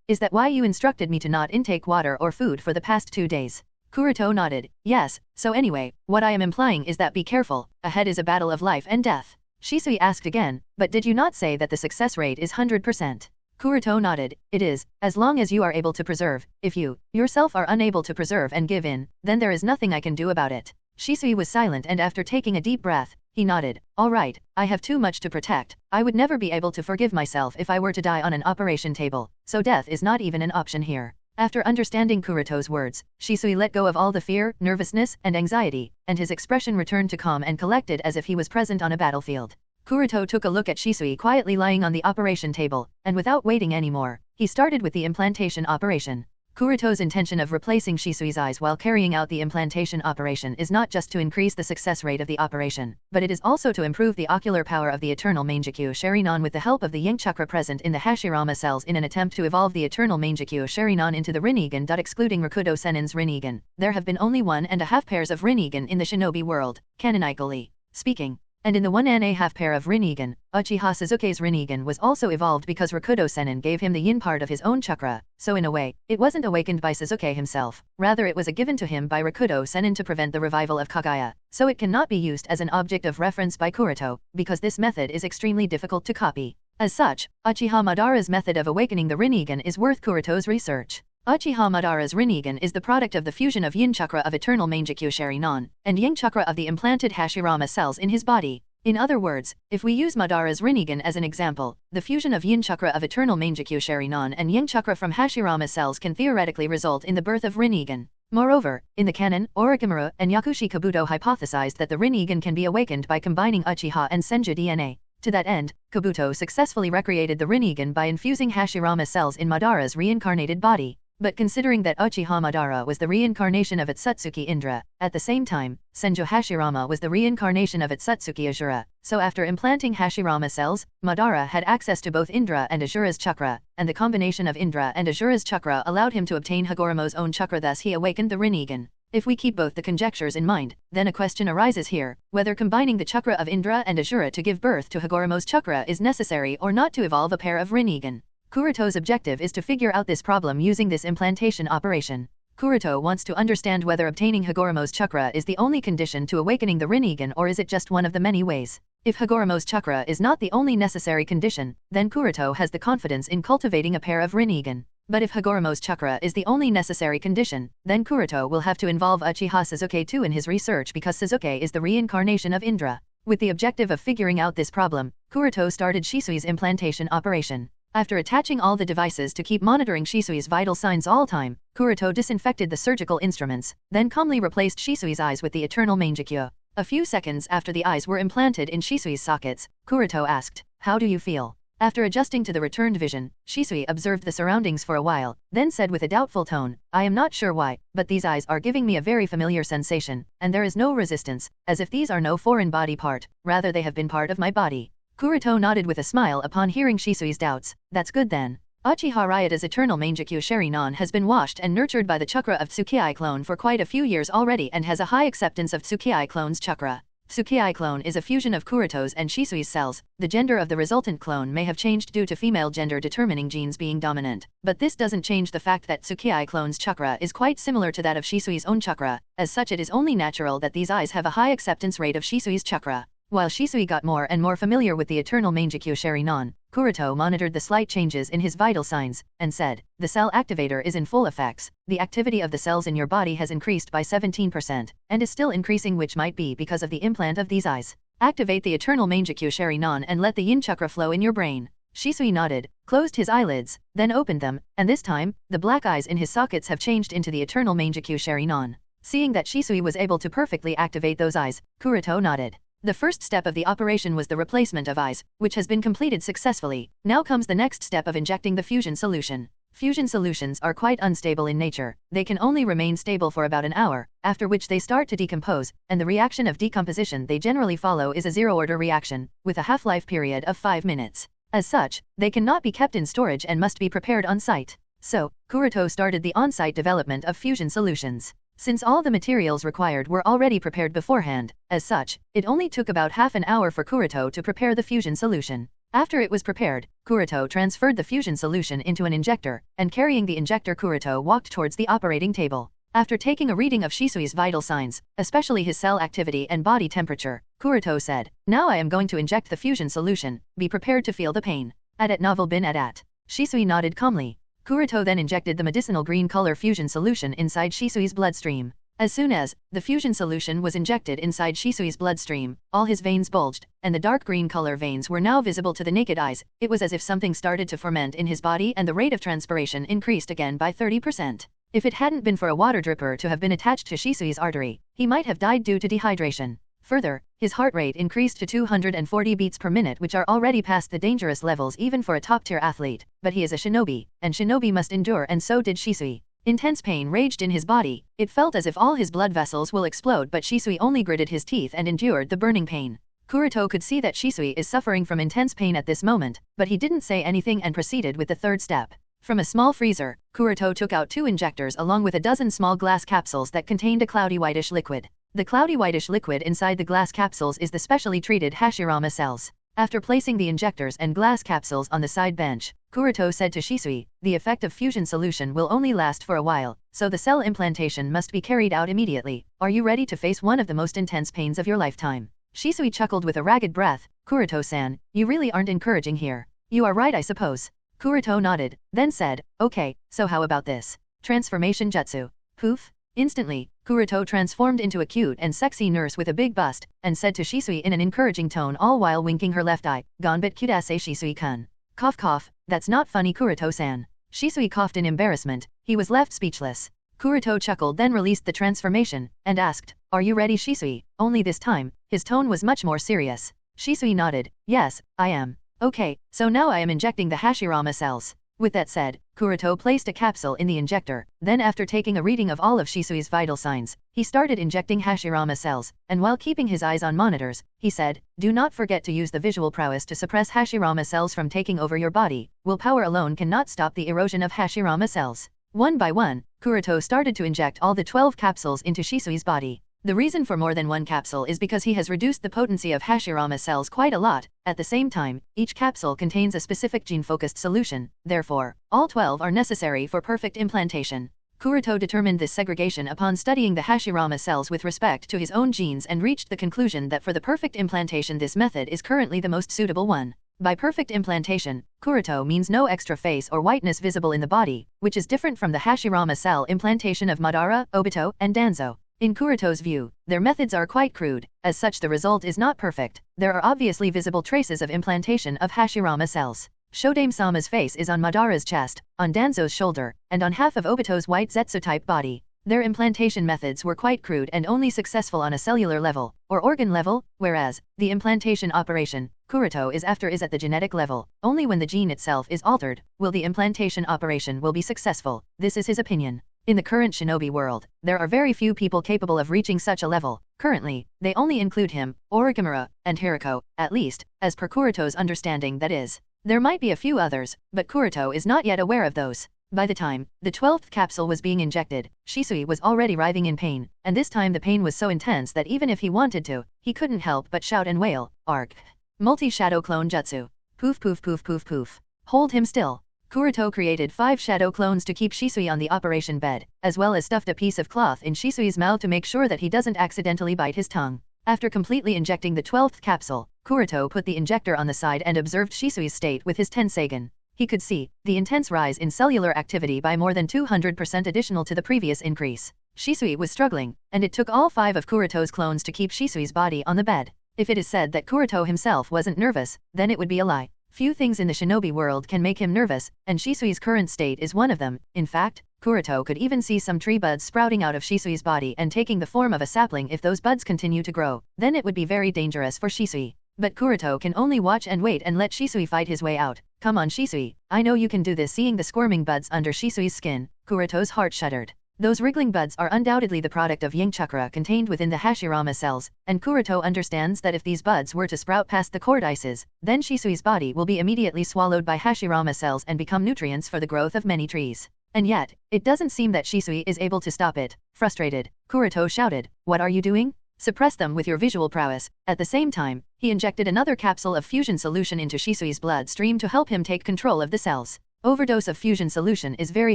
"Is that why you instructed me to not intake water or food for the past 2 days?" Kuroto nodded, "Yes, so anyway, what I am implying is that be careful, ahead is a battle of life and death." Shisui asked again, "But did you not say that the success rate is 100%? Kuroto nodded, "It is, as long as you are able to preserve. If you, yourself are unable to preserve and give in, then there is nothing I can do about it." Shisui was silent, and after taking a deep breath, he nodded, "All right, I have too much to protect. I would never be able to forgive myself if I were to die on an operation table, so death is not even an option here." After understanding Kuroto's words, Shisui let go of all the fear, nervousness, and anxiety, and his expression returned to calm and collected as if he was present on a battlefield. Kuroto took a look at Shisui quietly lying on the operation table, and without waiting anymore, he started with the implantation operation. Kuroto's intention of replacing Shisui's eyes while carrying out the implantation operation is not just to increase the success rate of the operation, but it is also to improve the ocular power of the Eternal Mangekyo Sharinon with the help of the Yang Chakra present in the Hashirama cells in an attempt to evolve the Eternal Mangekyo Sharinon into the Rinnegan. Excluding Rakudo Senin's Rinnegan, there have been only 1.5 pairs of Rinnegan in the shinobi world, canonically speaking. And in the 1.5 pair of Rinnegan, Uchiha Sasuke's Rinnegan was also evolved because Rakudo Sennin gave him the yin part of his own chakra, so in a way, it wasn't awakened by Sasuke himself, rather it was a given to him by Rakudo Sennin to prevent the revival of Kagaya, so it cannot be used as an object of reference by Kuroto, because this method is extremely difficult to copy. As such, Uchiha Madara's method of awakening the Rinnegan is worth Kuroto's research. Uchiha Madara's Rinnegan is the product of the fusion of yin chakra of eternal Mangekyo Sharinon, and yang chakra of the implanted Hashirama cells in his body. In other words, if we use Madara's Rinnegan as an example, the fusion of yin chakra of eternal Mangekyo Sharinon and yang chakra from Hashirama cells can theoretically result in the birth of Rinnegan. Moreover, in the canon, Orochimaru and Yakushi Kabuto hypothesized that the Rinnegan can be awakened by combining Uchiha and Senju DNA. To that end, Kabuto successfully recreated the Rinnegan by infusing Hashirama cells in Madara's reincarnated body. But considering that Uchiha Madara was the reincarnation of Otsutsuki Indra, at the same time, Senju Hashirama was the reincarnation of Otsutsuki Asura, so after implanting Hashirama cells, Madara had access to both Indra and Asura's chakra, and the combination of Indra and Asura's chakra allowed him to obtain Hagoromo's own chakra, thus he awakened the Rinnegan. If we keep both the conjectures in mind, then a question arises here, whether combining the chakra of Indra and Asura to give birth to Hagoromo's chakra is necessary or not to evolve a pair of Rinnegan. Kuroto's objective is to figure out this problem using this implantation operation. Kuroto wants to understand whether obtaining Hagoromo's chakra is the only condition to awakening the Rinnegan or is it just one of the many ways. If Hagoromo's chakra is not the only necessary condition, then Kuroto has the confidence in cultivating a pair of Rinnegan. But if Hagoromo's chakra is the only necessary condition, then Kuroto will have to involve Uchiha Sasuke too in his research because Sasuke is the reincarnation of Indra. With the objective of figuring out this problem, Kuroto started Shisui's implantation operation. After attaching all the devices to keep monitoring Shisui's vital signs all time, Kuroto disinfected the surgical instruments, then calmly replaced Shisui's eyes with the eternal Mangekyo. A few seconds after the eyes were implanted in Shisui's sockets, Kuroto asked, "How do you feel?" After adjusting to the returned vision, Shisui observed the surroundings for a while, then said with a doubtful tone, "I am not sure why, but these eyes are giving me a very familiar sensation, and there is no resistance, as if these are no foreign body part, rather they have been part of my body." Kuroto nodded with a smile upon hearing Shisui's doubts. "That's good then." Uchiha Ryuta's eternal Mangekyo Sharinon has been washed and nurtured by the chakra of Tsukii clone for quite a few years already and has a high acceptance of Tsukii clone's chakra. Tsukii clone is a fusion of Kuroto's and Shisui's cells. The gender of the resultant clone may have changed due to female gender determining genes being dominant, but this doesn't change the fact that Tsukii clone's chakra is quite similar to that of Shisui's own chakra. As such, it is only natural that these eyes have a high acceptance rate of Shisui's chakra. While Shisui got more and more familiar with the eternal Mangekyo Sharinon, Kuroto monitored the slight changes in his vital signs, and said, "The cell activator is in full effects. The activity of the cells in your body has increased by 17%, and is still increasing, which might be because of the implant of these eyes. Activate the eternal Mangekyo Sharinon and let the yin chakra flow in your brain." Shisui nodded, closed his eyelids, then opened them, and this time, the black eyes in his sockets have changed into the eternal Mangekyo Sharinon. Seeing that Shisui was able to perfectly activate those eyes, Kuroto nodded. The first step of the operation was the replacement of eyes, which has been completed successfully. Now comes the next step of injecting the fusion solution. Fusion solutions are quite unstable in nature. They can only remain stable for about an hour, after which they start to decompose, and the reaction of decomposition they generally follow is a zero-order reaction, with a half-life period of 5 minutes. As such, they cannot be kept in storage and must be prepared on-site. So, Kuroto started the on-site development of fusion solutions. Since all the materials required were already prepared beforehand, as such, it only took about half an hour for Kuroto to prepare the fusion solution. After it was prepared, Kuroto transferred the fusion solution into an injector, and carrying the injector Kuroto walked towards the operating table. After taking a reading of Shisui's vital signs, especially his cell activity and body temperature, Kuroto said, "Now I am going to inject the fusion solution, be prepared to feel the pain." At novel bin at. Shisui nodded calmly. Kuroto then injected the medicinal green color fusion solution inside Shisui's bloodstream. As soon as the fusion solution was injected inside Shisui's bloodstream, all his veins bulged, and the dark green color veins were now visible to the naked eyes. It was as if something started to ferment in his body and the rate of transpiration increased again by 30%. If it hadn't been for a water dripper to have been attached to Shisui's artery, he might have died due to dehydration. Further, his heart rate increased to 240 beats per minute, which are already past the dangerous levels even for a top-tier athlete. But he is a shinobi, and shinobi must endure, and so did Shisui. Intense pain raged in his body. It felt as if all his blood vessels will explode, but Shisui only gritted his teeth and endured the burning pain. Kuroto could see that Shisui is suffering from intense pain at this moment, but he didn't say anything and proceeded with the third step. From a small freezer, Kuroto took out 2 injectors along with a dozen small glass capsules that contained a cloudy whitish liquid. The cloudy whitish liquid inside the glass capsules is the specially treated Hashirama cells. After placing the injectors and glass capsules on the side bench, Kuroto said to Shisui, the effect of fusion solution will only last for a while, so the cell implantation must be carried out immediately. Are you ready to face one of the most intense pains of your lifetime? Shisui chuckled with a ragged breath. Kuroto-san, you really aren't encouraging here. You are right, I suppose. Kuroto nodded, then said, okay, so how about this? Transformation jutsu. Poof. Instantly, Kuroto transformed into a cute and sexy nurse with a big bust, and said to Shisui in an encouraging tone all while winking her left eye, Gonbit kudasai Shisui-kun. Cough cough, that's not funny Kuroto-san. Shisui coughed in embarrassment, he was left speechless. Kuroto chuckled then released the transformation, and asked, are you ready Shisui? Only this time, his tone was much more serious. Shisui nodded, yes, I am. Okay, so now I am injecting the Hashirama cells. With that said, Kuroto placed a capsule in the injector, then after taking a reading of all of Shisui's vital signs, he started injecting Hashirama cells, and while keeping his eyes on monitors, he said, do not forget to use the visual prowess to suppress Hashirama cells from taking over your body. Willpower alone cannot stop the erosion of Hashirama cells. One by one, Kuroto started to inject all the 12 capsules into Shisui's body. The reason for more than one capsule is because he has reduced the potency of Hashirama cells quite a lot. At the same time, each capsule contains a specific gene-focused solution, therefore, all 12 are necessary for perfect implantation. Kuroto determined this segregation upon studying the Hashirama cells with respect to his own genes and reached the conclusion that for the perfect implantation this method is currently the most suitable one. By perfect implantation, Kuroto means no extra face or whiteness visible in the body, which is different from the Hashirama cell implantation of Madara, Obito, and Danzo. In Kuroto's view, their methods are quite crude, as such the result is not perfect. There are obviously visible traces of implantation of Hashirama cells. Shodame-sama's face is on Madara's chest, on Danzo's shoulder, and on half of Obito's white Zetsu-type body. Their implantation methods were quite crude and only successful on a cellular level, or organ level, whereas, the implantation operation, Kuroto is after is at the genetic level. Only when the gene itself is altered, will the implantation operation will be successful. This is his opinion. In the current shinobi world, there are very few people capable of reaching such a level. Currently, they only include him, Orochimaru, and Hiriko, at least, as per Kuroto's understanding that is. There might be a few others, but Kuroto is not yet aware of those. By the time the 12th capsule was being injected, Shisui was already writhing in pain, and this time the pain was so intense that even if he wanted to, he couldn't help but shout and wail, Arg. Multi-shadow clone jutsu. Poof poof poof poof poof. Hold him still. Kuroto created 5 shadow clones to keep Shisui on the operation bed, as well as stuffed a piece of cloth in Shisui's mouth to make sure that he doesn't accidentally bite his tongue. After completely injecting the 12th capsule, Kuroto put the injector on the side and observed Shisui's state with his Tenseigan. He could see the intense rise in cellular activity by more than 200% additional to the previous increase. Shisui was struggling, and it took all 5 of Kuroto's clones to keep Shisui's body on the bed. If it is said that Kuroto himself wasn't nervous, then it would be a lie. Few things in the shinobi world can make him nervous, and Shisui's current state is one of them. In fact, Kuroto could even see some tree buds sprouting out of Shisui's body and taking the form of a sapling. If those buds continue to grow, then it would be very dangerous for Shisui. But Kuroto can only watch and wait and let Shisui fight his way out. Come on Shisui, I know you can do this. Seeing the squirming buds under Shisui's skin, Kuroto's heart shuddered. Those wriggling buds are undoubtedly the product of yin chakra contained within the Hashirama cells, and Kuroto understands that if these buds were to sprout past the cordyces, then Shisui's body will be immediately swallowed by Hashirama cells and become nutrients for the growth of many trees. And yet, it doesn't seem that Shisui is able to stop it. Frustrated, Kuroto shouted, what are you doing? Suppress them with your visual prowess. At the same time, he injected another capsule of fusion solution into Shisui's bloodstream to help him take control of the cells. Overdose of fusion solution is very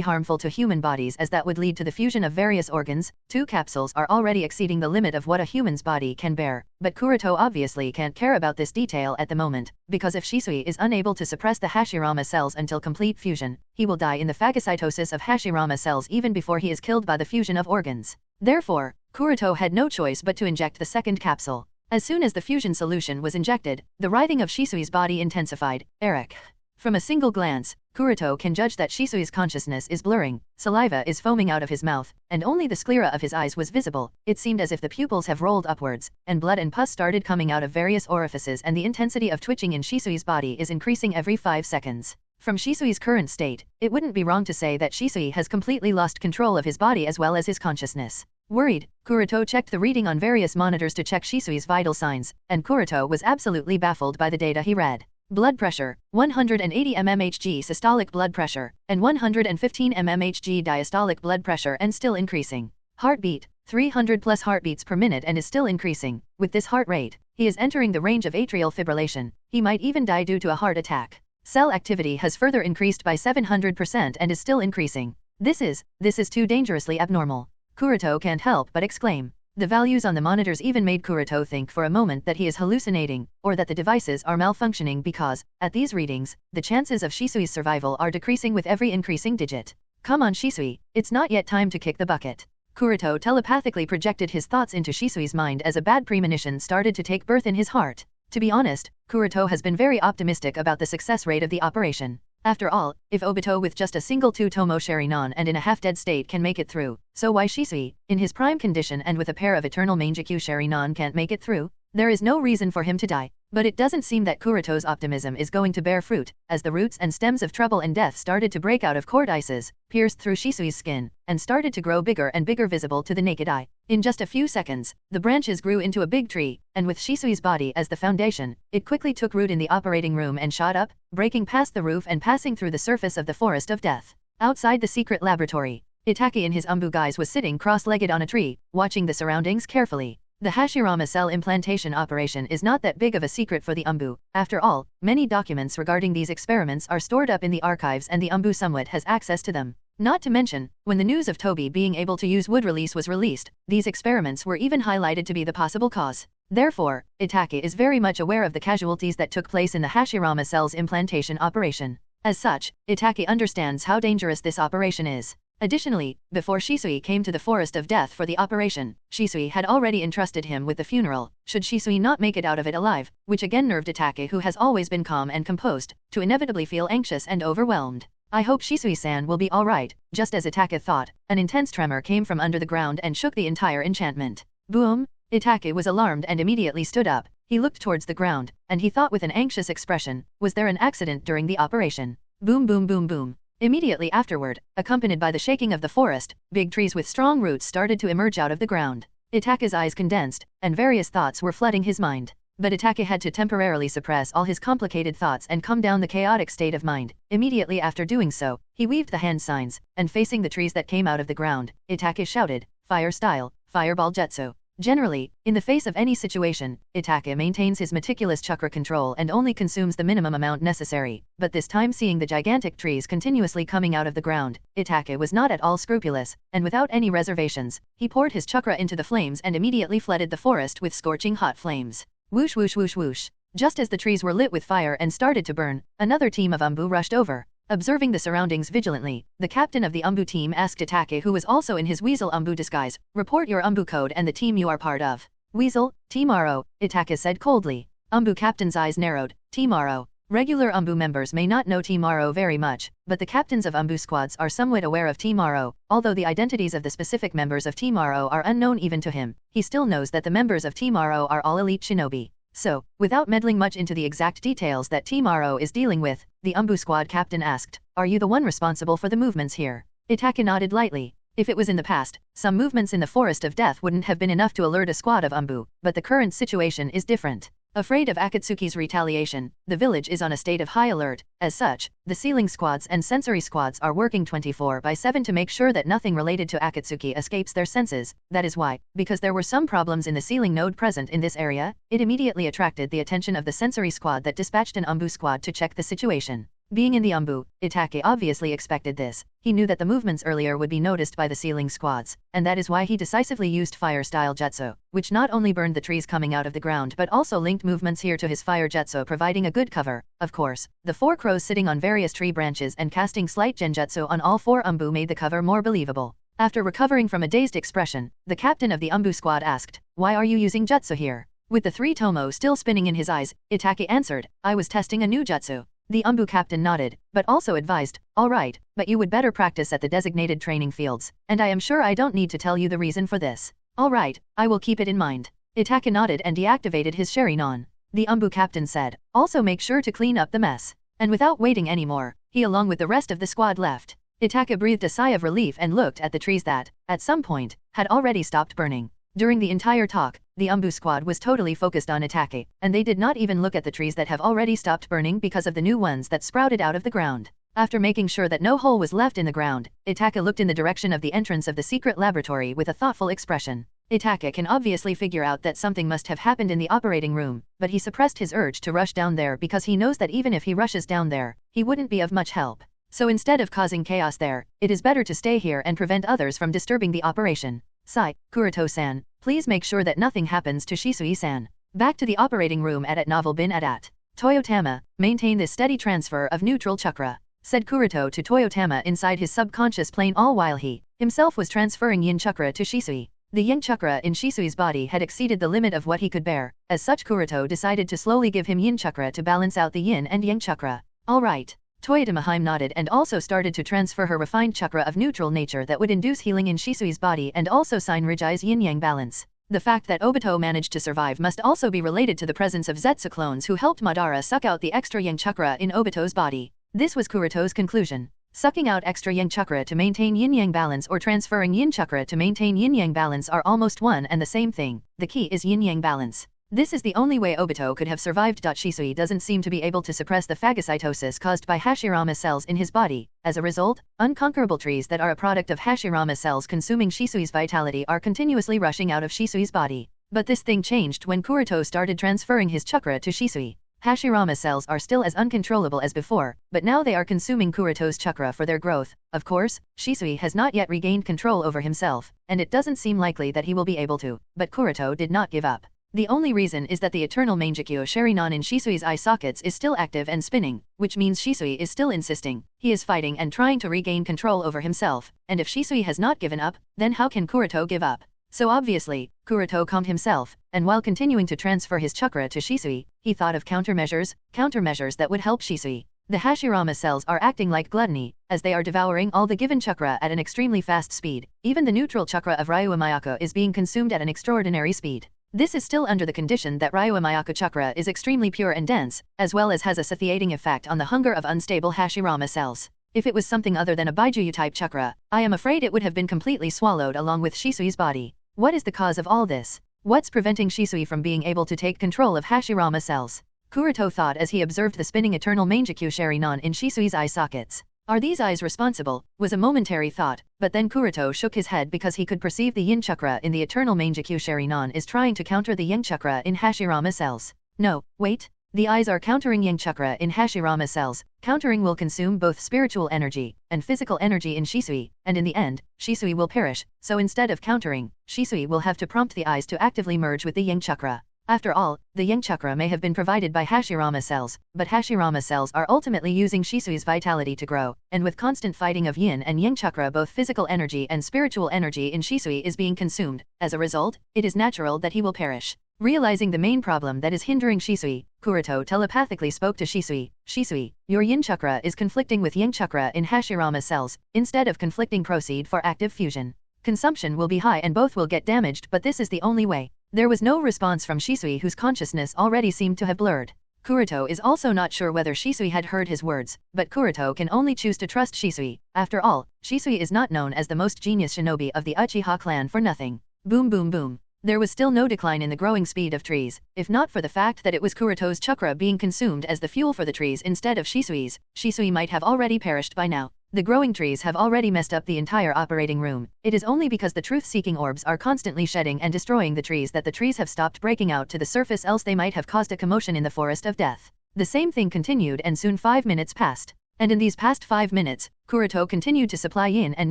harmful to human bodies as that would lead to the fusion of various organs. 2 capsules are already exceeding the limit of what a human's body can bear, but Kuroto obviously can't care about this detail at the moment, because if Shisui is unable to suppress the Hashirama cells until complete fusion, he will die in the phagocytosis of Hashirama cells even before he is killed by the fusion of organs. Therefore, Kuroto had no choice but to inject the second capsule. As soon as the fusion solution was injected, the writhing of Shisui's body intensified. Eric. From a single glance, Kuroto can judge that Shisui's consciousness is blurring, saliva is foaming out of his mouth, and only the sclera of his eyes was visible. It seemed as if the pupils have rolled upwards, and blood and pus started coming out of various orifices, and the intensity of twitching in Shisui's body is increasing every 5 seconds. From Shisui's current state, it wouldn't be wrong to say that Shisui has completely lost control of his body as well as his consciousness. Worried, Kuroto checked the reading on various monitors to check Shisui's vital signs, and Kuroto was absolutely baffled by the data he read. Blood pressure, 180 mmHg systolic blood pressure, and 115 mmHg diastolic blood pressure and still increasing. Heartbeat, 300 plus heartbeats per minute and is still increasing. With this heart rate, he is entering the range of atrial fibrillation. He might even die due to a heart attack. Cell activity has further increased by 700% and is still increasing. This is too dangerously abnormal. Kuroto can't help but exclaim. The values on the monitors even made Kuroto think for a moment that he is hallucinating, or that the devices are malfunctioning because, at these readings, the chances of Shisui's survival are decreasing with every increasing digit. Come on Shisui, it's not yet time to kick the bucket. Kuroto telepathically projected his thoughts into Shisui's mind as a bad premonition started to take birth in his heart. To be honest, Kuroto has been very optimistic about the success rate of the operation. After all, if Obito with just a single 2-tomo Sharingan and in a half-dead state can make it through, so why Shisui, in his prime condition and with a pair of eternal Mangekyo Sharingan can't make it through? There is no reason for him to die. But it doesn't seem that Kuroto's optimism is going to bear fruit, as the roots and stems of trouble and death started to break out of cordices, pierced through Shisui's skin, and started to grow bigger and bigger visible to the naked eye. In just a few seconds, the branches grew into a big tree, and with Shisui's body as the foundation, it quickly took root in the operating room and shot up, breaking past the roof and passing through the surface of the forest of death. Outside the secret laboratory, Itake in his umbu guise was sitting cross-legged on a tree, watching the surroundings carefully. The Hashirama cell implantation operation is not that big of a secret for the umbu. After all, many documents regarding these experiments are stored up in the archives and the umbu somewhat has access to them. Not to mention, when the news of Toby being able to use wood release was released, these experiments were even highlighted to be the possible cause. Therefore, Itake is very much aware of the casualties that took place in the Hashirama cell's implantation operation. As such, Itake understands how dangerous this operation is. Additionally, before Shisui came to the Forest of Death for the operation, Shisui had already entrusted him with the funeral, should Shisui not make it out of it alive, which again nerved Itake, who has always been calm and composed, to inevitably feel anxious and overwhelmed. I hope Shisui-san will be alright. Just as Itake thought, an intense tremor came from under the ground and shook the entire enchantment. Boom! Itake was alarmed and immediately stood up. He looked towards the ground, and he thought with an anxious expression, was there an accident during the operation? Boom boom boom boom. Immediately afterward, accompanied by the shaking of the forest, big trees with strong roots started to emerge out of the ground. Itake's eyes condensed, and various thoughts were flooding his mind. But Itake had to temporarily suppress all his complicated thoughts and calm down the chaotic state of mind. Immediately after doing so, he weaved the hand signs, and facing the trees that came out of the ground, Itake shouted, "Fire style, fireball jutsu." Generally, in the face of any situation, Itake maintains his meticulous chakra control and only consumes the minimum amount necessary, but this time seeing the gigantic trees continuously coming out of the ground, Itake was not at all scrupulous, and without any reservations, he poured his chakra into the flames and immediately flooded the forest with scorching hot flames. Whoosh whoosh whoosh whoosh. Just as the trees were lit with fire and started to burn, another team of umbu rushed over. Observing the surroundings vigilantly, the captain of the umbu team asked Itake, who was also in his weasel umbu disguise, "Report your umbu code and the team you are part of." "Weasel, Team Aro," Itake said coldly. Umbu captain's eyes narrowed. "Team Aro." Regular umbu members may not know Team Aro very much, but the captains of umbu squads are somewhat aware of Team Aro. Although the identities of the specific members of Team Aro are unknown even to him, he still knows that the members of Team Aro are all elite shinobi. So, without meddling much into the exact details that Team Aro is dealing with, the umbu squad captain asked, "Are you the one responsible for the movements here?" Itake nodded lightly. If it was in the past, some movements in the Forest of Death wouldn't have been enough to alert a squad of umbu, but the current situation is different. Afraid of Akatsuki's retaliation, the village is on a state of high alert. As such, the sealing squads and sensory squads are working 24/7 to make sure that nothing related to Akatsuki escapes their senses. That is why, because there were some problems in the sealing node present in this area, it immediately attracted the attention of the sensory squad that dispatched an umbu squad to check the situation. Being in the umbu, Itake obviously expected this. He knew that the movements earlier would be noticed by the sealing squads, and that is why he decisively used fire-style jutsu, which not only burned the trees coming out of the ground but also linked movements here to his fire jutsu, providing a good cover. Of course, the four crows sitting on various tree branches and casting slight genjutsu on all four umbu made the cover more believable. After recovering from a dazed expression, the captain of the umbu squad asked, "Why are you using jutsu here?" With the 3-tomo still spinning in his eyes, Itake answered, "I was testing a new jutsu." The umbu captain nodded, but also advised, "Alright, but you would better practice at the designated training fields, and I am sure I don't need to tell you the reason for this." "Alright, I will keep it in mind." Itake nodded and deactivated his Sharingan. The umbu captain said, "Also make sure to clean up the mess." And without waiting anymore, he along with the rest of the squad left. Itake breathed a sigh of relief and looked at the trees that, at some point, had already stopped burning. During the entire talk, the umbu squad was totally focused on Itake, and they did not even look at the trees that have already stopped burning because of the new ones that sprouted out of the ground. After making sure that no hole was left in the ground, Itaka looked in the direction of the entrance of the secret laboratory with a thoughtful expression. Itaka can obviously figure out that something must have happened in the operating room, but he suppressed his urge to rush down there because he knows that even if he rushes down there, he wouldn't be of much help. So instead of causing chaos there, it is better to stay here and prevent others from disturbing the operation. Sigh, Kuroto-san, please make sure that nothing happens to Shisui-san. Back to the operating room at Novel Bin Adat. Toyotama, maintain this steady transfer of neutral chakra, said Kuroto to Toyotama inside his subconscious plane all while he himself was transferring yin chakra to Shisui. The yin chakra in Shisui's body had exceeded the limit of what he could bear. As such, Kuroto decided to slowly give him yin chakra to balance out the yin and yang chakra. Alright. Toyotama nodded and also started to transfer her refined chakra of neutral nature that would induce healing in Shisui's body and also synergize yin-yang balance. The fact that Obito managed to survive must also be related to the presence of Zetsu clones who helped Madara suck out the extra yang chakra in Obito's body. This was Kuroto's conclusion. Sucking out extra yang chakra to maintain yin-yang balance or transferring yin chakra to maintain yin-yang balance are almost one and the same thing. The key is yin-yang balance. This is the only way Obito could have survived. Shisui doesn't seem to be able to suppress the phagocytosis caused by Hashirama cells in his body. As a result, unconquerable trees that are a product of Hashirama cells consuming Shisui's vitality are continuously rushing out of Shisui's body. But this thing changed when Kuroto started transferring his chakra to Shisui. Hashirama cells are still as uncontrollable as before, but now they are consuming Kuroto's chakra for their growth. Of course, Shisui has not yet regained control over himself, and it doesn't seem likely that he will be able to, but Kuroto did not give up. The only reason is that the eternal Mangekyo Sharinon in Shisui's eye sockets is still active and spinning, which means Shisui is still insisting. He is fighting and trying to regain control over himself, and if Shisui has not given up, then how can Kuroto give up? So obviously, Kuroto calmed himself, and while continuing to transfer his chakra to Shisui, he thought of countermeasures that would help Shisui. The Hashirama cells are acting like gluttony, as they are devouring all the given chakra at an extremely fast speed. Even the neutral chakra of Ryuo Mayako is being consumed at an extraordinary speed. This is still under the condition that Ryuo Mayako chakra is extremely pure and dense, as well as has a satiating effect on the hunger of unstable Hashirama cells. If it was something other than a Baijuyu-type chakra, I am afraid it would have been completely swallowed along with Shisui's body. What is the cause of all this? What's preventing Shisui from being able to take control of Hashirama cells? Kuroto thought as he observed the spinning eternal Mangekyo Sharinon in Shisui's eye sockets. Are these eyes responsible? Was a momentary thought, but then Kuroto shook his head because he could perceive the yin chakra in the eternal Mangekyo Sharinon is trying to counter the yang chakra in Hashirama cells. No, wait. The eyes are countering yang chakra in Hashirama cells. Countering will consume both spiritual energy and physical energy in Shisui, and in the end, Shisui will perish. So instead of countering, Shisui will have to prompt the eyes to actively merge with the yang chakra. After all, the yang chakra may have been provided by Hashirama cells, but Hashirama cells are ultimately using Shisui's vitality to grow, and with constant fighting of yin and yang chakra, both physical energy and spiritual energy in Shisui is being consumed. As a result, it is natural that he will perish. Realizing the main problem that is hindering Shisui, Kuroto telepathically spoke to Shisui. Shisui, your yin chakra is conflicting with yang chakra in Hashirama cells. Instead of conflicting, proceed for active fusion. Consumption will be high and both will get damaged, but this is the only way. There was no response from Shisui, whose consciousness already seemed to have blurred. Kuroto is also not sure whether Shisui had heard his words, but Kuroto can only choose to trust Shisui. After all, Shisui is not known as the most genius shinobi of the Uchiha clan for nothing. Boom boom boom. There was still no decline in the growing speed of trees, if not for the fact that it was Kuroto's chakra being consumed as the fuel for the trees instead of Shisui's. Shisui might have already perished by now. The growing trees have already messed up the entire operating room. It is only because the truth-seeking orbs are constantly shedding and destroying the trees that the trees have stopped breaking out to the surface, else they might have caused a commotion in the forest of death. The same thing continued, and soon 5 minutes passed. And in these past 5 minutes, Kuroto continued to supply yin and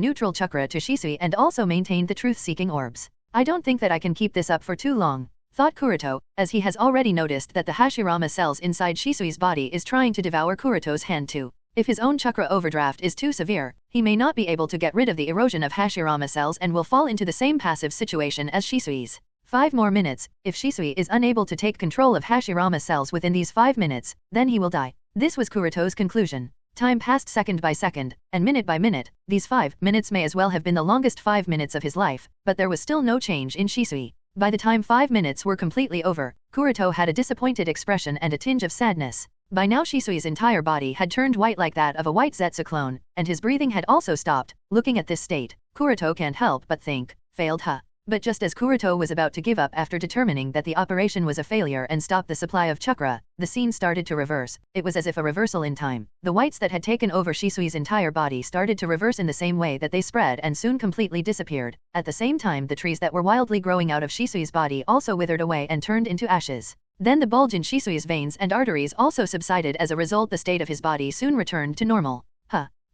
neutral chakra to Shisui and also maintained the truth-seeking orbs. I don't think that I can keep this up for too long, thought Kuroto, as he has already noticed that the Hashirama cells inside Shisui's body is trying to devour Kuroto's hand too. If his own chakra overdraft is too severe, he may not be able to get rid of the erosion of Hashirama cells and will fall into the same passive situation as Shisui's. 5 more minutes. If Shisui is unable to take control of Hashirama cells within these 5 minutes, then he will die. This was Kuroto's conclusion. Time passed second by second, and minute by minute. These 5 minutes may as well have been the longest 5 minutes of his life, but there was still no change in Shisui. By the time 5 minutes were completely over, Kuroto had a disappointed expression and a tinge of sadness. By now Shisui's entire body had turned white like that of a white Zetsu clone, and his breathing had also stopped. Looking at this state, Kuroto can't help but think, failed huh? But just as Kuroto was about to give up after determining that the operation was a failure and stop the supply of chakra, the scene started to reverse. It was as if a reversal in time. The whites that had taken over Shisui's entire body started to reverse in the same way that they spread and soon completely disappeared. At the same time, the trees that were wildly growing out of Shisui's body also withered away and turned into ashes. Then the bulge in Shisui's veins and arteries also subsided. As a result, the state of his body soon returned to normal.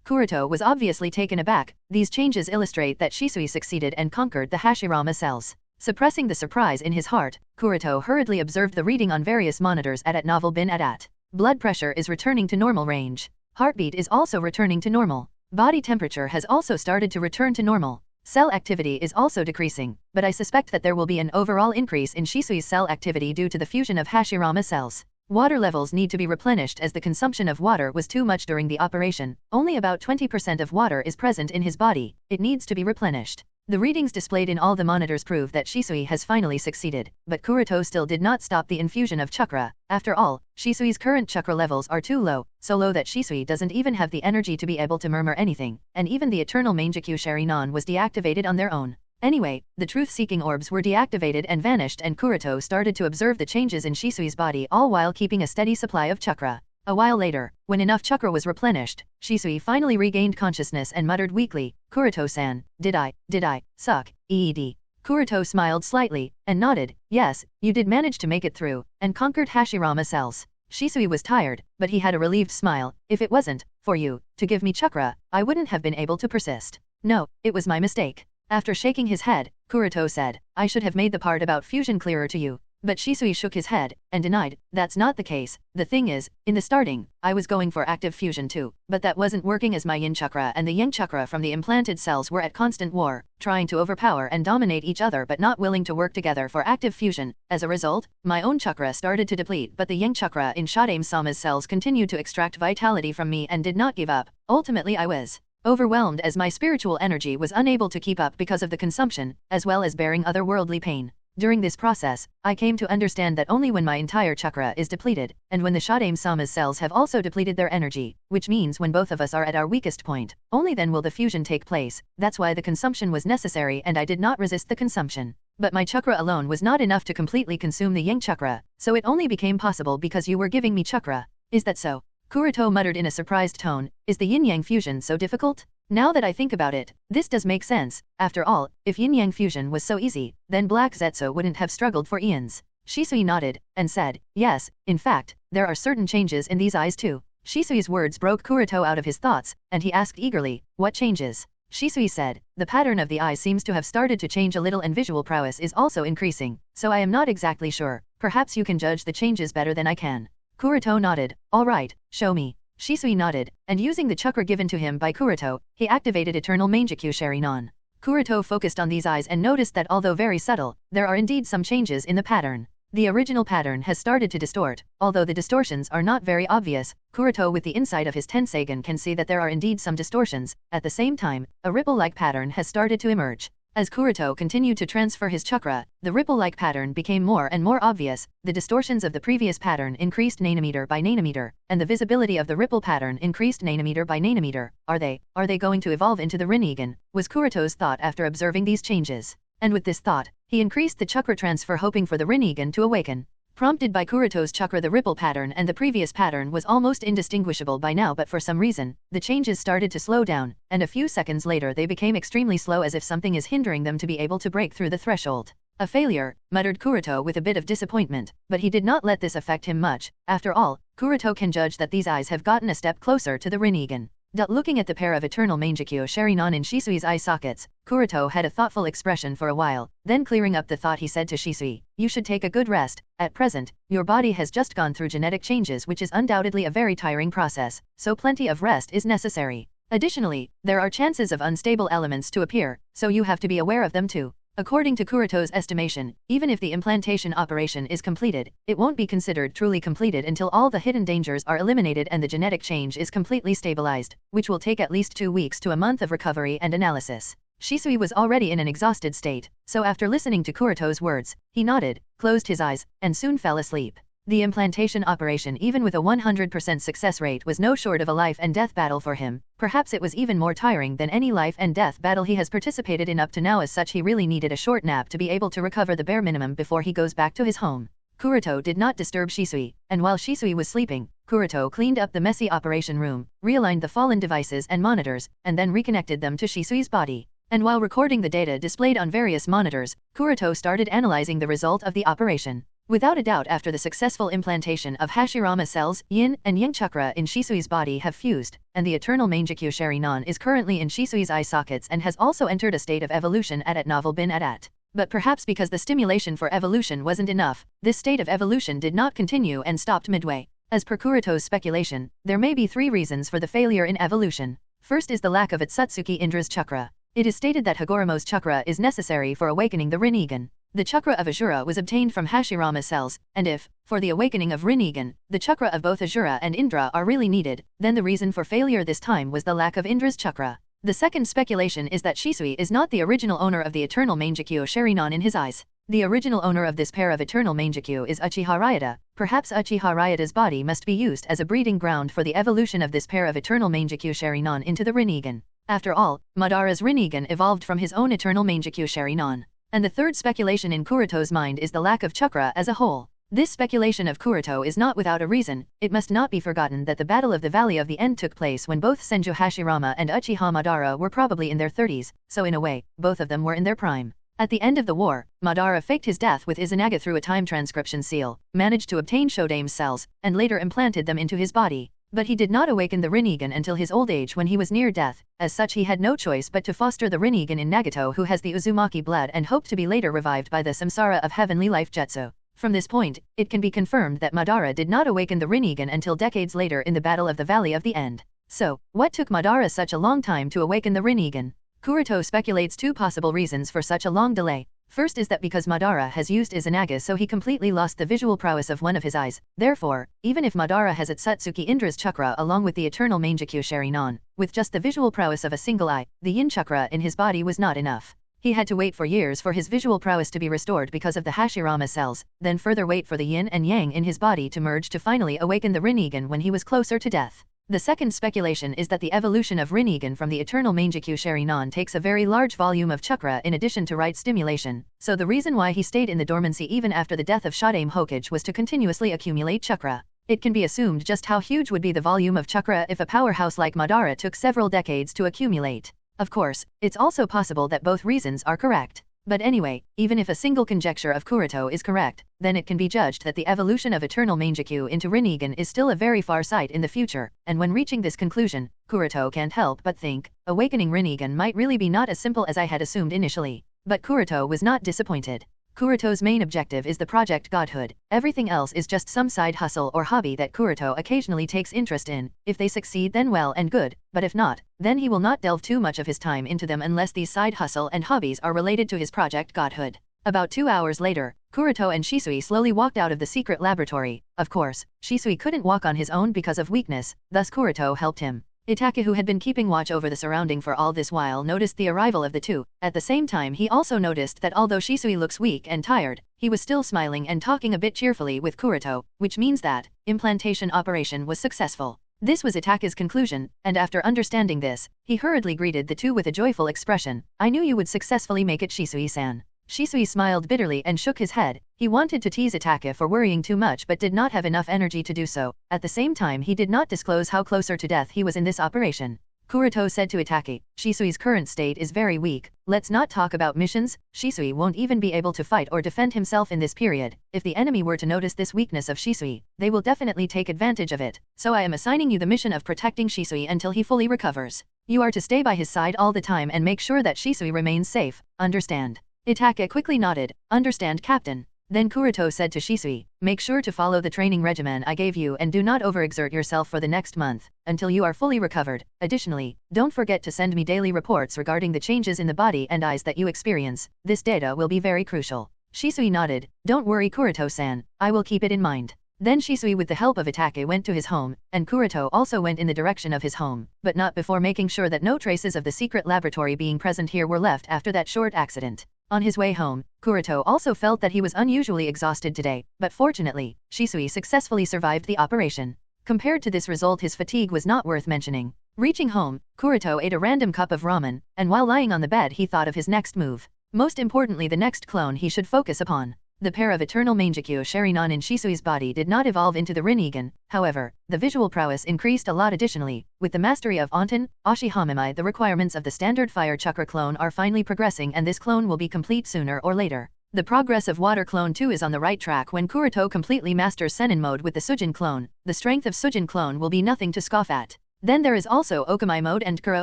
Kuroto was obviously taken aback. These changes illustrate that Shisui succeeded and conquered the Hashirama cells. Suppressing the surprise in his heart, Kuroto hurriedly observed the reading on various monitors at Novel Bin at. Blood pressure is returning to normal range. Heartbeat is also returning to normal. Body temperature has also started to return to normal. Cell activity is also decreasing, but I suspect that there will be an overall increase in Shisui's cell activity due to the fusion of Hashirama cells. Water levels need to be replenished as the consumption of water was too much during the operation. Only about 20% of water is present in his body. It needs to be replenished. The readings displayed in all the monitors prove that Shisui has finally succeeded, but Kuroto still did not stop the infusion of chakra. After all, Shisui's current chakra levels are too low, so low that Shisui doesn't even have the energy to be able to murmur anything, and even the eternal Mangekyo Sharinon was deactivated on their own. Anyway, the truth-seeking orbs were deactivated and vanished, and Kuroto started to observe the changes in Shisui's body all while keeping a steady supply of chakra. A while later, when enough chakra was replenished, Shisui finally regained consciousness and muttered weakly, "Kuroto-san, did I, suck, EED?" Kuroto smiled slightly, and nodded, "Yes, you did manage to make it through, and conquered Hashirama cells." Shisui was tired, but he had a relieved smile. "If it wasn't for you to give me chakra, I wouldn't have been able to persist. No, it was my mistake." After shaking his head, Kuroto said, "I should have made the part about fusion clearer to you." But Shisui shook his head, and denied, "That's not the case. The thing is, in the starting, I was going for active fusion too, but that wasn't working as my yin chakra and the yang chakra from the implanted cells were at constant war, trying to overpower and dominate each other but not willing to work together for active fusion. As a result, my own chakra started to deplete, but the yang chakra in Shadame-sama's cells continued to extract vitality from me and did not give up. Ultimately, I was overwhelmed as my spiritual energy was unable to keep up because of the consumption, as well as bearing otherworldly pain. During this process, I came to understand that only when my entire chakra is depleted, and when the Shadame-sama's cells have also depleted their energy, which means when both of us are at our weakest point, only then will the fusion take place. That's why the consumption was necessary, and I did not resist the consumption. But my chakra alone was not enough to completely consume the yang chakra, so it only became possible because you were giving me chakra. Is that so? Kuroto muttered in a surprised tone. Is the yin-yang fusion so difficult? Now that I think about it, this does make sense. After all, if yin-yang fusion was so easy, then Black Zetsu wouldn't have struggled for eons. Shisui nodded, and said, "Yes, in fact, there are certain changes in these eyes too." Shisui's words broke Kuroto out of his thoughts, and he asked eagerly, "What changes?" Shisui said, "The pattern of the eyes seems to have started to change a little and visual prowess is also increasing, so I am not exactly sure. Perhaps you can judge the changes better than I can." Kuroto nodded. "All right, show me." Shisui nodded, and using the chakra given to him by Kuroto, he activated Eternal Mangekyo Sharinon. Kuroto focused on these eyes and noticed that although very subtle, there are indeed some changes in the pattern. The original pattern has started to distort. Although the distortions are not very obvious, Kuroto with the insight of his Tenseigan can see that there are indeed some distortions. At the same time, a ripple-like pattern has started to emerge. As Kuroto continued to transfer his chakra, the ripple-like pattern became more and more obvious. The distortions of the previous pattern increased nanometer by nanometer, and the visibility of the ripple pattern increased nanometer by nanometer. Are they going to evolve into the Rinnegan? Was Kuroto's thought after observing these changes. And with this thought, he increased the chakra transfer hoping for the Rinnegan to awaken. Prompted by Kuroto's chakra, the ripple pattern and the previous pattern was almost indistinguishable by now, but for some reason, the changes started to slow down, and a few seconds later they became extremely slow as if something is hindering them to be able to break through the threshold. "A failure," muttered Kuroto with a bit of disappointment, but he did not let this affect him much. After all, Kuroto can judge that these eyes have gotten a step closer to the Rinnegan. Looking at the pair of Eternal Mangekyo Sharinon in Shisui's eye sockets, Kuroto had a thoughtful expression for a while, then clearing up the thought he said to Shisui, "You should take a good rest. At present, your body has just gone through genetic changes, which is undoubtedly a very tiring process, so plenty of rest is necessary. Additionally, there are chances of unstable elements to appear, so you have to be aware of them too." According to Kuroto's estimation, even if the implantation operation is completed, it won't be considered truly completed until all the hidden dangers are eliminated and the genetic change is completely stabilized, which will take at least 2 weeks to a month of recovery and analysis. Shisui was already in an exhausted state, so after listening to Kuroto's words, he nodded, closed his eyes, and soon fell asleep. The implantation operation, even with a 100% success rate, was no short of a life and death battle for him. Perhaps it was even more tiring than any life and death battle he has participated in up to now. As such, he really needed a short nap to be able to recover the bare minimum before he goes back to his home. Kuroto did not disturb Shisui, and while Shisui was sleeping, Kuroto cleaned up the messy operation room, realigned the fallen devices and monitors, and then reconnected them to Shisui's body. And while recording the data displayed on various monitors, Kuroto started analyzing the result of the operation. Without a doubt, after the successful implantation of Hashirama cells, yin and yang chakra in Shisui's body have fused, and the eternal Mangekyo Sharinon is currently in Shisui's eye sockets and has also entered a state of evolution at Novel Bin at. But perhaps because the stimulation for evolution wasn't enough, this state of evolution did not continue and stopped midway. As per Kuroto's speculation, there may be 3 reasons for the failure in evolution. First is the lack of Atsutsuki Indra's chakra. It is stated that Hagoromo's chakra is necessary for awakening the Rinnegan. The chakra of Azura was obtained from Hashirama cells, and if, for the awakening of Rinnegan, the chakra of both Azura and Indra are really needed, then the reason for failure this time was the lack of Indra's chakra. The second speculation is that Shisui is not the original owner of the eternal Mangekyo Sharinon in his eyes. The original owner of this pair of eternal Mangekyo is Uchiha Ryuta. Perhaps Uchiha Ryuta's body must be used as a breeding ground for the evolution of this pair of eternal Mangekyo Sharinon into the Rinnegan. After all, Madara's Rinnegan evolved from his own eternal Mangekyo Sharinon. And the third speculation in Kuroto's mind is the lack of chakra as a whole. This speculation of Kuroto is not without a reason. It must not be forgotten that the Battle of the Valley of the End took place when both Senju Hashirama and Uchiha Madara were probably in their 30s, so in a way, both of them were in their prime. At the end of the war, Madara faked his death with Izanaga through a time transcription seal, managed to obtain Shodame's cells, and later implanted them into his body. But he did not awaken the Rinnegan until his old age when he was near death. As such, he had no choice but to foster the Rinnegan in Nagato, who has the Uzumaki blood and hoped to be later revived by the Samsara of Heavenly Life Jutsu. From this point, it can be confirmed that Madara did not awaken the Rinnegan until decades later in the Battle of the Valley of the End. So, what took Madara such a long time to awaken the Rinnegan? Kuroto speculates 2 possible reasons for such a long delay. First is that because Madara has used Izanaga, so he completely lost the visual prowess of one of his eyes. Therefore, even if Madara has Atsutsuki Indra's chakra along with the eternal Mangekyo Sharinon, with just the visual prowess of a single eye, the yin chakra in his body was not enough. He had to wait for years for his visual prowess to be restored because of the Hashirama cells, then further wait for the yin and yang in his body to merge to finally awaken the Rinnegan when he was closer to death. The second speculation is that the evolution of Rinnegan from the eternal Mangekyo Sharinon takes a very large volume of chakra in addition to right stimulation, so the reason why he stayed in the dormancy even after the death of Shadame Hokage was to continuously accumulate chakra. It can be assumed just how huge would be the volume of chakra if a powerhouse like Madara took several decades to accumulate. Of course, it's also possible that both reasons are correct. But anyway, even if a single conjecture of Kuroto is correct, then it can be judged that the evolution of eternal Mangekyo into Rinnegan is still a very far sight in the future, and when reaching this conclusion, Kuroto can't help but think, awakening Rinnegan might really be not as simple as I had assumed initially. But Kuroto was not disappointed. Kuroto's main objective is the Project Godhood. Everything else is just some side hustle or hobby that Kuroto occasionally takes interest in. If they succeed, then well and good, but if not, then he will not delve too much of his time into them unless these side hustle and hobbies are related to his Project Godhood. About 2 hours later, Kuroto and Shisui slowly walked out of the secret laboratory. Of course, Shisui couldn't walk on his own because of weakness, thus Kuroto helped him. Itachi, who had been keeping watch over the surrounding for all this while, noticed the arrival of the two. At the same time, he also noticed that although Shisui looks weak and tired, he was still smiling and talking a bit cheerfully with Kuroto, which means that implantation operation was successful. This was Itachi's conclusion, and after understanding this, he hurriedly greeted the two with a joyful expression. "I knew you would successfully make it, Shisui-san." Shisui smiled bitterly and shook his head. He wanted to tease Itachi for worrying too much but did not have enough energy to do so. At the same time, he did not disclose how closer to death he was in this operation. Kuroto said to Itachi, "Shisui's current state is very weak. Let's not talk about missions. Shisui won't even be able to fight or defend himself in this period. If the enemy were to notice this weakness of Shisui, they will definitely take advantage of it. So I am assigning you the mission of protecting Shisui until he fully recovers. You are to stay by his side all the time and make sure that Shisui remains safe. Understand?" Itachi quickly nodded. "Understand, Captain." Then Kuroto said to Shisui, "Make sure to follow the training regimen I gave you and do not overexert yourself for the next month, until you are fully recovered. Additionally, don't forget to send me daily reports regarding the changes in the body and eyes that you experience. This data will be very crucial." Shisui nodded. "Don't worry, Kuroto-san, I will keep it in mind." Then Shisui with the help of Itachi went to his home, and Kuroto also went in the direction of his home, but not before making sure that no traces of the secret laboratory being present here were left after that short accident. On his way home, Kuroto also felt that he was unusually exhausted today, but fortunately, Shisui successfully survived the operation. Compared to this result, his fatigue was not worth mentioning. Reaching home, Kuroto ate a random cup of ramen, and while lying on the bed he thought of his next move. Most importantly, the next clone he should focus upon. The pair of eternal Mangekyo Sharingan in Shisui's body did not evolve into the Rinnegan, however, the visual prowess increased a lot additionally. With the mastery of Onten, Ashihomemai, the requirements of the standard fire chakra clone are finally progressing, and this clone will be complete sooner or later. The progress of water clone 2 is on the right track when Kuroto completely masters Sennin mode with the Sujin clone. The strength of Sujin clone will be nothing to scoff at. Then there is also Okamai mode and Kura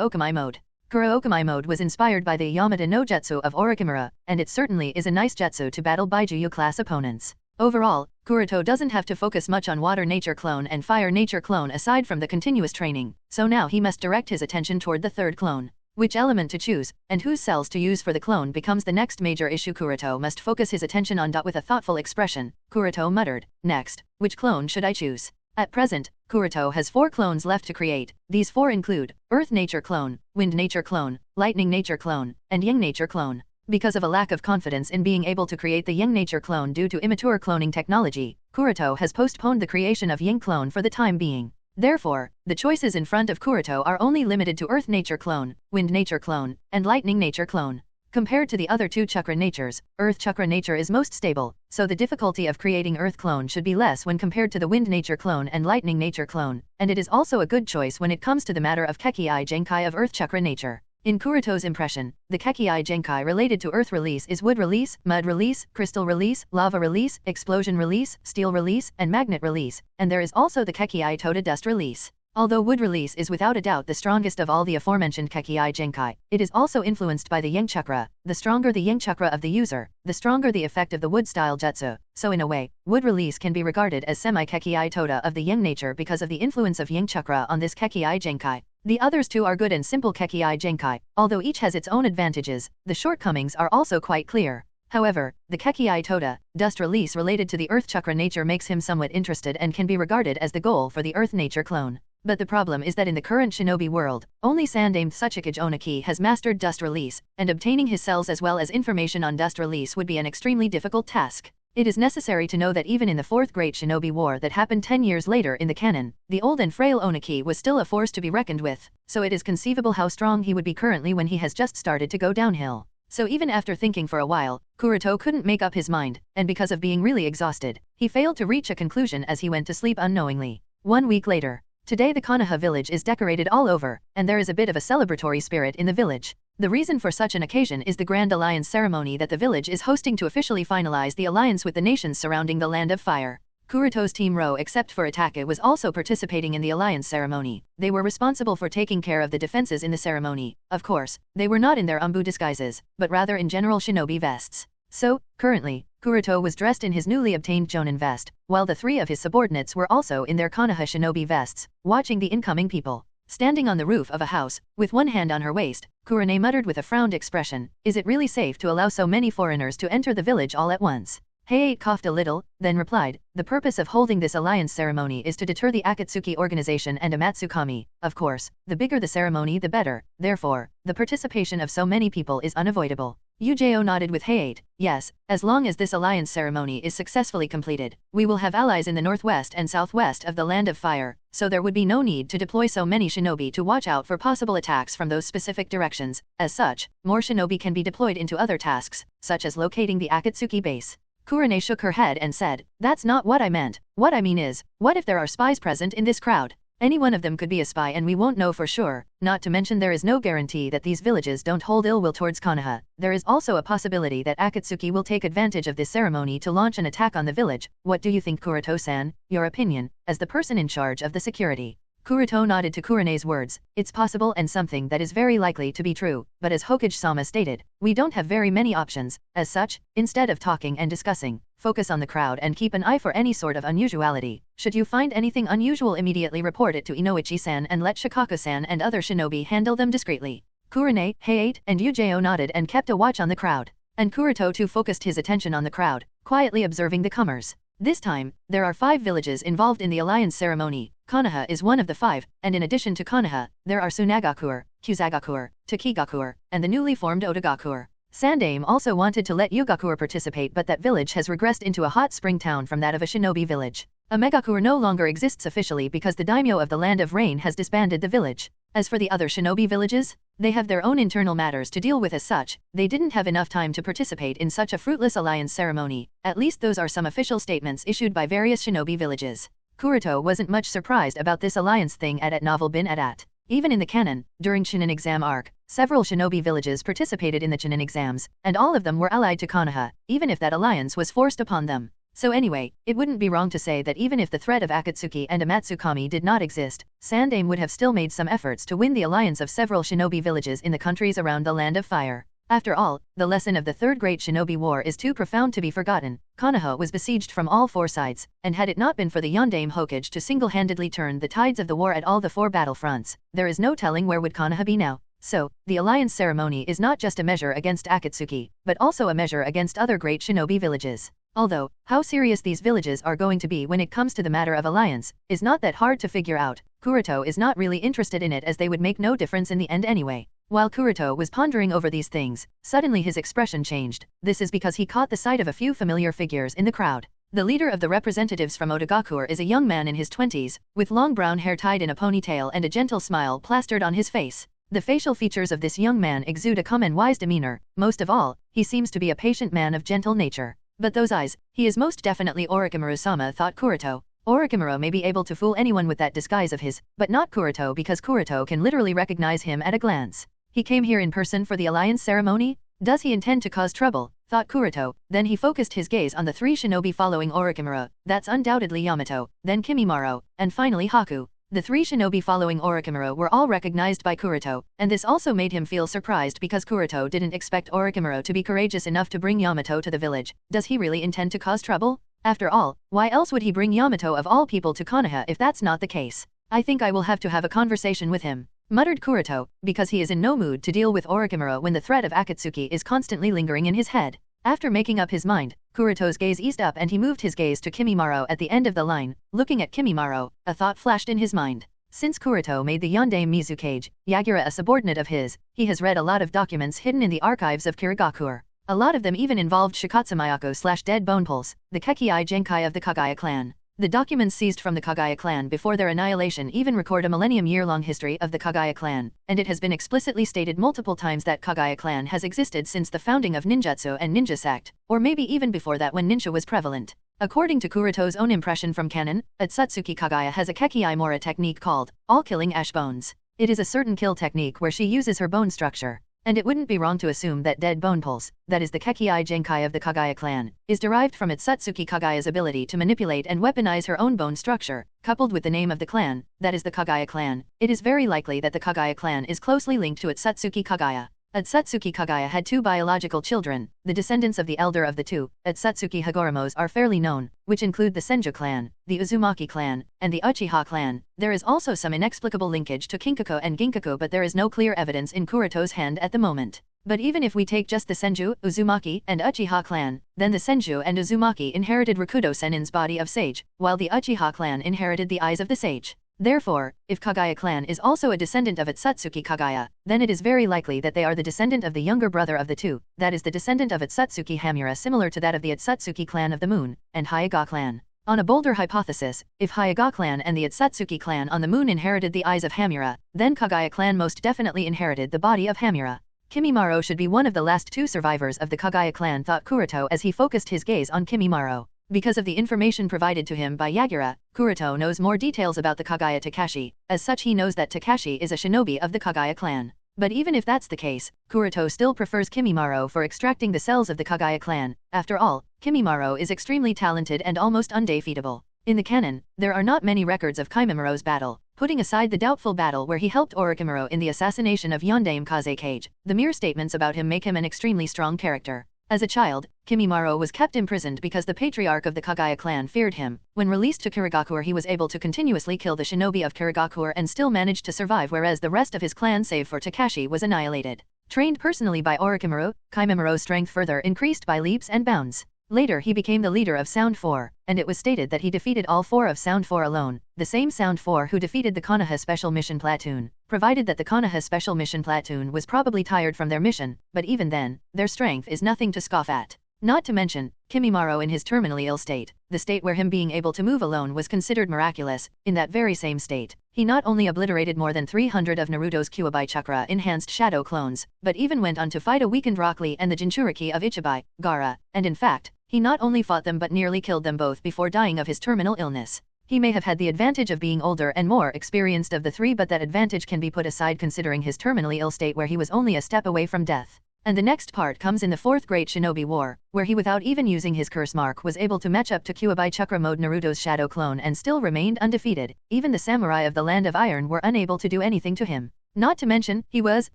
Okamai mode. Kura Okamai mode was inspired by the Yamada no Jutsu of Orikimura, and it certainly is a nice jutsu to battle Baijuyu class opponents. Overall, Kuroto doesn't have to focus much on water nature clone and fire nature clone aside from the continuous training, so now he must direct his attention toward the third clone. Which element to choose, and whose cells to use for the clone becomes the next major issue Kuroto must focus his attention on. With a thoughtful expression, Kuroto muttered, "Next, which clone should I choose?" At present, Kuroto has 4 clones left to create. These 4 include Earth Nature Clone, Wind Nature Clone, Lightning Nature Clone, and Yang Nature Clone. Because of a lack of confidence in being able to create the Yang Nature Clone due to immature cloning technology, Kuroto has postponed the creation of Yang Clone for the time being. Therefore, the choices in front of Kuroto are only limited to Earth Nature Clone, Wind Nature Clone, and Lightning Nature Clone. Compared to the other 2 chakra natures, Earth chakra nature is most stable, so the difficulty of creating Earth clone should be less when compared to the Wind nature clone and Lightning nature clone, and it is also a good choice when it comes to the matter of Kekki Genkai of Earth chakra nature. In Kuroto's impression, the Kekki Genkai related to Earth release is wood release, mud release, crystal release, lava release, explosion release, steel release, and magnet release, and there is also the Kekki Toda dust release. Although wood release is without a doubt the strongest of all the aforementioned Kekki Genkai, it is also influenced by the Yang chakra. The stronger the Yang chakra of the user, the stronger the effect of the wood-style jutsu. So in a way, wood release can be regarded as semi-Kekki Toda of the Yang nature because of the influence of Yang chakra on this Kekki Genkai. The others 2 are good and simple Kekki Genkai. Although each has its own advantages, the shortcomings are also quite clear. However, the Kekki Toda, dust release related to the Earth chakra nature makes him somewhat interested and can be regarded as the goal for the Earth nature clone. But the problem is that in the current shinobi world, only Sandaime Tsuchikage Oniki has mastered dust release, and obtaining his cells as well as information on dust release would be an extremely difficult task. It is necessary to know that even in the 4th Great Shinobi War that happened 10 years later in the canon, the old and frail Oniki was still a force to be reckoned with, so it is conceivable how strong he would be currently when he has just started to go downhill. So even after thinking for a while, Kuroto couldn't make up his mind, and because of being really exhausted, he failed to reach a conclusion as he went to sleep unknowingly. 1 week later. Today the Konoha village is decorated all over, and there is a bit of a celebratory spirit in the village. The reason for such an occasion is the Grand Alliance ceremony that the village is hosting to officially finalize the alliance with the nations surrounding the Land of Fire. Kuroto's team Ro, except for Atake, was also participating in the alliance ceremony. They were responsible for taking care of the defenses in the ceremony. Of course, they were not in their umbu disguises, but rather in general shinobi vests. So, currently, Kuroto was dressed in his newly obtained Jonin vest, while the 3 of his subordinates were also in their Konoha shinobi vests, watching the incoming people. Standing on the roof of a house, with one hand on her waist, Kurane muttered with a frowned expression, "Is it really safe to allow so many foreigners to enter the village all at once?" Heiei coughed a little, then replied, "The purpose of holding this alliance ceremony is to deter the Akatsuki organization and Amatsukami. Of course, the bigger the ceremony the better, therefore, the participation of so many people is unavoidable." Ujo nodded with Heiei. "Yes, as long as this alliance ceremony is successfully completed, we will have allies in the northwest and southwest of the Land of Fire, so there would be no need to deploy so many shinobi to watch out for possible attacks from those specific directions. As such, more shinobi can be deployed into other tasks, such as locating the Akatsuki base." Kurane shook her head and said, "That's not what I meant. What I mean is, what if there are spies present in this crowd? Any one of them could be a spy and we won't know for sure, not to mention there is no guarantee that these villages don't hold ill will towards Konoha. There is also a possibility that Akatsuki will take advantage of this ceremony to launch an attack on the village. What do you think, Kuroto-san? Your opinion, as the person in charge of the security." Kuroto nodded to Kurane's words. "It's possible and something that is very likely to be true, but as Hokage-sama stated, we don't have very many options. As such, instead of talking and discussing, focus on the crowd and keep an eye for any sort of unusuality. Should you find anything unusual, immediately report it to Inoichi-san and let Shikaku-san and other shinobi handle them discreetly." Kurane, Heiei, and Ujo nodded and kept a watch on the crowd. And Kuroto too focused his attention on the crowd, quietly observing the comers. This time, there are 5 villages involved in the alliance ceremony. Konoha is one of the 5, and in addition to Konoha, there are Sunagakur, Kusagakur, Takigakur, and the newly formed Otagakur. Sandaime also wanted to let Hyuga participate, but that village has regressed into a hot spring town from that of a shinobi village. A Megakur no longer exists officially because the daimyo of the Land of Rain has disbanded the village. As for the other shinobi villages, they have their own internal matters to deal with. As such, they didn't have enough time to participate in such a fruitless alliance ceremony. At least those are some official statements issued by various shinobi villages. Kuroto wasn't much surprised about this alliance thing at novel bin at. Even in the canon, during Chunin exam arc, several shinobi villages participated in the Chunin exams, and all of them were allied to Konoha, even if that alliance was forced upon them. So anyway, it wouldn't be wrong to say that even if the threat of Akatsuki and Amatsukami did not exist, Sandaime would have still made some efforts to win the alliance of several shinobi villages in the countries around the Land of Fire. After all, the lesson of the Third Great Shinobi War is too profound to be forgotten. Konoha was besieged from all four sides, and had it not been for the Yondaime Hokage to single-handedly turn the tides of the war at all the four battlefronts, there is no telling where would Konoha be now. So, the alliance ceremony is not just a measure against Akatsuki, but also a measure against other great shinobi villages. Although, how serious these villages are going to be when it comes to the matter of alliance, is not that hard to figure out. Kuroto is not really interested in it as they would make no difference in the end anyway. While Kuroto was pondering over these things, suddenly his expression changed. This is because he caught the sight of a few familiar figures in the crowd. The leader of the representatives from Otogakur is a young man in his 20s, with long brown hair tied in a ponytail and a gentle smile plastered on his face. The facial features of this young man exude a calm and wise demeanor. Most of all, he seems to be a patient man of gentle nature. But those eyes, he is most definitely Orochimaru-sama, thought Kuroto. Orochimaru may be able to fool anyone with that disguise of his, but not Kuroto, because Kuroto can literally recognize him at a glance. He came here in person for the alliance ceremony? Does he intend to cause trouble? Thought Kuroto. Then he focused his gaze on the three shinobi following Orochimaru. That's undoubtedly Yamato, then Kimimaro, and finally Haku. The three shinobi following Orochimaru were all recognized by Kuroto, and this also made him feel surprised because Kuroto didn't expect Orochimaru to be courageous enough to bring Yamato to the village. Does he really intend to cause trouble? After all, why else would he bring Yamato of all people to Konoha if that's not the case? I think I will have to have a conversation with him, muttered Kuroto, because he is in no mood to deal with Orochimaru when the threat of Akatsuki is constantly lingering in his head. After making up his mind, Kuroto's gaze eased up and he moved his gaze to Kimimaro at the end of the line. Looking at Kimimaro, a thought flashed in his mind. Since Kuroto made the Yondaime Mizukage, Yagura a subordinate of his, he has read a lot of documents hidden in the archives of Kirigakuer. A lot of them even involved Shikatsumayako/Dead Bone Pulse, the Kekii Genkai of the Kagaya clan. The documents seized from the Kagaya clan before their annihilation even record a millennium-year-long history of the Kagaya clan, and it has been explicitly stated multiple times that Kagaya clan has existed since the founding of ninjutsu and ninja sect, or maybe even before that when ninja was prevalent. According to Kuroto's own impression from canon, Atsutsuki Kagaya has a Kekii Mora technique called all-killing ash bones. It is a certain kill technique where she uses her bone structure. And it wouldn't be wrong to assume that Dead Bone Pulse, that is the Kekii Genkai of the Kagaya clan, is derived from Atsutsuki Kagaya's ability to manipulate and weaponize her own bone structure, coupled with the name of the clan, that is the Kagaya clan. It is very likely that the Kagaya clan is closely linked to Atsutsuki Kagaya. Atsutsuki Kagaya had two biological children. The descendants of the elder of the two, Atsutsuki Hagoromo's, are fairly known, which include the Senju clan, the Uzumaki clan, and the Uchiha clan. There is also some inexplicable linkage to Kinkaku and Ginkaku, but there is no clear evidence in Kuroto's hand at the moment. But even if we take just the Senju, Uzumaki, and Uchiha clan, then the Senju and Uzumaki inherited Rakudo Senin's body of sage, while the Uchiha clan inherited the eyes of the sage. Therefore, if Kagaya clan is also a descendant of Atsutsuki Kagaya, then it is very likely that they are the descendant of the younger brother of the two, that is the descendant of Atsutsuki Hamura, similar to that of the Atsutsuki clan of the moon, and Hyuga clan. On a bolder hypothesis, if Hyuga clan and the Atsutsuki clan on the moon inherited the eyes of Hamura, then Kagaya clan most definitely inherited the body of Hamura. Kimimaro should be one of the last two survivors of the Kagaya clan, thought Kuroto as he focused his gaze on Kimimaro. Because of the information provided to him by Yagura, Kuroto knows more details about the Kagaya Takashi. As such, he knows that Takashi is a shinobi of the Kagaya clan. But even if that's the case, Kuroto still prefers Kimimaro for extracting the cells of the Kagaya clan. After all, Kimimaro is extremely talented and almost undefeatable. In the canon, there are not many records of Kimimaro's battle. Putting aside the doubtful battle where he helped Orochimaru in the assassination of Yondaime Kazekage, the mere statements about him make him an extremely strong character. As a child, Kimimaro was kept imprisoned because the patriarch of the Kagaya clan feared him. When released to Kirigakuer, he was able to continuously kill the shinobi of Kirigakuer and still managed to survive, whereas the rest of his clan save for Takashi was annihilated. Trained personally by Orochimaru, Kimimaro's strength further increased by leaps and bounds. Later he became the leader of Sound 4, and it was stated that he defeated all four of Sound 4 alone, the same Sound 4 who defeated the Konoha Special Mission Platoon. provided that the Konoha Special Mission Platoon was probably tired from their mission, but even then, their strength is nothing to scoff at. Not to mention, Kimimaro in his terminally ill state, the state where him being able to move alone was considered miraculous. In that very same state, he not only obliterated more than 300 of Naruto's Kyuubi chakra enhanced shadow clones, but even went on to fight a weakened Rock Lee and the Jinchuriki of Ichibai, Gaara, and in fact, he not only fought them but nearly killed them both before dying of his terminal illness. He may have had the advantage of being older and more experienced of the three, but that advantage can be put aside considering his terminally ill state where he was only a step away from death. And the next part comes in the Fourth Great Shinobi War, where he without even using his curse mark was able to match up to Kyuubi Chakra mode Naruto's shadow clone and still remained undefeated. Even the samurai of the Land of Iron were unable to do anything to him. Not to mention, he was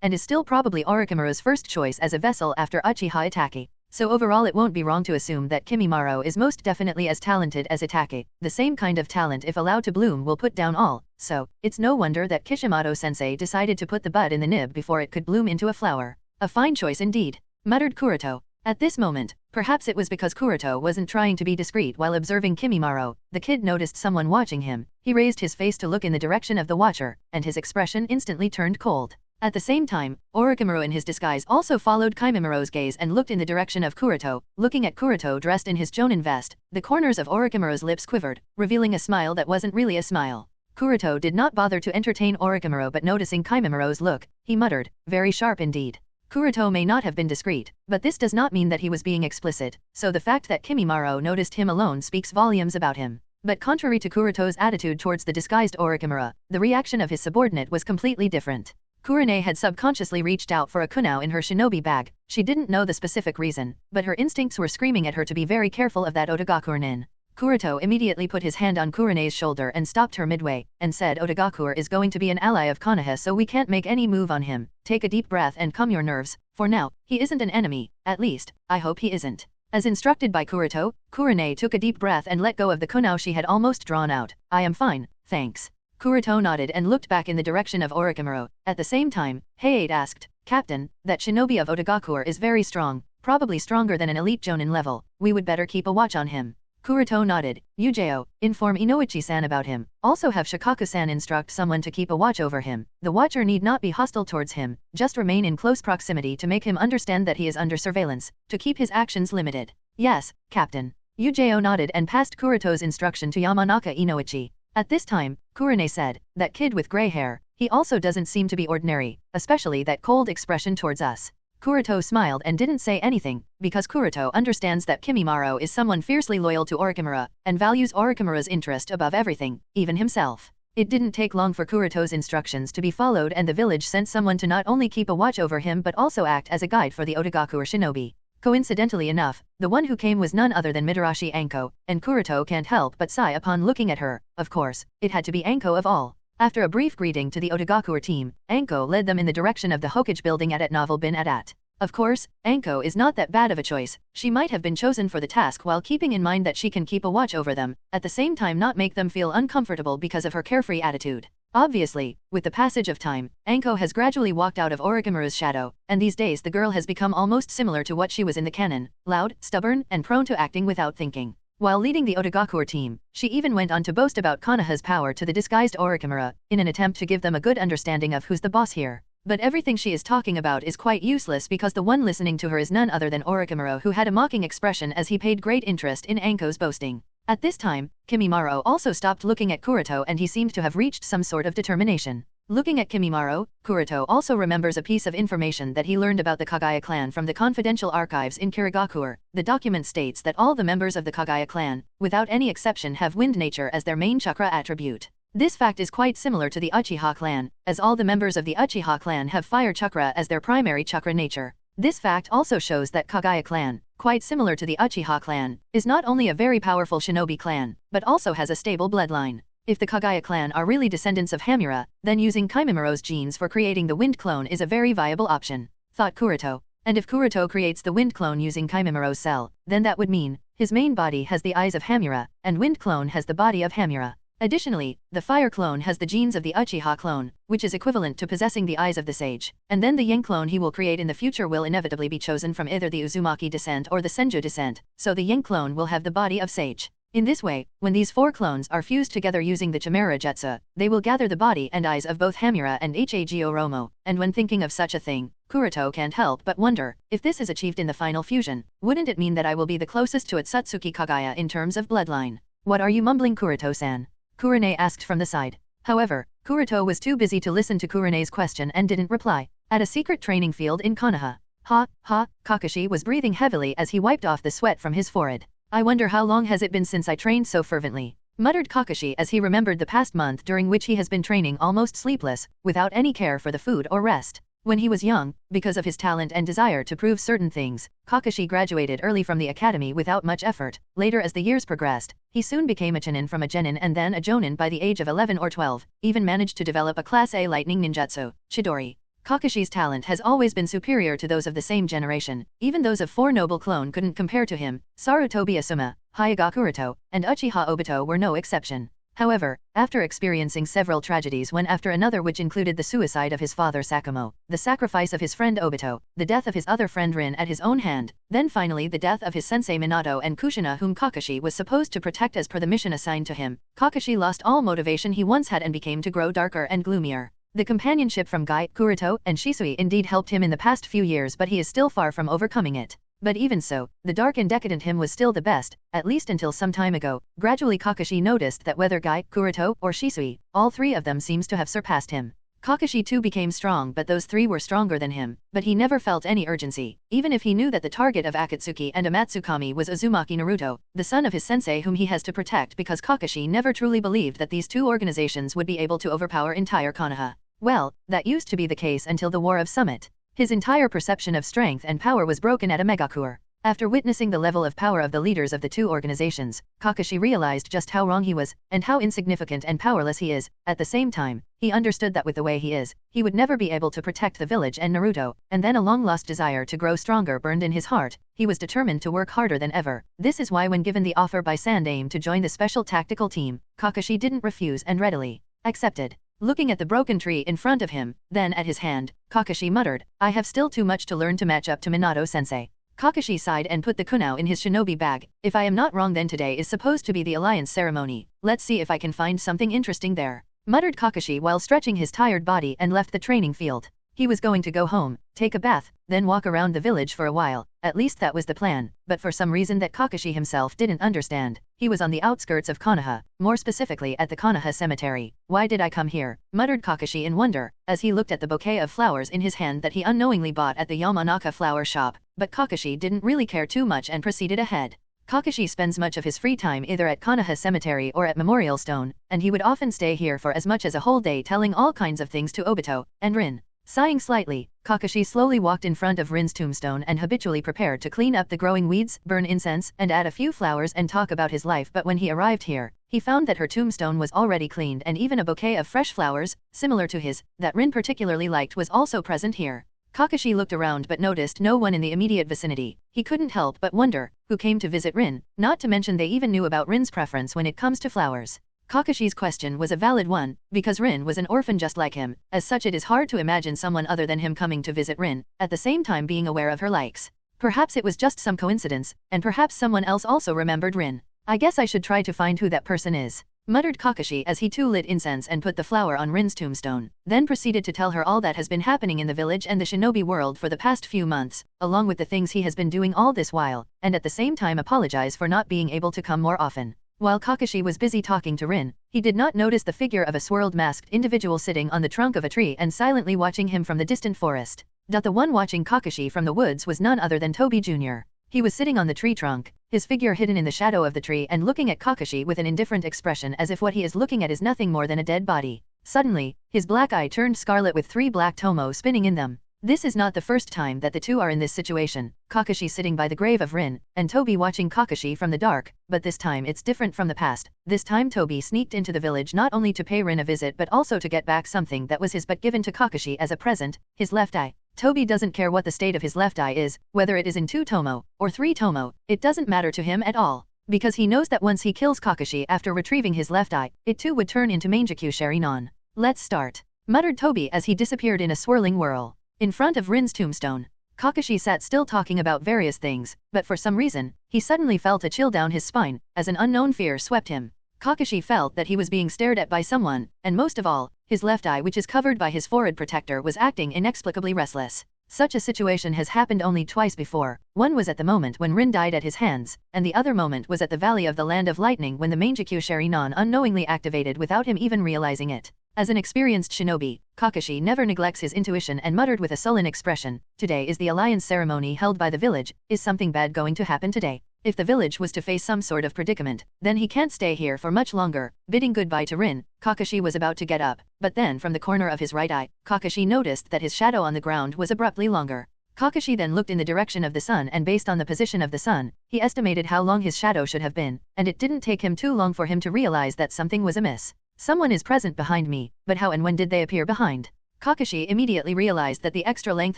and is still probably Orochimaru's first choice as a vessel after Uchiha Itachi. So overall it won't be wrong to assume that Kimimaro is most definitely as talented as Itachi. The same kind of talent if allowed to bloom will put down all, so it's no wonder that Kishimoto-sensei decided to put the bud in the nib before it could bloom into a flower. A fine choice indeed, muttered Kuroto. At this moment, perhaps it was because Kuroto wasn't trying to be discreet while observing Kimimaro, the kid noticed someone watching him. He raised his face to look in the direction of the watcher, and his expression instantly turned cold. At the same time, Orochimaru in his disguise also followed Kimimaro's gaze and looked in the direction of Kuroto. Looking at Kuroto dressed in his jonin vest, the corners of Orochimaru's lips quivered, revealing a smile that wasn't really a smile. Kuroto did not bother to entertain Orochimaru, but noticing Kimimaro's look, he muttered, "Very sharp indeed." Kuroto may not have been discreet, but this does not mean that he was being explicit, so the fact that Kimimaro noticed him alone speaks volumes about him. But contrary to Kuroto's attitude towards the disguised Orochimaru, the reaction of his subordinate was completely different. Kurane had subconsciously reached out for a kunao in her shinobi bag. She didn't know the specific reason, but her instincts were screaming at her to be very careful of that Otogakuren. Kuroto immediately put his hand on Kurane's shoulder and stopped her midway, and said, "Otogakur is going to be an ally of Konoha, so we can't make any move on him. Take a deep breath and calm your nerves. For now, he isn't an enemy, at least, I hope he isn't." As instructed by Kuroto, Kurane took a deep breath and let go of the kunao she had almost drawn out. "I am fine, thanks." Kuroto nodded and looked back in the direction of Orochimaru. At the same time, Heiate asked, "Captain, that shinobi of Otogakur is very strong, probably stronger than an elite jonin level. We would better keep a watch on him." Kuroto nodded. "Yujeo, inform Inoichi-san about him. Also have Shikaku-san instruct someone to keep a watch over him. The watcher need not be hostile towards him, just remain in close proximity to make him understand that he is under surveillance, to keep his actions limited." "Yes, Captain." Yujeo nodded and passed Kuroto's instruction to Yamanaka Inoichi. At this time, Kurane said, "That kid with grey hair, he also doesn't seem to be ordinary, especially that cold expression towards us." Kuroto smiled and didn't say anything, because Kuroto understands that Kimimaro is someone fiercely loyal to Orochimaru, and values Orochimaru's interest above everything, even himself. It didn't take long for Kuroto's instructions to be followed, and the village sent someone to not only keep a watch over him but also act as a guide for the Otogakuren shinobi. Coincidentally enough, the one who came was none other than Mitarashi Anko, and Kuroto can't help but sigh upon looking at her. Of course, it had to be Anko of all. After a brief greeting to the Otogakuren team, Anko led them in the direction of the Hokage building at Novel Bin Adat. Of course, Anko is not that bad of a choice. She might have been chosen for the task while keeping in mind that she can keep a watch over them, at the same time not make them feel uncomfortable because of her carefree attitude. Obviously, with the passage of time, Anko has gradually walked out of Orochimaru's shadow, and these days the girl has become almost similar to what she was in the canon, loud, stubborn, and prone to acting without thinking. While leading the Otogakuren team, she even went on to boast about Konoha's power to the disguised Orochimaru, in an attempt to give them a good understanding of who's the boss here. But everything she is talking about is quite useless because the one listening to her is none other than Orochimaru, who had a mocking expression as he paid great interest in Anko's boasting. At this time, Kimimaro also stopped looking at Kuroto and he seemed to have reached some sort of determination. Looking at Kimimaro, Kuroto also remembers a piece of information that he learned about the Kagaya clan from the confidential archives in Kirigakure. The document states that all the members of the Kagaya clan, without any exception, have wind nature as their main chakra attribute. This fact is quite similar to the Uchiha clan, as all the members of the Uchiha clan have fire chakra as their primary chakra nature. This fact also shows that Kagaya clan, quite similar to the Uchiha clan, is not only a very powerful shinobi clan, but also has a stable bloodline. If the Kagaya clan are really descendants of Hamura, then using Kimimaro's genes for creating the wind clone is a very viable option, thought Kuroto. And if Kuroto creates the wind clone using Kimimaro's cell, then that would mean, his main body has the eyes of Hamura, and wind clone has the body of Hamura. Additionally, the fire clone has the genes of the Uchiha clone, which is equivalent to possessing the eyes of the sage, and then the yang clone he will create in the future will inevitably be chosen from either the Uzumaki descent or the Senju descent, so the yang clone will have the body of sage. In this way, when these 4 clones are fused together using the Chimera Jutsu, they will gather the body and eyes of both Hamura and Hyuga Kuroto, and when thinking of such a thing, Kuroto can't help but wonder, if this is achieved in the final fusion, wouldn't it mean that I will be the closest to Otsutsuki Kagaya in terms of bloodline? What are you mumbling, Kuroto-san? Kurone asked from the side. However, Kuroto was too busy to listen to Kurone's question and didn't reply. At a secret training field in Konoha. Kakashi was breathing heavily as he wiped off the sweat from his forehead. I wonder how long has it been since I trained so fervently, muttered Kakashi as he remembered the past month during which he has been training almost sleepless, without any care for the food or rest. When he was young, because of his talent and desire to prove certain things, Kakashi graduated early from the academy without much effort. Later, as the years progressed, he soon became a Chunin from a Genin and then a Jonin by the age of 11 or 12, even managed to develop a Class A lightning ninjutsu, Chidori. Kakashi's talent has always been superior to those of the same generation. Even those of 4 noble clone couldn't compare to him. Sarutobi Asuma, Hyuga Kuroto, and Uchiha Obito were no exception. However, after experiencing several tragedies one after another, which included the suicide of his father Sakumo, the sacrifice of his friend Obito, the death of his other friend Rin at his own hand, then finally the death of his sensei Minato and Kushina, whom Kakashi was supposed to protect as per the mission assigned to him, Kakashi lost all motivation he once had and became to grow darker and gloomier. The companionship from Gai, Kuroto, and Shisui indeed helped him in the past few years, but he is still far from overcoming it. But even so, the dark and decadent him was still the best, at least until some time ago. Gradually Kakashi noticed that whether Gai, Kuroto, or Shisui, all 3 of them seems to have surpassed him. Kakashi too became strong, but those 3 were stronger than him, but he never felt any urgency, even if he knew that the target of Akatsuki and Amatsukami was Uzumaki Naruto, the son of his sensei whom he has to protect, because Kakashi never truly believed that these 2 organizations would be able to overpower entire Konoha. Well, that used to be the case until the War of Summit. His entire perception of strength and power was broken at a Megakure. After witnessing the level of power of the leaders of the 2 organizations, Kakashi realized just how wrong he was, and how insignificant and powerless he is. At the same time, he understood that with the way he is, he would never be able to protect the village and Naruto, and then a long-lost desire to grow stronger burned in his heart. He was determined to work harder than ever. This is why when given the offer by Sandaime to join the special tactical team, Kakashi didn't refuse and readily accepted. Looking at the broken tree in front of him, then at his hand, Kakashi muttered, I have still too much to learn to match up to Minato-sensei. Kakashi sighed and put the kunao in his shinobi bag. If I am not wrong, then today is supposed to be the alliance ceremony. Let's see if I can find something interesting there, muttered Kakashi while stretching his tired body and left the training field. He was going to go home, take a bath, then walk around the village for a while. At least that was the plan, but for some reason that Kakashi himself didn't understand, he was on the outskirts of Konoha, more specifically at the Konoha cemetery. Why did I come here? Muttered Kakashi in wonder, as he looked at the bouquet of flowers in his hand that he unknowingly bought at the Yamanaka flower shop, but Kakashi didn't really care too much and proceeded ahead. Kakashi spends much of his free time either at Konoha Cemetery or at Memorial Stone, and he would often stay here for as much as a whole day telling all kinds of things to Obito and Rin. Sighing slightly, Kakashi slowly walked in front of Rin's tombstone and habitually prepared to clean up the growing weeds, burn incense, and add a few flowers and talk about his life. But when he arrived here, he found that her tombstone was already cleaned and even a bouquet of fresh flowers, similar to his, that Rin particularly liked was also present here. Kakashi looked around but noticed no one in the immediate vicinity. He couldn't help but wonder, who came to visit Rin, not to mention they even knew about Rin's preference when it comes to flowers. Kakashi's question was a valid one, because Rin was an orphan just like him. As such, it is hard to imagine someone other than him coming to visit Rin, at the same time being aware of her likes. Perhaps it was just some coincidence, and perhaps someone else also remembered Rin. I guess I should try to find who that person is, muttered Kakashi as he too lit incense and put the flower on Rin's tombstone, then proceeded to tell her all that has been happening in the village and the shinobi world for the past few months, along with the things he has been doing all this while, and at the same time apologize for not being able to come more often. While Kakashi was busy talking to Rin, he did not notice the figure of a swirled masked individual sitting on the trunk of a tree and silently watching him from the distant forest. The one watching Kakashi from the woods was none other than Toby Jr. He was sitting on the tree trunk, his figure hidden in the shadow of the tree and looking at Kakashi with an indifferent expression as if what he is looking at is nothing more than a dead body. Suddenly, his black eye turned scarlet with 3 black tomo spinning in them. This is not the first time that the two are in this situation, Kakashi sitting by the grave of Rin, and Toby watching Kakashi from the dark, but this time it's different from the past. This time Toby sneaked into the village not only to pay Rin a visit but also to get back something that was his but given to Kakashi as a present, his left eye. Toby doesn't care what the state of his left eye is, whether it is in 2 tomo, or 3 tomo, it doesn't matter to him at all. Because he knows that once he kills Kakashi after retrieving his left eye, it too would turn into Mangekyou Sharinon. Let's start, muttered Toby as he disappeared in a swirling whirl. In front of Rin's tombstone, Kakashi sat still talking about various things, but for some reason, he suddenly felt a chill down his spine, as an unknown fear swept him. Kakashi felt that he was being stared at by someone, and most of all, his left eye which is covered by his forehead protector was acting inexplicably restless. Such a situation has happened only twice before. One was at the moment when Rin died at his hands, and the other moment was at the Valley of the Land of Lightning when the Mangekyo Sharingan unknowingly activated without him even realizing it. As an experienced shinobi, Kakashi never neglects his intuition and muttered with a sullen expression, "Today is the alliance ceremony held by the village. Is something bad going to happen today? If the village was to face some sort of predicament, then he can't stay here for much longer." Bidding goodbye to Rin, Kakashi was about to get up, but then from the corner of his right eye, Kakashi noticed that his shadow on the ground was abruptly longer. Kakashi then looked in the direction of the sun, and based on the position of the sun, he estimated how long his shadow should have been, and it didn't take him too long for him to realize that something was amiss. Someone is present behind me, but how and when did they appear behind? Kakashi immediately realized that the extra length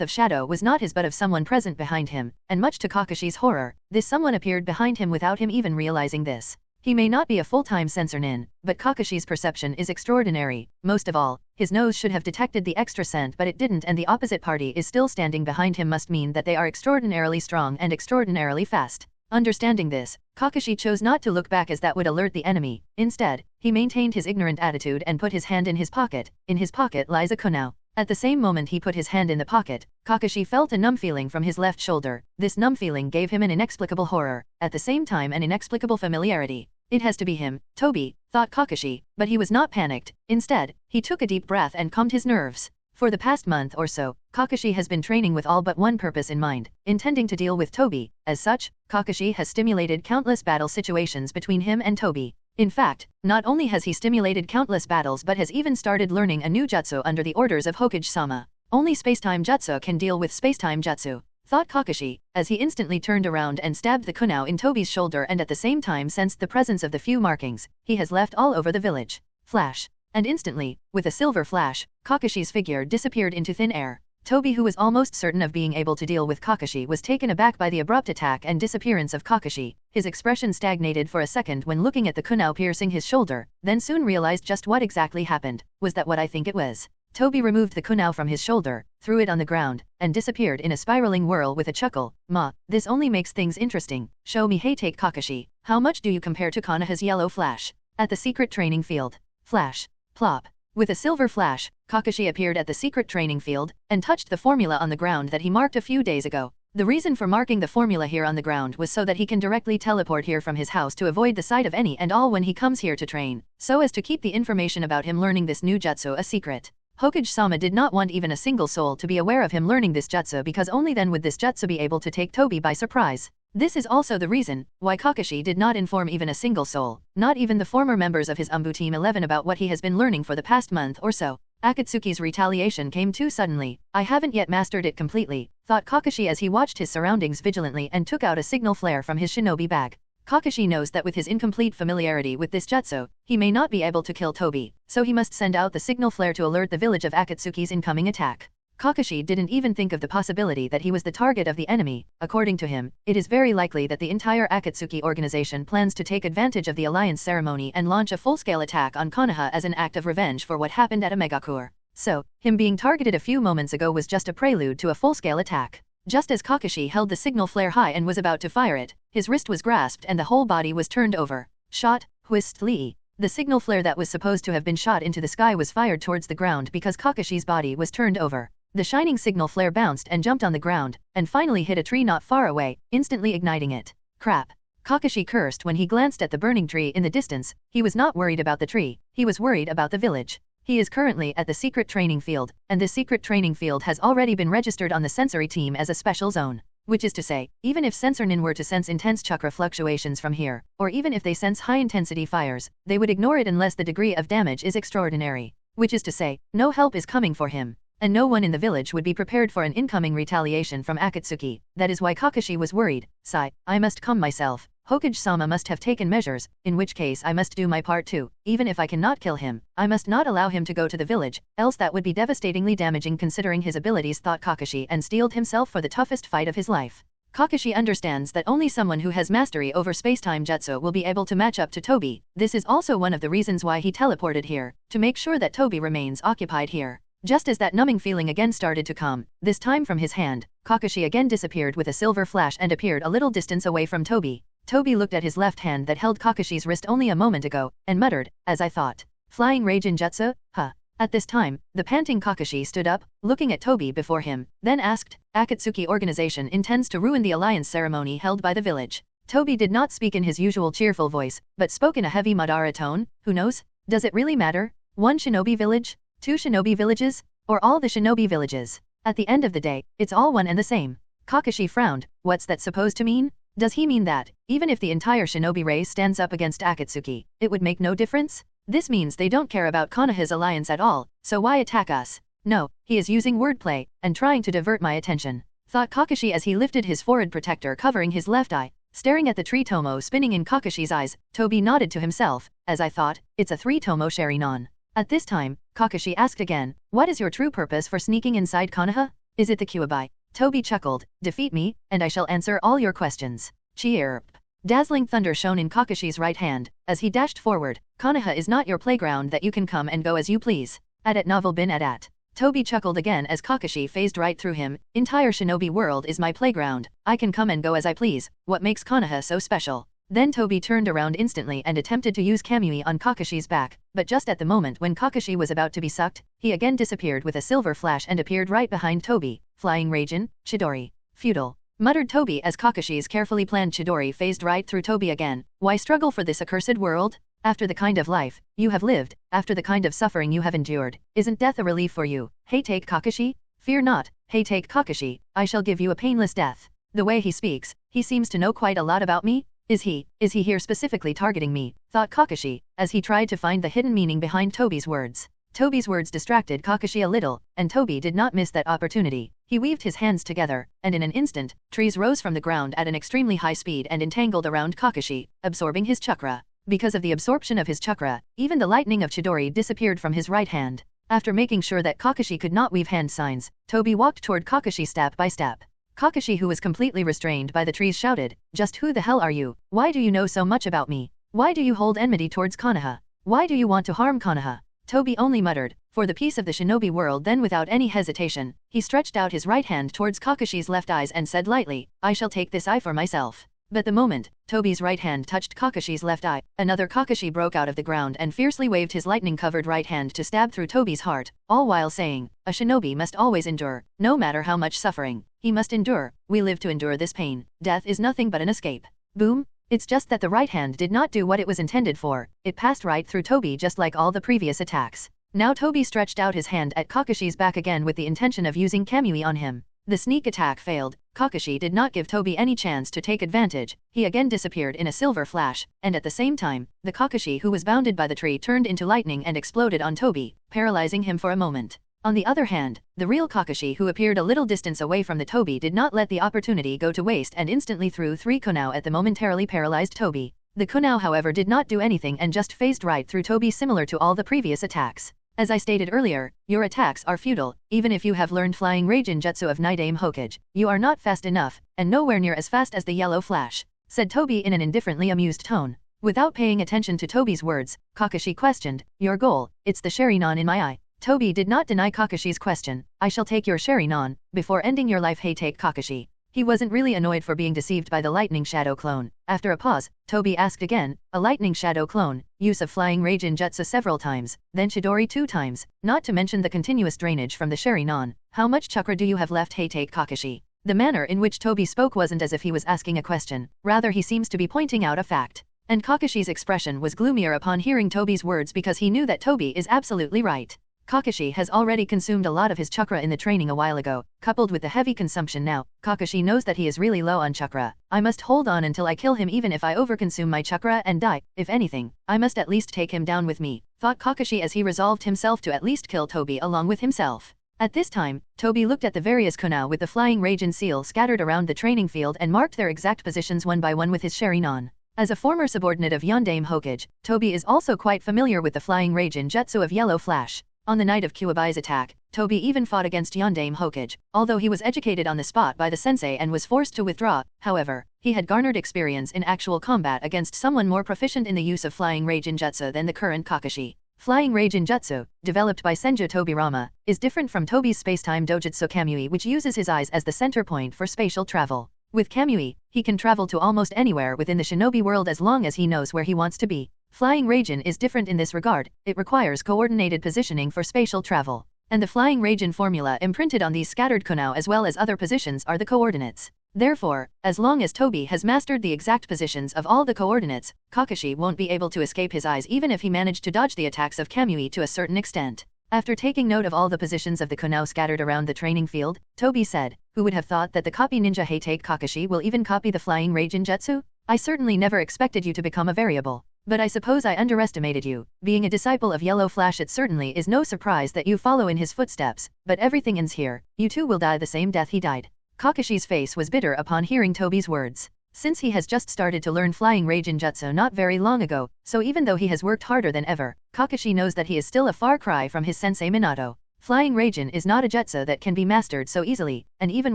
of shadow was not his but of someone present behind him, and much to Kakashi's horror, this someone appeared behind him without him even realizing this. He may not be a full-time censor nin, but Kakashi's perception is extraordinary. Most of all, his nose should have detected the extra scent but it didn't, and the opposite party is still standing behind him must mean that they are extraordinarily strong and extraordinarily fast. Understanding this, Kakashi chose not to look back as that would alert the enemy. Instead, he maintained his ignorant attitude and put his hand in his pocket. In his pocket lies a kunao. At the same moment he put his hand in the pocket, Kakashi felt a numb feeling from his left shoulder. This numb feeling gave him an inexplicable horror, at the same time an inexplicable familiarity. It has to be him, Toby, thought Kakashi, but he was not panicked. Instead, he took a deep breath and calmed his nerves. For the past month or so, Kakashi has been training with all but one purpose in mind, intending to deal with Toby. As such, Kakashi has stimulated countless battle situations between him and Toby. In fact, not only has he stimulated countless battles but has even started learning a new jutsu under the orders of Hokage-sama. Only spacetime jutsu can deal with spacetime jutsu, thought Kakashi, as he instantly turned around and stabbed the kunao in Toby's shoulder and at the same time sensed the presence of the few markings he has left all over the village. Flash. And instantly, with a silver flash, Kakashi's figure disappeared into thin air. Toby, who was almost certain of being able to deal with Kakashi, was taken aback by the abrupt attack and disappearance of Kakashi. His expression stagnated for a second when looking at the kunao piercing his shoulder, then soon realized just what exactly happened. Was that what I think it was? Toby removed the kunao from his shoulder, threw it on the ground, and disappeared in a spiraling whirl with a chuckle. "Ma, this only makes things interesting. Show me." "Hey, take Kakashi. How much do you compare to Konoha's yellow flash?" At the secret training field. Flash. Plop. With a silver flash, Kakashi appeared at the secret training field, and touched the formula on the ground that he marked a few days ago. The reason for marking the formula here on the ground was so that he can directly teleport here from his house to avoid the sight of any and all when he comes here to train, so as to keep the information about him learning this new jutsu a secret. Hokage-sama did not want even a single soul to be aware of him learning this jutsu because only then would this jutsu be able to take Toby by surprise. This is also the reason why Kakashi did not inform even a single soul, not even the former members of his Umbu Team 11 about what he has been learning for the past month or so. Akatsuki's retaliation came too suddenly. "I haven't yet mastered it completely," thought Kakashi as he watched his surroundings vigilantly and took out a signal flare from his shinobi bag. Kakashi knows that with his incomplete familiarity with this jutsu, he may not be able to kill Toby, so he must send out the signal flare to alert the village of Akatsuki's incoming attack. Kakashi didn't even think of the possibility that he was the target of the enemy. According to him, it is very likely that the entire Akatsuki organization plans to take advantage of the alliance ceremony and launch a full-scale attack on Konoha as an act of revenge for what happened at Omegakure. So, him being targeted a few moments ago was just a prelude to a full-scale attack. Just as Kakashi held the signal flare high and was about to fire it, his wrist was grasped and the whole body was turned over. Shot, whist, Lee. The signal flare that was supposed to have been shot into the sky was fired towards the ground because Kakashi's body was turned over. The shining signal flare bounced and jumped on the ground, and finally hit a tree not far away, instantly igniting it. Crap. Kakashi cursed when he glanced at the burning tree in the distance. He was not worried about the tree, he was worried about the village. He is currently at the secret training field, and the secret training field has already been registered on the sensory team as a special zone. Which is to say, even if Sensor Nin were to sense intense chakra fluctuations from here, or even if they sense high-intensity fires, they would ignore it unless the degree of damage is extraordinary. Which is to say, no help is coming for him. And no one in the village would be prepared for an incoming retaliation from Akatsuki. That is why Kakashi was worried. Sigh, I must calm myself. Hokage-sama must have taken measures, in which case I must do my part too. Even if I cannot kill him, I must not allow him to go to the village, else that would be devastatingly damaging considering his abilities, thought Kakashi, and steeled himself for the toughest fight of his life. Kakashi understands that only someone who has mastery over spacetime jutsu will be able to match up to Toby. This is also one of the reasons why he teleported here, to make sure that Toby remains occupied here. Just as that numbing feeling again started to come, this time from his hand, Kakashi again disappeared with a silver flash and appeared a little distance away from Toby. Toby looked at his left hand that held Kakashi's wrist only a moment ago, and muttered, as I thought. Flying Rage Jutsu? Huh. At this time, the panting Kakashi stood up, looking at Toby before him, then asked, Akatsuki organization intends to ruin the alliance ceremony held by the village. Toby did not speak in his usual cheerful voice, but spoke in a heavy Madara tone. Who knows? Does it really matter? 1 shinobi village? 2 shinobi villages? Or all the shinobi villages? At the end of the day, it's all one and the same. Kakashi frowned. What's that supposed to mean? Does he mean that, even if the entire shinobi race stands up against Akatsuki, it would make no difference? This means they don't care about Konoha's alliance at all, so why attack us? No, he is using wordplay, and trying to divert my attention, thought Kakashi as he lifted his forehead protector covering his left eye. Staring at the tree Tomo spinning in Kakashi's eyes, Toby nodded to himself, as I thought, it's a 3 Tomo Sharingan. At this time, Kakashi asked again, what is your true purpose for sneaking inside Konoha? Is it the Kyuubi? Toby chuckled, defeat me, and I shall answer all your questions. Chirp. Dazzling thunder shone in Kakashi's right hand, as he dashed forward. Konoha is not your playground that you can come and go as you please. At novel bin at. Toby chuckled again as Kakashi phased right through him. Entire shinobi world is my playground. I can come and go as I please. What makes Konoha so special? Then Toby turned around instantly and attempted to use Kamui on Kakashi's back, but just at the moment when Kakashi was about to be sucked, he again disappeared with a silver flash and appeared right behind Toby. Flying Raijin, Chidori. Feudal. Muttered Toby as Kakashi's carefully planned Chidori phased right through Toby again. Why struggle for this accursed world? After the kind of life you have lived, after the kind of suffering you have endured, isn't death a relief for you? Hey take Kakashi? Fear not, hey take Kakashi, I shall give you a painless death. The way he speaks, he seems to know quite a lot about me. Is he here specifically targeting me? Thought Kakashi, as he tried to find the hidden meaning behind Toby's words. Toby's words distracted Kakashi a little, and Toby did not miss that opportunity. He weaved his hands together, and in an instant, trees rose from the ground at an extremely high speed and entangled around Kakashi, absorbing his chakra. Because of the absorption of his chakra, even the lightning of Chidori disappeared from his right hand. After making sure that Kakashi could not weave hand signs, Toby walked toward Kakashi step by step. Kakashi, who was completely restrained by the trees, shouted, just who the hell are you? Why do you know so much about me? Why do you hold enmity towards Konoha? Why do you want to harm Konoha? Toby only muttered, for the peace of the shinobi world. Then without any hesitation, he stretched out his right hand towards Kakashi's left eyes and said lightly, I shall take this eye for myself. But the moment Toby's right hand touched Kakashi's left eye, another Kakashi broke out of the ground and fiercely waved his lightning-covered right hand to stab through Toby's heart, all while saying, a shinobi must always endure, no matter how much suffering. He must endure. We live to endure this pain. Death is nothing but an escape. Boom. It's just that the right hand did not do what it was intended for. It passed right through Toby just like all the previous attacks. Now Toby stretched out his hand at Kakashi's back again with the intention of using Kamui on him. The sneak attack failed. Kakashi did not give Toby any chance to take advantage. He again disappeared in a silver flash, and at the same time, the Kakashi who was bounded by the tree turned into lightning and exploded on Toby, paralyzing him for a moment. On the other hand, the real Kakashi, who appeared a little distance away from the Toby, did not let the opportunity go to waste and instantly threw 3 kunao at the momentarily paralyzed Toby. The kunao, however, did not do anything and just phased right through Toby, similar to all the previous attacks. As I stated earlier, your attacks are futile. Even if you have learned Flying Raijin Jutsu of Night Aim Hokage, you are not fast enough, and nowhere near as fast as the yellow flash, said Toby in an indifferently amused tone. Without paying attention to Toby's words, Kakashi questioned, your goal? It's the Sharingan in my eye. Toby did not deny Kakashi's question. I shall take your Sharingan, before ending your life. Hey take Kakashi. He wasn't really annoyed for being deceived by the lightning shadow clone. After a pause, Toby asked again, a lightning shadow clone, use of Flying Raijin Jutsu several times, then Chidori 2 times, not to mention the continuous drainage from the Sharingan. How much chakra do you have left? Hey take Kakashi. The manner in which Toby spoke wasn't as if he was asking a question, rather he seems to be pointing out a fact. And Kakashi's expression was gloomier upon hearing Toby's words because he knew that Toby is absolutely right. Kakashi has already consumed a lot of his chakra in the training a while ago, coupled with the heavy consumption now. Kakashi knows that he is really low on chakra. I must hold on until I kill him, even if I overconsume my chakra and die. If anything, I must at least take him down with me, thought Kakashi as he resolved himself to at least kill Toby along with himself. At this time, Toby looked at the various kunao with the Flying Raijin seal scattered around the training field and marked their exact positions one by one with his Sharingan. As a former subordinate of Yondaime Hokage, Toby is also quite familiar with the Flying Raijin Jutsu of Yellow Flash. On the night of Kyuubi's attack, Toby even fought against Yondaime Hokage. Although he was educated on the spot by the sensei and was forced to withdraw, however, he had garnered experience in actual combat against someone more proficient in the use of Flying Raijin Jutsu than the current Kakashi. Flying Rage Jutsu, developed by Senju Tobirama, is different from Tobi's spacetime dojutsu Kamui, which uses his eyes as the center point for spatial travel. With Kamui, he can travel to almost anywhere within the shinobi world as long as he knows where he wants to be. Flying Raijin is different in this regard, it requires coordinated positioning for spatial travel. And the Flying Raijin formula imprinted on these scattered kunai as well as other positions are the coordinates. Therefore, as long as Tobi has mastered the exact positions of all the coordinates, Kakashi won't be able to escape his eyes even if he managed to dodge the attacks of Kamui to a certain extent. After taking note of all the positions of the kunai scattered around the training field, Tobi said, "Who would have thought that the copy ninja Heitake Kakashi will even copy the Flying Raijin Jutsu? I certainly never expected you to become a variable. But I suppose I underestimated you. Being a disciple of Yellow Flash, it certainly is no surprise that you follow in his footsteps, but everything ends here. You too will die the same death he died." Kakashi's face was bitter upon hearing Tobi's words. Since he has just started to learn Flying Raijin Jutsu not very long ago, so even though he has worked harder than ever, Kakashi knows that he is still a far cry from his sensei Minato. Flying Raijin is not a jutsu that can be mastered so easily, and even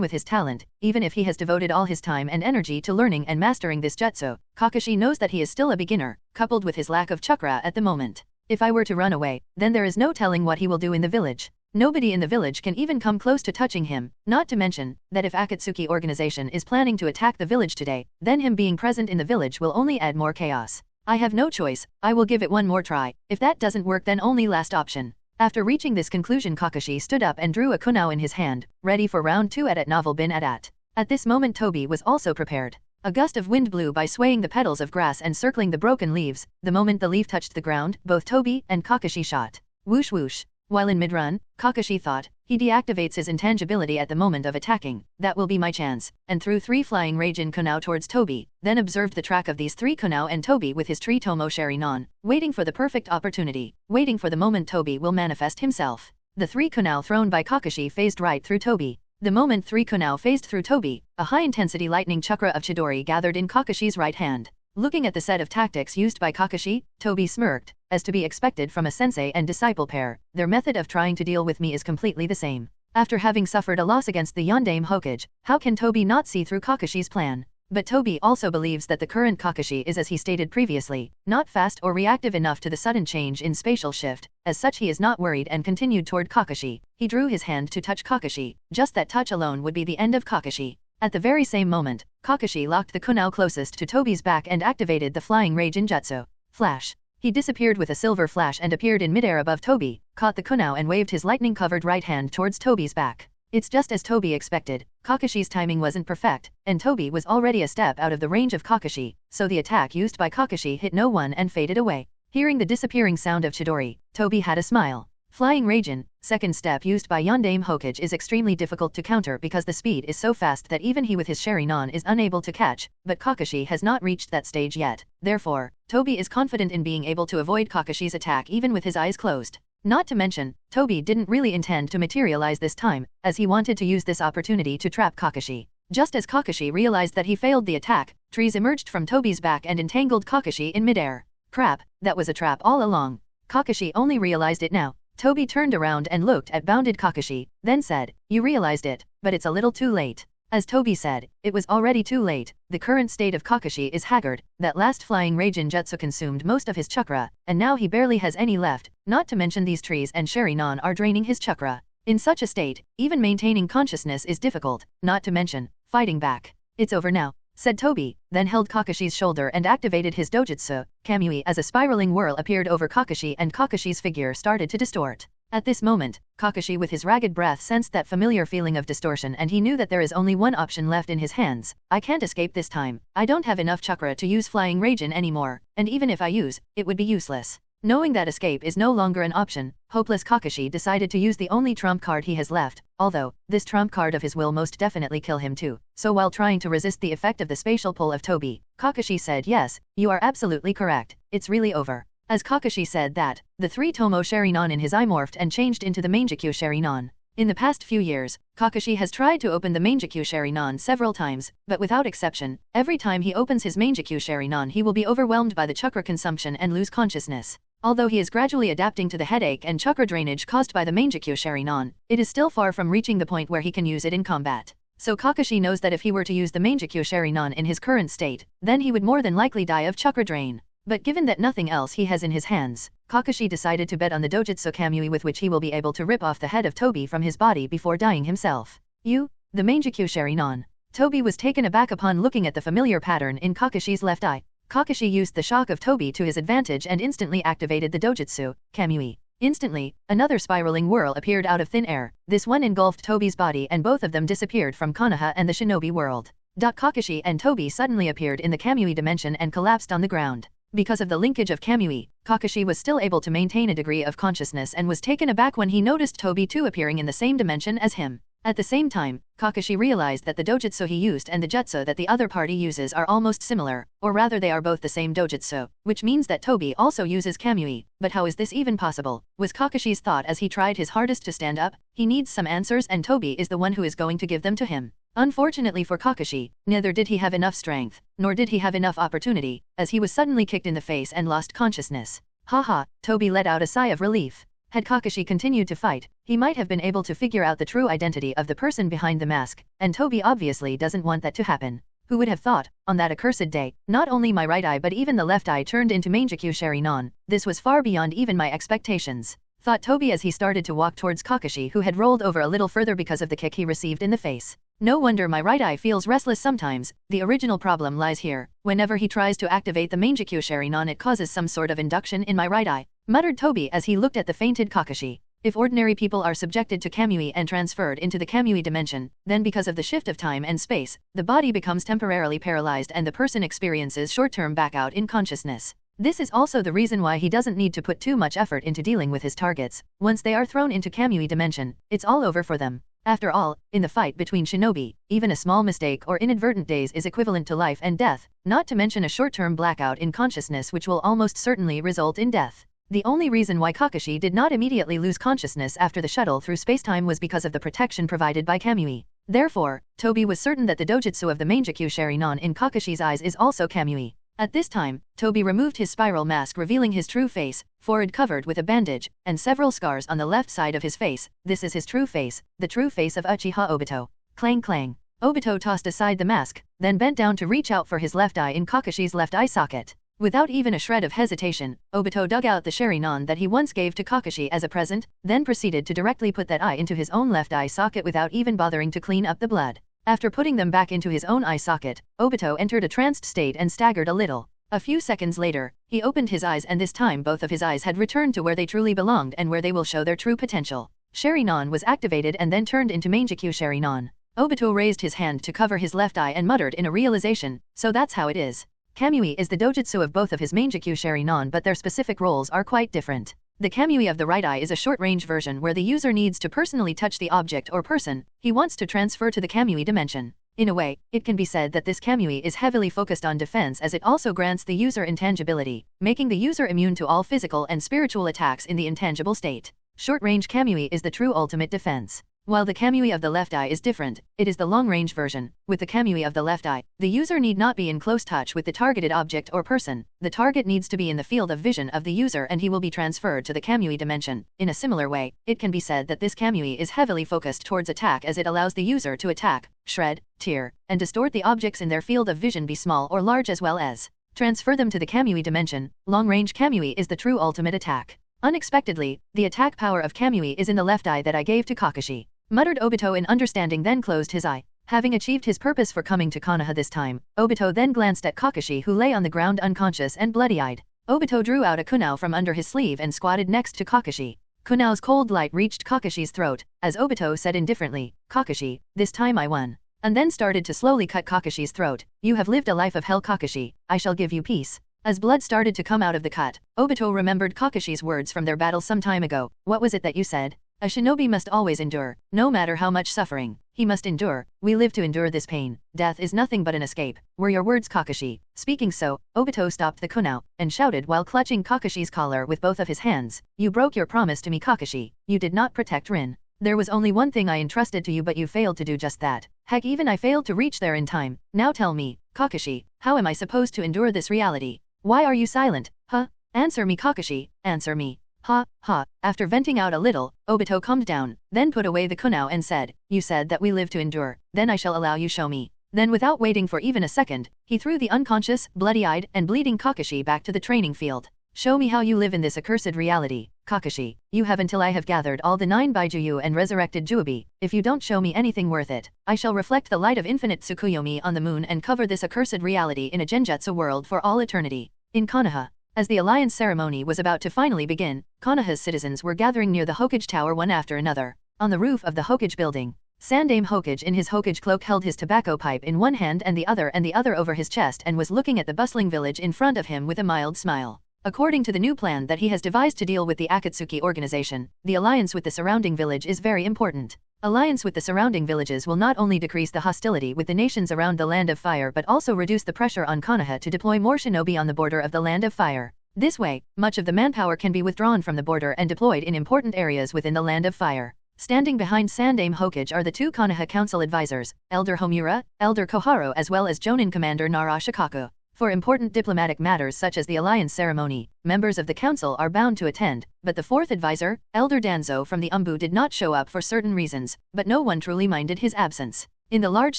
with his talent, even if he has devoted all his time and energy to learning and mastering this jutsu, Kakashi knows that he is still a beginner, coupled with his lack of chakra at the moment. If I were to run away, then there is no telling what he will do in the village. Nobody in the village can even come close to touching him, not to mention that if Akatsuki organization is planning to attack the village today, then him being present in the village will only add more chaos. I have no choice, I will give it one more try. If that doesn't work, then only last option. After reaching this conclusion, Kakashi stood up and drew a kunai in his hand, ready for round 2 at novel bin at. At this moment Tobi was also prepared. A gust of wind blew by swaying the petals of grass and circling the broken leaves. The moment the leaf touched the ground, both Tobi and Kakashi shot. Whoosh whoosh. While in mid-run, Kakashi thought, he deactivates his intangibility at the moment of attacking, that will be my chance, and threw 3 Flying Raijin kunai towards Tobi, then observed the track of these 3 kunai and Tobi with his Tree Tomo Sharingan, waiting for the perfect opportunity, waiting for the moment Tobi will manifest himself. The 3 kunai thrown by Kakashi phased right through Tobi. The moment 3 kunai phased through Tobi, a high-intensity lightning chakra of Chidori gathered in Kakashi's right hand. Looking at the set of tactics used by Kakashi, Tobi smirked. As to be expected from a sensei and disciple pair, their method of trying to deal with me is completely the same. After having suffered a loss against the Yondaime Hokage, how can Tobi not see through Kakashi's plan? But Tobi also believes that the current Kakashi is, as he stated previously, not fast or reactive enough to the sudden change in spatial shift. As such, he is not worried and continued toward Kakashi. He drew his hand to touch Kakashi. Just that touch alone would be the end of Kakashi. At the very same moment, Kakashi locked the kunai closest to Tobi's back and activated the Flying Raijin Jutsu. Flash. He disappeared with a silver flash and appeared in midair above Tobi, caught the kunai and waved his lightning-covered right hand towards Tobi's back. It's just as Tobi expected. Kakashi's timing wasn't perfect, and Tobi was already a step out of the range of Kakashi, so the attack used by Kakashi hit no one and faded away. Hearing the disappearing sound of Chidori, Tobi had a smile. Flying Raijin, second step used by Yondaime Hokage, is extremely difficult to counter because the speed is so fast that even he with his Sharingan is unable to catch, but Kakashi has not reached that stage yet. Therefore, Tobi is confident in being able to avoid Kakashi's attack even with his eyes closed. Not to mention, Tobi didn't really intend to materialize this time, as he wanted to use this opportunity to trap Kakashi. Just as Kakashi realized that he failed the attack, trees emerged from Tobi's back and entangled Kakashi in midair. Crap, that was a trap all along. Kakashi only realized it now. Tobi turned around and looked at bounded Kakashi, then said, "You realized it, but it's a little too late." As Tobi said, it was already too late. The current state of Kakashi is haggard. That last Flying Raijin Jutsu consumed most of his chakra, and now he barely has any left, not to mention these trees and Sharingan are draining his chakra. In such a state, even maintaining consciousness is difficult, not to mention fighting back. "It's over now," said Tobi, then held Kakashi's shoulder and activated his dojutsu, Kamui, as a spiraling whirl appeared over Kakashi and Kakashi's figure started to distort. At this moment, Kakashi with his ragged breath sensed that familiar feeling of distortion and he knew that there is only one option left in his hands. "I can't escape this time. I don't have enough chakra to use Flying Raijin anymore, and even if I use, it would be useless." Knowing that escape is no longer an option, hopeless Kakashi decided to use the only trump card he has left, although, this trump card of his will most definitely kill him too. So while trying to resist the effect of the spatial pull of Tobi, Kakashi said, "Yes, you are absolutely correct, it's really over." As Kakashi said that, the 3 Tomo Sharingan in his eye morphed and changed into the Mangekyo Sharingan. In the past few years, Kakashi has tried to open the Mangekyo Sharingan several times, but without exception, every time he opens his Mangekyo Sharingan he will be overwhelmed by the chakra consumption and lose consciousness. Although he is gradually adapting to the headache and chakra drainage caused by the Mangekyo Sharingan, it is still far from reaching the point where he can use it in combat. So Kakashi knows that if he were to use the Mangekyo Sharingan in his current state, then he would more than likely die of chakra drain. But given that nothing else he has in his hands, Kakashi decided to bet on the dojutsu Kamui with which he will be able to rip off the head of Tobi from his body before dying himself. The Mangekyo Sharinon. Tobi was taken aback upon looking at the familiar pattern in Kakashi's left eye. Kakashi used the shock of Tobi to his advantage and instantly activated the dojutsu Kamui. Instantly, another spiraling whirl appeared out of thin air. This one engulfed Tobi's body and both of them disappeared from Konoha and the shinobi world. Kakashi and Tobi suddenly appeared in the Kamui dimension and collapsed on the ground. Because of the linkage of Kamui, Kakashi was still able to maintain a degree of consciousness and was taken aback when he noticed Tobi too appearing in the same dimension as him. At the same time, Kakashi realized that the dojutsu he used and the jutsu that the other party uses are almost similar, or rather they are both the same dojutsu, which means that Tobi also uses Kamui. But how is this even possible? Was Kakashi's thought as he tried his hardest to stand up. He needs some answers and Tobi is the one who is going to give them to him. Unfortunately for Kakashi, neither did he have enough strength, nor did he have enough opportunity, as he was suddenly kicked in the face and lost consciousness. Haha, Tobi let out a sigh of relief. Had Kakashi continued to fight, he might have been able to figure out the true identity of the person behind the mask, and Tobi obviously doesn't want that to happen. Who would have thought, on that accursed day, not only my right eye but even the left eye turned into Mangekyo Sharinon. This was far beyond even my expectations, thought Tobi as he started to walk towards Kakashi, who had rolled over a little further because of the kick he received in the face. No wonder my right eye feels restless sometimes. The original problem lies here. Whenever he tries to activate the Mangekyo Sharinon it causes some sort of induction in my right eye, muttered Tobi as he looked at the fainted Kakashi. If ordinary people are subjected to Kamui and transferred into the Kamui dimension, then because of the shift of time and space, the body becomes temporarily paralyzed and the person experiences short-term blackout in consciousness. This is also the reason why he doesn't need to put too much effort into dealing with his targets. Once they are thrown into Kamui dimension, it's all over for them. After all, in the fight between shinobi, even a small mistake or inadvertent daze is equivalent to life and death, not to mention a short-term blackout in consciousness which will almost certainly result in death. The only reason why Kakashi did not immediately lose consciousness after the shuttle through spacetime was because of the protection provided by Kamui. Therefore, Tobi was certain that the dojutsu of the Mangekyo Sharinon in Kakashi's eyes is also Kamui. At this time, Tobi removed his spiral mask revealing his true face, forehead covered with a bandage, and several scars on the left side of his face. This is his true face, the true face of Uchiha Obito. Clang clang. Obito tossed aside the mask, then bent down to reach out for his left eye in Kakashi's left eye socket. Without even a shred of hesitation, Obito dug out the Sharinon that he once gave to Kakashi as a present, then proceeded to directly put that eye into his own left eye socket without even bothering to clean up the blood. After putting them back into his own eye socket, Obito entered a tranced state and staggered a little. A few seconds later, he opened his eyes and this time both of his eyes had returned to where they truly belonged and where they will show their true potential. Sharinon was activated and then turned into Mangekyo Sharinon. Obito raised his hand to cover his left eye and muttered in a realization, so that's how it is. Kamui is the dojutsu of both of his Mangekyo Sharinon but their specific roles are quite different. The Kamui of the right eye is a short-range version where the user needs to personally touch the object or person he wants to transfer to the Kamui dimension. In a way, it can be said that this Kamui is heavily focused on defense as it also grants the user intangibility, making the user immune to all physical and spiritual attacks in the intangible state. Short-range Kamui is the true ultimate defense. While the Kamui of the left eye is different, it is the long-range version. With the Kamui of the left eye, the user need not be in close touch with the targeted object or person. The target needs to be in the field of vision of the user and he will be transferred to the Kamui dimension. In a similar way, it can be said that this Kamui is heavily focused towards attack as it allows the user to attack, shred, tear, and distort the objects in their field of vision be small or large as well as transfer them to the Kamui dimension. Long-range Kamui is the true ultimate attack. Unexpectedly, the attack power of Kamui is in the left eye that I gave to Kakashi, muttered Obito in understanding, then closed his eye. Having achieved his purpose for coming to Konoha this time, Obito then glanced at Kakashi who lay on the ground unconscious and bloody-eyed. Obito drew out a kunao from under his sleeve and squatted next to Kakashi. Kunao's cold light reached Kakashi's throat, as Obito said indifferently, "Kakashi, this time I won." And then started to slowly cut Kakashi's throat. "You have lived a life of hell, Kakashi. I shall give you peace." As blood started to come out of the cut, Obito remembered Kakashi's words from their battle some time ago. "What was it that you said? A shinobi must always endure, no matter how much suffering. He must endure. We live to endure this pain. Death is nothing but an escape," were your words, Kakashi. Speaking so, Obito stopped the kunao, and shouted while clutching Kakashi's collar with both of his hands, "You broke your promise to me, Kakashi. You did not protect Rin. There was only one thing I entrusted to you but you failed to do just that. Heck, even I failed to reach there in time. Now tell me, Kakashi, how am I supposed to endure this reality? Why are you silent? Huh? Answer me, Kakashi, answer me." Ha, ha. After venting out a little, Obito calmed down, then put away the kunao and said, "You said that we live to endure, then I shall allow you show me." Then without waiting for even a second, he threw the unconscious, bloody-eyed, and bleeding Kakashi back to the training field. Show me how you live in this accursed reality, Kakashi. You have until I have gathered all the 9 Baijuyu and resurrected Juobi. If you don't show me anything worth it, I shall reflect the light of infinite Tsukuyomi on the moon and cover this accursed reality in a genjutsu world for all eternity. In Konoha. As the alliance ceremony was about to finally begin, Konoha's citizens were gathering near the Hokage Tower one after another. On the roof of the Hokage building, Sandaime Hokage in his Hokage cloak held his tobacco pipe in one hand and the other over his chest and was looking at the bustling village in front of him with a mild smile. According to the new plan that he has devised to deal with the Akatsuki organization, the alliance with the surrounding village is very important. Alliance with the surrounding villages will not only decrease the hostility with the nations around the Land of Fire but also reduce the pressure on Konoha to deploy more shinobi on the border of the Land of Fire. This way, much of the manpower can be withdrawn from the border and deployed in important areas within the Land of Fire. Standing behind Sandaime Hokage are the 2 Konoha Council advisors, Elder Homura, Elder Koharu as well as Jonin Commander Nara Shikaku. For important diplomatic matters such as the alliance ceremony, members of the council are bound to attend, but the 4th advisor, Elder Danzo from the Umbu did not show up for certain reasons, but no one truly minded his absence. In the large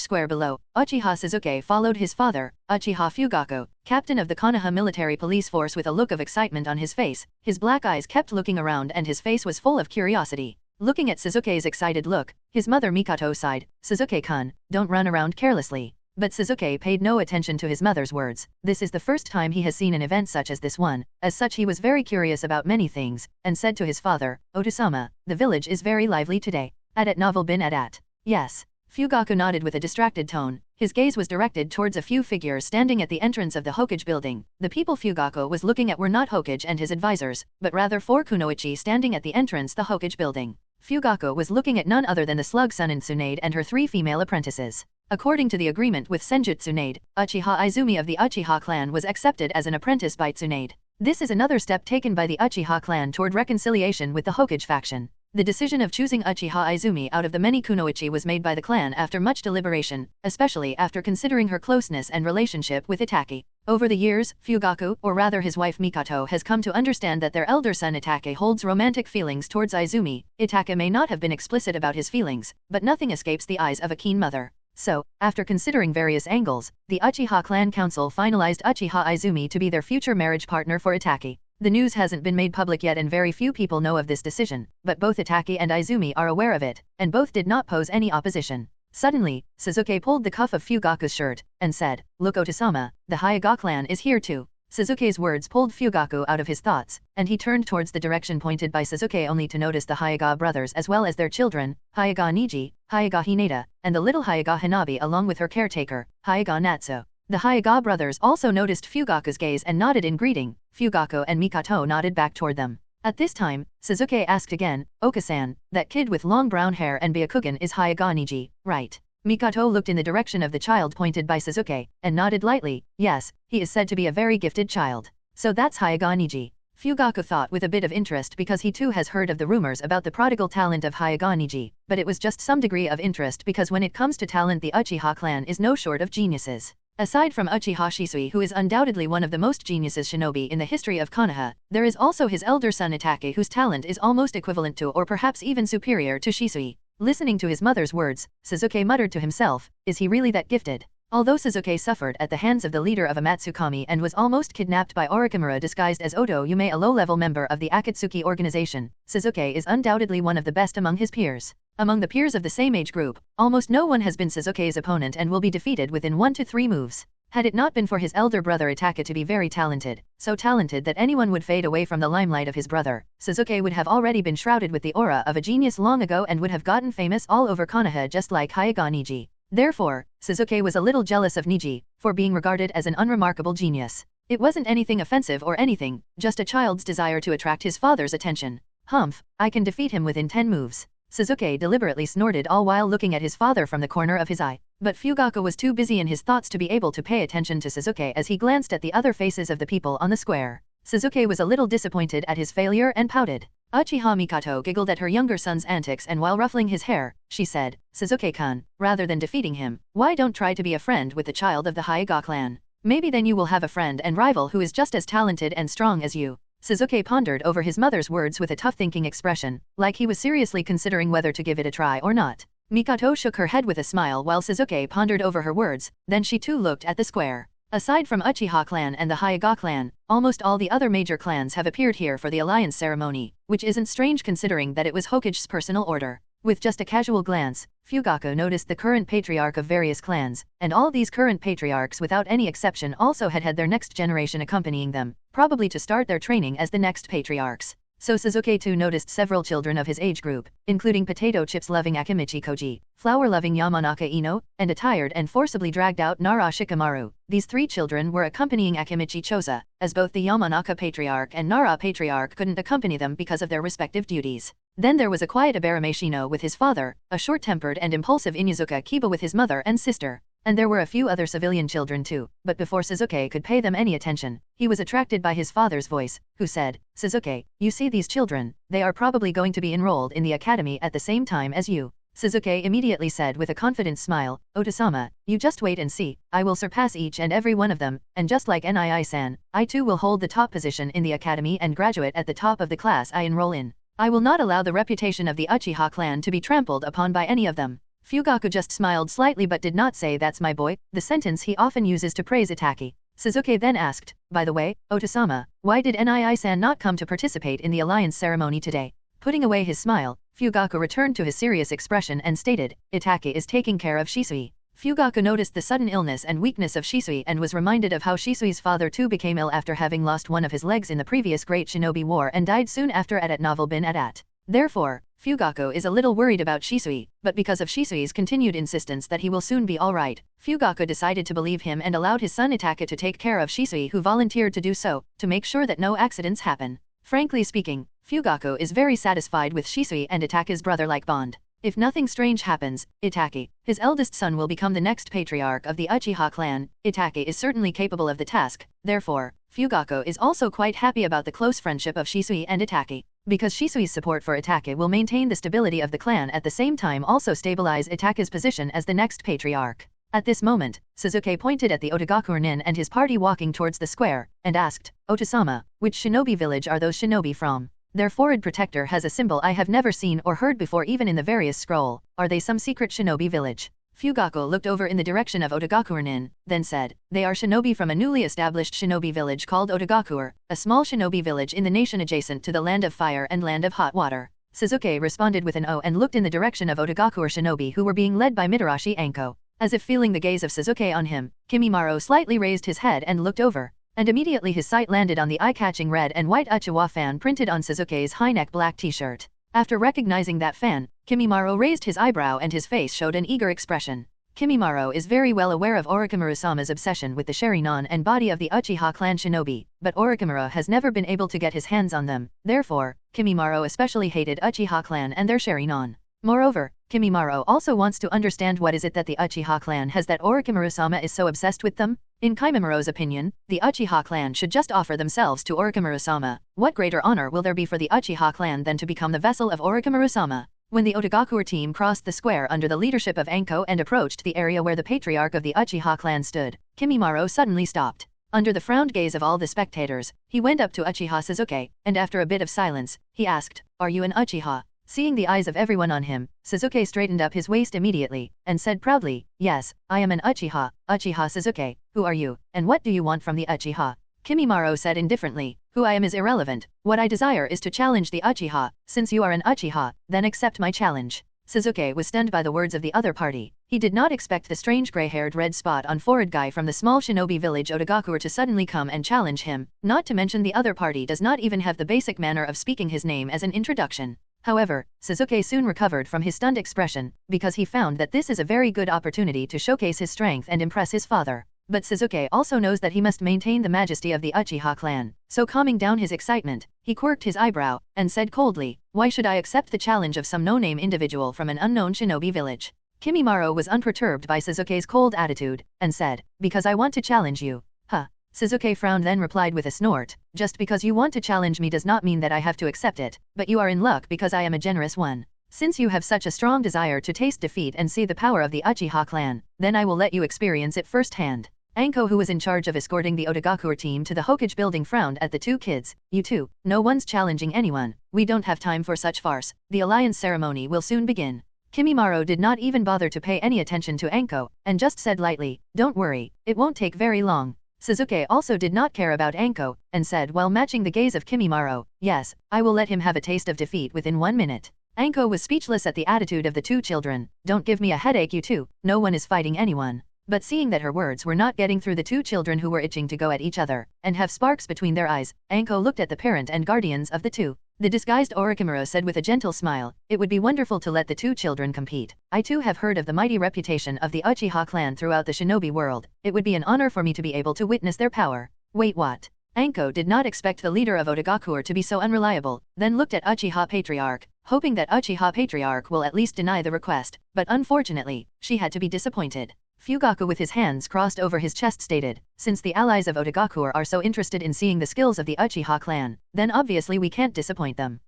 square below, Uchiha Sasuke followed his father, Uchiha Fugaku, captain of the Konoha military police force with a look of excitement on his face. His black eyes kept looking around and his face was full of curiosity. Looking at Sasuke's excited look, his mother Mikoto sighed, "Sasuke-kun, don't run around carelessly." But Sasuke paid no attention to his mother's words. This is the first time he has seen an event such as this one. As such he was very curious about many things, and said to his father, "Otusama, the village is very lively today. At novel bin at. Yes." Fugaku nodded with a distracted tone. His gaze was directed towards a few figures standing at the entrance of the Hokage building. The people Fugaku was looking at were not Hokage and his advisors, but rather 4 kunoichi standing at the entrance the Hokage building. Fugaku was looking at none other than the slug Sunin Tsunade and her 3 female apprentices. According to the agreement with Senjutsu Tsunade, Uchiha Izumi of the Uchiha clan was accepted as an apprentice by Tsunade. This is another step taken by the Uchiha clan toward reconciliation with the Hokage faction. The decision of choosing Uchiha Izumi out of the many kunoichi was made by the clan after much deliberation, especially after considering her closeness and relationship with Itachi. Over the years, Fugaku, or rather his wife Mikoto, has come to understand that their elder son Itachi holds romantic feelings towards Izumi. Itachi may not have been explicit about his feelings, but nothing escapes the eyes of a keen mother. So, after considering various angles, the Uchiha clan council finalized Uchiha Izumi to be their future marriage partner for Itachi. The news hasn't been made public yet and very few people know of this decision, but both Itachi and Izumi are aware of it, and both did not pose any opposition. Suddenly, Sasuke pulled the cuff of Fugaku's shirt, and said, "Look Otusama, the Hyuga clan is here too." Sasuke's words pulled Fugaku out of his thoughts, and he turned towards the direction pointed by Sasuke only to notice the Hyuga brothers as well as their children, Hyuga Niji, Hyuga Hinata, and the little Hyuga Hanabi along with her caretaker, Hyuga Natsu. The Hyuga brothers also noticed Fugaku's gaze and nodded in greeting. Fugaku and Mikoto nodded back toward them. At this time, Sasuke asked again, "Oka-san, that kid with long brown hair and Byakugan is Hyuga Niji, right?" Mikoto looked in the direction of the child pointed by Sasuke, and nodded lightly. "Yes, he is said to be a very gifted child. So that's Hyuga Niji." Fugaku thought with a bit of interest because he too has heard of the rumors about the prodigal talent of Hyuga Niji, but it was just some degree of interest because when it comes to talent the Uchiha clan is no short of geniuses. Aside from Uchiha Shisui who is undoubtedly one of the most geniuses shinobi in the history of Konoha, there is also his elder son Itachi whose talent is almost equivalent to or perhaps even superior to Shisui. Listening to his mother's words, Sasuke muttered to himself, "Is he really that gifted?" Although Sasuke suffered at the hands of the leader of Amatsukami and was almost kidnapped by Orochimaru disguised as Oto Yume, a low-level member of the Akatsuki organization, Sasuke is undoubtedly one of the best among his peers. Among the peers of the same age group, almost no one has been Sasuke's opponent and will be defeated within 1 to 3 moves. Had it not been for his elder brother Itachi to be very talented, so talented that anyone would fade away from the limelight of his brother, Sasuke would have already been shrouded with the aura of a genius long ago and would have gotten famous all over Konoha just like Hyuga Niji. Therefore, Sasuke was a little jealous of Niji, for being regarded as an unremarkable genius. It wasn't anything offensive or anything, just a child's desire to attract his father's attention. "Humph, I can defeat him within 10 moves." Sasuke deliberately snorted all while looking at his father from the corner of his eye. But Fugaku was too busy in his thoughts to be able to pay attention to Sasuke as he glanced at the other faces of the people on the square. Sasuke was a little disappointed at his failure and pouted. Uchiha Mikoto giggled at her younger son's antics and while ruffling his hair, she said, "Sasuke-kun, rather than defeating him, why don't try to be a friend with the child of the Hyuga clan? Maybe then you will have a friend and rival who is just as talented and strong as you." Sasuke pondered over his mother's words with a tough-thinking expression, like he was seriously considering whether to give it a try or not. Mikoto shook her head with a smile while Sasuke pondered over her words, then she too looked at the square. Aside from Uchiha clan and the Hyuga clan, almost all the other major clans have appeared here for the alliance ceremony, which isn't strange considering that it was Hokage's personal order. With just a casual glance, Fugaku noticed the current patriarch of various clans, and all these current patriarchs without any exception also had their next generation accompanying them, probably to start their training as the next patriarchs. So Sasuke too noticed several children of his age group, including potato chips-loving Akimichi Koji, flower-loving Yamanaka Ino, and a tired and forcibly dragged out Nara Shikamaru. These 3 children were accompanying Akimichi Choza, as both the Yamanaka patriarch and Nara patriarch couldn't accompany them because of their respective duties. Then there was a quiet Abarame Shino with his father, a short-tempered and impulsive Inuzuka Kiba with his mother and sister. And there were a few other civilian children too, but before Sasuke could pay them any attention, he was attracted by his father's voice, who said, "Sasuke, you see these children, they are probably going to be enrolled in the academy at the same time as you." Sasuke immediately said with a confident smile, "Otasama, you just wait and see, I will surpass each and every one of them, and just like Nii-san, I too will hold the top position in the academy and graduate at the top of the class I enroll in. I will not allow the reputation of the Uchiha clan to be trampled upon by any of them." Fugaku just smiled slightly but did not say "that's my boy," the sentence he often uses to praise Itachi. Sasuke then asked, "By the way, Otasama, why did Nii-san not come to participate in the alliance ceremony today?" Putting away his smile, Fugaku returned to his serious expression and stated, "Itachi is taking care of Shisui." Fugaku noticed the sudden illness and weakness of Shisui and was reminded of how Shisui's father too became ill after having lost one of his legs in the previous Great Shinobi War and died soon after at Novel Bin Adat. Therefore, Fugaku is a little worried about Shisui, but because of Shisui's continued insistence that he will soon be alright, Fugaku decided to believe him and allowed his son Itachi to take care of Shisui, who volunteered to do so, to make sure that no accidents happen. Frankly speaking, Fugaku is very satisfied with Shisui and Itachi's brother-like bond. If nothing strange happens, Itachi, his eldest son, will become the next patriarch of the Uchiha clan. Itachi is certainly capable of the task, therefore, Fugaku is also quite happy about the close friendship of Shisui and Itachi. Because Shisui's support for Itachi will maintain the stability of the clan at the same time also stabilize Itachi's position as the next patriarch. At this moment, Sasuke pointed at the Otagaku Nin and his party walking towards the square, and asked, "Otasama, which shinobi village are those shinobi from? Their forehead protector has a symbol I have never seen or heard before even in the various scroll. Are they some secret shinobi village?" Fugaku looked over in the direction of Otagakurin, then said, "They are shinobi from a newly established shinobi village called Otagakur, a small shinobi village in the nation adjacent to the Land of Fire and Land of Hot Water." Sasuke responded with an O and looked in the direction of Otagakur shinobi who were being led by Mitarashi Anko. As if feeling the gaze of Sasuke on him, Kimimaro slightly raised his head and looked over. And immediately his sight landed on the eye-catching red and white Uchiwa fan printed on Sasuke's high-neck black t-shirt. After recognizing that fan, Kimimaro raised his eyebrow and his face showed an eager expression. Kimimaro is very well aware of Orochimaru-sama's obsession with the Sharingan and body of the Uchiha clan shinobi, but Orochimaru has never been able to get his hands on them. Therefore, Kimimaro especially hated Uchiha clan and their Sharingan. Moreover, Kimimaro also wants to understand what is it that the Uchiha clan has that Orochimaru-sama is so obsessed with them. In Kimimiro's opinion, the Uchiha clan should just offer themselves to Orochimaru-sama. What greater honor will there be for the Uchiha clan than to become the vessel of Orochimaru-sama? When the Otagaku team crossed the square under the leadership of Anko and approached the area where the patriarch of the Uchiha clan stood, Kimimaro suddenly stopped. Under the frowned gaze of all the spectators, he went up to Uchiha Sasuke, and after a bit of silence, he asked, "Are you an Uchiha?" Seeing the eyes of everyone on him, Sasuke straightened up his waist immediately, and said proudly, "Yes, I am an Uchiha, Uchiha Sasuke. Who are you, and what do you want from the Uchiha?" Kimimaro said indifferently, "Who I am is irrelevant. What I desire is to challenge the Uchiha. Since you are an Uchiha, then accept my challenge." Sasuke was stunned by the words of the other party. He did not expect the strange gray-haired red spot on forehead guy from the small shinobi village Otagaku to suddenly come and challenge him, not to mention the other party does not even have the basic manner of speaking his name as an introduction. However, Sasuke soon recovered from his stunned expression, because he found that this is a very good opportunity to showcase his strength and impress his father. But Sasuke also knows that he must maintain the majesty of the Uchiha clan, so calming down his excitement, he quirked his eyebrow, and said coldly, "Why should I accept the challenge of some no-name individual from an unknown shinobi village?" Kimimaro was unperturbed by Sasuke's cold attitude, and said, "Because I want to challenge you." Huh. Sasuke frowned then replied with a snort, "Just because you want to challenge me does not mean that I have to accept it, but you are in luck because I am a generous one. Since you have such a strong desire to taste defeat and see the power of the Uchiha clan, then I will let you experience it firsthand." Anko, who was in charge of escorting the Otagaku team to the Hokage building, frowned at the two kids. "You two, no one's challenging anyone, we don't have time for such farce, the alliance ceremony will soon begin." Kimimaro did not even bother to pay any attention to Anko, and just said lightly, "Don't worry, it won't take very long." Suzuki also did not care about Anko, and said while matching the gaze of Kimimaro, "Yes, I will let him have a taste of defeat within 1 minute." Anko was speechless at the attitude of the two children. "Don't give me a headache, you two, no one is fighting anyone." But seeing that her words were not getting through the two children who were itching to go at each other, and have sparks between their eyes, Anko looked at the parent and guardians of the two. The disguised Orochimaru said with a gentle smile, "It would be wonderful to let the two children compete. I too have heard of the mighty reputation of the Uchiha clan throughout the shinobi world. It would be an honor for me to be able to witness their power." Wait, what? Anko did not expect the leader of Otogakuer to be so unreliable, then looked at Uchiha Patriarch, hoping that Uchiha Patriarch will at least deny the request, but unfortunately, she had to be disappointed. Fugaku with his hands crossed over his chest stated, "Since the allies of Otogakuer are so interested in seeing the skills of the Uchiha clan, then obviously we can't disappoint them."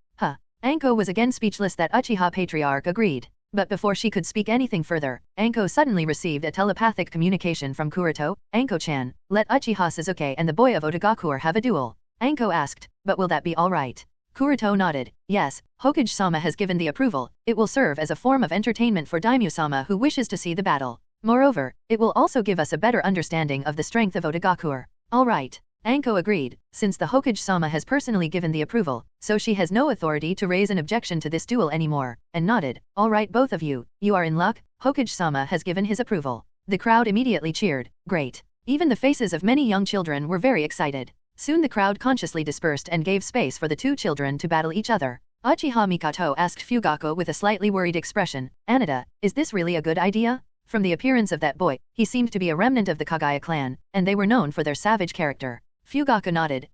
Anko was again speechless that Uchiha Patriarch agreed. But before she could speak anything further, Anko suddenly received a telepathic communication from Kuroto. "Anko-chan, let Uchiha Suzuki and the boy of Otogakuer have a duel." Anko asked, "But will that be alright?" Kuroto nodded. "Yes, Hokage-sama has given the approval. It will serve as a form of entertainment for Daimyo-sama who wishes to see the battle. Moreover, it will also give us a better understanding of the strength of Otogakuer." Alright. Anko agreed. Since the Hokage-sama has personally given the approval, so she has no authority to raise an objection to this duel anymore, and nodded. "Alright, both of you, you are in luck. Hokage-sama has given his approval." The crowd immediately cheered. Great. Even the faces of many young children were very excited. Soon the crowd consciously dispersed and gave space for the two children to battle each other. Uchiha Mikoto asked Fugaku with a slightly worried expression, "Anita, is this really a good idea?" From the appearance of that boy, he seemed to be a remnant of the Kagaya clan, and they were known for their savage character. Fugaku nodded.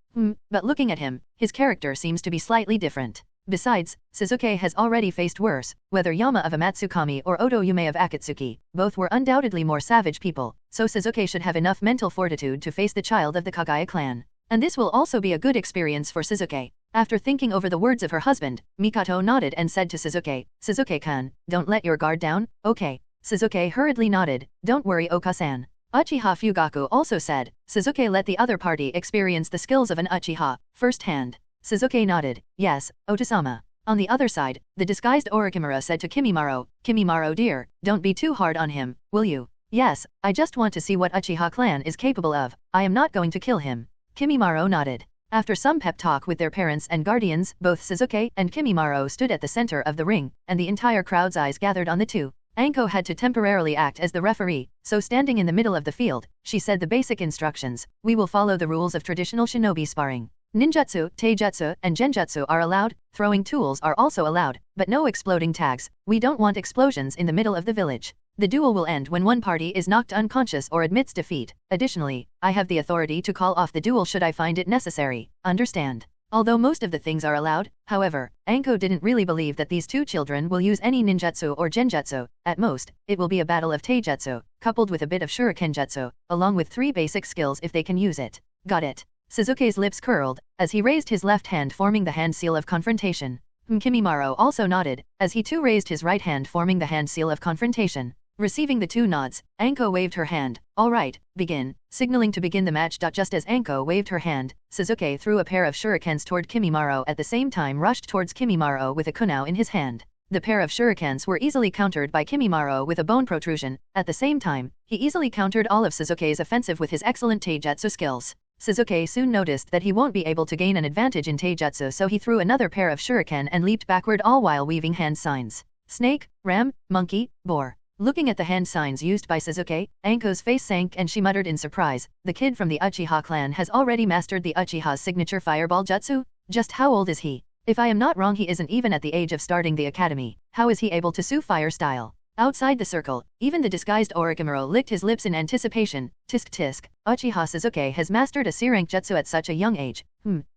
But looking at him, his character seems to be slightly different. Besides, Suzuki has already faced worse, whether Yama of Amatsukami or Oto Yume of Akatsuki, both were undoubtedly more savage people, so Suzuki should have enough mental fortitude to face the child of the Kagaya clan. And this will also be a good experience for Suzuki. After thinking over the words of her husband, Mikoto nodded and said to Suzuki, "Suzuki-kun, don't let your guard down, okay?" Suzuki hurriedly nodded, "Don't worry, Oka-san." Uchiha Fugaku also said, "Suzuki, let the other party experience the skills of an Uchiha, firsthand." Suzuki nodded, "Yes, Otasama." On the other side, the disguised Orochimaru said to Kimimaro, "Kimimaro dear, don't be too hard on him, will you?" "Yes, I just want to see what Uchiha clan is capable of. I am not going to kill him." Kimimaro nodded. After some pep talk with their parents and guardians, both Suzuki and Kimimaro stood at the center of the ring, and the entire crowd's eyes gathered on the two. Anko had to temporarily act as the referee, so standing in the middle of the field, she said the basic instructions. "We will follow the rules of traditional shinobi sparring. Ninjutsu, taijutsu, and genjutsu are allowed, throwing tools are also allowed, but no exploding tags. We don't want explosions in the middle of the village. The duel will end when one party is knocked unconscious or admits defeat. Additionally, I have the authority to call off the duel should I find it necessary. Understand?" Although most of the things are allowed, however, Anko didn't really believe that these two children will use any ninjutsu or genjutsu. At most, it will be a battle of taijutsu, coupled with a bit of shurikenjutsu, along with 3 basic skills if they can use it. Got it. Suzuki's lips curled, as he raised his left hand forming the hand seal of confrontation. Kimimaro also nodded, as he too raised his right hand forming the hand seal of confrontation. Receiving the two nods, Anko waved her hand. "Alright, begin," signaling to begin the match. Just as Anko waved her hand, Suzuki threw a pair of shurikens toward Kimimaro, at the same time rushed towards Kimimaro with a kunao in his hand. The pair of shurikens were easily countered by Kimimaro with a bone protrusion. At the same time, he easily countered all of Suzuki's offensive with his excellent taijutsu skills. Suzuki soon noticed that he won't be able to gain an advantage in taijutsu, so he threw another pair of shuriken and leaped backward, all while weaving hand signs. Snake, ram, monkey, boar. Looking at the hand signs used by Suzuki, Anko's face sank and she muttered in surprise, "The kid from the Uchiha clan has already mastered the Uchiha's signature fireball jutsu? Just how old is he? If I am not wrong, he isn't even at the age of starting the academy. How is he able to sue fire style?" Outside the circle, even the disguised Orochimaru licked his lips in anticipation. Tisk tisk, Uchiha Suzuki has mastered a C-rank jutsu at such a young age.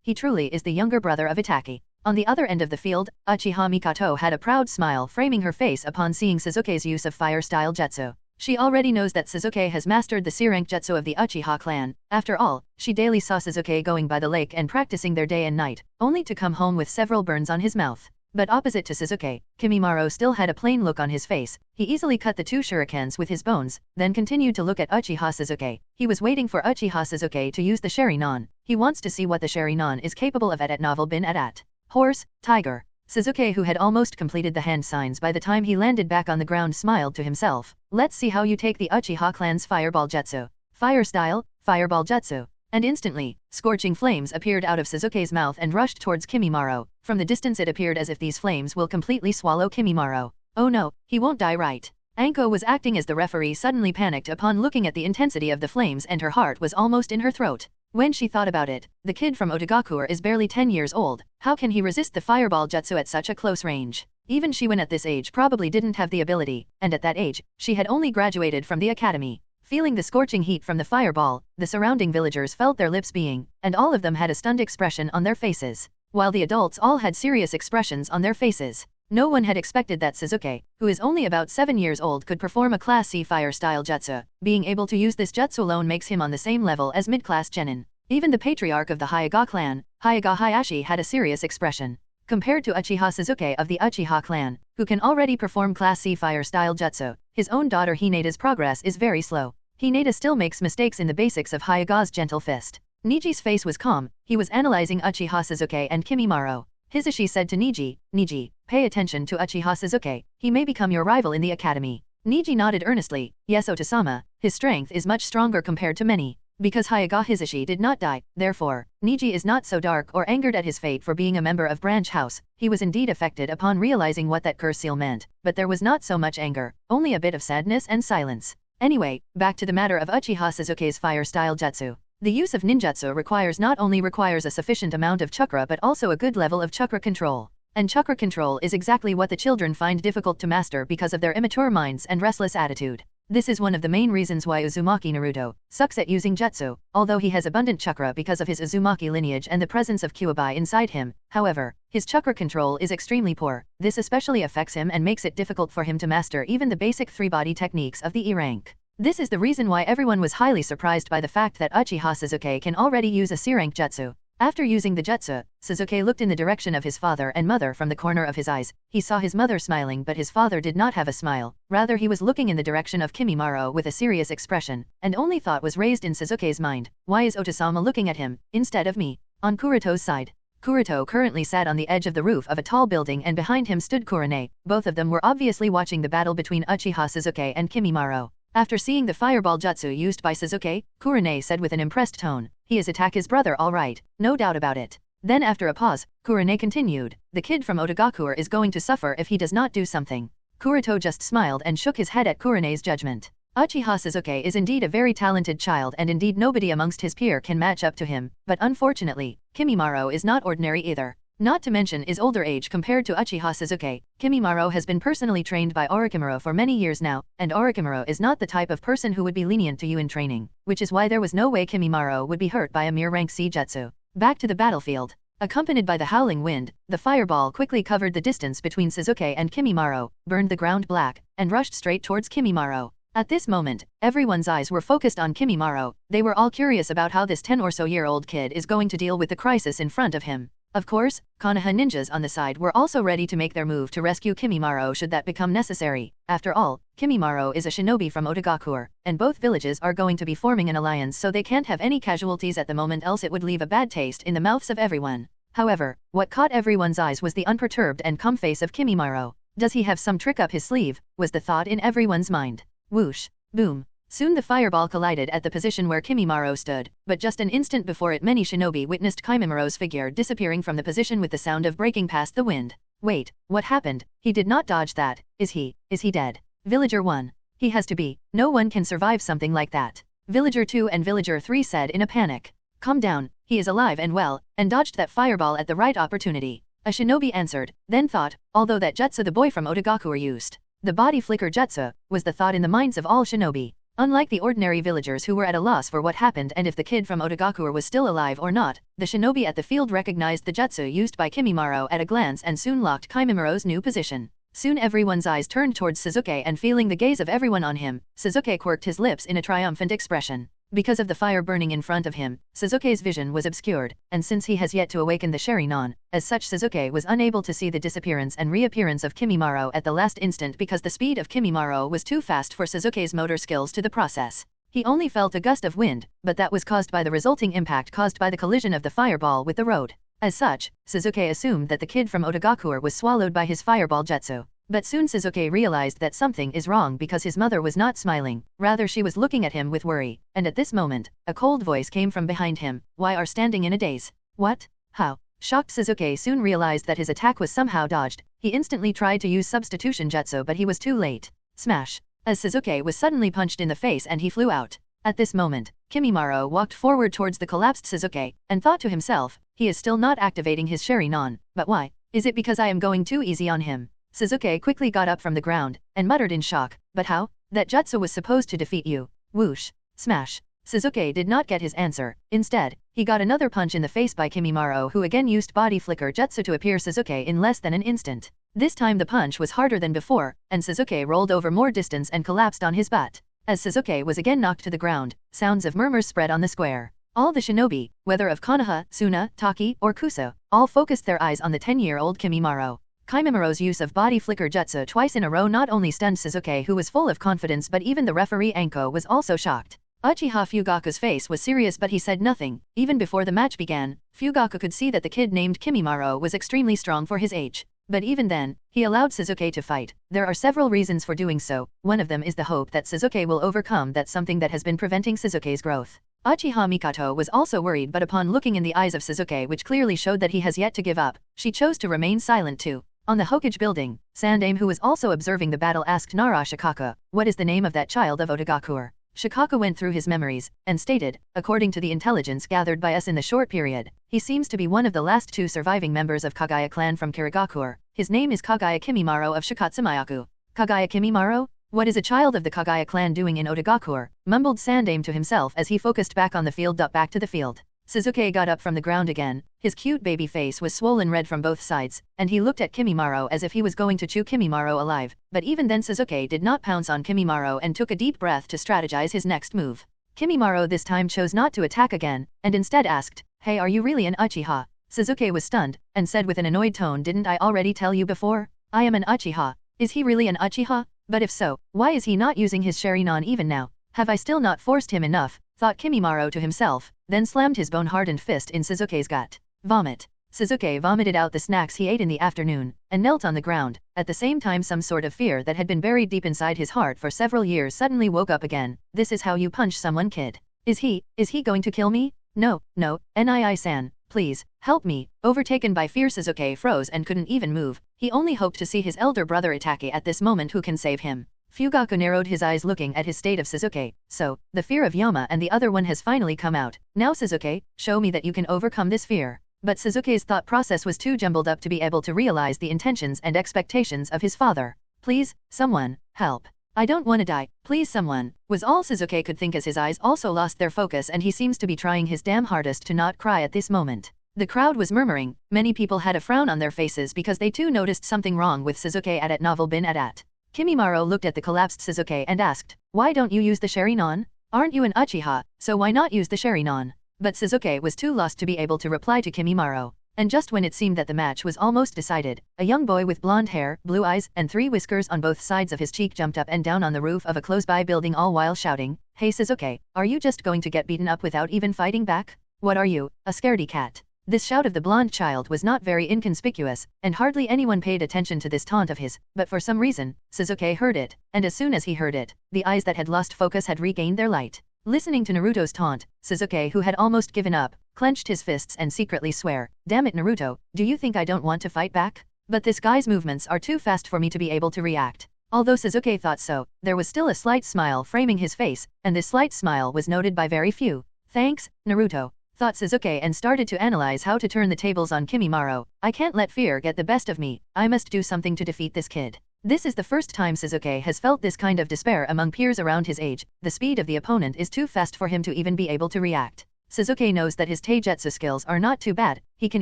He truly is the younger brother of Itaki. On the other end of the field, Uchiha Mikoto had a proud smile framing her face upon seeing Suzuki's use of fire-style jutsu. She already knows that Suzuki has mastered the C-rank jutsu of the Uchiha clan. After all, she daily saw Suzuki going by the lake and practicing there day and night, only to come home with several burns on his mouth. But opposite to Suzuki, Kimimaro still had a plain look on his face. He easily cut the 2 shurikens with his bones, then continued to look at Uchiha Suzuki. He was waiting for Uchiha Suzuki to use the Sharingan. He wants to see what the Sharingan is capable of at novel bin at. Horse, tiger. Suzuki, who had almost completed the hand signs by the time he landed back on the ground, smiled to himself. "Let's see how you take the Uchiha clan's fireball jutsu." Fire style, fireball jutsu. And instantly, scorching flames appeared out of Sasuke's mouth and rushed towards Kimimaro. From the distance it appeared as if these flames will completely swallow Kimimaro. Oh no, he won't die, right? Anko was acting as the referee, suddenly panicked upon looking at the intensity of the flames, and her heart was almost in her throat. When she thought about it, the kid from Audiobook is barely 10 years old. How can he resist the fireball jutsu at such a close range? Even Shiwen at this age probably didn't have the ability, and at that age, she had only graduated from the academy. Feeling the scorching heat from the fireball, the surrounding villagers felt their lips being, and all of them had a stunned expression on their faces, while the adults all had serious expressions on their faces. No one had expected that Sasuke, who is only about 7 years old, could perform a Class C fire-style jutsu. Being able to use this jutsu alone makes him on the same level as mid-class genin. Even the patriarch of the Hyuga clan, Hyuga Hayashi, had a serious expression. Compared to Uchiha Sasuke of the Uchiha clan, who can already perform Class C fire-style jutsu, his own daughter Hineda's progress is very slow. Hineda still makes mistakes in the basics of Hyuga's gentle fist. Niji's face was calm. He was analyzing Uchiha Sasuke and Kimimaro. Hisashi said to Niji, "Niji, pay attention to Uchiha Sasuke. He may become your rival in the academy." Niji nodded earnestly. "Yes, Otasama, his strength is much stronger compared to many." Because Hyuga Hisashi did not die, therefore, Niji is not so dark or angered at his fate for being a member of Branch House. He was indeed affected upon realizing what that curse seal meant, but there was not so much anger, only a bit of sadness and silence. Anyway, back to the matter of Uchiha Sasuke's fire-style jutsu. The use of ninjutsu not only requires a sufficient amount of chakra but also a good level of chakra control. And chakra control is exactly what the children find difficult to master because of their immature minds and restless attitude. This is one of the main reasons why Uzumaki Naruto sucks at using jutsu, although he has abundant chakra because of his Uzumaki lineage and the presence of Kyuubi inside him. However, his chakra control is extremely poor. This especially affects him and makes it difficult for him to master even the basic 3-body techniques of the E rank. This is the reason why everyone was highly surprised by the fact that Uchiha Sasuke can already use a C-rank jutsu. After using the jutsu, Sasuke looked in the direction of his father and mother from the corner of his eyes. He saw his mother smiling, but his father did not have a smile. Rather, he was looking in the direction of Kimimaro with a serious expression, and only thought was raised in Sasuke's mind. Why is Otasama looking at him, instead of me? On Kuroto's side. Kuroto currently sat on the edge of the roof of a tall building, and behind him stood Kurone. Both of them were obviously watching the battle between Uchiha Sasuke and Kimimaro. After seeing the fireball jutsu used by Sasuke, Kurone said with an impressed tone, "He is attack his brother, all right, no doubt about it." Then after a pause, Kurone continued, "The kid from Audiobook is going to suffer if he does not do something." Kuroto just smiled and shook his head at Kurone's judgment. Uchiha Sasuke is indeed a very talented child, and indeed nobody amongst his peer can match up to him, but unfortunately, Kimimaro is not ordinary either. Not to mention his older age compared to Uchiha Sasuke. Kimimaro has been personally trained by Orochimaru for many years now, and Orochimaru is not the type of person who would be lenient to you in training, which is why there was no way Kimimaro would be hurt by a mere rank C jutsu. Back to the battlefield. Accompanied by the howling wind, the fireball quickly covered the distance between Sasuke and Kimimaro, burned the ground black, and rushed straight towards Kimimaro. At this moment, everyone's eyes were focused on Kimimaro. They were all curious about how this 10-or-so-year-old kid is going to deal with the crisis in front of him. Of course, Konoha ninjas on the side were also ready to make their move to rescue Kimimaro should that become necessary. After all, Kimimaro is a shinobi from Audiobook, and both villages are going to be forming an alliance, so they can't have any casualties at the moment, else it would leave a bad taste in the mouths of everyone. However, what caught everyone's eyes was the unperturbed and calm face of Kimimaro. Does he have some trick up his sleeve, was the thought in everyone's mind. Whoosh. Boom. Soon the fireball collided at the position where Kimimaro stood, but just an instant before it, many shinobi witnessed Kimimaro's figure disappearing from the position with the sound of breaking past the wind. Wait, what happened? He did not dodge that. Is he dead? Villager 1. He has to be. No one can survive something like that. Villager 2 and Villager 3 said in a panic. Calm down, he is alive and well, and dodged that fireball at the right opportunity. A shinobi answered, then thought, although that jutsu the boy from Audiobook used. The body flicker jutsu, was the thought in the minds of all shinobi. Unlike the ordinary villagers who were at a loss for what happened and if the kid from Audiobook was still alive or not, the shinobi at the field recognized the jutsu used by Kimimaro at a glance and soon locked Kimimaro's new position. Soon everyone's eyes turned towards Sasuke, and feeling the gaze of everyone on him, Sasuke quirked his lips in a triumphant expression. Because of the fire burning in front of him, Sasuke's vision was obscured, and since he has yet to awaken the Sharingan, as such Sasuke was unable to see the disappearance and reappearance of Kimimaro at the last instant because the speed of Kimimaro was too fast for Sasuke's motor skills to the process. He only felt a gust of wind, but that was caused by the resulting impact caused by the collision of the fireball with the road. As such, Sasuke assumed that the kid from Audiobook was swallowed by his fireball jutsu. But soon Suzuki realized that something is wrong because his mother was not smiling, rather she was looking at him with worry, and at this moment, a cold voice came from behind him. Why are standing in a daze? What? How? Shocked Suzuki soon realized that his attack was somehow dodged. He instantly tried to use substitution jutsu but he was too late. Smash! As Suzuki was suddenly punched in the face and he flew out. At this moment, Kimimaro walked forward towards the collapsed Suzuki, and thought to himself, he is still not activating his Sharingan, but why? Is it because I am going too easy on him? Suzuki quickly got up from the ground, and muttered in shock, but how? That jutsu was supposed to defeat you. Whoosh! Smash! Suzuki did not get his answer. Instead, he got another punch in the face by Kimimaro who again used body flicker jutsu to appear Suzuki in less than an instant. This time the punch was harder than before, and Suzuki rolled over more distance and collapsed on his butt. As Suzuki was again knocked to the ground, sounds of murmurs spread on the square. All the shinobi, whether of Konoha, Suna, Taki, or Kuso, all focused their eyes on the 10-year-old Kimimaro. Kimimaro's use of body flicker jutsu twice in a row not only stunned Suzuki who was full of confidence but even the referee Anko was also shocked. Uchiha Fugaku's face was serious but he said nothing. Even before the match began, Fugaku could see that the kid named Kimimaro was extremely strong for his age. But even then, he allowed Suzuki to fight. There are several reasons for doing so. One of them is the hope that Suzuki will overcome that something that has been preventing Suzuki's growth. Uchiha Mikoto was also worried but upon looking in the eyes of Suzuki which clearly showed that he has yet to give up, she chose to remain silent too. On the Hokage building, Sandaime who was also observing the battle asked Nara Shikaka, what is the name of that child of Otagakuer? Shikaka went through his memories, and stated, according to the intelligence gathered by us in the short period, he seems to be one of the last 2 surviving members of Kagaya clan from Kirigakuer. His name is Kagaya Kimimaro of Shikatsumayaku. Kagaya Kimimaro? What is a child of the Kagaya clan doing in Otagakuer? Mumbled Sandaime to himself as he focused back on the field. Back to the field. Suzuki got up from the ground again. His cute baby face was swollen red from both sides, and he looked at Kimimaro as if he was going to chew Kimimaro alive. But even then Suzuki did not pounce on Kimimaro and took a deep breath to strategize his next move. Kimimaro this time chose not to attack again, and instead asked, hey, are you really an Uchiha? Suzuki was stunned, and said with an annoyed tone, didn't I already tell you before? I am an Uchiha. Is he really an Uchiha? But if so, why is he not using his Sharingan even now? Have I still not forced him enough? Thought Kimimaro to himself, then slammed his bone-hardened fist in Suzuki's gut. Vomit. Suzuki vomited out the snacks he ate in the afternoon, and knelt on the ground. At the same time some sort of fear that had been buried deep inside his heart for several years suddenly woke up again. This is how you punch someone, kid. Is he going to kill me? No, Nii-san, please, help me. Overtaken by fear Suzuki froze and couldn't even move. He only hoped to see his elder brother Itake at this moment who can save him. Fugaku narrowed his eyes looking at his state of Suzuki. So, the fear of Yama and the other one has finally come out. Now Suzuki, show me that you can overcome this fear. But Suzuki's thought process was too jumbled up to be able to realize the intentions and expectations of his father. Please, someone, help. I don't want to die, please someone, was all Suzuki could think as his eyes also lost their focus and he seems to be trying his damn hardest to not cry at this moment. The crowd was murmuring, many people had a frown on their faces because they too noticed something wrong with Suzuki at novel bin at. Kimimaro looked at the collapsed Suzuki and asked, why don't you use the Sharingan? Aren't you an Uchiha, so why not use the Sharingan? But Suzuki was too lost to be able to reply to Kimimaro. And just when it seemed that the match was almost decided, a young boy with blonde hair, blue eyes, and 3 whiskers on both sides of his cheek jumped up and down on the roof of a close-by building all while shouting, hey Suzuki, are you just going to get beaten up without even fighting back? What are you, a scaredy cat? This shout of the blonde child was not very inconspicuous, and hardly anyone paid attention to this taunt of his, but for some reason, Suzuki heard it, and as soon as he heard it, the eyes that had lost focus had regained their light. Listening to Naruto's taunt, Suzuki, who had almost given up, clenched his fists and secretly swear, damn it Naruto, do you think I don't want to fight back? But this guy's movements are too fast for me to be able to react. Although Suzuki thought so, there was still a slight smile framing his face, and this slight smile was noted by very few. Thanks, Naruto, thought Suzuki and started to analyze how to turn the tables on Kimimaro. I can't let fear get the best of me, I must do something to defeat this kid. This is the first time Suzuki has felt this kind of despair among peers around his age. The speed of the opponent is too fast for him to even be able to react. Suzuki knows that his taijutsu skills are not too bad, he can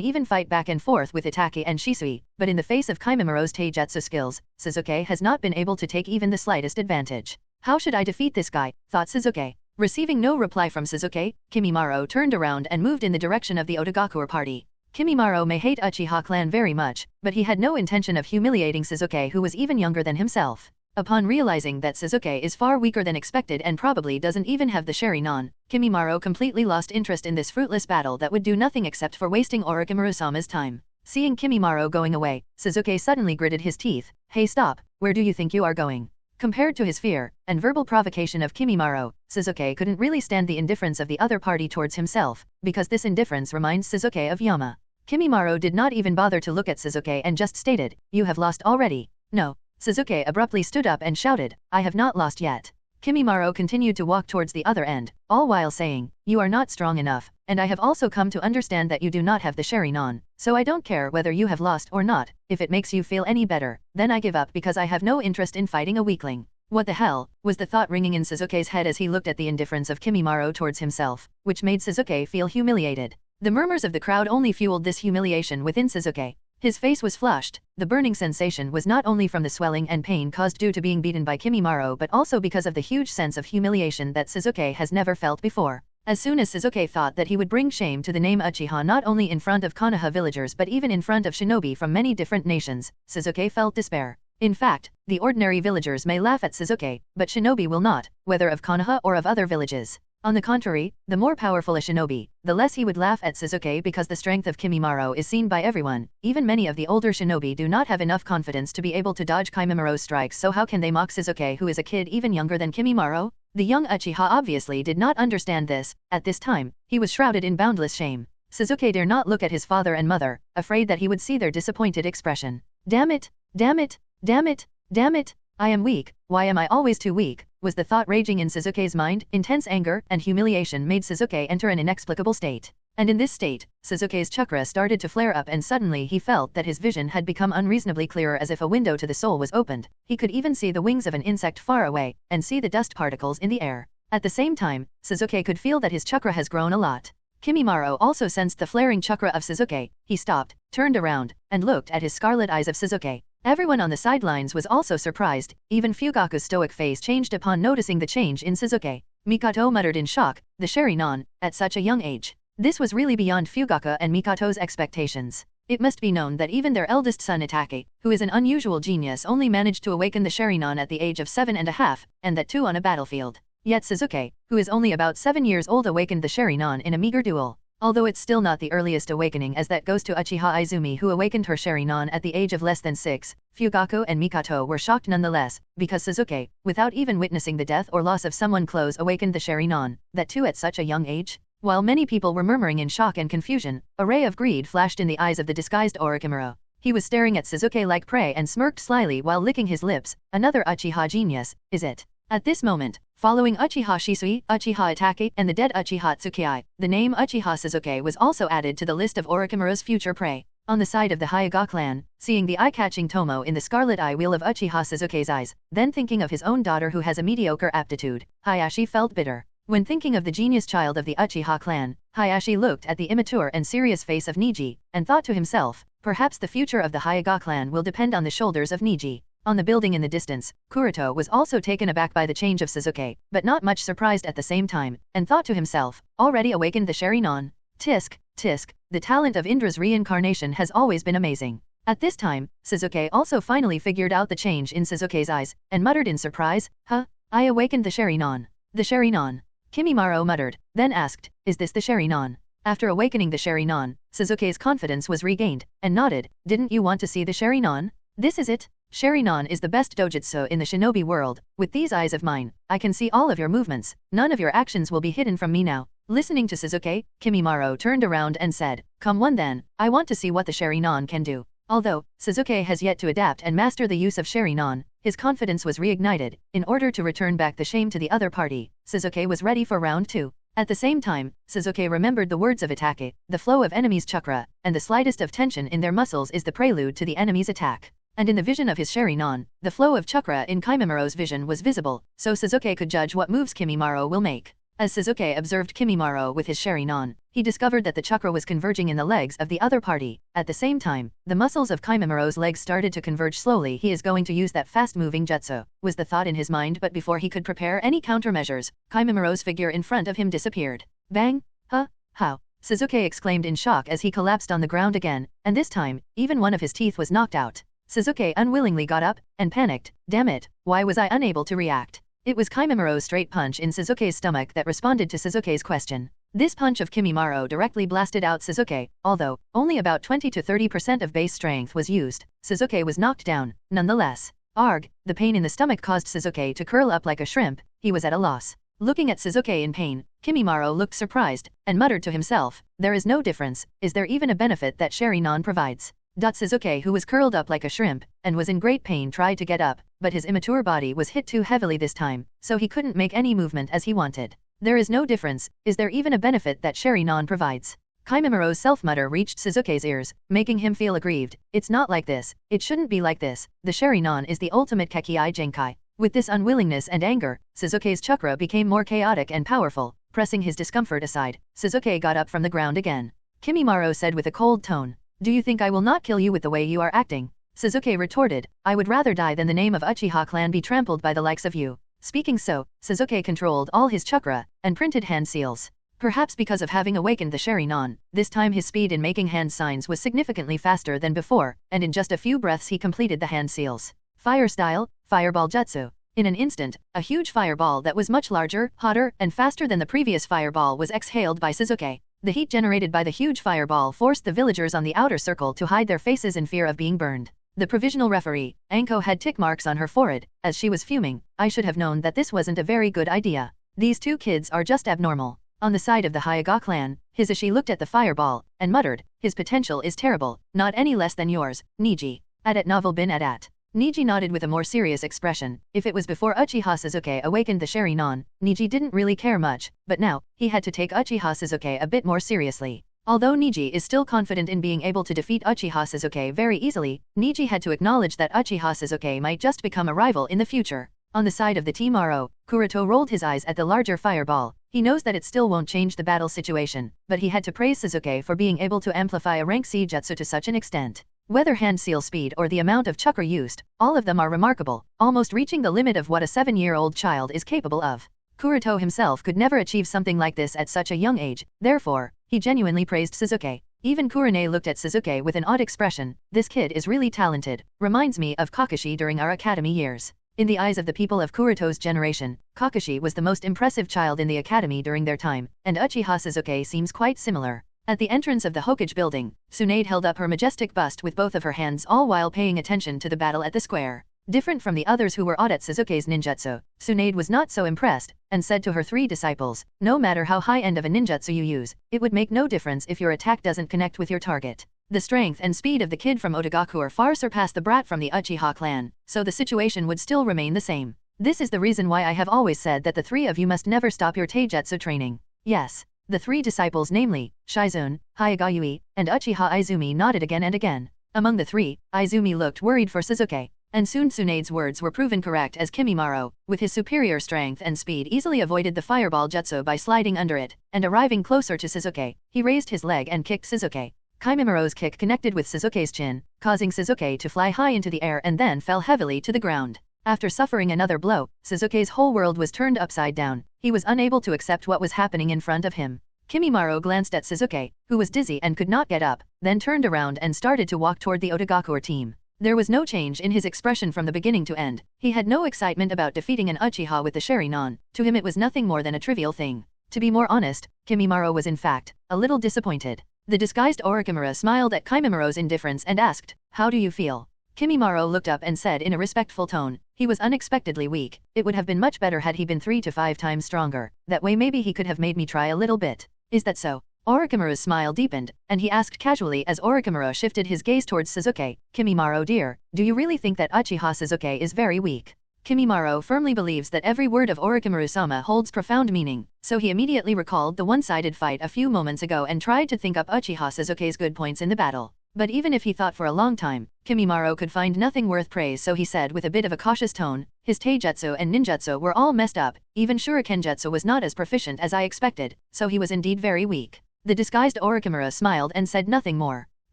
even fight back and forth with Itake and Shisui, but in the face of Kimimaro's taijutsu skills, Suzuki has not been able to take even the slightest advantage. How should I defeat this guy, thought Suzuki. Receiving no reply from Suzuki, Kimimaro turned around and moved in the direction of the Otagakuer party. Kimimaro may hate Uchiha clan very much, but he had no intention of humiliating Suzuki who was even younger than himself. Upon realizing that Suzuki is far weaker than expected and probably doesn't even have the Sharingan, Kimimaro completely lost interest in this fruitless battle that would do nothing except for wasting Orochimaru-sama's time. Seeing Kimimaro going away, Suzuki suddenly gritted his teeth. Hey stop, where do you think you are going? Compared to his fear and verbal provocation of Kimimaro, Sasuke couldn't really stand the indifference of the other party towards himself, because this indifference reminds Sasuke of Yama. Kimimaro did not even bother to look at Sasuke and just stated, "You have lost already." "No." Sasuke abruptly stood up and shouted, "I have not lost yet." Kimimaro continued to walk towards the other end, all while saying, "You are not strong enough, and I have also come to understand that you do not have the Sharingan, so I don't care whether you have lost or not. If it makes you feel any better, then I give up because I have no interest in fighting a weakling." What the hell, was the thought ringing in Sasuke's head as he looked at the indifference of Kimimaro towards himself, which made Sasuke feel humiliated. The murmurs of the crowd only fueled this humiliation within Sasuke. His face was flushed. The burning sensation was not only from the swelling and pain caused due to being beaten by Kimimaro but also because of the huge sense of humiliation that Sasuke has never felt before. As soon as Sasuke thought that he would bring shame to the name Uchiha not only in front of Konoha villagers but even in front of shinobi from many different nations, Sasuke felt despair. In fact, the ordinary villagers may laugh at Sasuke, but shinobi will not, whether of Konoha or of other villages. On the contrary, the more powerful a shinobi, the less he would laugh at Sasuke because the strength of Kimimaro is seen by everyone. Even many of the older shinobi do not have enough confidence to be able to dodge Kimimiro's strikes, so how can they mock Sasuke, who is a kid even younger than Kimimaro? The young Uchiha obviously did not understand this. At this time, he was shrouded in boundless shame. Sasuke dare not look at his father and mother, afraid that he would see their disappointed expression. Damn it! Damn it! Damn it! Damn it! I am weak, why am I always too weak? Was the thought raging in Sasuke's mind. Intense anger and humiliation made Sasuke enter an inexplicable state. And in this state, Sasuke's chakra started to flare up and suddenly he felt that his vision had become unreasonably clearer, as if a window to the soul was opened. He could even see the wings of an insect far away, and see the dust particles in the air. At the same time, Sasuke could feel that his chakra has grown a lot. Kimimaro also sensed the flaring chakra of Sasuke. He stopped, turned around, and looked at his scarlet eyes of Sasuke. Everyone on the sidelines was also surprised. Even Fugaku's stoic face changed upon noticing the change in Sasuke. Mikoto muttered in shock, the Sharingan, at such a young age. This was really beyond Fugaku and Mikoto's expectations. It must be known that even their eldest son Itachi, who is an unusual genius, only managed to awaken the Sharingan at the age of 7.5, and that too on a battlefield. Yet Sasuke, who is only about 7 years old, awakened the Sharingan in a meager duel. Although it's still not the earliest awakening, as that goes to Uchiha Izumi, who awakened her Sharingan at the age of less than 6, Fugaku and Mikoto were shocked nonetheless, because Sasuke, without even witnessing the death or loss of someone close, awakened the Sharingan, that too at such a young age. While many people were murmuring in shock and confusion, a ray of greed flashed in the eyes of the disguised Orochimaru. He was staring at Sasuke like prey and smirked slyly while licking his lips. Another Uchiha genius, is it? At this moment, following Uchiha Shisui, Uchiha Itachi, and the dead Uchiha Tsukii, the name Uchiha Sasuke was also added to the list of Orochimaru's future prey. On the side of the Hyuga clan, seeing the eye-catching Tomo in the scarlet eye wheel of Uchiha Sasuke's eyes, then thinking of his own daughter who has a mediocre aptitude, Hayashi felt bitter. When thinking of the genius child of the Uchiha clan, Hayashi looked at the immature and serious face of Niji, and thought to himself, perhaps the future of the Hyuga clan will depend on the shoulders of Niji. On the building in the distance, Kuroto was also taken aback by the change of Sasuke, but not much surprised at the same time, and thought to himself, already awakened the Sharingan? Tisk, tisk, the talent of Indra's reincarnation has always been amazing. At this time, Sasuke also finally figured out the change in Sasuke's eyes, and muttered in surprise, huh? I awakened the Sharingan. The Sharingan. Kimimaro muttered, then asked, is this the Sharingan? After awakening the Sharingan, Sasuke's confidence was regained, and nodded, didn't you want to see the Sharingan? This is it. Sharingan is the best dojutsu in the shinobi world. With these eyes of mine, I can see all of your movements. None of your actions will be hidden from me now. Listening to Sasuke, Kimimaro turned around and said, come on then, I want to see what the Sharingan can do. Although Sasuke has yet to adapt and master the use of Sharingan, his confidence was reignited. In order to return back the shame to the other party, Sasuke was ready for round 2. At the same time, Sasuke remembered the words of Itachi, the flow of enemies' chakra, and the slightest of tension in their muscles is the prelude to the enemy's attack. And in the vision of his Sharingan, the flow of chakra in Kimimiro's vision was visible, so Sasuke could judge what moves Kimimaro will make. As Sasuke observed Kimimaro with his Sharingan, he discovered that the chakra was converging in the legs of the other party. At the same time, the muscles of Kimimiro's legs started to converge slowly. He is going to use that fast-moving jutsu, was the thought in his mind, but before he could prepare any countermeasures, Kimimiro's figure in front of him disappeared. Bang! Huh? How? Sasuke exclaimed in shock as he collapsed on the ground again, and this time, even one of his teeth was knocked out. Sasuke unwillingly got up, and panicked, damn it, why was I unable to react? It was Kimimiro's straight punch in Sasuke's stomach that responded to Sasuke's question. This punch of Kimimaro directly blasted out Suzuki, although only about 20 to 30% of base strength was used. Suzuki was knocked down, nonetheless. Arg, the pain in the stomach caused Suzuki to curl up like a shrimp. He was at a loss. Looking at Suzuki in pain, Kimimaro looked surprised, and muttered to himself, "There is no difference, is there even a benefit that Sherry-non provides?" Suzuki, who was curled up like a shrimp, and was in great pain, tried to get up, but his immature body was hit too heavily this time, so he couldn't make any movement as he wanted. There is no difference, is there even a benefit that Sherry-non provides? Kimimaro's self-mutter reached Suzuki's ears, making him feel aggrieved. It's not like this, it shouldn't be like this, the Sherry-non is the ultimate Kekkei Genkai. With this unwillingness and anger, Suzuki's chakra became more chaotic and powerful. Pressing his discomfort aside, Suzuki got up from the ground again. Kimimaro said with a cold tone, "Do you think I will not kill you with the way you are acting?" Suzuki retorted, "I would rather die than the name of Uchiha clan be trampled by the likes of you." Speaking so, Suzuki controlled all his chakra, and printed hand seals. Perhaps because of having awakened the Sherry-non, this time his speed in making hand signs was significantly faster than before, and in just a few breaths he completed the hand seals. Fire style, Fireball Jutsu. In an instant, a huge fireball that was much larger, hotter, and faster than the previous fireball was exhaled by Suzuki. The heat generated by the huge fireball forced the villagers on the outer circle to hide their faces in fear of being burned. The provisional referee, Anko, had tick marks on her forehead, as she was fuming. "I should have known that this wasn't a very good idea. These two kids are just abnormal." On the side of the Hyuga clan, Hisashi looked at the fireball, and muttered, "His potential is terrible, not any less than yours, Niji." At novel bin at. Niji nodded with a more serious expression. If it was before Uchiha Suzuki awakened the Sherry-non, Niji didn't really care much, but now, he had to take Uchiha Suzuki a bit more seriously. Although Niji is still confident in being able to defeat Uchiha Suzuki very easily, Niji had to acknowledge that Uchiha Suzuki might just become a rival in the future. On the side of the Team Aro, Kuroto rolled his eyes at the larger fireball. He knows that it still won't change the battle situation, but he had to praise Suzuki for being able to amplify a rank C jutsu to such an extent. Whether hand seal speed or the amount of chakra used, all of them are remarkable, almost reaching the limit of what a 7-year-old child is capable of. Kuroto himself could never achieve something like this at such a young age, therefore, he genuinely praised Suzuki. Even Kurone looked at Suzuki with an odd expression. "This kid is really talented, reminds me of Kakashi during our academy years." In the eyes of the people of Kuroto's generation, Kakashi was the most impressive child in the academy during their time, and Uchiha Suzuki seems quite similar. At the entrance of the Hokage building, Tsunade held up her majestic bust with both of her hands, all while paying attention to the battle at the square. Different from the others who were awed at Suzuki's ninjutsu, Tsunade was not so impressed, and said to her 3 disciples, "No matter how high end of a ninjutsu you use, it would make no difference if your attack doesn't connect with your target." The strength and speed of the kid from Audiobook far surpassed the brat from the Uchiha clan, so the situation would still remain the same. This is the reason why I have always said that the 3 of you must never stop your taijutsu training. Yes. The 3 disciples, namely, Shizune, Hyuga Yui, and Uchiha Izumi, nodded again and again. Among the 3, Izumi looked worried for Suzuki, and soon Tsunade's words were proven correct as Kimimaro, with his superior strength and speed, easily avoided the fireball jutsu by sliding under it, and arriving closer to Suzuki, he raised his leg and kicked Suzuki. Kimimaro's kick connected with Suzuki's chin, causing Suzuki to fly high into the air and then fell heavily to the ground. After suffering another blow, Suzuki's whole world was turned upside down. He was unable to accept what was happening in front of him. Kimimaro glanced at Suzuki, who was dizzy and could not get up, then turned around and started to walk toward the Audiobook team. There was no change in his expression from the beginning to end. He had no excitement about defeating an Uchiha with the Sherry-non. To him it was nothing more than a trivial thing. To be more honest, Kimimaro was in fact a little disappointed. The disguised Orochimaru smiled at Kimimaro's indifference and asked, "How do you feel?" Kimimaro looked up and said in a respectful tone, "He was unexpectedly weak. It would have been much better had he been 3 to 5 times stronger. That way maybe he could have made me try a little bit." "Is that so?" Orochimaru's smile deepened, and he asked casually as Orochimaru shifted his gaze towards Suzuki, "Kimimaro dear, do you really think that Uchiha Suzuki is very weak?" Kimimaro firmly believes that every word of Orochimaru-sama holds profound meaning, so he immediately recalled the one-sided fight a few moments ago and tried to think up Uchiha Suzuki's good points in the battle. But even if he thought for a long time, Kimimaro could find nothing worth praise, so he said with a bit of a cautious tone, "His taijutsu and ninjutsu were all messed up, even shurikenjutsu was not as proficient as I expected, so he was indeed very weak." The disguised Orochimaru smiled and said nothing more.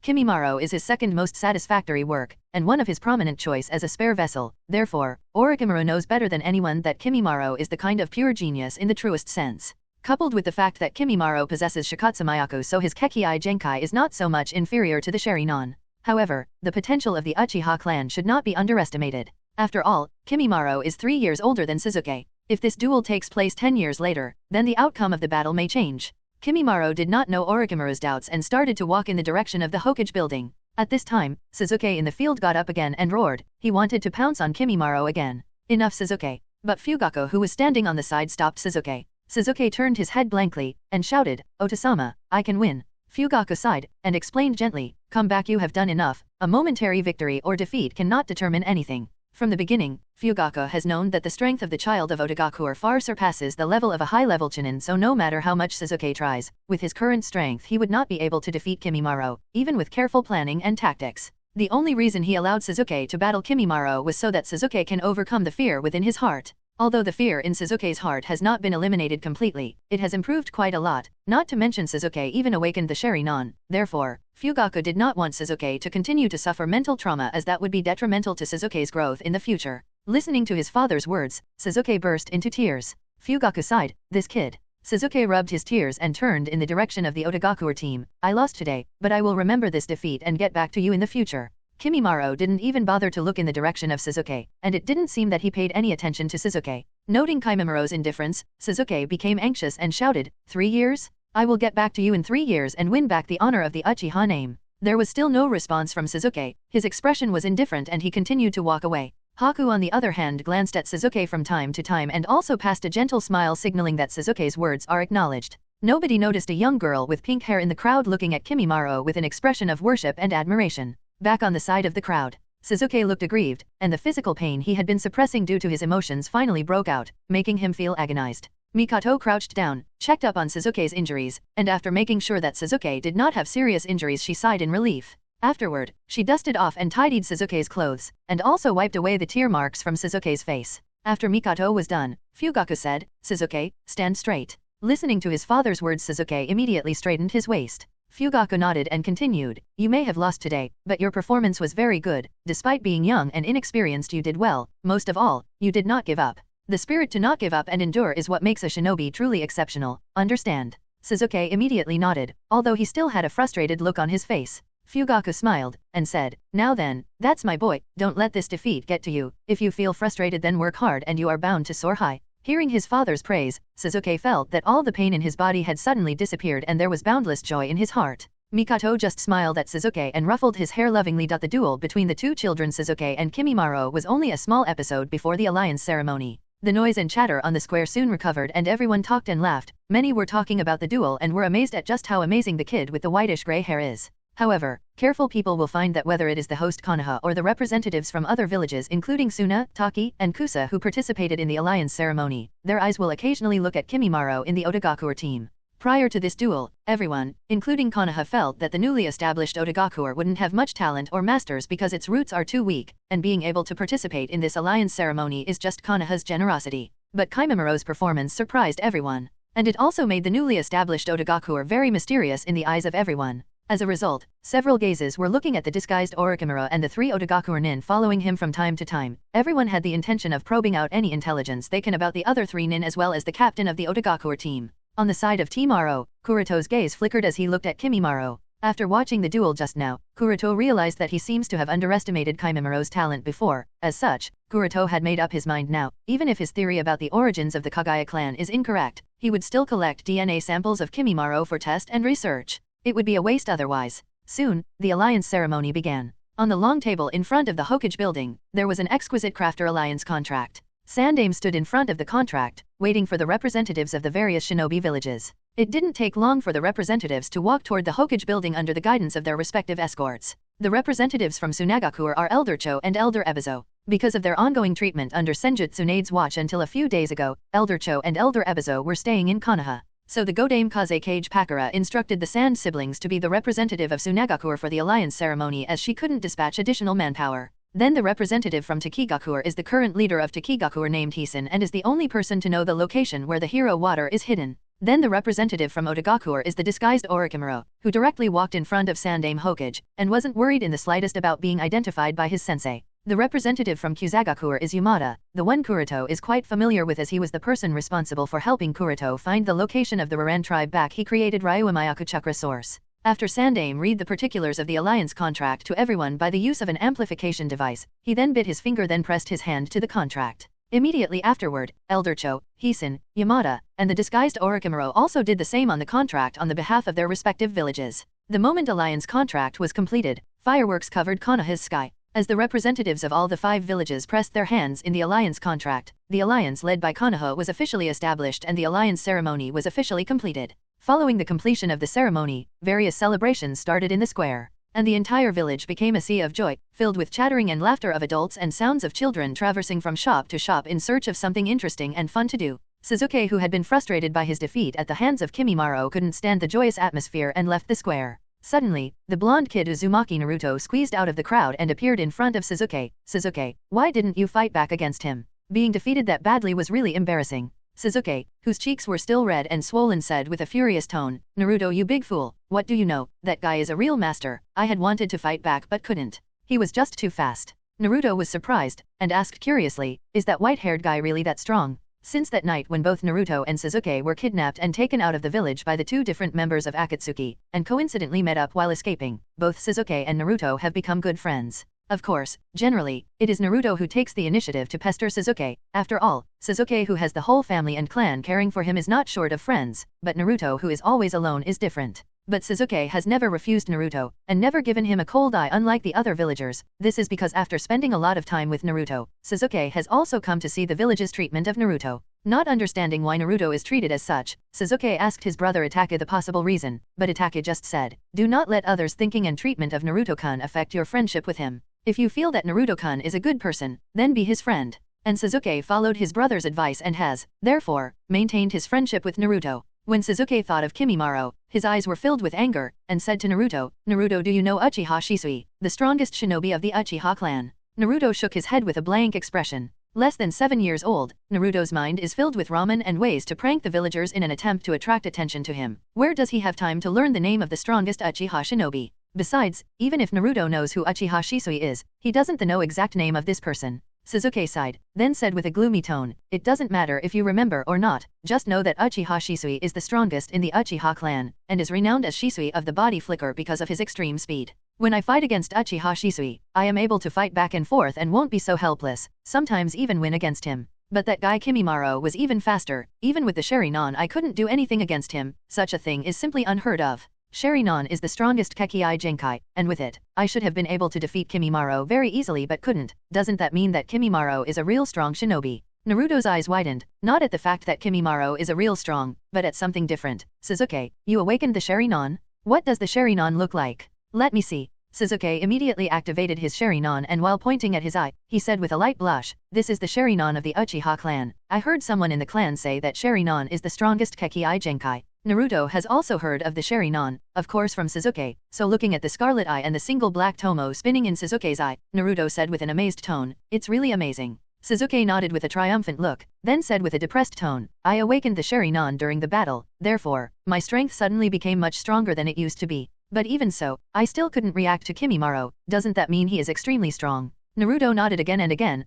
Kimimaro is his second most satisfactory work, and one of his prominent choice as a spare vessel. Therefore, Orochimaru knows better than anyone that Kimimaro is the kind of pure genius in the truest sense. Coupled with the fact that Kimimaro possesses Shikatsu Myaku, so his Kekkei Genkai is not so much inferior to the Sherry-non. However, the potential of the Uchiha clan should not be underestimated. After all, Kimimaro is 3 years older than Suzuki. If this duel takes place 10 years later, then the outcome of the battle may change. Kimimaro did not know Orochimaru's doubts and started to walk in the direction of the Hokage building. At this time, Sasuke in the field got up again and roared. He wanted to pounce on Kimimaro again. Enough, Sasuke. But Fugaku, who was standing on the side, stopped Sasuke. Sasuke turned his head blankly and shouted, "Otasama, I can win." Fugaku sighed and explained gently, "Come back, you have done enough. A momentary victory or defeat cannot determine anything." From the beginning, Fugaku has known that the strength of the child of Otogaku far surpasses the level of a high-level Chunin, so no matter how much Sasuke tries, with his current strength he would not be able to defeat Kimimaro, even with careful planning and tactics. The only reason he allowed Sasuke to battle Kimimaro was so that Sasuke can overcome the fear within his heart. Although the fear in Sasuke's heart has not been eliminated completely, it has improved quite a lot, not to mention Sasuke even awakened the Sharingan. Therefore, Fugaku did not want Sasuke to continue to suffer mental trauma, as that would be detrimental to Sasuke's growth in the future. Listening to his father's words, Sasuke burst into tears. Fugaku sighed, "This kid." Sasuke rubbed his tears and turned in the direction of the Otogaku team. "I lost today, but I will remember this defeat and get back to you in the future." Kimimaro didn't even bother to look in the direction of Sasuke, and it didn't seem that he paid any attention to Sasuke. Noting Kimimiro's indifference, Sasuke became anxious and shouted, "3 years? I will get back to you in 3 years and win back the honor of the Uchiha name." There was still no response from Sasuke. His expression was indifferent and he continued to walk away. Haku on the other hand glanced at Sasuke from time to time and also passed a gentle smile, signaling that Sasuke's words are acknowledged. Nobody noticed a young girl with pink hair in the crowd looking at Kimimaro with an expression of worship and admiration. Back on the side of the crowd, Sasuke looked aggrieved, and the physical pain he had been suppressing due to his emotions finally broke out, making him feel agonized. Mikoto crouched down, checked up on Sasuke's injuries, and after making sure that Sasuke did not have serious injuries, she sighed in relief. Afterward, she dusted off and tidied Sasuke's clothes, and also wiped away the tear marks from Sasuke's face. After Mikoto was done, Fugaku said, "Sasuke, stand straight." Listening to his father's words, Sasuke immediately straightened his waist. Fugaku nodded and continued, "You may have lost today, but your performance was very good. Despite being young and inexperienced, you did well. Most of all, you did not give up. The spirit to not give up and endure is what makes a shinobi truly exceptional. Understand?" Sasuke immediately nodded, although he still had a frustrated look on his face. Fugaku smiled and said, "Now then, that's my boy, don't let this defeat get to you. If you feel frustrated, then work hard and you are bound to soar high." Hearing his father's praise, Sasuke felt that all the pain in his body had suddenly disappeared and there was boundless joy in his heart. Mikoto just smiled at Sasuke and ruffled his hair lovingly. The duel between the two children Sasuke and Kimimaro was only a small episode before the alliance ceremony. The noise and chatter on the square soon recovered and everyone talked and laughed. Many were talking about the duel and were amazed at just how amazing the kid with the whitish gray hair is. However, careful people will find that whether it is the host Konoha or the representatives from other villages including Suna, Taki, and Kusa who participated in the alliance ceremony, their eyes will occasionally look at Kimimaro in the Otogaku team. Prior to this duel, everyone, including Konoha, felt that the newly established Otogaku wouldn't have much talent or masters because its roots are too weak, and being able to participate in this alliance ceremony is just Konoha's generosity. But Kimimiro's performance surprised everyone, and it also made the newly established Otogaku very mysterious in the eyes of everyone. As a result, several gazes were looking at the disguised Orochimaru and the 3 Otogaku nin following him from time to time. Everyone had the intention of probing out any intelligence they can about the other 3 nin as well as the captain of the Otogaku team. On the side of Team Aro, Kuroto's gaze flickered as he looked at Kimimaro. After watching the duel just now, Kuroto realized that he seems to have underestimated Kimimiro's talent before. As such, Kuroto had made up his mind now. Even if his theory about the origins of the Kagaya clan is incorrect, he would still collect DNA samples of Kimimaro for test and research. It would be a waste otherwise. Soon, the alliance ceremony began. On the long table in front of the Hokage building, there was an exquisite crafter alliance contract. Sandaime stood in front of the contract, waiting for the representatives of the various shinobi villages. It didn't take long for the representatives to walk toward the Hokage building under the guidance of their respective escorts. The representatives from Tsunagaku are Elder Cho and Elder Ebizo. Because of their ongoing treatment under Senjutsu Tsunade's watch until a few days ago, Elder Cho and Elder Ebizo were staying in Konoha. So the Godame Kaze Kage Pakara instructed the Sand siblings to be the representative of Tsunagaku for the alliance ceremony as she couldn't dispatch additional manpower. Then the representative from Takigaku is the current leader of Takigaku named Hisan and is the only person to know the location where the hero water is hidden. Then the representative from Otogaku is the disguised Orochimaru, who directly walked in front of Sandaime Hokage, and wasn't worried in the slightest about being identified by his sensei. The representative from Kusagaku is Yamada, the one Kuroto is quite familiar with as he was the person responsible for helping Kuroto find the location of the Raran tribe back he created Ryuamayaku Chakra source. After Sandaime read the particulars of the alliance contract to everyone by the use of an amplification device, he then bit his finger then pressed his hand to the contract. Immediately afterward, Elder Cho, Hisun, Yamada, and the disguised Orochimaru also did the same on the contract on the behalf of their respective villages. The moment Alliance contract was completed, fireworks covered Konoha's sky. As the representatives of all the 5 villages pressed their hands in the alliance contract, the alliance led by Konoha was officially established and the alliance ceremony was officially completed. Following the completion of the ceremony, various celebrations started in the square, and the entire village became a sea of joy, filled with chattering and laughter of adults and sounds of children traversing from shop to shop in search of something interesting and fun to do. Sasuke, who had been frustrated by his defeat at the hands of Kimimaro, couldn't stand the joyous atmosphere and left the square. Suddenly, the blonde kid Uzumaki Naruto squeezed out of the crowd and appeared in front of Sasuke. Sasuke, why didn't you fight back against him? Being defeated that badly was really embarrassing. Sasuke, whose cheeks were still red and swollen, said with a furious tone, Naruto, you big fool, what do you know? That guy is a real master. I had wanted to fight back but couldn't. He was just too fast. Naruto was surprised, and asked curiously, is that white-haired guy really that strong? Since that night when both Naruto and Sasuke were kidnapped and taken out of the village by the 2 different members of Akatsuki, and coincidentally met up while escaping, both Sasuke and Naruto have become good friends. Of course, generally, it is Naruto who takes the initiative to pester Sasuke. After all, Sasuke, who has the whole family and clan caring for him, is not short of friends, but Naruto, who is always alone, is different. But Sasuke has never refused Naruto, and never given him a cold eye unlike the other villagers. This is because after spending a lot of time with Naruto, Sasuke has also come to see the village's treatment of Naruto. Not understanding why Naruto is treated as such, Sasuke asked his brother Itachi the possible reason, but Itachi just said, do not let others' thinking and treatment of Naruto-kun affect your friendship with him. If you feel that Naruto-kun is a good person, then be his friend. And Sasuke followed his brother's advice and has, therefore, maintained his friendship with Naruto. When Sasuke thought of Kimimaro, his eyes were filled with anger, and said to Naruto, Naruto, do you know Uchiha Shisui, the strongest shinobi of the Uchiha clan? Naruto shook his head with a blank expression. Less than 7 years old, Naruto's mind is filled with ramen and ways to prank the villagers in an attempt to attract attention to him. Where does he have time to learn the name of the strongest Uchiha shinobi? Besides, even if Naruto knows who Uchiha Shisui is, he doesn't know exact name of this person. Sasuke sighed, then said with a gloomy tone, it doesn't matter if you remember or not, just know that Uchiha Shisui is the strongest in the Uchiha clan, and is renowned as Shisui of the body flicker because of his extreme speed. When I fight against Uchiha Shisui, I am able to fight back and forth and won't be so helpless, sometimes even win against him. But that guy Kimimaro was even faster, even with the Sharingan I couldn't do anything against him, such a thing is simply unheard of. Sharingan is the strongest Kekkei Genkai, and with it, I should have been able to defeat Kimimaro very easily but couldn't. Doesn't that mean that Kimimaro is a real strong shinobi? Naruto's eyes widened, not at the fact that Kimimaro is a real strong, but at something different. Sasuke, you awakened the Sharingan? What does the Sharingan look like? Let me see. Sasuke immediately activated his Sharingan and while pointing at his eye, he said with a light blush, this is the Sharingan of the Uchiha clan. I heard someone in the clan say that Sharingan is the strongest Kekkei Genkai. Naruto has also heard of the Sharingan, of course from Sasuke, so looking at the scarlet eye and the single black tomo spinning in Sasuke's eye, Naruto said with an amazed tone, it's really amazing. Sasuke nodded with a triumphant look, then said with a depressed tone, I awakened the Sharingan during the battle, therefore, my strength suddenly became much stronger than it used to be. But even so, I still couldn't react to Kimimaro. Doesn't that mean he is extremely strong? Naruto nodded again and again,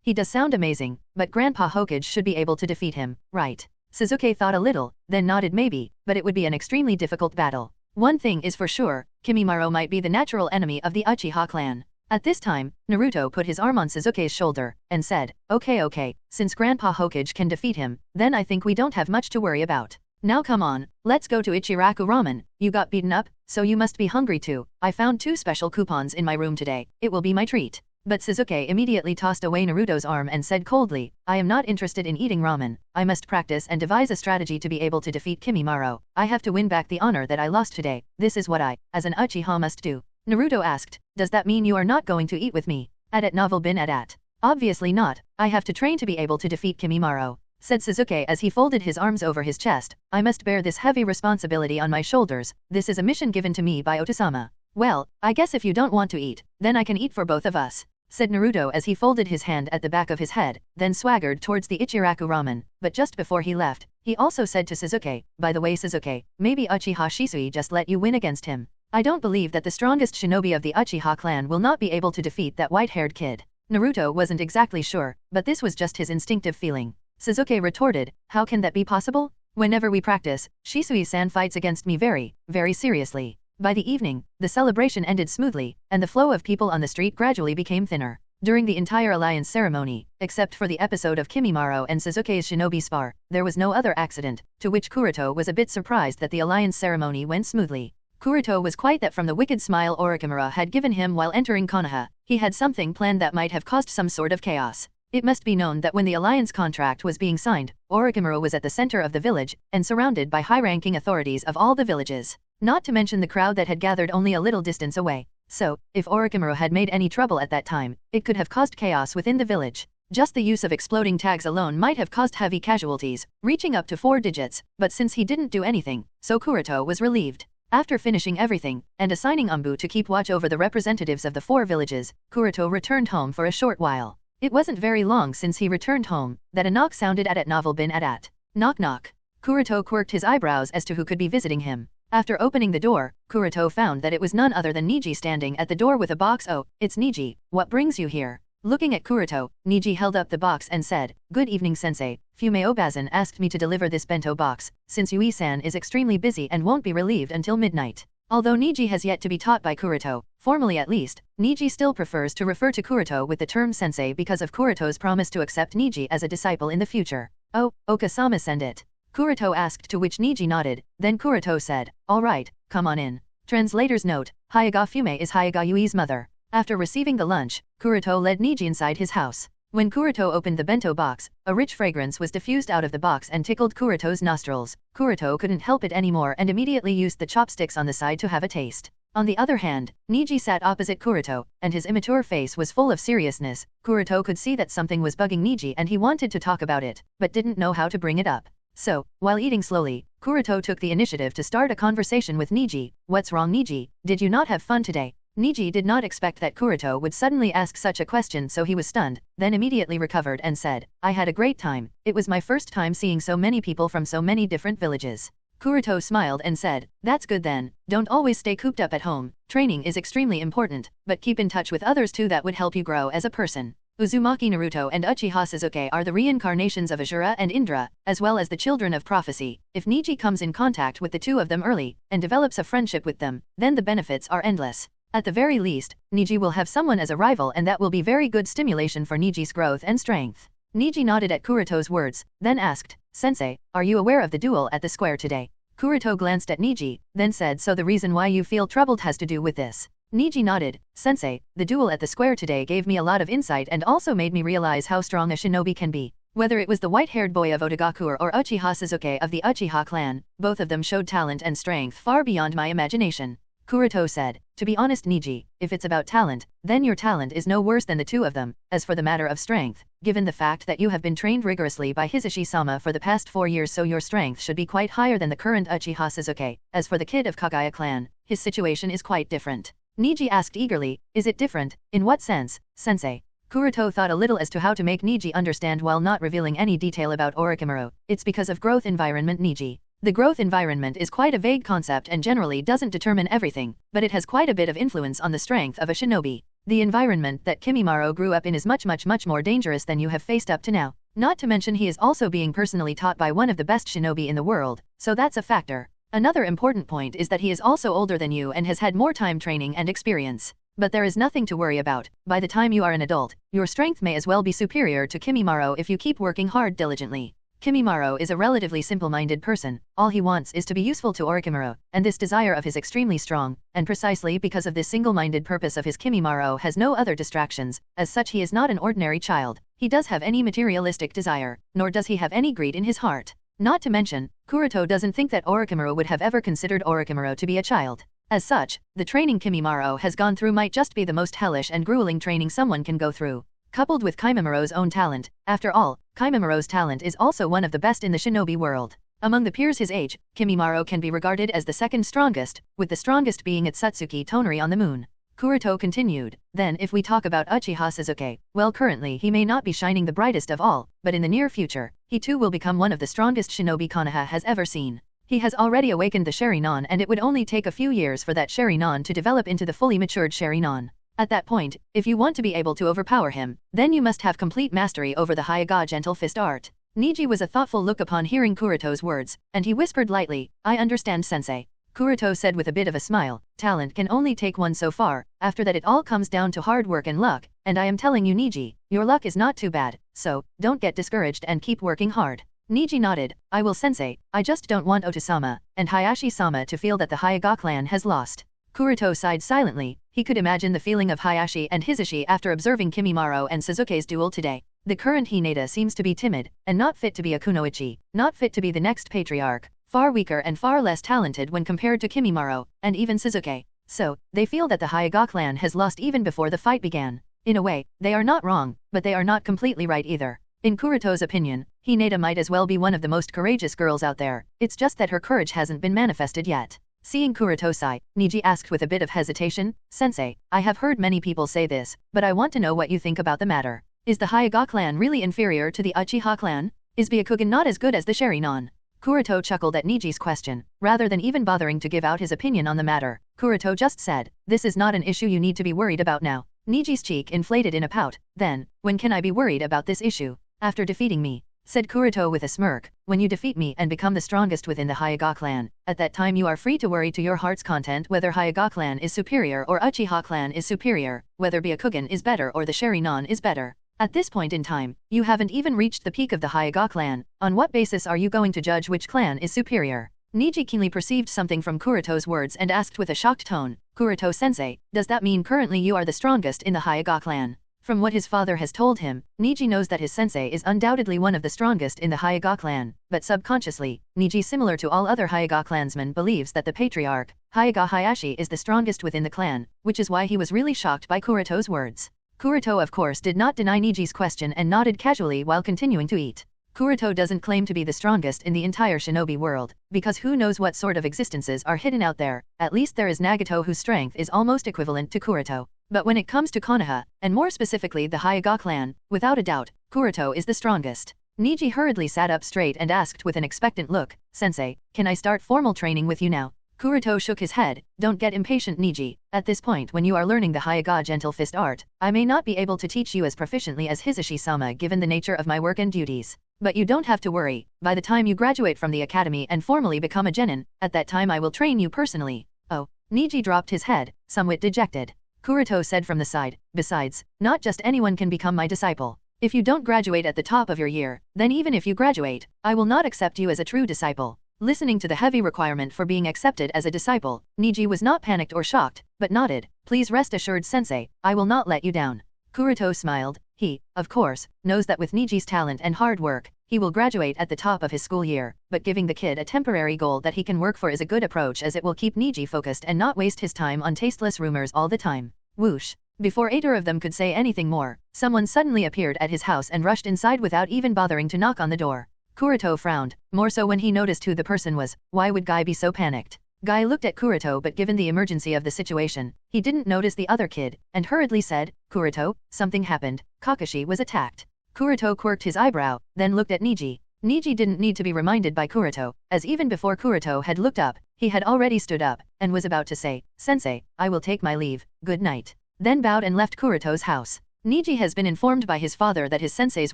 he does sound amazing, but Grandpa Hokage should be able to defeat him, right? Sasuke thought a little, then nodded maybe, but it would be an extremely difficult battle. One thing is for sure, Kimimaro might be the natural enemy of the Uchiha clan. At this time, Naruto put his arm on Sasuke's shoulder, and said, okay, since Grandpa Hokage can defeat him, then I think we don't have much to worry about. Now come on, let's go to Ichiraku Ramen. You got beaten up, so you must be hungry too. I found 2 special coupons in my room today, it will be my treat. But Sasuke immediately tossed away Naruto's arm and said coldly, I am not interested in eating ramen. I must practice and devise a strategy to be able to defeat Kimimaro. I have to win back the honor that I lost today. This is what I, as an Uchiha, must do. Naruto asked, does that mean you are not going to eat with me? At novel bin at. Obviously not, I have to train to be able to defeat Kimimaro, said Sasuke as he folded his arms over his chest. I must bear this heavy responsibility on my shoulders. This is a mission given to me by Otosama. Well, I guess if you don't want to eat, then I can eat for both of us, said Naruto as he folded his hand at the back of his head, then swaggered towards the Ichiraku Ramen. But just before he left, he also said to Sasuke, by the way Sasuke, maybe Uchiha Shisui just let you win against him. I don't believe that the strongest shinobi of the Uchiha clan will not be able to defeat that white-haired kid. Naruto wasn't exactly sure, but this was just his instinctive feeling. Sasuke retorted, how can that be possible? Whenever we practice, Shisui-san fights against me very, very seriously. By the evening, the celebration ended smoothly, and the flow of people on the street gradually became thinner. During the entire alliance ceremony, except for the episode of Kimimaro and Suzuki's shinobi spar, there was no other accident, to which Kuroto was a bit surprised that the alliance ceremony went smoothly. Kuroto was quite that from the wicked smile Orochimaru had given him while entering Konoha, he had something planned that might have caused some sort of chaos. It must be known that when the alliance contract was being signed, Orochimaru was at the center of the village, and surrounded by high-ranking authorities of all the villages, not to mention the crowd that had gathered only a little distance away. So, if Orochimaru had made any trouble at that time, it could have caused chaos within the village. Just the use of exploding tags alone might have caused heavy casualties, reaching up to 4 digits, but since he didn't do anything, so Kuroto was relieved. After finishing everything, and assigning Umbu to keep watch over the representatives of the 4 villages, Kuroto returned home for a short while. It wasn't very long since he returned home, that a knock sounded at Novel Bin at. Knock knock. Kuroto quirked his eyebrows as to who could be visiting him. After opening the door, Kuroto found that it was none other than Niji standing at the door with a box. Oh, it's Niji, what brings you here? Looking at Kuroto, Niji held up the box and said, Good evening sensei, Fumeo Bazan asked me to deliver this bento box, since Yui-san is extremely busy and won't be relieved until midnight. Although Niji has yet to be taught by Kuroto, formally at least, Niji still prefers to refer to Kuroto with the term sensei because of Kuroto's promise to accept Niji as a disciple in the future. Oh, Oka-sama send it. Kuroto asked, to which Niji nodded, then Kuroto said, Alright, come on in. Translator's note, Hyuga Fume is Hyuga Yui's mother. After receiving the lunch, Kuroto led Niji inside his house. When Kuroto opened the bento box, a rich fragrance was diffused out of the box and tickled Kuroto's nostrils. Kuroto couldn't help it anymore and immediately used the chopsticks on the side to have a taste. On the other hand, Niji sat opposite Kuroto, and his immature face was full of seriousness. Kuroto could see that something was bugging Niji and he wanted to talk about it, but didn't know how to bring it up. So, while eating slowly, Kuroto took the initiative to start a conversation with Niji. What's wrong Niji? Did you not have fun today? Niji did not expect that Kuroto would suddenly ask such a question, so he was stunned, then immediately recovered and said, I had a great time. It was my first time seeing so many people from so many different villages. Kuroto smiled and said, That's good then, don't always stay cooped up at home. Training is extremely important, but keep in touch with others too, that would help you grow as a person. Uzumaki Naruto and Uchiha Sasuke are the reincarnations of Asura and Indra, as well as the children of prophecy. If Niji comes in contact with the two of them early, and develops a friendship with them, then the benefits are endless. At the very least, Niji will have someone as a rival, and that will be very good stimulation for Niji's growth and strength. Niji nodded at Kuroto's words, then asked, Sensei, are you aware of the duel at the square today? Kuroto glanced at Niji, then said, So the reason why you feel troubled has to do with this. Niji nodded, Sensei, the duel at the square today gave me a lot of insight and also made me realize how strong a shinobi can be. Whether it was the white-haired boy of Otogaku or Uchiha Sasuke of the Uchiha clan, both of them showed talent and strength far beyond my imagination. Kuroto said, To be honest Niji, if it's about talent, then your talent is no worse than the two of them. As for the matter of strength, given the fact that you have been trained rigorously by Hisashi-sama for the past 4 years, so your strength should be quite higher than the current Uchiha Sasuke. As for the kid of Kagaya clan, his situation is quite different. Niji asked eagerly, Is it different? In what sense, sensei? Kuroto thought a little as to how to make Niji understand while not revealing any detail about Orochimaru. It's because of growth environment Niji. The growth environment is quite a vague concept and generally doesn't determine everything, but it has quite a bit of influence on the strength of a shinobi. The environment that Kimimaro grew up in is much more dangerous than you have faced up to now. Not to mention he is also being personally taught by one of the best shinobi in the world, so that's a factor. Another important point is that he is also older than you and has had more time training and experience. But there is nothing to worry about. By the time you are an adult, your strength may as well be superior to Kimimaro if you keep working hard diligently. Kimimaro is a relatively simple-minded person. All he wants is to be useful to Orochimaru, and this desire of his extremely strong, and precisely because of this single-minded purpose of his Kimimaro has no other distractions. As such, he is not an ordinary child. He does have any materialistic desire, nor does he have any greed in his heart. Not to mention, Kuroto doesn't think that Orochimaru would have ever considered Orochimaru to be a child. As such, the training Kimimaro has gone through might just be the most hellish and grueling training someone can go through. Coupled with Kimimiro's own talent, after all, Kimimiro's talent is also one of the best in the shinobi world. Among the peers his age, Kimimaro can be regarded as the second strongest, with the strongest being at Satsuki Tonari on the moon. Kuroto continued, Then if we talk about Uchiha Sasuke, well currently he may not be shining the brightest of all, but in the near future, he too will become one of the strongest shinobi Konoha has ever seen. He has already awakened the Sharingan and it would only take a few years for that Sharingan to develop into the fully matured Sharingan. At that point, if you want to be able to overpower him, then you must have complete mastery over the Hyuga gentle fist art. Niji was a thoughtful look upon hearing Kuroto's words, and he whispered lightly, I understand sensei. Kuroto said with a bit of a smile, talent can only take one so far, after that it all comes down to hard work and luck. and I am telling you Niji, your luck is not too bad, so, don't get discouraged and keep working hard. Niji nodded, I will sensei, I just don't want Oto-sama and Hayashi-sama to feel that the Hyuga clan has lost. Kuroto sighed silently, he could imagine the feeling of Hayashi and Hisashi after observing Kimimaro and Suzuki's duel today. The current Hinata seems to be timid, and not fit to be a kunoichi, not fit to be the next patriarch, far weaker and far less talented when compared to Kimimaro, and even Suzuki. So, they feel that the Hyuga clan has lost even before the fight began. In a way, they are not wrong, but they are not completely right either. In Kuroto's opinion, Hinata might as well be one of the most courageous girls out there, it's just that her courage hasn't been manifested yet. Seeing Kuroto sigh, Niji asked with a bit of hesitation, Sensei, I have heard many people say this, but I want to know what you think about the matter. Is the Hyuga clan really inferior to the Uchiha clan? Is Byakugan not as good as the Sharingan? Kuroto chuckled at Niji's question, rather than even bothering to give out his opinion on the matter. Kuroto just said, this is not an issue you need to be worried about now. Niji's cheek inflated in a pout, then, when can I be worried about this issue? After defeating me, said Kuroto with a smirk, when you defeat me and become the strongest within the Hyuga clan, at that time you are free to worry to your heart's content whether Hyuga clan is superior or Uchiha clan is superior, whether Byakugan is better or the Sharingan is better. At this point in time, you haven't even reached the peak of the Hyuga clan, on what basis are you going to judge which clan is superior? Niji keenly perceived something from Kuroto's words and asked with a shocked tone, Kuroto-sensei, does that mean currently you are the strongest in the Hyuga clan? From what his father has told him, Niji knows that his sensei is undoubtedly one of the strongest in the Hyuga clan, but subconsciously, Niji similar to all other Hyuga clansmen believes that the patriarch, Hyuga Hayashi is the strongest within the clan, which is why he was really shocked by Kuroto's words. Kuroto of course did not deny Niji's question and nodded casually while continuing to eat. Kuroto doesn't claim to be the strongest in the entire shinobi world, because who knows what sort of existences are hidden out there, at least there is Nagato whose strength is almost equivalent to Kuroto. But when it comes to Konoha, and more specifically the Hyuga clan, without a doubt, Kuroto is the strongest. Niji hurriedly sat up straight and asked with an expectant look, Sensei, can I start formal training with you now? Kuroto shook his head, don't get impatient Niji, at this point when you are learning the Hyuga gentle fist art, I may not be able to teach you as proficiently as Hisashi-sama given the nature of my work and duties. But you don't have to worry, by the time you graduate from the academy and formally become a genin, at that time I will train you personally. Oh, Niji dropped his head, somewhat dejected. Kuroto said from the side, besides, not just anyone can become my disciple. If you don't graduate at the top of your year, then even if you graduate, I will not accept you as a true disciple. Listening to the heavy requirement for being accepted as a disciple, Niji was not panicked or shocked, but nodded, please rest assured Sensei, I will not let you down. Kuroto smiled, he, of course, knows that with Niji's talent and hard work, he will graduate at the top of his school year, but giving the kid a temporary goal that he can work for is a good approach as it will keep Niji focused and not waste his time on tasteless rumors all the time. Whoosh. Before either of them could say anything more, someone suddenly appeared at his house and rushed inside without even bothering to knock on the door. Kuroto frowned, more so when he noticed who the person was. Why would Guy be so panicked? Guy looked at Kuroto but given the emergency of the situation, he didn't notice the other kid, and hurriedly said, Kuroto, something happened, Kakashi was attacked. Kuroto quirked his eyebrow, then looked at Niji. Niji didn't need to be reminded by Kuroto, as even before Kuroto had looked up, he had already stood up, and was about to say, Sensei, I will take my leave, good night. Then bowed and left Kuroto's house. Niji has been informed by his father that his sensei's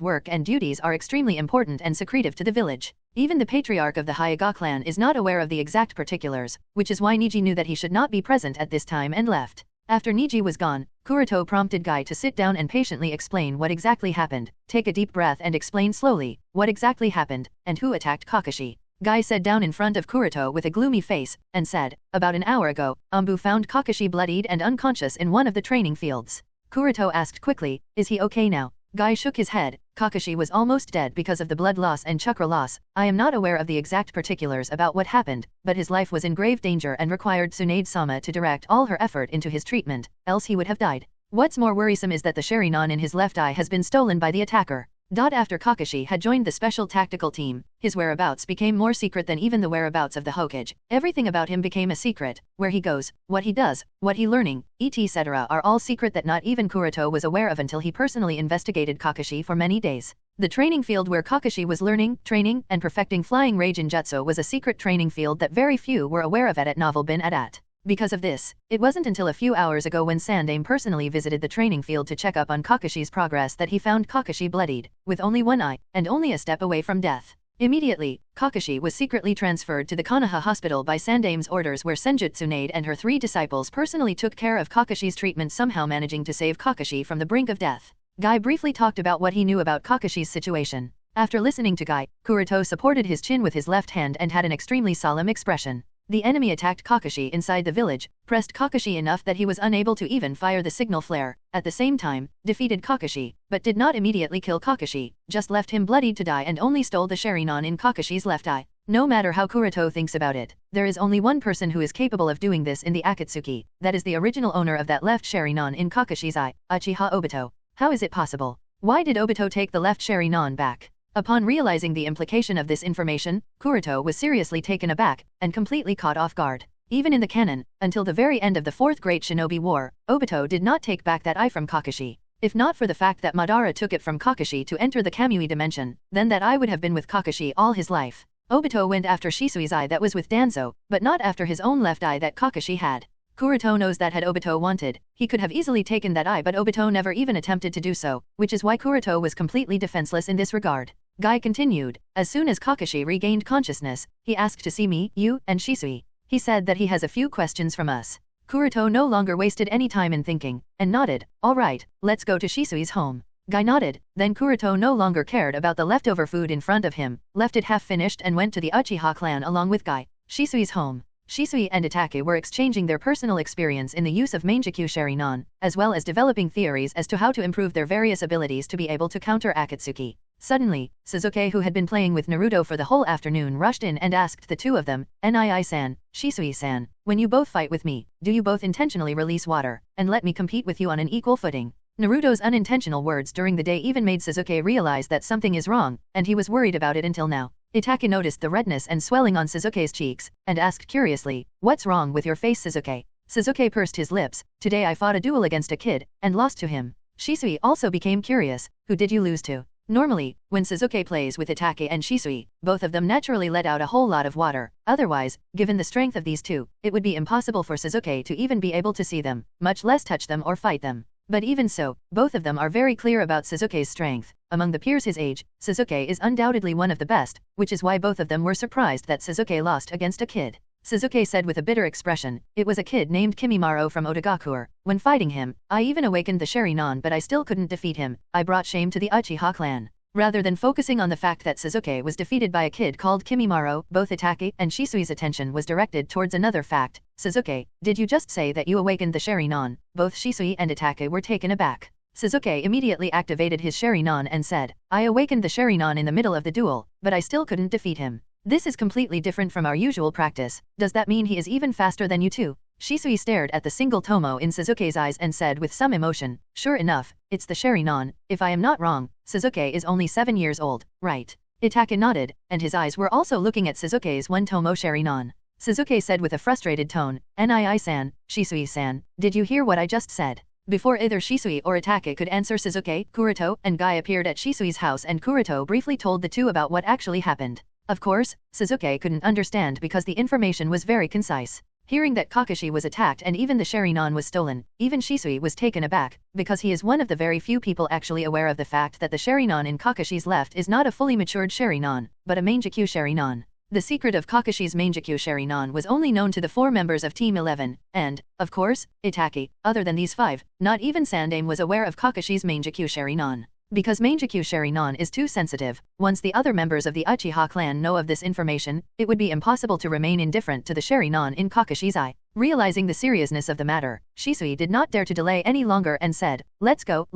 work and duties are extremely important and secretive to the village. Even the patriarch of the Hyuga clan is not aware of the exact particulars, which is why Niji knew that he should not be present at this time and left. After Niji was gone, Kuroto prompted Guy to sit down and patiently explain what exactly happened, take a deep breath and explain slowly, what exactly happened, and who attacked Kakashi. Guy sat down in front of Kuroto with a gloomy face, and said, about an hour ago, Ambu found Kakashi bloodied and unconscious in one of the training fields. Kuroto asked quickly, is he okay now? Guy shook his head, Kakashi was almost dead because of the blood loss and chakra loss. I am not aware of the exact particulars about what happened, but his life was in grave danger and required Tsunade-sama to direct all her effort into his treatment, else he would have died. What's more worrisome is that the Sharingan in his left eye has been stolen by the attacker. After Kakashi had joined the special tactical team, his whereabouts became more secret than even the whereabouts of the Hokage. Everything about him became a secret, where he goes, what he does, what he learning, etc. are all secret that not even Kuroto was aware of until he personally investigated Kakashi for many days. The training field where Kakashi was learning, training, and perfecting flying rage in jutsu was a secret training field that very few were aware of at Novel Bin Adat. Because of this, it wasn't until a few hours ago when Sandaime personally visited the training field to check up on Kakashi's progress that he found Kakashi bloodied, with only one eye, and only a step away from death. Immediately, Kakashi was secretly transferred to the Konoha hospital by Sandame's orders, where Senjutsu Tsunade and her 3 disciples personally took care of Kakashi's treatment, somehow managing to save Kakashi from the brink of death. Guy briefly talked about what he knew about Kakashi's situation. After listening to Guy, Kuroto supported his chin with his left hand and had an extremely solemn expression. The enemy attacked Kakashi inside the village, pressed Kakashi enough that he was unable to even fire the signal flare, at the same time, defeated Kakashi, but did not immediately kill Kakashi, just left him bloodied to die and only stole the Sharingan in Kakashi's left eye. No matter how Kuroto thinks about it, there is only one person who is capable of doing this in the Akatsuki, that is the original owner of that left Sharingan in Kakashi's eye, Uchiha Obito. How is it possible? Why did Obito take the left Sharingan back? Upon realizing the implication of this information, Kuroto was seriously taken aback, and completely caught off guard. Even in the canon, until the very end of the Fourth Great Shinobi War, Obito did not take back that eye from Kakashi. If not for the fact that Madara took it from Kakashi to enter the Kamui dimension, then that eye would have been with Kakashi all his life. Obito went after Shisui's eye that was with Danzo, but not after his own left eye that Kakashi had. Kuroto knows that had Obito wanted, he could have easily taken that eye, but Obito never even attempted to do so, which is why Kuroto was completely defenseless in this regard. Guy continued, as soon as Kakashi regained consciousness, he asked to see me, you, and Shisui. He said that he has a few questions from us. Kuroto no longer wasted any time in thinking, and nodded, alright, let's go to Shisui's home. Guy nodded, then Kuroto no longer cared about the leftover food in front of him, left it half finished and went to the Uchiha clan along with Guy. Shisui's home. Shisui and Itachi were exchanging their personal experience in the use of Mangekyou Sharingan, as well as developing theories as to how to improve their various abilities to be able to counter Akatsuki. Suddenly, Sasuke, who had been playing with Naruto for the whole afternoon, rushed in and asked the two of them, Nii-san, Shisui-san, when you both fight with me, do you both intentionally release water, and let me compete with you on an equal footing? Naruto's unintentional words during the day even made Sasuke realize that something is wrong, and he was worried about it until now. Itachi noticed the redness and swelling on Sasuke's cheeks, and asked curiously, what's wrong with your face, Sasuke? Sasuke pursed his lips, today I fought a duel against a kid, and lost to him. Shisui also became curious, who did you lose to? Normally, when Sasuke plays with Itachi and Shisui, both of them naturally let out a whole lot of water, otherwise, given the strength of these two, it would be impossible for Sasuke to even be able to see them, much less touch them or fight them. But even so, both of them are very clear about Sasuke's strength. Among the peers his age, Sasuke is undoubtedly one of the best, which is why both of them were surprised that Sasuke lost against a kid. Sasuke said with a bitter expression, it was a kid named Kimimaro from Odagakure. When fighting him, I even awakened the Sharingan, but I still couldn't defeat him. I brought shame to the Uchiha clan. Rather than focusing on the fact that Sasuke was defeated by a kid called Kimimaro, both Itachi and Shisui's attention was directed towards another fact. Sasuke, did you just say that you awakened the Sharingan? Both Shisui and Itachi were taken aback. Sasuke immediately activated his Sharingan and said, I awakened the Sharingan in the middle of the duel, but I still couldn't defeat him. This is completely different from our usual practice. Does that mean he is even faster than you two? Shisui stared at the single tomo in Sasuke's eyes and said with some emotion, sure enough, it's the Sharingan. If I am not wrong, Sasuke is only 7 years old, right? Itachi nodded, and his eyes were also looking at Sasuke's one tomo Sharingan. Sasuke said with a frustrated tone, Nii-san, Shisui-san, did you hear what I just said? Before either Shisui or Itachi could answer, Sasuke, Kuroto, and Guy appeared at Shisui's house, and Kuroto briefly told the two about what actually happened. Of course, Sasuke couldn't understand because the information was very concise. Hearing that Kakashi was attacked and even the Sharingan was stolen, even Shisui was taken aback, because he is one of the very few people actually aware of the fact that the Sharingan in Kakashi's left is not a fully matured Sharingan, but a Mangekyou Sharingan. The secret of Kakashi's Mangekyou Sharingan was only known to the 4 members of Team 11, and, of course, Itachi. Other than these 5, not even Sandaime was aware of Kakashi's Mangekyou Sharingan. Because Mangekyou Sharingan is too sensitive, once the other members of the Uchiha clan know of this information, it would be impossible to remain indifferent to the Sharingan in Kakashi's eye. Realizing the seriousness of the matter, Shisui did not dare to delay any longer and said, let's go,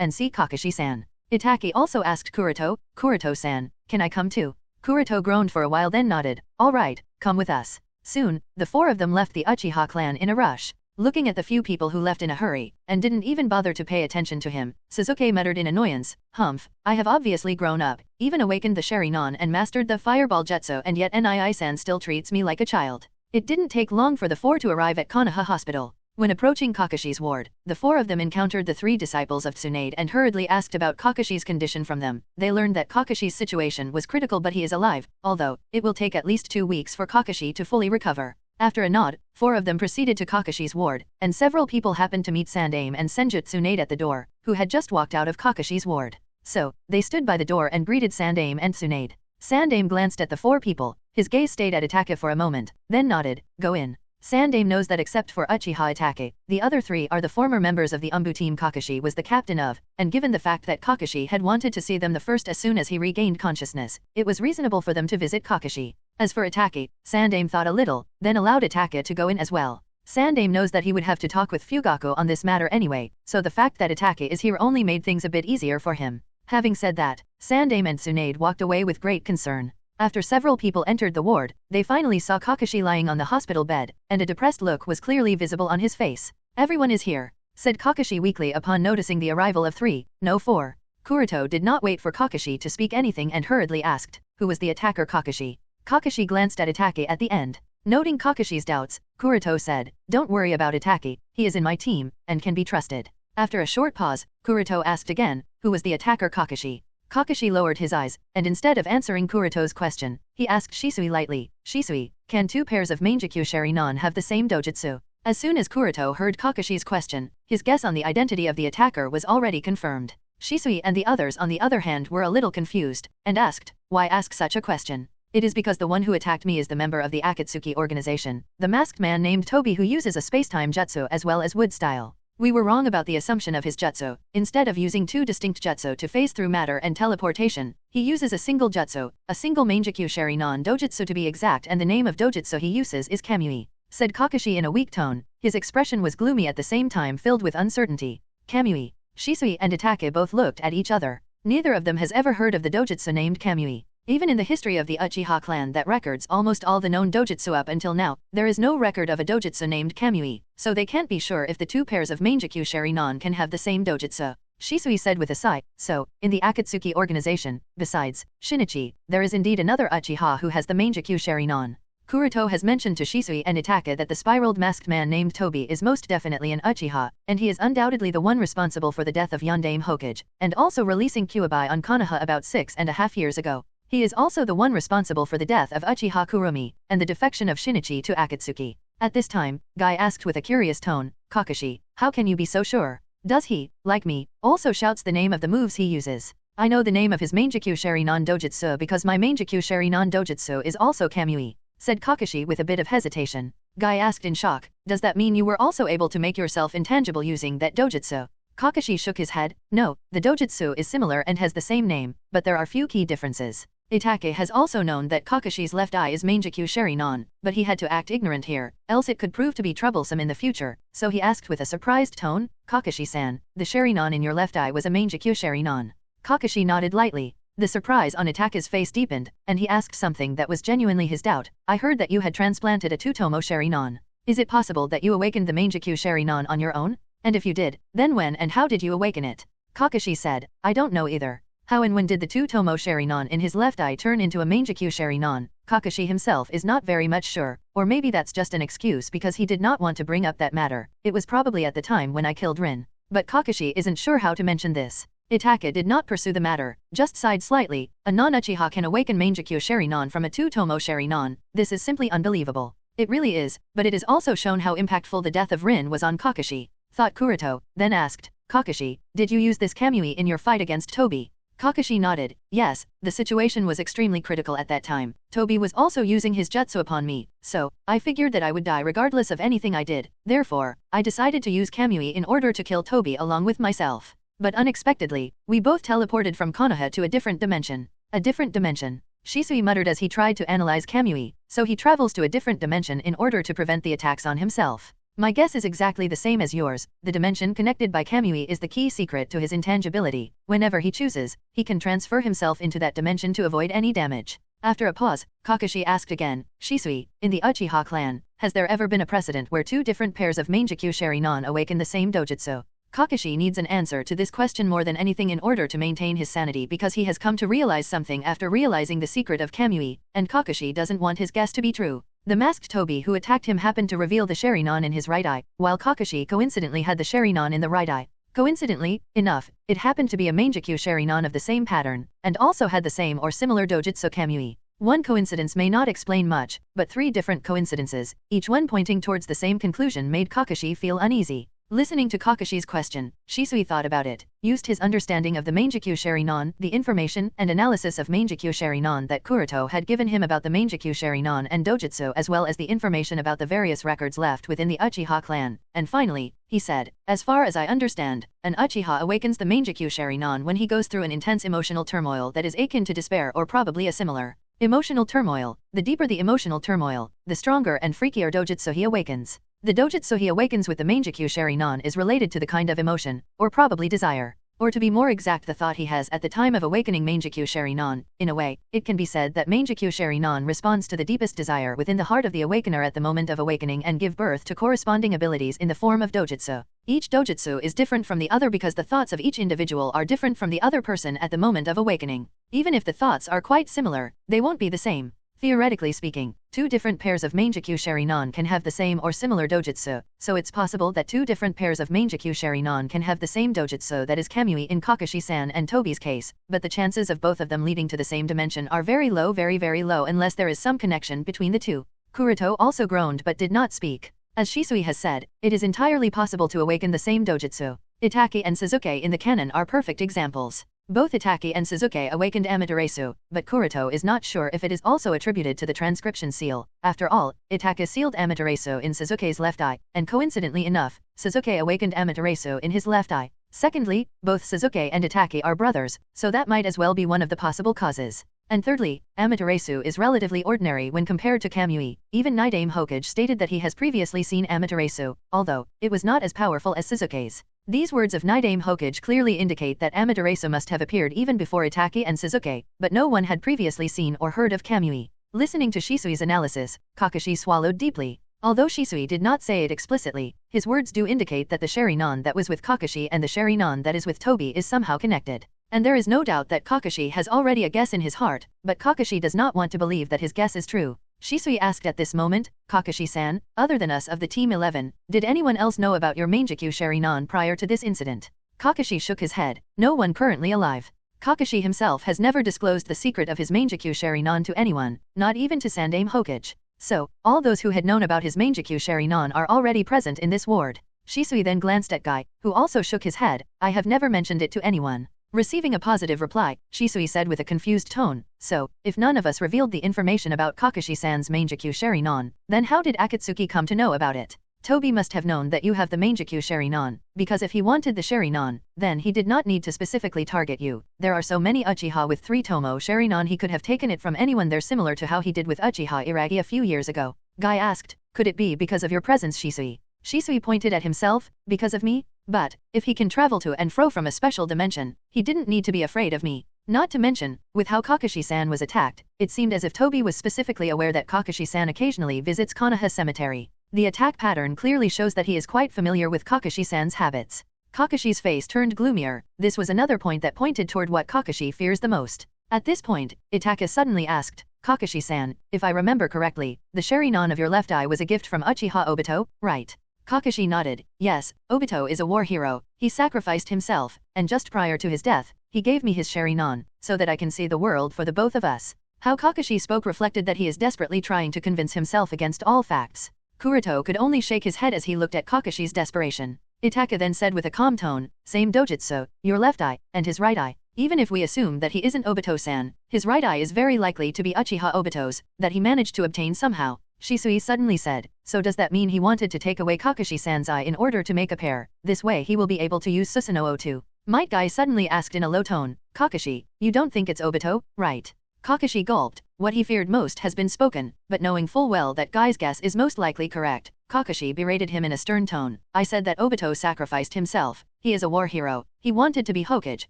and see Kakashi-san. Itachi also asked Kuroto, Kuroto-san, can I come too? Kuroto groaned for a while then nodded, alright, come with us. Soon, the 4 of them left the Uchiha clan in a rush. Looking at the few people who left in a hurry, and didn't even bother to pay attention to him, Sasuke muttered in annoyance, humph, I have obviously grown up, even awakened the Sharingan and mastered the fireball jutsu, and yet Nii-san still treats me like a child. It didn't take long for the 4 to arrive at Konoha Hospital. When approaching Kakashi's ward, the 4 of them encountered the 3 disciples of Tsunade and hurriedly asked about Kakashi's condition from them. They learned that Kakashi's situation was critical, but he is alive, although it will take at least 2 weeks for Kakashi to fully recover. After a nod, 4 of them proceeded to Kakashi's ward, and several people happened to meet Sandaime and Senjutsu Tsunade at the door, who had just walked out of Kakashi's ward. So, they stood by the door and greeted Sandaime and Tsunade. Sandame glanced at the 4 people, his gaze stayed at Itake for a moment, then nodded, go in. Sandame knows that except for Uchiha Itake, the other 3 are the former members of the Umbu team Kakashi was the captain of, and given the fact that Kakashi had wanted to see them the first as soon as he regained consciousness, it was reasonable for them to visit Kakashi. As for Itake, Sandame thought a little, then allowed Itake to go in as well. Sandame knows that he would have to talk with Fugaku on this matter anyway, so the fact that Itake is here only made things a bit easier for him. Having said that, Sandame and Tsunade walked away with great concern. After several people entered the ward, they finally saw Kakashi lying on the hospital bed, and a depressed look was clearly visible on his face. Everyone is here, said Kakashi weakly upon noticing the arrival of 3, no 4. Kuroto did not wait for Kakashi to speak anything and hurriedly asked, who was the attacker Kakashi? Kakashi glanced at Itake at the end. Noting Kakashi's doubts, Kuroto said, don't worry about Itake, he is in my team, and can be trusted. After a short pause, Kuroto asked again, who was the attacker Kakashi? Kakashi lowered his eyes, and instead of answering Kuroto's question, he asked Shisui lightly, Shisui, can 2 pairs of Mangekyo Sharingan have the same dojutsu? As soon as Kuroto heard Kakashi's question, his guess on the identity of the attacker was already confirmed. Shisui and the others on the other hand were a little confused, and asked, why ask such a question? It is because the one who attacked me is the member of the Akatsuki organization, the masked man named Tobi who uses a spacetime jutsu as well as wood style. We were wrong about the assumption of his jutsu. Instead of using 2 distinct jutsu to phase through matter and teleportation, he uses a single jutsu, a single Mangekyo Sharingan dojutsu to be exact, and the name of dojutsu he uses is Kamui, said Kakashi in a weak tone. His expression was gloomy at the same time filled with uncertainty. Kamui. Shisui and Itake both looked at each other. Neither of them has ever heard of the dojutsu named Kamui. Even in the history of the Uchiha clan that records almost all the known dojutsu up until now, there is no record of a dojutsu named Kamui, so they can't be sure if the 2 pairs of Mangekyo Sharingan can have the same dojutsu. Shisui said with a sigh, so, in the Akatsuki organization, besides Shinichi, there is indeed another Uchiha who has the Mangekyo Sharingan. Kuroto has mentioned to Shisui and Itake that the spiraled masked man named Tobi is most definitely an Uchiha, and he is undoubtedly the one responsible for the death of Yondaime Hokage, and also releasing Kyuubi on Konoha about 6.5 years ago. He is also the one responsible for the death of Uchiha Kurumi, and the defection of Shinichi to Akatsuki. At this time, Guy asked with a curious tone, Kakashi, how can you be so sure? Does he, like me, also shouts the name of the moves he uses? I know the name of his Mangekyo Sharingan dojutsu because my Mangekyo Sharingan dojutsu is also Kamui, said Kakashi with a bit of hesitation. Guy asked in shock, does that mean you were also able to make yourself intangible using that dojutsu? Kakashi shook his head, no, the dojutsu is similar and has the same name, but there are few key differences. Itake has also known that Kakashi's left eye is Mangekyo Sharingan, but he had to act ignorant here, else it could prove to be troublesome in the future, so he asked with a surprised tone, Kakashi-san, the Sharingan in your left eye was a Mangekyo Sharingan. Kakashi nodded lightly. The surprise on Itake's face deepened, and he asked something that was genuinely his doubt, I heard that you had transplanted a Tutomo Sharingan. Is it possible that you awakened the Mangekyo Sharingan on your own? And if you did, then when and how did you awaken it? Kakashi said, I don't know either. How and when did the Tutomo Sharingan in his left eye turn into a Mangekyo Sharingan? Kakashi himself is not very much sure, or maybe that's just an excuse because he did not want to bring up that matter. It was probably at the time when I killed Rin. But Kakashi isn't sure how to mention this. Itake did not pursue the matter, just sighed slightly. A non-Uchiha can awaken Mangekyo Sharingan from a Tutomo Sharingan. This is simply unbelievable. It really is, but it is also shown how impactful the death of Rin was on Kakashi, thought Kuroto, then asked, Kakashi, did you use this Kamui in your fight against Tobi? Kakashi nodded, yes, the situation was extremely critical at that time. Tobi was also using his jutsu upon me, so, I figured that I would die regardless of anything I did. Therefore, I decided to use Kamui in order to kill Tobi along with myself. But unexpectedly, we both teleported from Konoha to a different dimension. A different dimension. Shisui muttered as he tried to analyze Kamui, so he travels to a different dimension in order to prevent the attacks on himself. My guess is exactly the same as yours. The dimension connected by Kamui is the key secret to his intangibility. Whenever he chooses, he can transfer himself into that dimension to avoid any damage. After a pause, Kakashi asked again, Shisui, in the Uchiha clan, has there ever been a precedent where 2 different pairs of Mangekyo Sharingan awaken the same dojutsu? Kakashi needs an answer to this question more than anything in order to maintain his sanity because he has come to realize something after realizing the secret of Kamui, and Kakashi doesn't want his guess to be true. The masked Tobi who attacked him happened to reveal the Sharingan in his right eye, while Kakashi coincidentally had the Sharingan in the right eye. Coincidentally enough, it happened to be a Mangekyo Sharingan of the same pattern, and also had the same or similar dojutsu Kamui. One coincidence may not explain much, but 3 different coincidences, each one pointing towards the same conclusion made Kakashi feel uneasy. Listening to Kakashi's question, Shisui thought about it, used his understanding of the Mangekyou Sharinon, the information and analysis of Mangekyou Sharinon that Kuroto had given him about the Mangekyou Sharinon and Dojutsu, as well as the information about the various records left within the Uchiha clan, and finally, he said, as far as I understand, an Uchiha awakens the Mangekyou Sharinon when he goes through an intense emotional turmoil that is akin to despair or probably a similar emotional turmoil. The deeper the emotional turmoil, the stronger and freakier Dojutsu he awakens. The Dojutsu he awakens with the Mangekyou Sharinon is related to the kind of emotion, or probably desire, or to be more exact the thought he has at the time of awakening Mangekyou Sharinon. In a way, it can be said that Mangekyou Sharinon responds to the deepest desire within the heart of the awakener at the moment of awakening and give birth to corresponding abilities in the form of Dojutsu. Each Dojutsu is different from the other because the thoughts of each individual are different from the other person at the moment of awakening. Even if the thoughts are quite similar, they won't be the same. Theoretically speaking, two different pairs of Mangekyou Sharinon can have the same or similar Dojutsu, so it's possible that two different pairs of Mangekyou Sharinon can have the same Dojutsu, that is Kamui in Kakashi-san and Tobi's case, but the chances of both of them leading to the same dimension are very low, very low, unless there is some connection between the two. Kuroto also groaned but did not speak. As Shisui has said, it is entirely possible to awaken the same Dojutsu. Itaki and Suzuki in the canon are perfect examples. Both Itaki and Suzuki awakened Amaterasu, but Kuroto is not sure if it is also attributed to the transcription seal. After all, Itaki sealed Amaterasu in Suzuki's left eye, and coincidentally enough, Suzuki awakened Amaterasu in his left eye. Secondly, both Suzuki and Itaki are brothers, so that might as well be one of the possible causes. And thirdly, Amaterasu is relatively ordinary when compared to Kamui. Even Nidaime Hokage stated that he has previously seen Amaterasu, although it was not as powerful as Suzuki's. These words of Nidaime Hokage clearly indicate that Amaterasu must have appeared even before Itaki and Suzuki, but no one had previously seen or heard of Kamui. Listening to Shisui's analysis, Kakashi swallowed deeply. Although Shisui did not say it explicitly, his words do indicate that the Sharinon that was with Kakashi and the Sharinon that is with Tobi is somehow connected. And there is no doubt that Kakashi has already a guess in his heart, but Kakashi does not want to believe that his guess is true. Shisui asked at this moment, Kakashi-san, other than us of the Team 11, did anyone else know about your Mangekyou Sharinon prior to this incident? Kakashi shook his head. No one currently alive. Kakashi himself has never disclosed the secret of his Mangekyou Sharinon to anyone, not even to Sandaime Hokage. So, all those who had known about his Mangekyou Sharinon are already present in this ward. Shisui then glanced at Guy, who also shook his head. I have never mentioned it to anyone. Receiving a positive reply, Shisui said with a confused tone, so, if none of us revealed the information about Kakashi-san's Mangekyou Sharinon, then how did Akatsuki come to know about it? Tobi must have known that you have the Mangekyou Sharinon, because if he wanted the Sharinon, then he did not need to specifically target you. There are so many Uchiha with 3 Tomo Sharinon, he could have taken it from anyone there, similar to how he did with Uchiha Iragi a few years ago. Guy asked, could it be because of your presence, Shisui? Shisui pointed at himself, because of me? But, if he can travel to and fro from a special dimension, he didn't need to be afraid of me. Not to mention, with how Kakashi-san was attacked, it seemed as if Tobi was specifically aware that Kakashi-san occasionally visits Konoha Cemetery. The attack pattern clearly shows that he is quite familiar with Kakashi-san's habits. Kakashi's face turned gloomier. This was another point that pointed toward what Kakashi fears the most. At this point, Itaka suddenly asked, Kakashi-san, if I remember correctly, the Sharinon of your left eye was a gift from Uchiha Obito, right? Kakashi nodded. Yes, Obito is a war hero. He sacrificed himself, and just prior to his death, he gave me his Sharinon, so that I can see the world for the both of us. How Kakashi spoke reflected that he is desperately trying to convince himself against all facts. Kuroto could only shake his head as he looked at Kakashi's desperation. Itaka then said with a calm tone, same Dojutsu, your left eye, and his right eye. Even if we assume that he isn't Obito-san, his right eye is very likely to be Uchiha Obito's, that he managed to obtain somehow. Shisui suddenly said, so does that mean he wanted to take away Kakashi-san's eye in order to make a pair? This way he will be able to use Susanoo too. Might Guy suddenly asked in a low tone, Kakashi, you don't think it's Obito, right? Kakashi gulped. What he feared most has been spoken, but knowing full well that Guy's guess is most likely correct, Kakashi berated him in a stern tone. I said that Obito sacrificed himself. He is a war hero. He wanted to be Hokage.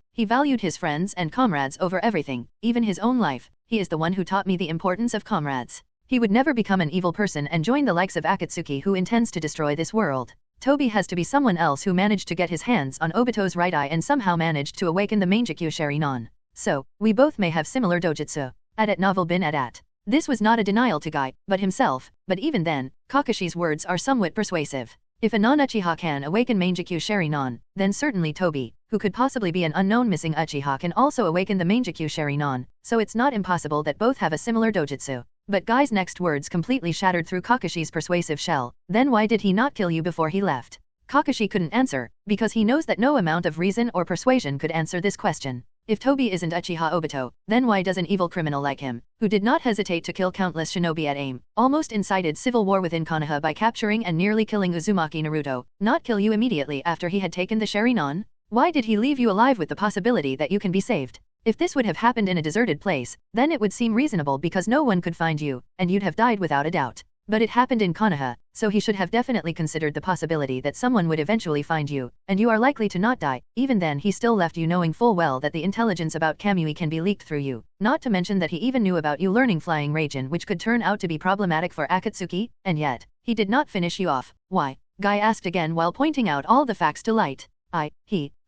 He valued his friends and comrades over everything, even his own life. He is the one who taught me the importance of comrades. He would never become an evil person and join the likes of Akatsuki, who intends to destroy this world. Tobi has to be someone else who managed to get his hands on Obito's right eye and somehow managed to awaken the Mangekyou Sharinon. So, we both may have similar dojutsu. Adat novel bin adat. This was not a denial to Guy, but himself, but even then, Kakashi's words are somewhat persuasive. If a non-Uchiha can awaken Mangekyou Sharinon, then certainly Tobi, who could possibly be an unknown missing Uchiha, can also awaken the Mangekyou Sharinon, so it's not impossible that both have a similar dojutsu. But Guy's next words completely shattered through Kakashi's persuasive shell. Then why did he not kill you before he left? Kakashi couldn't answer, because he knows that no amount of reason or persuasion could answer this question. If Tobi isn't Uchiha Obito, then why does an evil criminal like him, who did not hesitate to kill countless shinobi at aim, almost incited civil war within Konoha by capturing and nearly killing Uzumaki Naruto, not kill you immediately after he had taken the Sharingan? Why did he leave you alive with the possibility that you can be saved? If this would have happened in a deserted place, then it would seem reasonable because no one could find you, and you'd have died without a doubt. But it happened in Konoha, so he should have definitely considered the possibility that someone would eventually find you, and you are likely to not die. Even then he still left you knowing full well that the intelligence about Kamui can be leaked through you, not to mention that he even knew about you learning Flying Raijin, which could turn out to be problematic for Akatsuki, and yet, he did not finish you off. Why? Guy asked again while pointing out all the facts to light.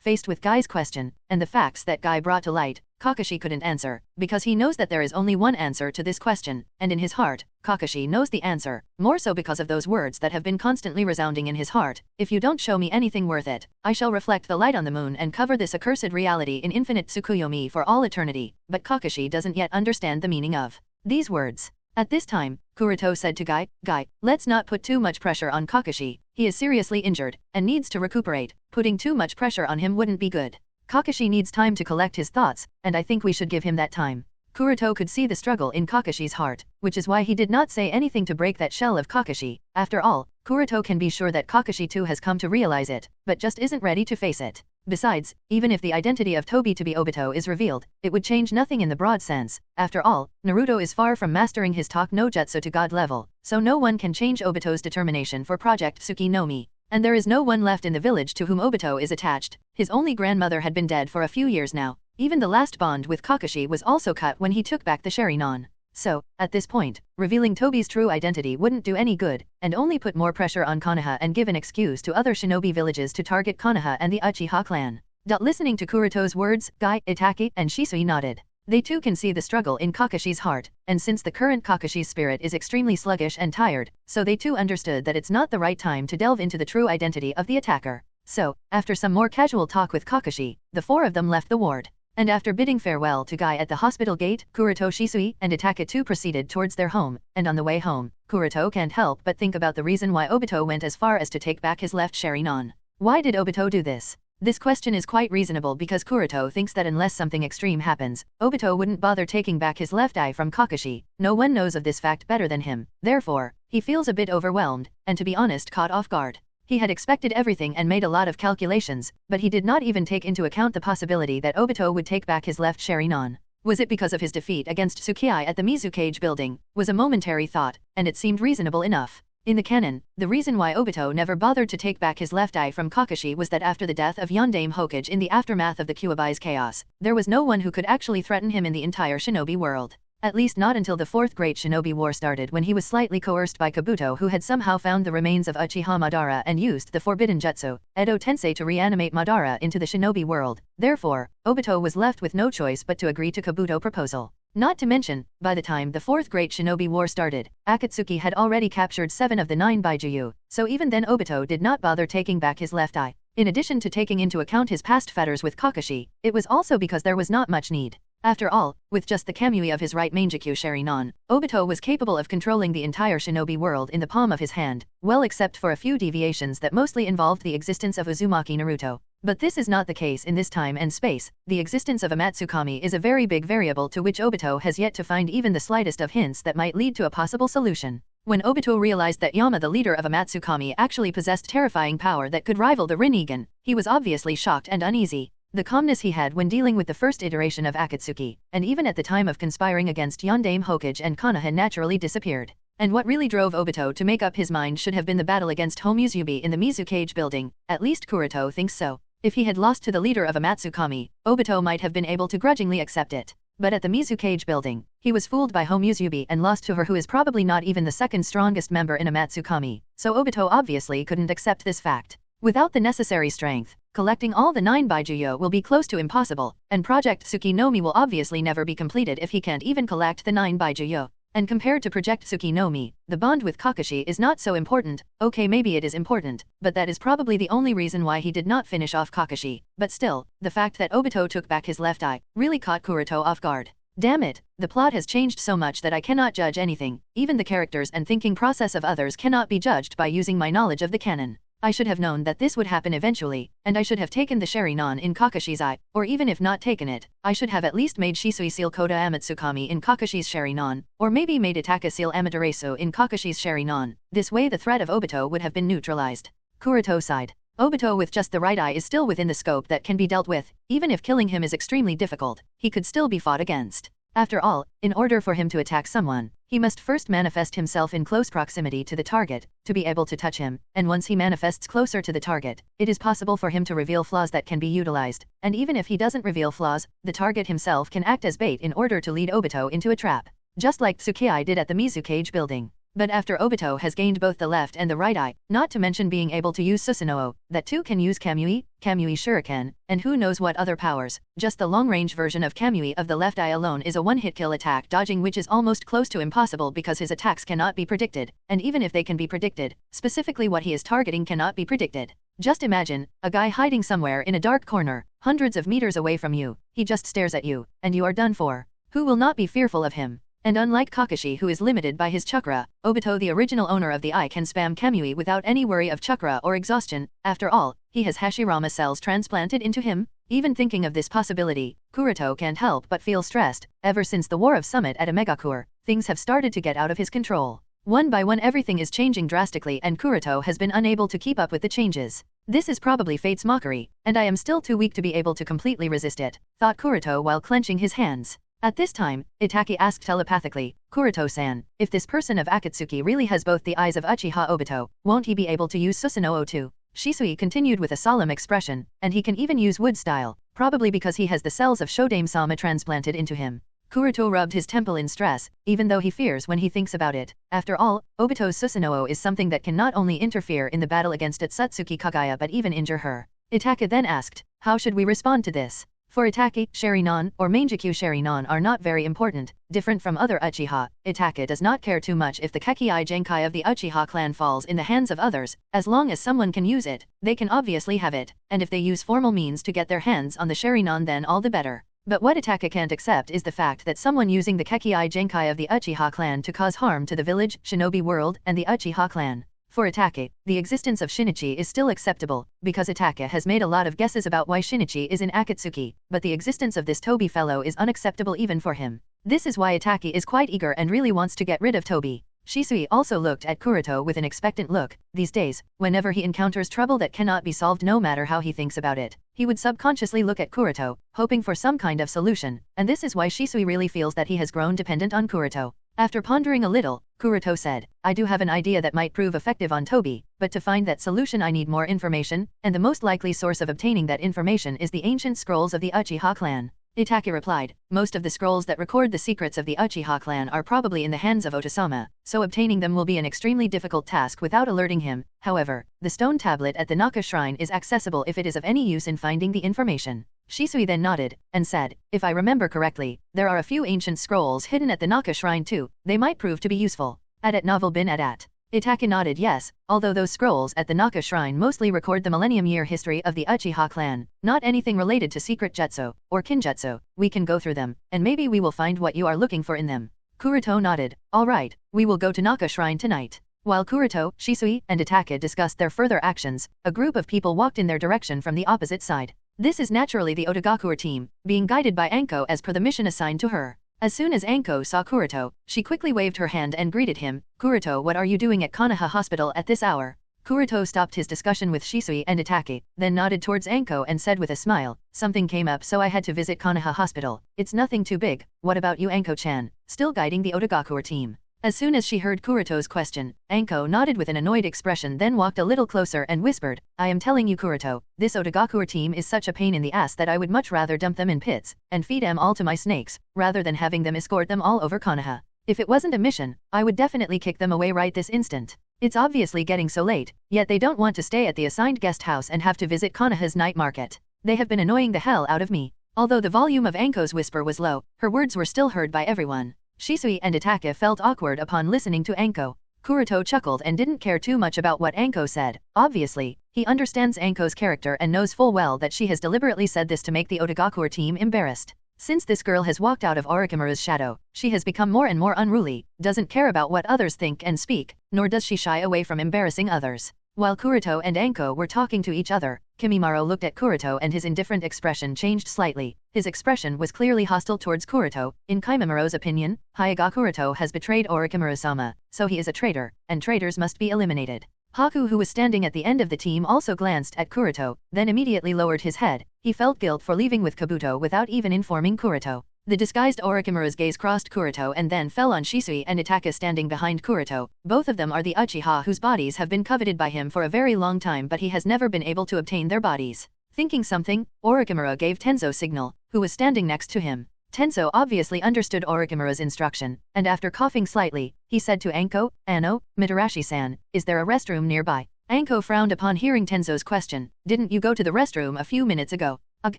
Faced with Guy's question, and the facts that Guy brought to light, Kakashi couldn't answer, because he knows that there is only one answer to this question, and in his heart, Kakashi knows the answer, more so because of those words that have been constantly resounding in his heart. If you don't show me anything worth it, I shall reflect the light on the moon and cover this accursed reality in infinite Tsukuyomi for all eternity. But Kakashi doesn't yet understand the meaning of these words. At this time, Kuroto said to Guy, let's not put too much pressure on Kakashi. He is seriously injured, and needs to recuperate. Putting too much pressure on him wouldn't be good. Kakashi needs time to collect his thoughts, and I think we should give him that time. Kuroto could see the struggle in Kakashi's heart, which is why he did not say anything to break that shell of Kakashi. After all, Kuroto can be sure that Kakashi too has come to realize it, but just isn't ready to face it. Besides, even if the identity of Tobi to be Obito is revealed, it would change nothing in the broad sense. After all, Naruto is far from mastering his talk no jutsu to god level, so no one can change Obito's determination for Project Tsuki no Mi. And there is no one left in the village to whom Obito is attached. His only grandmother had been dead for a few years now. Even the last bond with Kakashi was also cut when he took back the Sharingan. So, at this point, revealing Tobi's true identity wouldn't do any good, and only put more pressure on Konoha and give an excuse to other shinobi villages to target Konoha and the Uchiha clan. Listening to Kuroto's words, Guy, Itaki, and Shisui nodded. They too can see the struggle in Kakashi's heart, and since the current Kakashi's spirit is extremely sluggish and tired, so they too understood that it's not the right time to delve into the true identity of the attacker. So, after some more casual talk with Kakashi, the four of them left the ward. And after bidding farewell to Guy at the hospital gate, Kuroto, Shisui, and Itaka too proceeded towards their home, and on the way home, Kuroto can't help but think about the reason why Obito went as far as to take back his left Sharingan. Why did Obito do this? This question is quite reasonable because Kuroto thinks that unless something extreme happens, Obito wouldn't bother taking back his left eye from Kakashi. No one knows of this fact better than him. Therefore, he feels a bit overwhelmed, and to be honest caught off guard. He had expected everything and made a lot of calculations, but he did not even take into account the possibility that Obito would take back his left Sharingan. Was it because of his defeat against Tsukii at the Mizukage building? Was a momentary thought, and it seemed reasonable enough. In the canon, the reason why Obito never bothered to take back his left eye from Kakashi was that after the death of Yondaime Hokage in the aftermath of the Kyuubi's chaos, there was no one who could actually threaten him in the entire shinobi world. At least not until the Fourth Great Shinobi War started, when he was slightly coerced by Kabuto, who had somehow found the remains of Uchiha Madara and used the forbidden jutsu, Edo Tensei, to reanimate Madara into the shinobi world. Therefore, Obito was left with no choice but to agree to Kabuto's proposal. Not to mention, by the time the Fourth Great Shinobi War started, Akatsuki had already captured 7 of the 9 Baijuyu, so even then Obito did not bother taking back his left eye. In addition to taking into account his past fetters with Kakashi, it was also because there was not much need. After all, with just the Kamui of his right Mangekyou Sharingan, Obito was capable of controlling the entire shinobi world in the palm of his hand, well except for a few deviations that mostly involved the existence of Uzumaki Naruto. But this is not the case in this time and space. The existence of a Matsukami is a very big variable to which Obito has yet to find even the slightest of hints that might lead to a possible solution. When Obito realized that Yama, the leader of a Matsukami, actually possessed terrifying power that could rival the Rinnegan, he was obviously shocked and uneasy. The calmness he had when dealing with the first iteration of Akatsuki, and even at the time of conspiring against Yondaime Hokage and Konoha, naturally disappeared. And what really drove Obito to make up his mind should have been the battle against Homusubi in the Mizukage building. At least Kuroto thinks so. If he had lost to the leader of a Matsukami, Obito might have been able to grudgingly accept it. But at the Mizukage building, he was fooled by Homusubi and lost to her, who is probably not even the second strongest member in a Matsukami, so Obito obviously couldn't accept this fact. Without the necessary strength, collecting all the 9 Baijuyo will be close to impossible, and Project Tsuki no Mi will obviously never be completed if he can't even collect the 9 Baijuyo. And compared to Project Tsuki no Mi, the bond with Kakashi is not so important. Okay, maybe it is important, but that is probably the only reason why he did not finish off Kakashi. But still, the fact that Obito took back his left eye really caught Kuroto off guard. Damn it, the plot has changed so much that I cannot judge anything. Even the characters and thinking process of others cannot be judged by using my knowledge of the canon. I should have known that this would happen eventually, and I should have taken the Sharingan in Kakashi's eye, or even if not taken it, I should have at least made Shisui seal Koda Amatsukami in Kakashi's Sharingan, or maybe made Itaka seal Amaterasu in Kakashi's Sharingan. This way the threat of Obito would have been neutralized. Kuroto sighed. Obito with just the right eye is still within the scope that can be dealt with, even if killing him is extremely difficult, he could still be fought against. After all, in order for him to attack someone, he must first manifest himself in close proximity to the target, to be able to touch him, and once he manifests closer to the target, it is possible for him to reveal flaws that can be utilized, and even if he doesn't reveal flaws, the target himself can act as bait in order to lead Obito into a trap. Just like Tsukei did at the Mizukage building. But after Obito has gained both the left and the right eye, not to mention being able to use Susanoo, that too can use Kamui Shuriken, and who knows what other powers, just the long-range version of Kamui of the left eye alone is a one-hit kill attack dodging which is almost close to impossible because his attacks cannot be predicted, and even if they can be predicted, specifically what he is targeting cannot be predicted. Just imagine, a guy hiding somewhere in a dark corner, hundreds of meters away from you, he just stares at you, and you are done for. Who will not be fearful of him? And unlike Kakashi who is limited by his chakra, Obito the original owner of the eye can spam Kamui without any worry of chakra or exhaustion. After all, he has Hashirama cells transplanted into him. Even thinking of this possibility, Kuroto can't help but feel stressed. Ever since the War of Summit at Omegakure, things have started to get out of his control. One by one everything is changing drastically and Kuroto has been unable to keep up with the changes. This is probably fate's mockery, and I am still too weak to be able to completely resist it, thought Kuroto while clenching his hands. At this time, Itaki asked telepathically, Kuroto-san, if this person of Akatsuki really has both the eyes of Uchiha Obito, won't he be able to use Susanoo too? Shisui continued with a solemn expression, and he can even use wood style, probably because he has the cells of Shodame-sama transplanted into him. Kuroto rubbed his temple in stress, even though he fears when he thinks about it. After all, Obito's Susanoo is something that can not only interfere in the battle against Otsutsuki Kagaya but even injure her. Itaka then asked, how should we respond to this? For Itaki, Sharingan, or Mangekyou Sharingan are not very important, different from other Uchiha. Itaka does not care too much if the Kekkai Genkai of the Uchiha clan falls in the hands of others, as long as someone can use it, they can obviously have it, and if they use formal means to get their hands on the Sharingan then all the better. But what Itaka can't accept is the fact that someone using the Kekkai Genkai of the Uchiha clan to cause harm to the village, shinobi world, and the Uchiha clan. For Itaka, the existence of Shinichi is still acceptable, because Itaka has made a lot of guesses about why Shinichi is in Akatsuki, but the existence of this Tobi fellow is unacceptable even for him. This is why Itaki is quite eager and really wants to get rid of Tobi. Shisui also looked at Kuroto with an expectant look. These days, whenever he encounters trouble that cannot be solved no matter how he thinks about it, he would subconsciously look at Kuroto, hoping for some kind of solution, and this is why Shisui really feels that he has grown dependent on Kuroto. After pondering a little, Kuroto said, I do have an idea that might prove effective on Tobi, but to find that solution I need more information, and the most likely source of obtaining that information is the ancient scrolls of the Uchiha clan. Itaki replied, most of the scrolls that record the secrets of the Uchiha clan are probably in the hands of Otosama, so obtaining them will be an extremely difficult task without alerting him. However, the stone tablet at the Naka shrine is accessible if it is of any use in finding the information. Shisui then nodded, and said, if I remember correctly, there are a few ancient scrolls hidden at the Naka shrine too, they might prove to be useful. At novel bin at. Itaki nodded yes, although those scrolls at the Naka shrine mostly record the millennium-year history of the Uchiha clan, not anything related to secret jutsu, or kinjutsu. We can go through them, and maybe we will find what you are looking for in them. Kuroto nodded, alright, we will go to Naka shrine tonight. While Kuroto, Shisui, and Itaka discussed their further actions, a group of people walked in their direction from the opposite side. This is naturally the Otogakure team, being guided by Anko as per the mission assigned to her. As soon as Anko saw Kuroto, she quickly waved her hand and greeted him. Kuroto, what are you doing at Konoha Hospital at this hour? Kuroto stopped his discussion with Shisui and Itaki, then nodded towards Anko and said with a smile, something came up so I had to visit Konoha Hospital. It's nothing too big. What about you, Anko-chan? Still guiding the Otogakure team. As soon as she heard Kuroto's question, Anko nodded with an annoyed expression then walked a little closer and whispered, I am telling you Kuroto, this Otogakure team is such a pain in the ass that I would much rather dump them in pits, and feed them all to my snakes, rather than having them escort them all over Konoha. If it wasn't a mission, I would definitely kick them away right this instant. It's obviously getting so late, yet they don't want to stay at the assigned guest house and have to visit Konoha's night market. They have been annoying the hell out of me. Although the volume of Anko's whisper was low, her words were still heard by everyone. Shisui and Itaka felt awkward upon listening to Anko. Kuroto chuckled and didn't care too much about what Anko said. Obviously, he understands Anko's character and knows full well that she has deliberately said this to make the Otogakure team embarrassed. Since this girl has walked out of Orochimaru's shadow, she has become more and more unruly, doesn't care about what others think and speak, nor does she shy away from embarrassing others. While Kuroto and Anko were talking to each other, Kimimaro looked at Kuroto and his indifferent expression changed slightly. His expression was clearly hostile towards Kuroto. In Kimimiro's opinion, Hyuga Kuroto has betrayed Orochimaru-sama, so he is a traitor, and traitors must be eliminated. Haku, who was standing at the end of the team, also glanced at Kuroto, then immediately lowered his head. He felt guilt for leaving with Kabuto without even informing Kuroto. The disguised Orochimaru's gaze crossed Kuroto and then fell on Shisui and Itachi standing behind Kuroto. Both of them are the Uchiha whose bodies have been coveted by him for a very long time, but he has never been able to obtain their bodies. Thinking something, Orochimaru gave Tenzo signal, who was standing next to him. Tenzo obviously understood Orochimaru's instruction, and after coughing slightly, he said to Anko, "Ano, Mitarashi-san, is there a restroom nearby?" Anko frowned upon hearing Tenzo's question. "Didn't you go to the restroom a few minutes ago?" Ugh.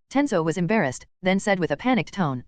Tenzo was embarrassed, then said with a panicked tone,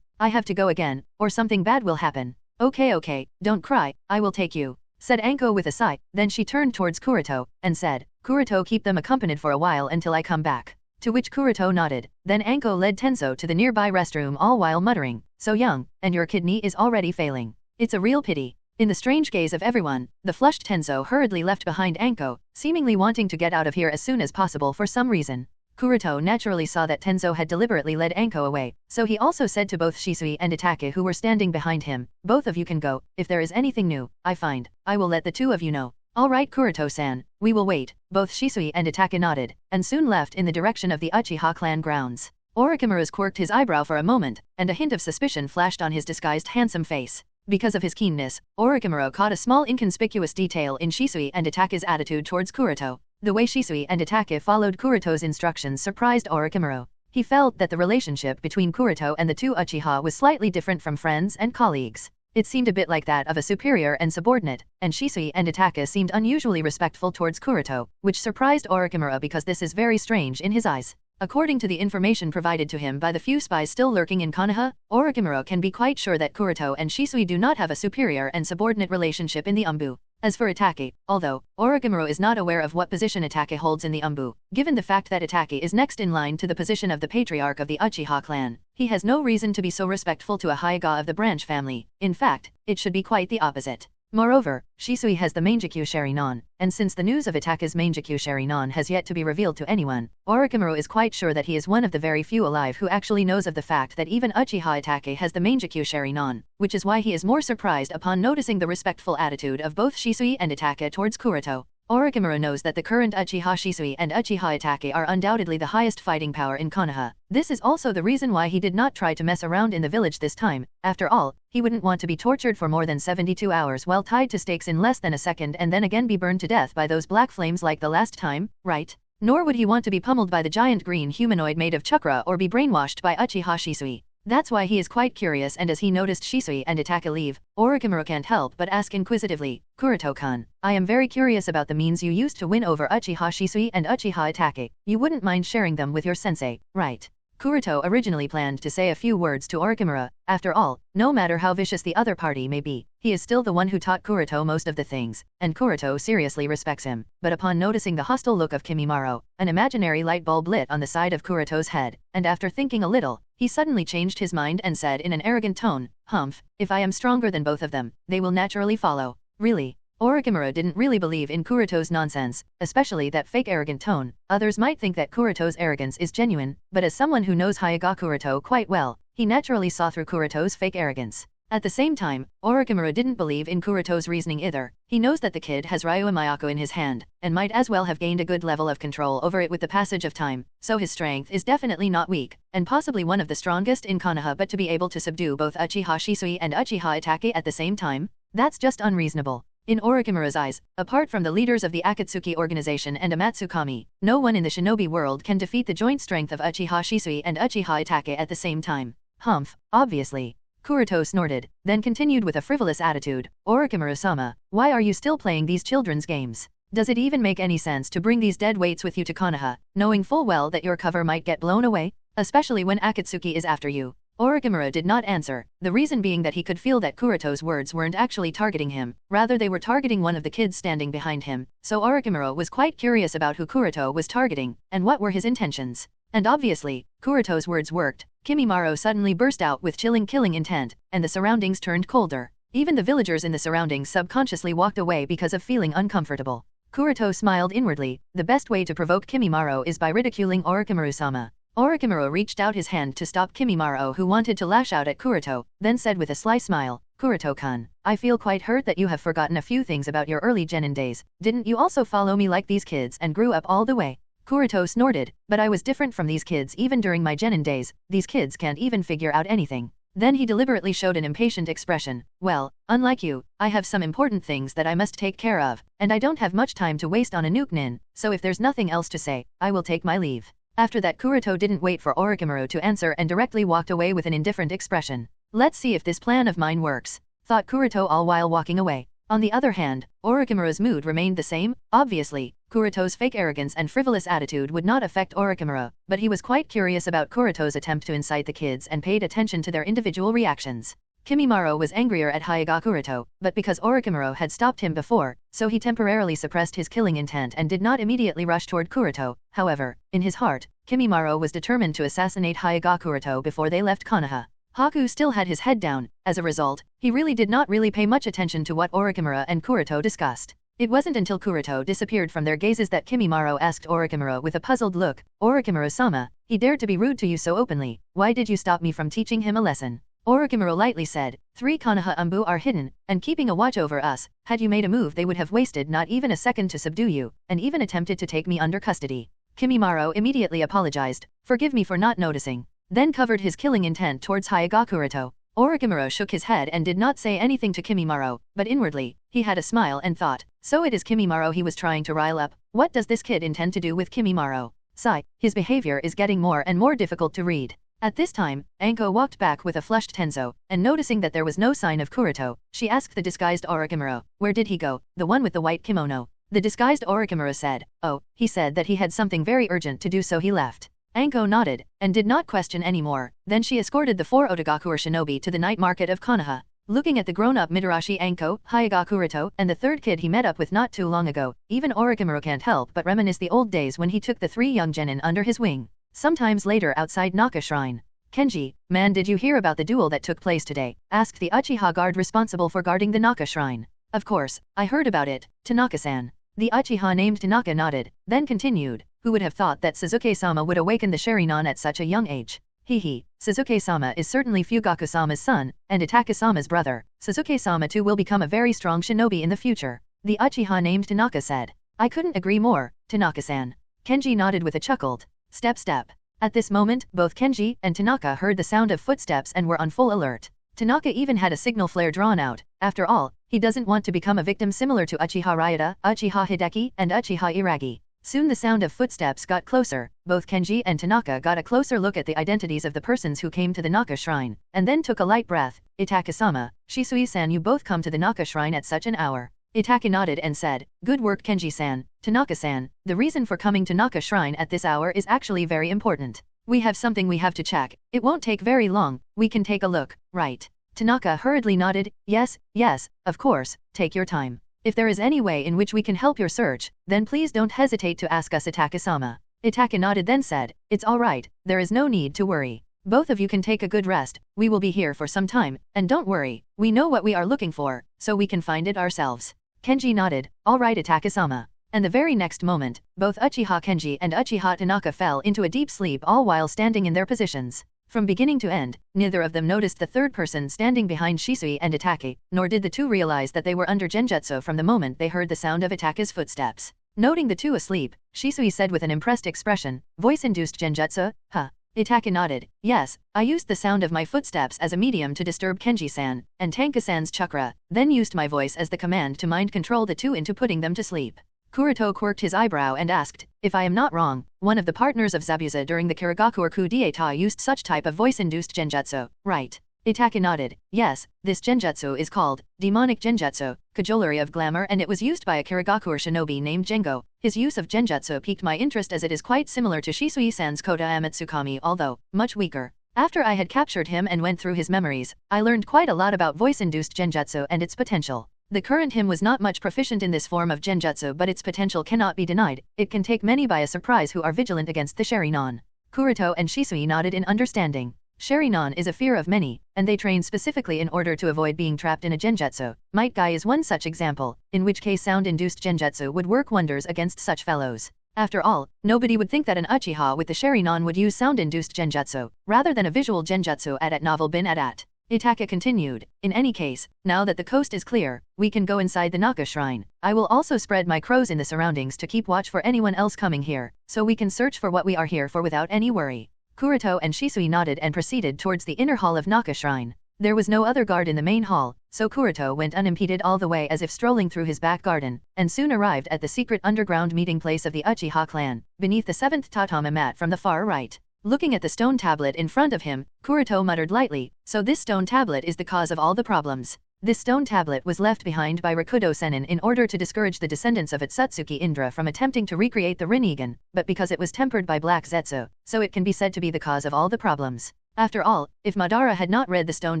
I have to go again, or something bad will happen." Okay, don't cry, I will take you," said Anko with a sigh. Then she turned towards Kuroto, and said, "Kuroto, keep them accompanied for a while until I come back." To which Kuroto nodded. Then Anko led Tenzo to the nearby restroom, all while muttering, "So young, and your kidney is already failing. It's a real pity." In the strange gaze of everyone, the flushed Tenzo hurriedly left behind Anko, seemingly wanting to get out of here as soon as possible for some reason. Kuroto naturally saw that Tenzo had deliberately led Anko away, so he also said to both Shisui and Itachi who were standing behind him, "Both of you can go. If there is anything new I find, I will let the two of you know." "All right, Kuroto-san, we will wait." Both Shisui and Itachi nodded, and soon left in the direction of the Uchiha clan grounds. Orochimaru quirked his eyebrow for a moment, and a hint of suspicion flashed on his disguised handsome face. Because of his keenness, Orochimaru caught a small inconspicuous detail in Shisui and Itachi's attitude towards Kuroto. The way Shisui and Itachi followed Kuroto's instructions surprised Orochimaru. He felt that the relationship between Kuroto and the two Uchiha was slightly different from friends and colleagues. It seemed a bit like that of a superior and subordinate, and Shisui and Itachi seemed unusually respectful towards Kuroto, which surprised Orochimaru because this is very strange in his eyes. According to the information provided to him by the few spies still lurking in Konoha, Orochimaru can be quite sure that Kuroto and Shisui do not have a superior and subordinate relationship in the Umbu. As for Itachi, although Orochimaru is not aware of what position Itachi holds in the Umbu, given the fact that Itachi is next in line to the position of the patriarch of the Uchiha clan, he has no reason to be so respectful to a Hyuga of the branch family. In fact, it should be quite the opposite. Moreover, Shisui has the Mangekyou Sharingan, and since the news of Itachi's Mangekyou Sharingan has yet to be revealed to anyone, Orochimaru is quite sure that he is one of the very few alive who actually knows of the fact that even Uchiha Itachi has the Mangekyou Sharingan, which is why he is more surprised upon noticing the respectful attitude of both Shisui and Itachi towards Kuroto. Orochimaru knows that the current Uchiha Shisui and Uchiha Itachi are undoubtedly the highest fighting power in Konoha. This is also the reason why he did not try to mess around in the village this time. After all, he wouldn't want to be tortured for more than 72 hours while tied to stakes in less than a second and then again be burned to death by those black flames like the last time, right? Nor would he want to be pummeled by the giant green humanoid made of chakra or be brainwashed by Uchiha Shisui. That's why he is quite curious, and as he noticed Shisui and Itachi leave, Orochimaru can't help but ask inquisitively, "Kuroto-kun, I am very curious about the means you used to win over Uchiha Shisui and Uchiha Itachi. You wouldn't mind sharing them with your sensei, right?" Kuroto originally planned to say a few words to Orochimaru. After all, no matter how vicious the other party may be, he is still the one who taught Kuroto most of the things, and Kuroto seriously respects him. But upon noticing the hostile look of Kimimaro, an imaginary light bulb lit on the side of Kuroto's head, and after thinking a little, he suddenly changed his mind and said in an arrogant tone, "Humph, if I am stronger than both of them, they will naturally follow." Really? Orochimaru didn't really believe in Kuroto's nonsense, especially that fake arrogant tone. Others might think that Kuroto's arrogance is genuine, but as someone who knows Hyuga Kuroto quite well, he naturally saw through Kuroto's fake arrogance. At the same time, Orochimaru didn't believe in Kuroto's reasoning either. He knows that the kid has Ryua Mayako in his hand, and might as well have gained a good level of control over it with the passage of time, so his strength is definitely not weak, and possibly one of the strongest in Konoha, but to be able to subdue both Uchiha Shisui and Uchiha Itachi at the same time? That's just unreasonable. In Orochimaru's eyes, apart from the leaders of the Akatsuki organization and Amatsukami, no one in the shinobi world can defeat the joint strength of Uchiha Shisui and Uchiha Itachi at the same time. Humph, obviously. Kuroto snorted, then continued with a frivolous attitude, "Orochimaru-sama, why are you still playing these children's games? Does it even make any sense to bring these dead weights with you to Konoha, knowing full well that your cover might get blown away? Especially when Akatsuki is after you." Orochimaru did not answer, the reason being that he could feel that Kuroto's words weren't actually targeting him, rather they were targeting one of the kids standing behind him, so Orochimaru was quite curious about who Kuroto was targeting, and what were his intentions. And obviously, Kuroto's words worked. Kimimaro suddenly burst out with chilling killing intent, and the surroundings turned colder. Even the villagers in the surroundings subconsciously walked away because of feeling uncomfortable. Kuroto smiled inwardly. The best way to provoke Kimimaro is by ridiculing Orochimaru-sama. Orochimaru reached out his hand to stop Kimimaro, who wanted to lash out at Kuroto, then said with a sly smile, "Kuroto-kun, I feel quite hurt that you have forgotten a few things about your early genin days. Didn't you also follow me like these kids and grew up all the way?" Kuroto snorted, "But I was different from these kids even during my genin days. These kids can't even figure out anything." Then he deliberately showed an impatient expression. "Well, unlike you, I have some important things that I must take care of, and I don't have much time to waste on a nuke nin, so if there's nothing else to say, I will take my leave." After that, Kuroto didn't wait for Orochimaru to answer and directly walked away with an indifferent expression. "Let's see if this plan of mine works," thought Kuroto all while walking away. On the other hand, Orochimaru's mood remained the same. Obviously, Kuroto's fake arrogance and frivolous attitude would not affect Orochimaru, but he was quite curious about Kuroto's attempt to incite the kids and paid attention to their individual reactions. Kimimaro was angrier at Hyuga Kuroto, but because Orochimaru had stopped him before, so he temporarily suppressed his killing intent and did not immediately rush toward Kuroto. However, in his heart, Kimimaro was determined to assassinate Hyuga Kuroto before they left Konoha. Haku still had his head down. As a result, he did not really pay much attention to what Orochimaru and Kuroto discussed. It wasn't until Kuroto disappeared from their gazes that Kimimaro asked Orochimaru with a puzzled look, "Orochimaru-sama, he dared to be rude to you so openly. Why did you stop me from teaching him a lesson?" Orochimaru lightly said, "3 Konoha Umbu are hidden, and keeping a watch over us. Had you made a move, they would have wasted not even a second to subdue you, and even attempted to take me under custody." Kimimaro immediately apologized, "Forgive me for not noticing," then covered his killing intent towards Hyuga Kuroto. Orochimaru shook his head and did not say anything to Kimimaro, but inwardly, he had a smile and thought, so it is Kimimaro he was trying to rile up. What does this kid intend to do with Kimimaro? Sigh, his behavior is getting more and more difficult to read. At this time, Anko walked back with a flushed Tenzo, and noticing that there was no sign of Kuroto, she asked the disguised Orochimaru, "Where did he go, the one with the white kimono?" The disguised Orochimaru said, "Oh, he said that he had something very urgent to do, so he left." Anko nodded, and did not question anymore. Then she escorted the 4 Otogakuer shinobi to the night market of Konoha. Looking at the grown-up Mitarashi Anko, Hyuga Kuroto, and the third kid he met up with not too long ago, even Orochimaru can't help but reminisce the old days when he took the 3 young genin under his wing. Sometimes later outside Naka Shrine. "Kenji, man, did you hear about the duel that took place today?" asked the Uchiha guard responsible for guarding the Naka Shrine. "Of course, I heard about it, Tanaka-san." The Uchiha named Tanaka nodded, then continued, "Who would have thought that Sasuke-sama would awaken the Sharingan at such a young age? Hehe, Sasuke-sama is certainly Fugaku-sama's son, and Itachi-sama's brother. Sasuke-sama too will become a very strong shinobi in the future," the Uchiha named Tanaka said. "I couldn't agree more, Tanaka-san." Kenji nodded with a chuckled. Step. At this moment, both Kenji and Tanaka heard the sound of footsteps and were on full alert. Tanaka even had a signal flare drawn out. After all, he doesn't want to become a victim similar to Uchiha Ryuta, Uchiha Hideki, and Uchiha Iragi. Soon the sound of footsteps got closer. Both Kenji and Tanaka got a closer look at the identities of the persons who came to the Naka Shrine, and then took a light breath. "Itachi-sama, Shisui-san, you both come to the Naka Shrine at such an hour." Itachi nodded and said, "Good work, Kenji-san. Tanaka-san, the reason for coming to Naka Shrine at this hour is actually very important. We have something we have to check. It won't take very long. We can take a look, right?" Tanaka hurriedly nodded, yes, of course, take your time. If there is any way in which we can help your search, then please don't hesitate to ask us, Itachi-sama." Itachi nodded then said, "It's alright, there is no need to worry. Both of you can take a good rest, we will be here for some time, and don't worry, we know what we are looking for, so we can find it ourselves." Kenji nodded, "Alright, Itachi-sama." And the very next moment, both Uchiha Kenji and Uchiha Tanaka fell into a deep sleep, all while standing in their positions. From beginning to end, neither of them noticed the third person standing behind Shisui and Itachi, nor did the two realize that they were under genjutsu from the moment they heard the sound of Itachi's footsteps. Noting the two asleep, Shisui said with an impressed expression, "Voice-induced genjutsu, huh?" Itachi nodded, "Yes, I used the sound of my footsteps as a medium to disturb Kenji-san, and Tanka-san's chakra, then used my voice as the command to mind control the two into putting them to sleep." Kuroto quirked his eyebrow and asked, "If I am not wrong, one of the partners of Zabuza during the Kirigakuer coup d'etat used such type of voice-induced genjutsu, right?" Itachi nodded, "Yes, this genjutsu is called demonic genjutsu, cajolery of glamour, and it was used by a Kirigakuer shinobi named Gengo. His use of genjutsu piqued my interest as it is quite similar to Shisui-san's Kota Amatsukami, although much weaker. After I had captured him and went through his memories, I learned quite a lot about voice-induced genjutsu and its potential. The current him was not much proficient in this form of genjutsu, but its potential cannot be denied. It can take many by a surprise who are vigilant against the Sharingan." Kuroto and Shisui nodded in understanding. Sharinon is a fear of many, and they train specifically in order to avoid being trapped in a genjutsu. Might Guy is one such example, in which case sound-induced genjutsu would work wonders against such fellows. After all, nobody would think that an Uchiha with the Sharinon would use sound-induced genjutsu, rather than a visual genjutsu at novel bin at. Itaka continued, in any case, now that the coast is clear, we can go inside the Naka shrine. I will also spread my crows in the surroundings to keep watch for anyone else coming here, so we can search for what we are here for without any worry. Kuroto and Shisui nodded and proceeded towards the inner hall of Naka shrine. There was no other guard in the main hall, so Kuroto went unimpeded all the way as if strolling through his back garden, and soon arrived at the secret underground meeting place of the Uchiha clan, beneath the 7th tatami mat from the far right. Looking at the stone tablet in front of him, Kuroto muttered lightly, so this stone tablet is the cause of all the problems. This stone tablet was left behind by Rakudo Sennin in order to discourage the descendants of Otsutsuki Indra from attempting to recreate the Rinnegan, but because it was tempered by black Zetsu, so it can be said to be the cause of all the problems. After all, if Madara had not read the stone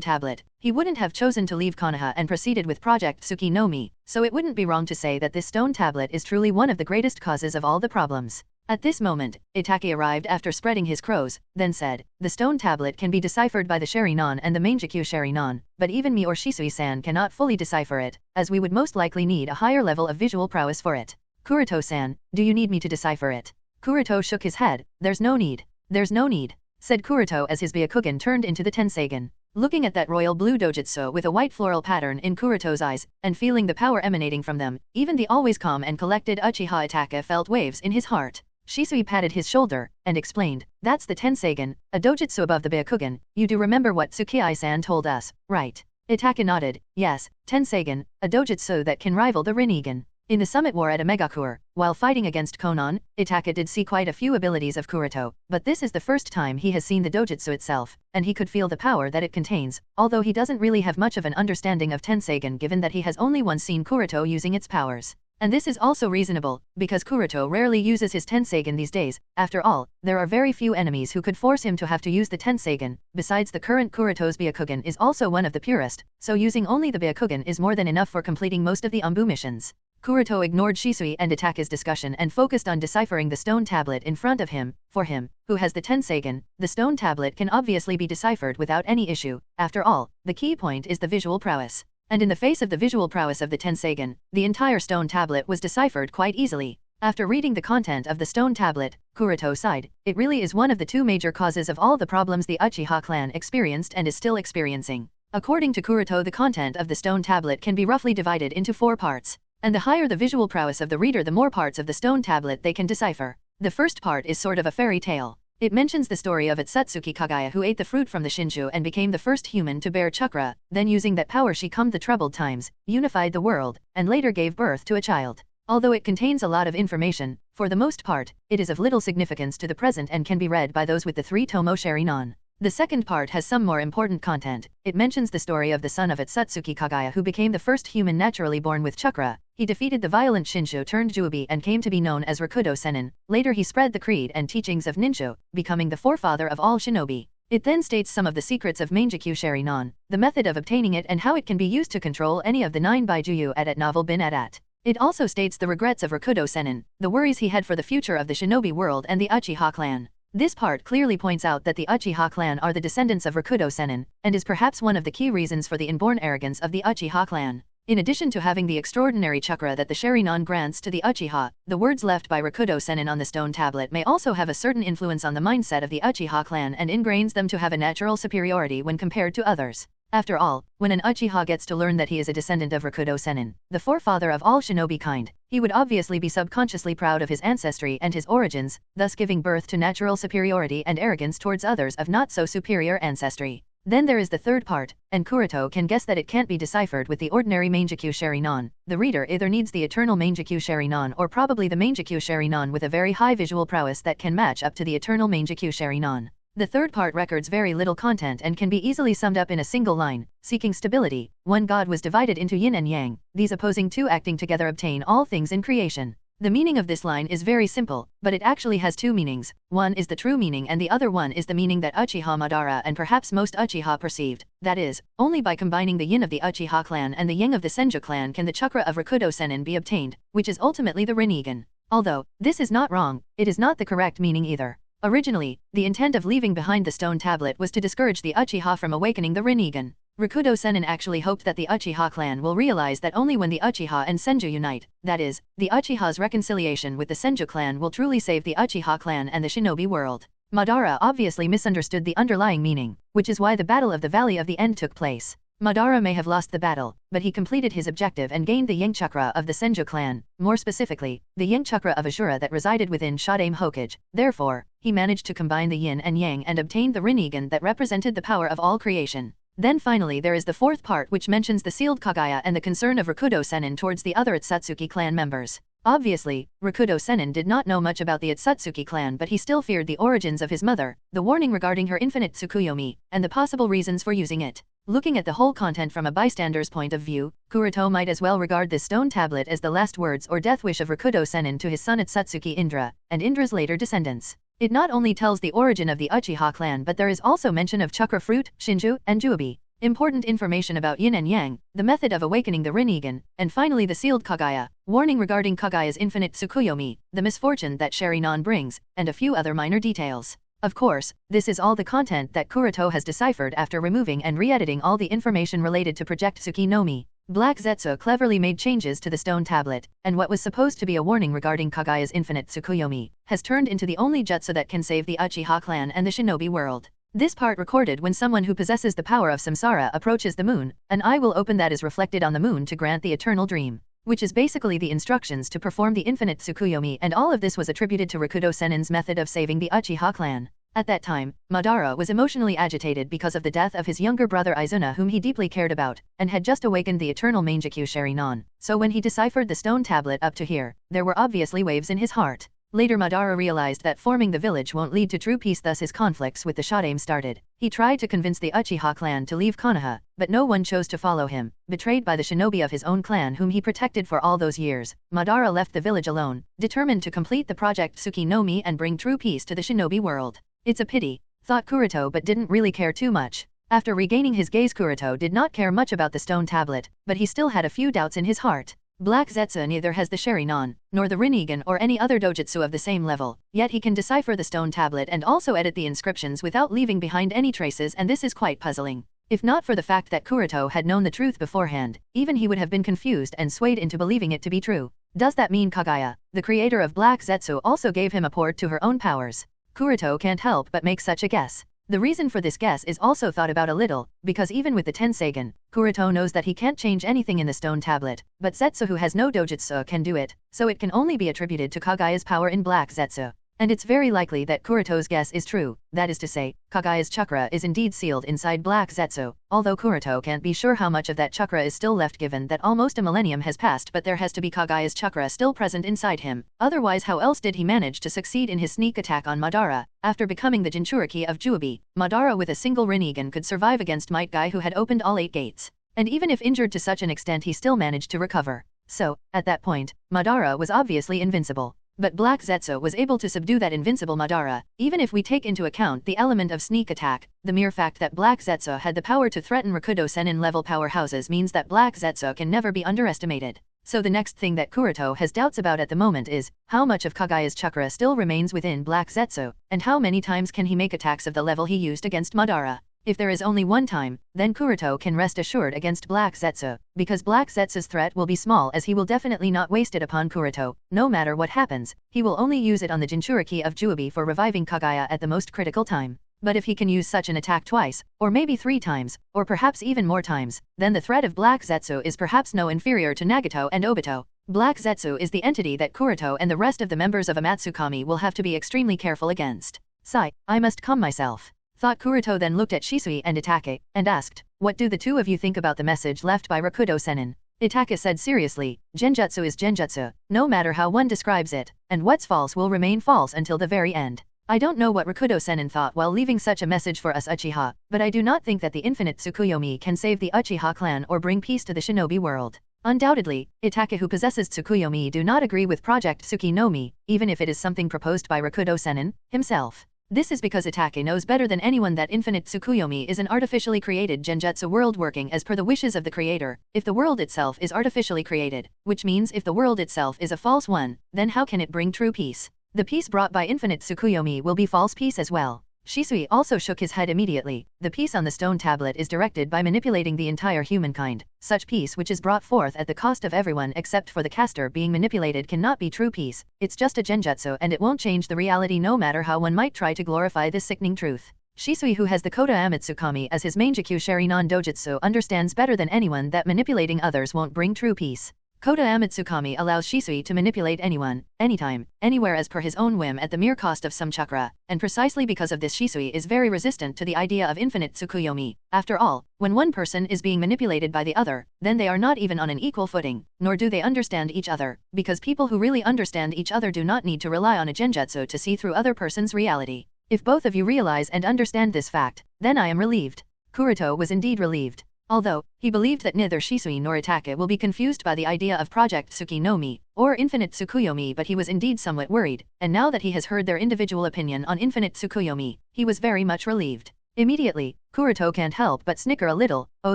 tablet, he wouldn't have chosen to leave Konoha and proceeded with Project Tsuki no Mi, so it wouldn't be wrong to say that this stone tablet is truly one of the greatest causes of all the problems. At this moment, Itaki arrived after spreading his crows, then said, the stone tablet can be deciphered by the Sharinon and the Mangekyo Sharinon, but even me or Shisui-san cannot fully decipher it, as we would most likely need a higher level of visual prowess for it. Kuroto-san, do you need me to decipher it? Kuroto shook his head, there's no need, said Kuroto as his Byakugan turned into the Tenseigan. Looking at that royal blue dojutsu with a white floral pattern in Kuroto's eyes, and feeling the power emanating from them, even the always calm and collected Uchiha Itaka felt waves in his heart. Shisui patted his shoulder, and explained, that's the Tenseigan, a dojutsu above the Byakugan. You do remember what Tsukii-san told us, right? Itaka nodded, yes, Tenseigan, a dojutsu that can rival the Rinnegan. In the summit war at Omegakure, while fighting against Konan, Itaka did see quite a few abilities of Kuroto, but this is the first time he has seen the dojutsu itself, and he could feel the power that it contains, although he doesn't really have much of an understanding of Tenseigan given that he has only once seen Kuroto using its powers. And this is also reasonable, because Kuroto rarely uses his Tenseigan these days. After all, there are very few enemies who could force him to have to use the Tenseigan. Besides, the current Kuroto's Byakugan is also one of the purest, so using only the Byakugan is more than enough for completing most of the Anbu missions. Kuroto ignored Shisui and Itaka's discussion and focused on deciphering the stone tablet in front of him. For him, who has the Tenseigan, the stone tablet can obviously be deciphered without any issue. After all, the key point is the visual prowess. And in the face of the visual prowess of the Tenseigan, the entire stone tablet was deciphered quite easily. After reading the content of the stone tablet, Kuroto sighed. It really is one of the two major causes of all the problems the Uchiha clan experienced and is still experiencing. According to Kuroto, the content of the stone tablet can be roughly divided into 4 parts. And the higher the visual prowess of the reader, the more parts of the stone tablet they can decipher. The first part is sort of a fairy tale. It mentions the story of Otsutsuki Kagaya who ate the fruit from the Shinshu and became the first human to bear chakra, then using that power she calmed the troubled times, unified the world, and later gave birth to a child. Although it contains a lot of information, for the most part, it is of little significance to the present and can be read by those with the 3 tomo Sharinon. The second part has some more important content. It mentions the story of the son of Otsutsuki Kagaya who became the first human naturally born with chakra. He defeated the violent Shinshu turned Juubi and came to be known as Rakudo Sennin. Later he spread the creed and teachings of Ninshu, becoming the forefather of all shinobi. It then states some of the secrets of Mangekyo Sharinon, the method of obtaining it and how it can be used to control any of the 9 Baijuyu at novel bin at. It also states the regrets of Rakudo Sennin, the worries he had for the future of the shinobi world and the Uchiha clan. This part clearly points out that the Uchiha clan are the descendants of Rakudo Sennin, and is perhaps one of the key reasons for the inborn arrogance of the Uchiha clan. In addition to having the extraordinary chakra that the Sharinon grants to the Uchiha, the words left by Rakudo Sennin on the stone tablet may also have a certain influence on the mindset of the Uchiha clan and ingrains them to have a natural superiority when compared to others. After all, when an Uchiha gets to learn that he is a descendant of Rakudo Sennin, the forefather of all shinobi kind, he would obviously be subconsciously proud of his ancestry and his origins, thus giving birth to natural superiority and arrogance towards others of not so superior ancestry. Then there is the third part, and Kuroto can guess that it can't be deciphered with the ordinary Mangekyo Sharinon. The reader either needs the eternal Mangekyo Sharinon or probably the Mangekyo Sharinon with a very high visual prowess that can match up to the eternal Mangekyo Sharinon. The third part records very little content and can be easily summed up in a single line. Seeking stability, one god was divided into yin and yang, these opposing two acting together obtain all things in creation. The meaning of this line is very simple, but it actually has 2 meanings. One is the true meaning and the other one is the meaning that Uchiha Madara and perhaps most Uchiha perceived. That is, only by combining the yin of the Uchiha clan and the yang of the Senju clan can the chakra of Rakudo Sennin be obtained, which is ultimately the Rinnegan. Although, this is not wrong, it is not the correct meaning either. Originally, the intent of leaving behind the stone tablet was to discourage the Uchiha from awakening the Rinnegan. Rakudo Sennin actually hoped that the Uchiha clan will realize that only when the Uchiha and Senju unite, that is, the Uchiha's reconciliation with the Senju clan will truly save the Uchiha clan and the shinobi world. Madara obviously misunderstood the underlying meaning, which is why the Battle of the Valley of the End took place. Madara may have lost the battle, but he completed his objective and gained the Yin Chakra of the Senju clan, more specifically, the Yin Chakra of Ashura that resided within Shadame Hokage. Therefore, he managed to combine the Yin and Yang and obtained the Rinnegan that represented the power of all creation. Then finally there is the fourth part which mentions the sealed Kagaya and the concern of Rakudo Sennin towards the other Otsutsuki clan members. Obviously, Rakudo Sennin did not know much about the Otsutsuki clan, but he still feared the origins of his mother, the warning regarding her infinite Tsukuyomi, and the possible reasons for using it. Looking at the whole content from a bystander's point of view, Kuroto might as well regard this stone tablet as the last words or death wish of Rakudo Sennin to his son Otsutsuki Indra, and Indra's later descendants. It not only tells the origin of the Uchiha clan, but there is also mention of chakra fruit, Shinju, and Juobi. Important information about Yin and Yang, the method of awakening the Rinnegan, and finally the sealed Kagaya, warning regarding Kagaya's infinite Tsukuyomi, the misfortune that Sharingan brings, and a few other minor details. Of course, this is all the content that Kuroto has deciphered after removing and re-editing all the information related to Project Tsuki no Mi. Black Zetsu cleverly made changes to the stone tablet, and what was supposed to be a warning regarding Kagaya's infinite Tsukuyomi, has turned into the only jutsu that can save the Uchiha clan and the shinobi world. This part recorded when someone who possesses the power of samsara approaches the moon, an eye will open that is reflected on the moon to grant the eternal dream, which is basically the instructions to perform the infinite Tsukuyomi, and all of this was attributed to Rakudo Sennin's method of saving the Uchiha clan. At that time, Madara was emotionally agitated because of the death of his younger brother Izuna, whom he deeply cared about, and had just awakened the eternal Mangekyo Sharingan, so when he deciphered the stone tablet up to here, there were obviously waves in his heart. Later Madara realized that forming the village won't lead to true peace, thus his conflicts with the Shadame started. He tried to convince the Uchiha clan to leave Konoha, but no one chose to follow him. Betrayed by the shinobi of his own clan whom he protected for all those years, Madara left the village alone, determined to complete the Project Tsuki no Mi and bring true peace to the shinobi world. It's a pity, thought Kuroto, but didn't really care too much. After regaining his gaze, Kuroto did not care much about the stone tablet, but he still had a few doubts in his heart. Black Zetsu neither has the Sharingan, nor the Rinnegan or any other dojutsu of the same level, yet he can decipher the stone tablet and also edit the inscriptions without leaving behind any traces, and this is quite puzzling. If not for the fact that Kuroto had known the truth beforehand, even he would have been confused and swayed into believing it to be true. Does that mean Kagaya, the creator of Black Zetsu, also gave him a port to her own powers? Kuroto can't help but make such a guess. The reason for this guess is also thought about a little, because even with the Tenseigan, Kuroto knows that he can't change anything in the stone tablet, but Zetsu who has no dojutsu can do it, so it can only be attributed to Kagaya's power in Black Zetsu. And it's very likely that Kuroto's guess is true, that is to say, Kagaya's chakra is indeed sealed inside Black Zetsu, although Kuroto can't be sure how much of that chakra is still left given that almost a millennium has passed, but there has to be Kagaya's chakra still present inside him, otherwise how else did he manage to succeed in his sneak attack on Madara? After becoming the Jinchuriki of Juobi, Madara with a single Rinnegan could survive against Might Guy who had opened all 8 gates. And even if injured to such an extent he still managed to recover. So, at that point, Madara was obviously invincible. But Black Zetsu was able to subdue that invincible Madara, even if we take into account the element of sneak attack. The mere fact that Black Zetsu had the power to threaten Rakudo Sennin level powerhouses means that Black Zetsu can never be underestimated. So the next thing that Kuroto has doubts about at the moment is, how much of Kagaya's chakra still remains within Black Zetsu, and how many times can he make attacks of the level he used against Madara? If there is only one time, then Kuroto can rest assured against Black Zetsu, because Black Zetsu's threat will be small as he will definitely not waste it upon Kuroto. No matter what happens, he will only use it on the Jinchuriki of Juobi for reviving Kagaya at the most critical time. But if he can use such an attack twice, or maybe 3 times, or perhaps even more times, then the threat of Black Zetsu is perhaps no inferior to Nagato and Obito. Black Zetsu is the entity that Kuroto and the rest of the members of Amatsukami will have to be extremely careful against. Sigh, I must calm myself, thought Kuroto, then looked at Shisui and Itachi, and asked, what do the two of you think about the message left by Rakudo Sennin? Itachi said seriously, Genjutsu is Genjutsu, no matter how one describes it, and what's false will remain false until the very end. I don't know what Rakudo Sennin thought while leaving such a message for us Uchiha, but I do not think that the infinite Tsukuyomi can save the Uchiha clan or bring peace to the shinobi world. Undoubtedly, Itachi who possesses Tsukuyomi do not agree with Project Tsuki no Mi, even if it is something proposed by Rakudo Sennin himself. This is because Itachi knows better than anyone that infinite Tsukuyomi is an artificially created Genjutsu world working as per the wishes of the creator. If the world itself is artificially created, which means if the world itself is a false one, then how can it bring true peace? The peace brought by infinite Tsukuyomi will be false peace as well. Shisui also shook his head immediately. The peace on the stone tablet is directed by manipulating the entire humankind. Such peace which is brought forth at the cost of everyone except for the caster being manipulated cannot be true peace. It's just a genjutsu and it won't change the reality no matter how one might try to glorify this sickening truth. Shisui, who has the Koda Amatsukami as his main Jikyu Sharinon Dojutsu, understands better than anyone that manipulating others won't bring true peace. Koda Amatsukami allows Shisui to manipulate anyone, anytime, anywhere as per his own whim at the mere cost of some chakra, and precisely because of this Shisui is very resistant to the idea of infinite Tsukuyomi. After all, when one person is being manipulated by the other, then they are not even on an equal footing, nor do they understand each other, because people who really understand each other do not need to rely on a genjutsu to see through other person's reality. If both of you realize and understand this fact, then I am relieved. Kuroto was indeed relieved. Although, he believed that neither Shisui nor Itake will be confused by the idea of Project Tsuki no Mi, or Infinite Tsukuyomi, but he was indeed somewhat worried, and now that he has heard their individual opinion on Infinite Tsukuyomi, he was very much relieved. Immediately, Kuroto can't help but snicker a little. Oh,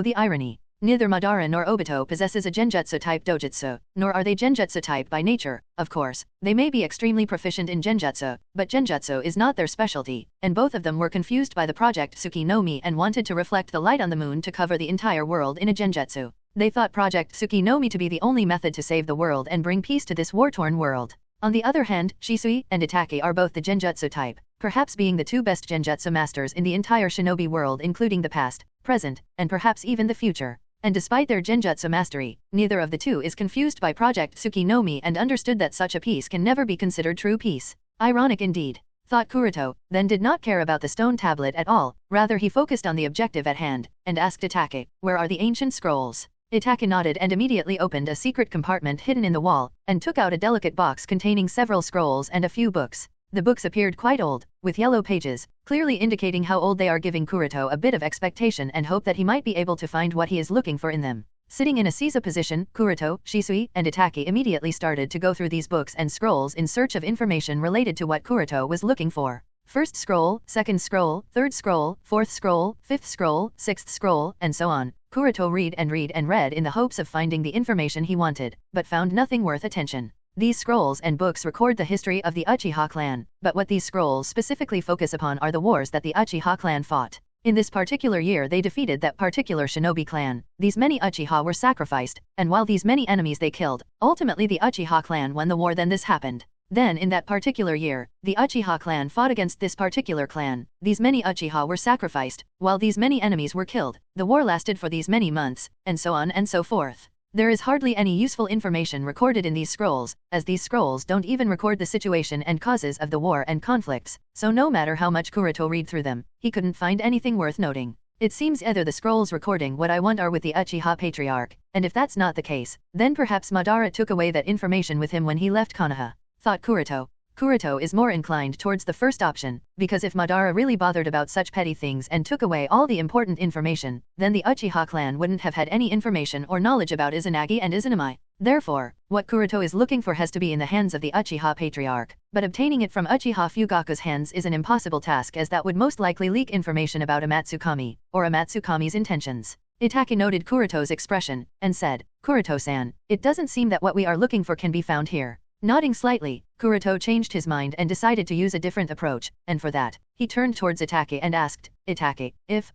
the irony. Neither Madara nor Obito possesses a genjutsu-type dojutsu, nor are they genjutsu-type by nature. Of course, they may be extremely proficient in genjutsu, but genjutsu is not their specialty, and both of them were confused by the Project Tsuki no Mi and wanted to reflect the light on the moon to cover the entire world in a genjutsu. They thought Project Tsuki no Mi to be the only method to save the world and bring peace to this war-torn world. On the other hand, Shisui and Itake are both the genjutsu type, perhaps being the two best genjutsu masters in the entire shinobi world, including the past, present, and perhaps even the future. And despite their genjutsu mastery, neither of the two is confused by Project Tsuki no Mi and understood that such a peace can never be considered true peace. Ironic indeed, thought Kuroto, then did not care about the stone tablet at all, rather he focused on the objective at hand, and asked Itake, where are the ancient scrolls? Itake nodded and immediately opened a secret compartment hidden in the wall, and took out a delicate box containing several scrolls and a few books. The books appeared quite old, with yellow pages, clearly indicating how old they are, giving Kuroto a bit of expectation and hope that he might be able to find what he is looking for in them. Sitting in a seiza position, Kuroto, Shisui, and Itake immediately started to go through these books and scrolls in search of information related to what Kuroto was looking for. First scroll, second scroll, third scroll, fourth scroll, fifth scroll, sixth scroll, and so on. Kuroto read and read in the hopes of finding the information he wanted, but found nothing worth attention. These scrolls and books record the history of the Uchiha clan, but what these scrolls specifically focus upon are the wars that the Uchiha clan fought. In this particular year they defeated that particular shinobi clan. These many Uchiha were sacrificed, and while these many enemies they killed, ultimately the Uchiha clan won the war. Then this happened. Then in that particular year, the Uchiha clan fought against this particular clan. These many Uchiha were sacrificed, while these many enemies were killed. The war lasted for these many months, and so on and so forth. There is hardly any useful information recorded in these scrolls, as these scrolls don't even record the situation and causes of the war and conflicts, so no matter how much Kuroto read through them, he couldn't find anything worth noting. It seems either the scrolls recording what I want are with the Uchiha Patriarch, and if that's not the case, then perhaps Madara took away that information with him when he left Konoha, thought Kuroto. Kuroto is more inclined towards the first option, because if Madara really bothered about such petty things and took away all the important information, then the Uchiha clan wouldn't have had any information or knowledge about Izanagi and Izanami. Therefore, what Kuroto is looking for has to be in the hands of the Uchiha Patriarch, but obtaining it from Uchiha Fugaku's hands is an impossible task, as that would most likely leak information about Amatsukami, or Amatsukami's intentions. Itake noted Kuroto's expression, and said, Kuroto-san, it doesn't seem that what we are looking for can be found here. Nodding slightly, Kuroto changed his mind and decided to use a different approach, and for that, he turned towards Itake and asked, Itake, if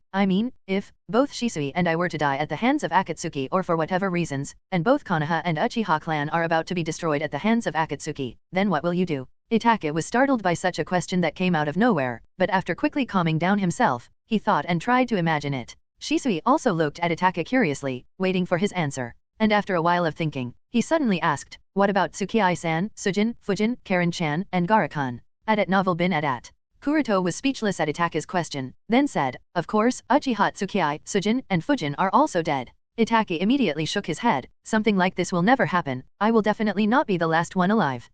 both Shisui and I were to die at the hands of Akatsuki, or for whatever reasons, and both Konoha and Uchiha clan are about to be destroyed at the hands of Akatsuki, then what will you do? Itake was startled by such a question that came out of nowhere, but after quickly calming down himself, he thought and tried to imagine it. Shisui also looked at Itake curiously, waiting for his answer. And after a while of thinking, he suddenly asked, what about Tsukii-san, Sujin, Fujin, Karen-chan, and Gaara-kun? At novel bin at. Kuroto was speechless at Itake's question, then said, of course, Uchiha Tsukii, Sujin, and Fujin are also dead. Itake immediately shook his head. Something like this will never happen. I will definitely not be the last one alive.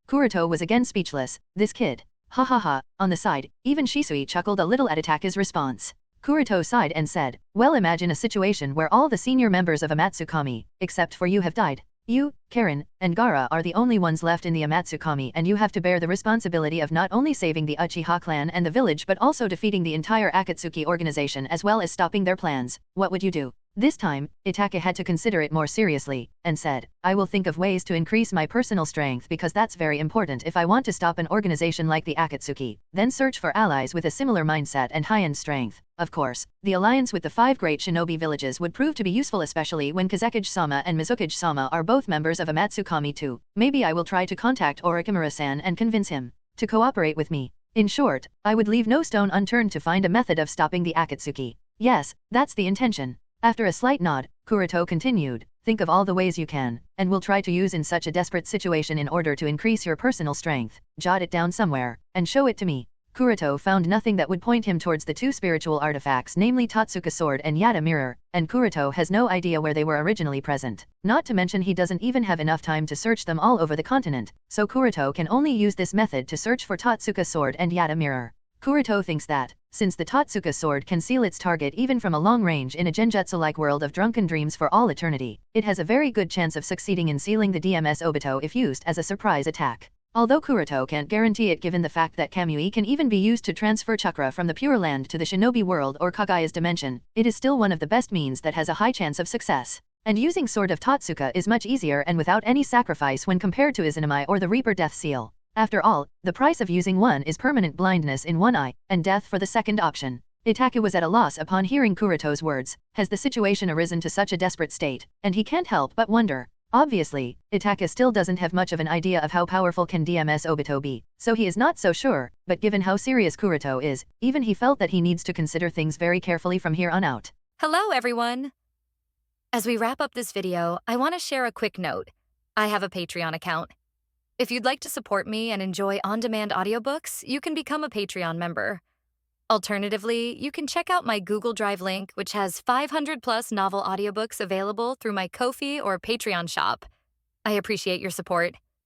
Kuroto was again speechless. This kid. Ha ha ha. On the side, even Shisui chuckled a little at Itake's response. Kuroto sighed and said, well, imagine a situation where all the senior members of Amatsukami, except for you, have died. You, Karen, and Gaara are the only ones left in the Amatsukami, and you have to bear the responsibility of not only saving the Uchiha clan and the village but also defeating the entire Akatsuki organization as well as stopping their plans. What would you do? This time, Itake had to consider it more seriously, and said, I will think of ways to increase my personal strength because that's very important if I want to stop an organization like the Akatsuki, then search for allies with a similar mindset and high-end strength. Of course, the alliance with the 5 great shinobi villages would prove to be useful, especially when Kazekage-sama and Mizukage-sama are both members of Amatsukami too. Maybe I will try to contact Orochimaru-san and convince him to cooperate with me. In short, I would leave no stone unturned to find a method of stopping the Akatsuki. Yes, that's the intention. After a slight nod, Kuroto continued, think of all the ways you can, and will try to use in such a desperate situation in order to increase your personal strength. Jot it down somewhere, and show it to me. Kuroto found nothing that would point him towards the 2 spiritual artifacts, namely Totsuka Sword and Yata Mirror, and Kuroto has no idea where they were originally present. Not to mention he doesn't even have enough time to search them all over the continent, so Kuroto can only use this method to search for Totsuka Sword and Yata Mirror. Kuroto thinks that, since the Totsuka sword can seal its target even from a long range in a genjutsu-like world of drunken dreams for all eternity, it has a very good chance of succeeding in sealing the DMS Obito if used as a surprise attack. Although Kuroto can't guarantee it given the fact that Kamui can even be used to transfer chakra from the Pure Land to the Shinobi world or Kagaya's dimension, it is still one of the best means that has a high chance of success. And using Sword of Totsuka is much easier and without any sacrifice when compared to Izanami or the Reaper Death Seal. After all, the price of using one is permanent blindness in one eye, and death for the second option. Itake was at a loss upon hearing Kuroto's words. Has the situation arisen to such a desperate state? And he can't help but wonder. Obviously, Itake still doesn't have much of an idea of how powerful can DMS Obito be, so he is not so sure, but given how serious Kuroto is, even he felt that he needs to consider things very carefully from here on out. Hello everyone! As we wrap up this video, I want to share a quick note. I have a Patreon account. If you'd like to support me and enjoy on-demand audiobooks, you can become a Patreon member. Alternatively, you can check out my Google Drive link, which has 500+ novel audiobooks available through my Ko-fi or Patreon shop. I appreciate your support.